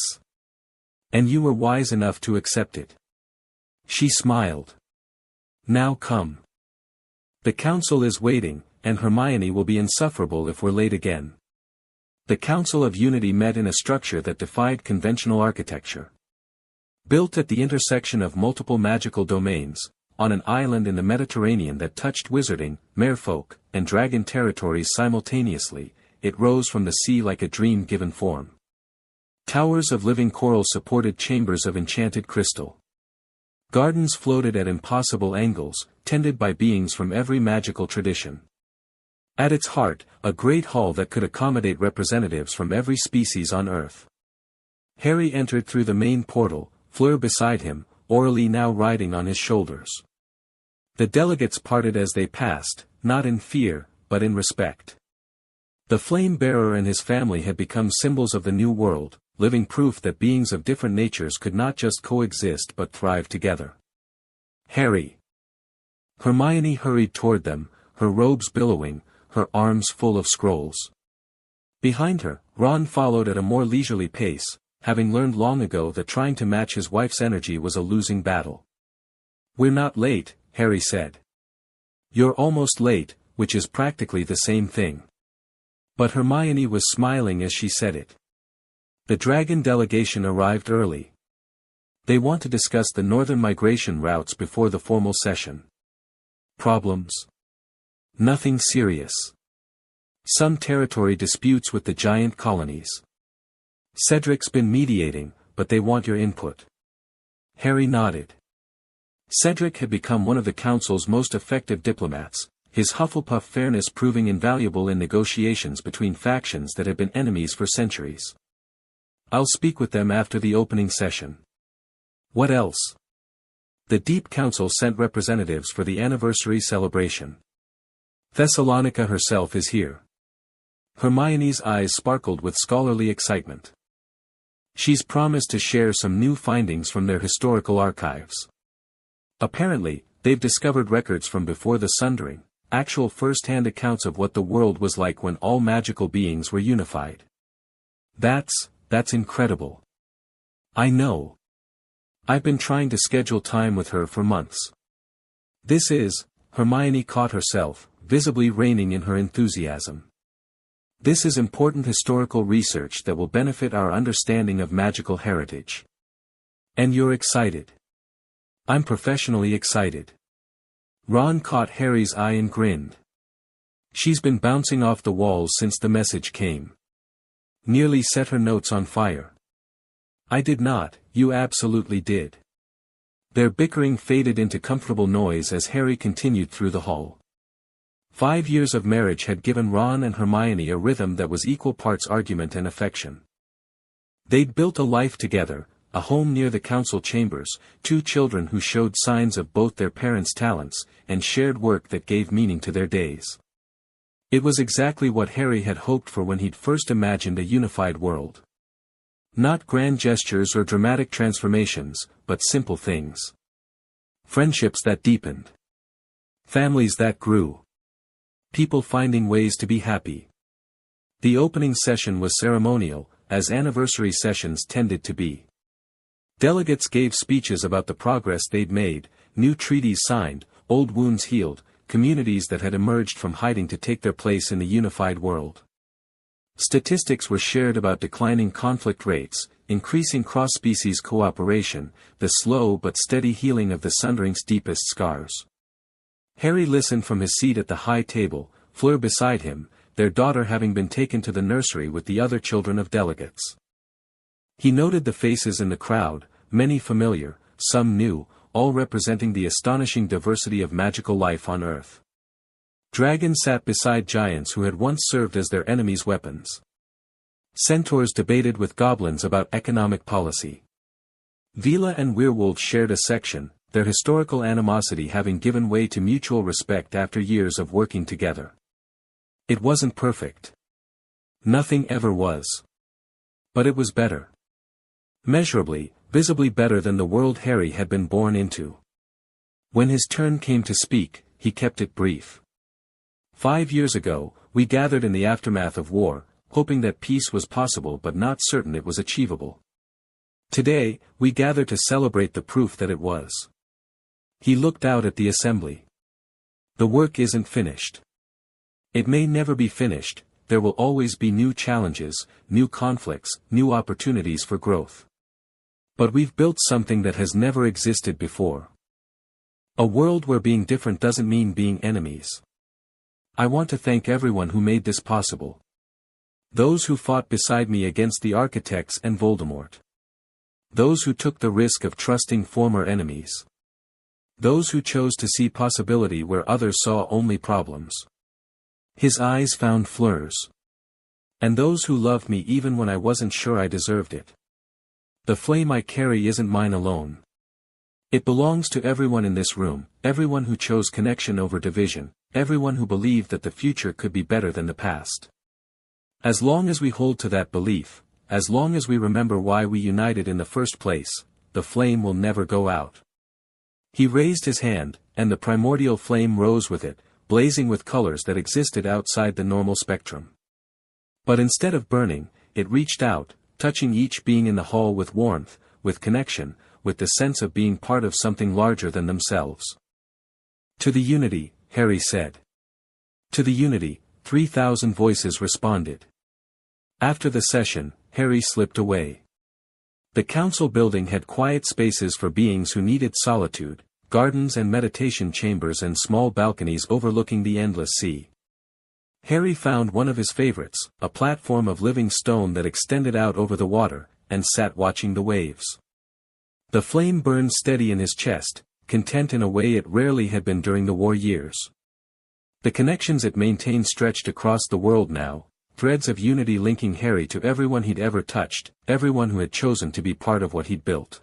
And you were wise enough to accept it. She smiled. Now come. The council is waiting, and Hermione will be insufferable if we're late again. The Council of Unity met in a structure that defied conventional architecture. Built at the intersection of multiple magical domains, on an island in the Mediterranean that touched wizarding, merfolk, and dragon territories simultaneously, it rose from the sea like a dream given form. Towers of living coral supported chambers of enchanted crystal. Gardens floated at impossible angles, tended by beings from every magical tradition. At its heart, a great hall that could accommodate representatives from every species on Earth. Harry entered through the main portal, Fleur beside him, Aurelie now riding on his shoulders. The delegates parted as they passed, not in fear, but in respect. The flame-bearer and his family had become symbols of the new world, living proof that beings of different natures could not just coexist but thrive together. Harry. Hermione hurried toward them, her robes billowing, her arms full of scrolls. Behind her, Ron followed at a more leisurely pace, having learned long ago that trying to match his wife's energy was a losing battle. "We're not late," Harry said. "You're almost late, which is practically the same thing." But Hermione was smiling as she said it. The dragon delegation arrived early. They want to discuss the northern migration routes before the formal session. Problems? Nothing serious. Some territory disputes with the giant colonies. Cedric's been mediating, but they want your input. Harry nodded. Cedric had become one of the Council's most effective diplomats, his Hufflepuff fairness proving invaluable in negotiations between factions that had been enemies for centuries. "I'll speak with them after the opening session." "What else?" The Deep Council sent representatives for the anniversary celebration. Thessalonica herself is here. Hermione's eyes sparkled with scholarly excitement. She's promised to share some new findings from their historical archives. Apparently, they've discovered records from before the Sundering, actual first-hand accounts of what the world was like when all magical beings were unified. That's incredible. I know. I've been trying to schedule time with her for months. Hermione caught herself, visibly reining in her enthusiasm. This is important historical research that will benefit our understanding of magical heritage. And you're excited. I'm professionally excited. Ron caught Harry's eye and grinned. She's been bouncing off the walls since the message came. Nearly set her notes on fire. I did not, you absolutely did. Their bickering faded into comfortable noise as Harry continued through the hall. 5 years of marriage had given Ron and Hermione a rhythm that was equal parts argument and affection. They'd built a life together, a home near the council chambers, 2 children who showed signs of both their parents' talents, and shared work that gave meaning to their days. It was exactly what Harry had hoped for when he'd first imagined a unified world. Not grand gestures or dramatic transformations, but simple things. Friendships that deepened. Families that grew. People finding ways to be happy. The opening session was ceremonial, as anniversary sessions tended to be. Delegates gave speeches about the progress they'd made, new treaties signed, old wounds healed, communities that had emerged from hiding to take their place in the unified world. Statistics were shared about declining conflict rates, increasing cross-species cooperation, the slow but steady healing of the Sundering's deepest scars. Harry listened from his seat at the high table, Fleur beside him, their daughter having been taken to the nursery with the other children of delegates. He noted the faces in the crowd, many familiar, some new, all representing the astonishing diversity of magical life on Earth. Dragons sat beside giants who had once served as their enemies' weapons. Centaurs debated with goblins about economic policy. Vila and werewolves shared a section, their historical animosity having given way to mutual respect after years of working together. It wasn't perfect. Nothing ever was. But it was better. Measurably, visibly better than the world Harry had been born into. When his turn came to speak, he kept it brief. 5 years ago, we gathered in the aftermath of war, hoping that peace was possible but not certain it was achievable. Today, we gather to celebrate the proof that it was. He looked out at the assembly. The work isn't finished. It may never be finished, there will always be new challenges, new conflicts, new opportunities for growth. But we've built something that has never existed before. A world where being different doesn't mean being enemies. I want to thank everyone who made this possible. Those who fought beside me against the architects and Voldemort. Those who took the risk of trusting former enemies. Those who chose to see possibility where others saw only problems. His eyes found Fleur's. And those who loved me even when I wasn't sure I deserved it. The flame I carry isn't mine alone. It belongs to everyone in this room, everyone who chose connection over division, everyone who believed that the future could be better than the past. As long as we hold to that belief, as long as we remember why we united in the first place, the flame will never go out. He raised his hand, and the primordial flame rose with it, blazing with colors that existed outside the normal spectrum. But instead of burning, it reached out, touching each being in the hall with warmth, with connection, with the sense of being part of something larger than themselves. To the unity, Harry said. To the unity, 3,000 voices responded. After the session, Harry slipped away. The council building had quiet spaces for beings who needed solitude, gardens and meditation chambers and small balconies overlooking the endless sea. Harry found one of his favorites, a platform of living stone that extended out over the water, and sat watching the waves. The flame burned steady in his chest, content in a way it rarely had been during the war years. The connections it maintained stretched across the world now, threads of unity linking Harry to everyone he'd ever touched, everyone who had chosen to be part of what he'd built.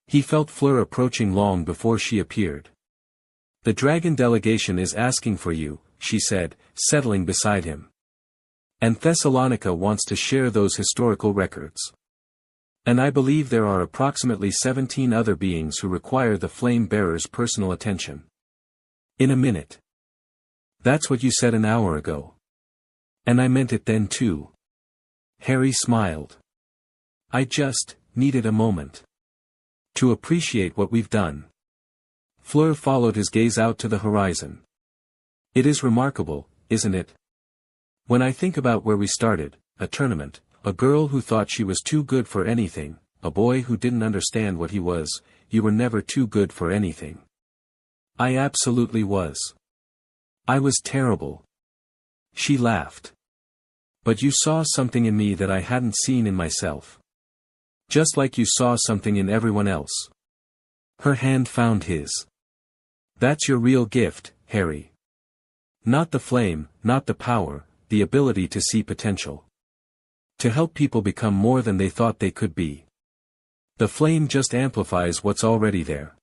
He felt Fleur approaching long before she appeared. "The dragon delegation is asking for you," she said, settling beside him. "And Thessalonica wants to share those historical records. And I believe there are approximately 17 other beings who require the flame bearer's personal attention. In a minute." "That's what you said an hour ago. And I meant it then too." Harry smiled. "I just needed a moment. To appreciate what we've done." Fleur followed his gaze out to the horizon. "It is remarkable, isn't it? When I think about where we started, a tournament, a girl who thought she was too good for anything, a boy who didn't understand what he was, you were never too good for anything." "I absolutely was. I was terrible." She laughed. "But you saw something in me that I hadn't seen in myself. Just like you saw something in everyone else." Her hand found his. "That's your real gift, Harry. Not the flame, not the power, the ability to see potential. To help people become more than they thought they could be. The flame just amplifies what's already there.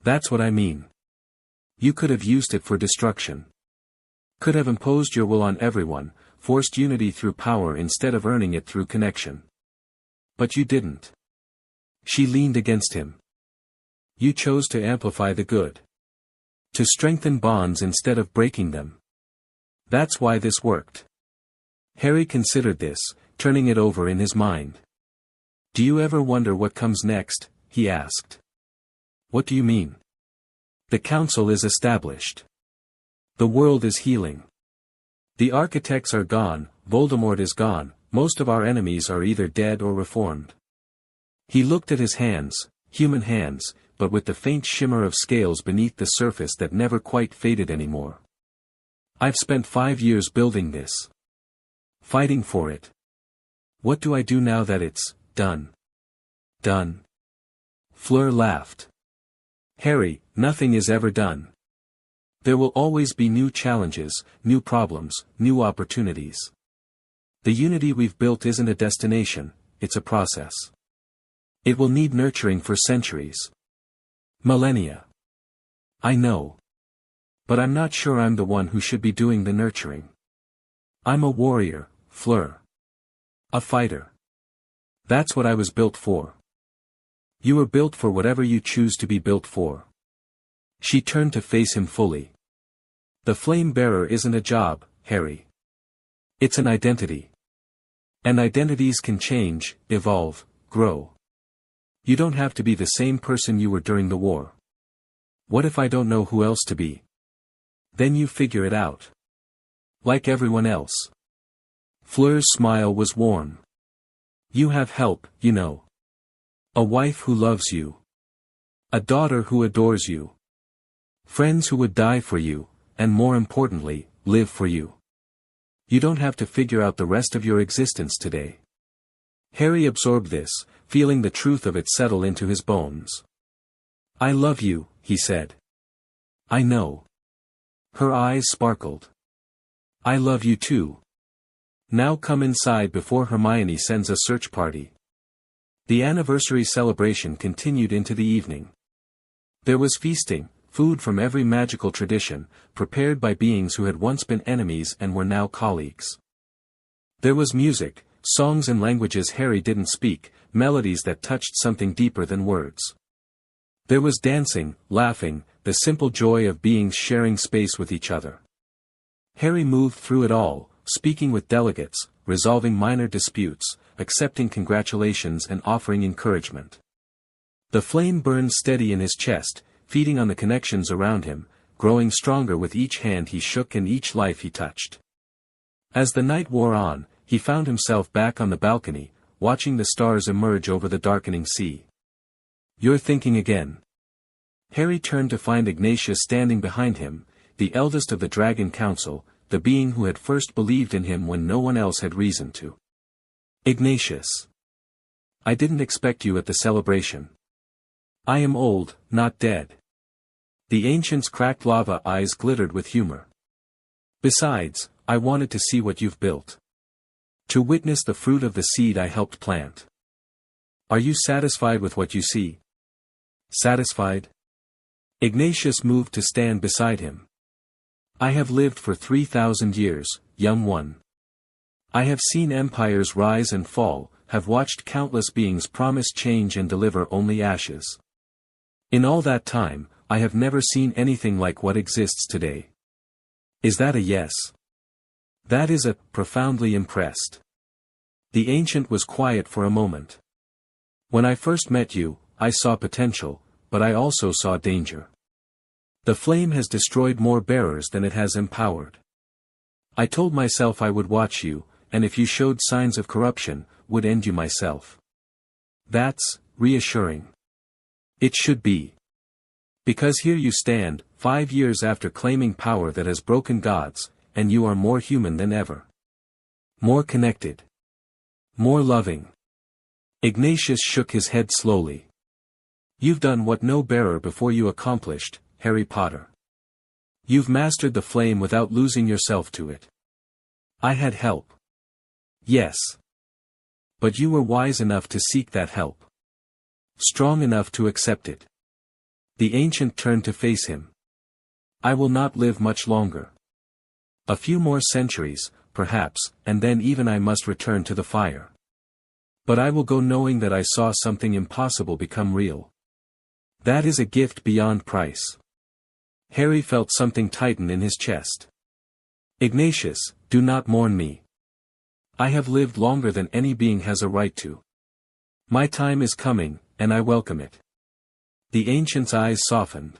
That's what I mean. You could have used it for destruction. Could have imposed your will on everyone, forced unity through power instead of earning it through connection. But you didn't." She leaned against him. "You chose to amplify the good. To strengthen bonds instead of breaking them. That's why this worked." Harry considered this, turning it over in his mind. "Do you ever wonder what comes next?" he asked. "What do you mean?" "The council is established. The world is healing. The architects are gone, Voldemort is gone, most of our enemies are either dead or reformed." He looked at his hands, human hands, but with the faint shimmer of scales beneath the surface that never quite faded anymore. "I've spent 5 years building this. Fighting for it. What do I do now that it's done?" "Done?" Fleur laughed. "Harry, nothing is ever done. There will always be new challenges, new problems, new opportunities. The unity we've built isn't a destination, it's a process. It will need nurturing for centuries. Millennia. I know. But I'm not sure I'm the one who should be doing the nurturing. I'm a warrior, Fleur. A fighter. That's what I was built for. You were built for whatever you choose to be built for." She turned to face him fully. "The flame bearer isn't a job, Harry. It's an identity. And identities can change, evolve, grow. You don't have to be the same person you were during the war. What if I don't know who else to be? Then you figure it out. Like everyone else." Fleur's smile was warm. "You have help, you know. A wife who loves you. A daughter who adores you. Friends who would die for you, and more importantly, live for you. You don't have to figure out the rest of your existence today. Harry absorbed this, feeling the truth of it settle into his bones. I love you, he said. I know. Her eyes sparkled. I love you too. Now come inside before Hermione sends a search party. The anniversary celebration continued into the evening. There was feasting, food from every magical tradition, prepared by beings who had once been enemies and were now colleagues. There was music, songs in languages Harry didn't speak, melodies that touched something deeper than words. There was dancing, laughing, the simple joy of beings sharing space with each other. Harry moved through it all, speaking with delegates, resolving minor disputes, accepting congratulations and offering encouragement. The flame burned steady in his chest, feeding on the connections around him, growing stronger with each hand he shook and each life he touched. As the night wore on, he found himself back on the balcony, watching the stars emerge over the darkening sea. You're thinking again. Harry turned to find Ignatius standing behind him, the eldest of the Dragon Council, the being who had first believed in him when no one else had reason to. Ignatius. I didn't expect you at the celebration. I am old, not dead. The ancient's cracked lava eyes glittered with humor. Besides, I wanted to see what you've built. To witness the fruit of the seed I helped plant. Are you satisfied with what you see? Satisfied? Ignatius moved to stand beside him. I have lived for 3,000 years, young one. I have seen empires rise and fall, have watched countless beings promise change and deliver only ashes. In all that time, I have never seen anything like what exists today. Is that a yes? That is a, profoundly impressed. The ancient was quiet for a moment. When I first met you, I saw potential, but I also saw danger. The flame has destroyed more bearers than it has empowered. I told myself I would watch you, and if you showed signs of corruption, would end you myself. That's reassuring. It should be. Because here you stand, 5 years after claiming power that has broken gods, and you are more human than ever. More connected. More loving. Ignatius shook his head slowly. You've done what no bearer before you accomplished, Harry Potter. You've mastered the flame without losing yourself to it. I had help. Yes. But you were wise enough to seek that help. Strong enough to accept it. The ancient turned to face him. I will not live much longer. A few more centuries, perhaps, and then even I must return to the fire. But I will go knowing that I saw something impossible become real. That is a gift beyond price. Harry felt something tighten in his chest. Ignatius, do not mourn me. I have lived longer than any being has a right to. My time is coming, and I welcome it. The ancient's eyes softened.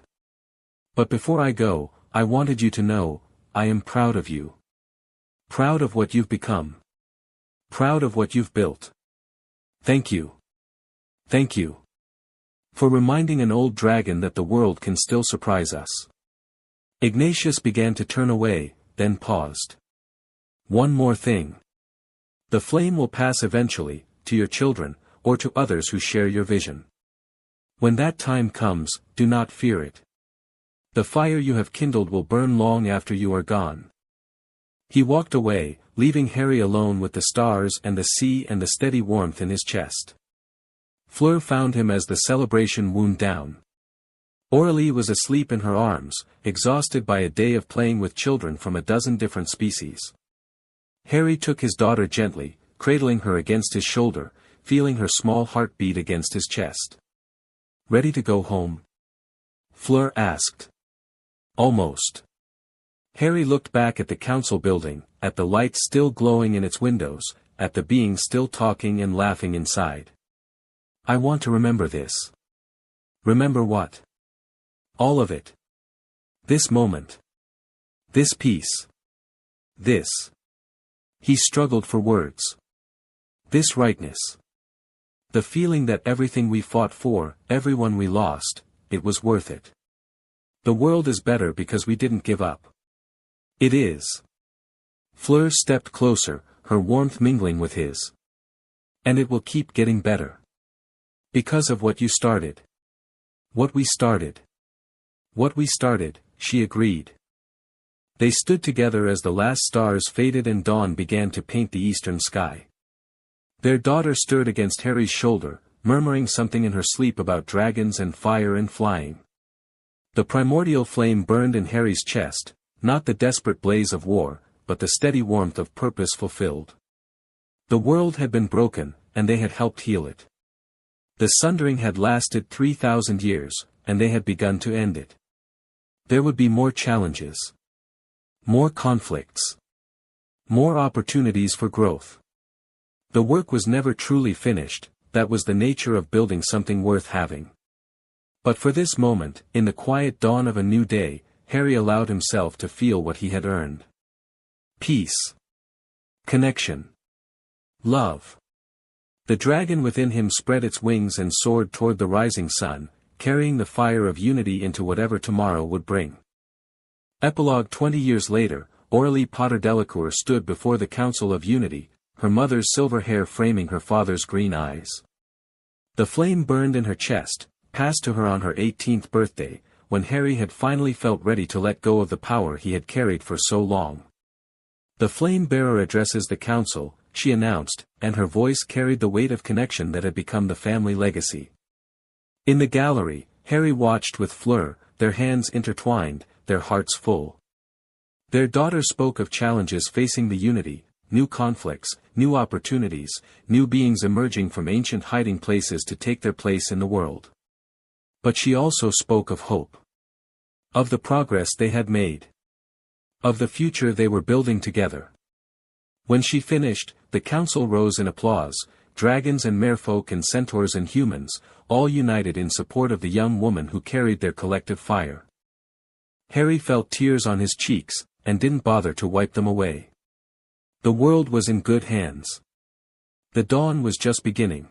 But before I go, I wanted you to know, I am proud of you. Proud of what you've become. Proud of what you've built. Thank you. Thank you. For reminding an old dragon that the world can still surprise us. Ignatius began to turn away, then paused. One more thing. The flame will pass eventually, to your children, or to others who share your vision. When that time comes, do not fear it. The fire you have kindled will burn long after you are gone. He walked away, leaving Harry alone with the stars and the sea and the steady warmth in his chest. Fleur found him as the celebration wound down. Aurélie was asleep in her arms, exhausted by a day of playing with children from a dozen different species. Harry took his daughter gently, cradling her against his shoulder, feeling her small heart beat against his chest. Ready to go home? Fleur asked. Almost. Harry looked back at the council building, at the light still glowing in its windows, at the beings still talking and laughing inside. I want to remember this. Remember what? All of it. This moment. This peace. This. He struggled for words. This rightness. The feeling that everything we fought for, everyone we lost, it was worth it. The world is better because we didn't give up. It is. Fleur stepped closer, her warmth mingling with his. And it will keep getting better. Because of what you started. What we started. What we started, she agreed. They stood together as the last stars faded and dawn began to paint the eastern sky. Their daughter stirred against Harry's shoulder, murmuring something in her sleep about dragons and fire and flying. The primordial flame burned in Harry's chest, not the desperate blaze of war, but the steady warmth of purpose fulfilled. The world had been broken, and they had helped heal it. The sundering had lasted 3,000 years, and they had begun to end it. There would be more challenges. More conflicts. More opportunities for growth. The work was never truly finished, that was the nature of building something worth having. But for this moment, in the quiet dawn of a new day, Harry allowed himself to feel what he had earned. Peace. Connection. Love. The dragon within him spread its wings and soared toward the rising sun, carrying the fire of unity into whatever tomorrow would bring. Epilogue 20 years later, Aurélie Potter Delacour stood before the Council of Unity, her mother's silver hair framing her father's green eyes. The flame burned in her chest, passed to her on her 18th birthday, when Harry had finally felt ready to let go of the power he had carried for so long. The flame-bearer addresses the council, she announced, and her voice carried the weight of connection that had become the family legacy. In the gallery, Harry watched with Fleur, their hands intertwined, their hearts full. Their daughter spoke of challenges facing the unity, new conflicts, new opportunities, new beings emerging from ancient hiding places to take their place in the world. But she also spoke of hope. Of the progress they had made. Of the future they were building together. When she finished, the council rose in applause, dragons and merfolk and centaurs and humans, all united in support of the young woman who carried their collective fire. Harry felt tears on his cheeks, and didn't bother to wipe them away. The world was in good hands. The dawn was just beginning.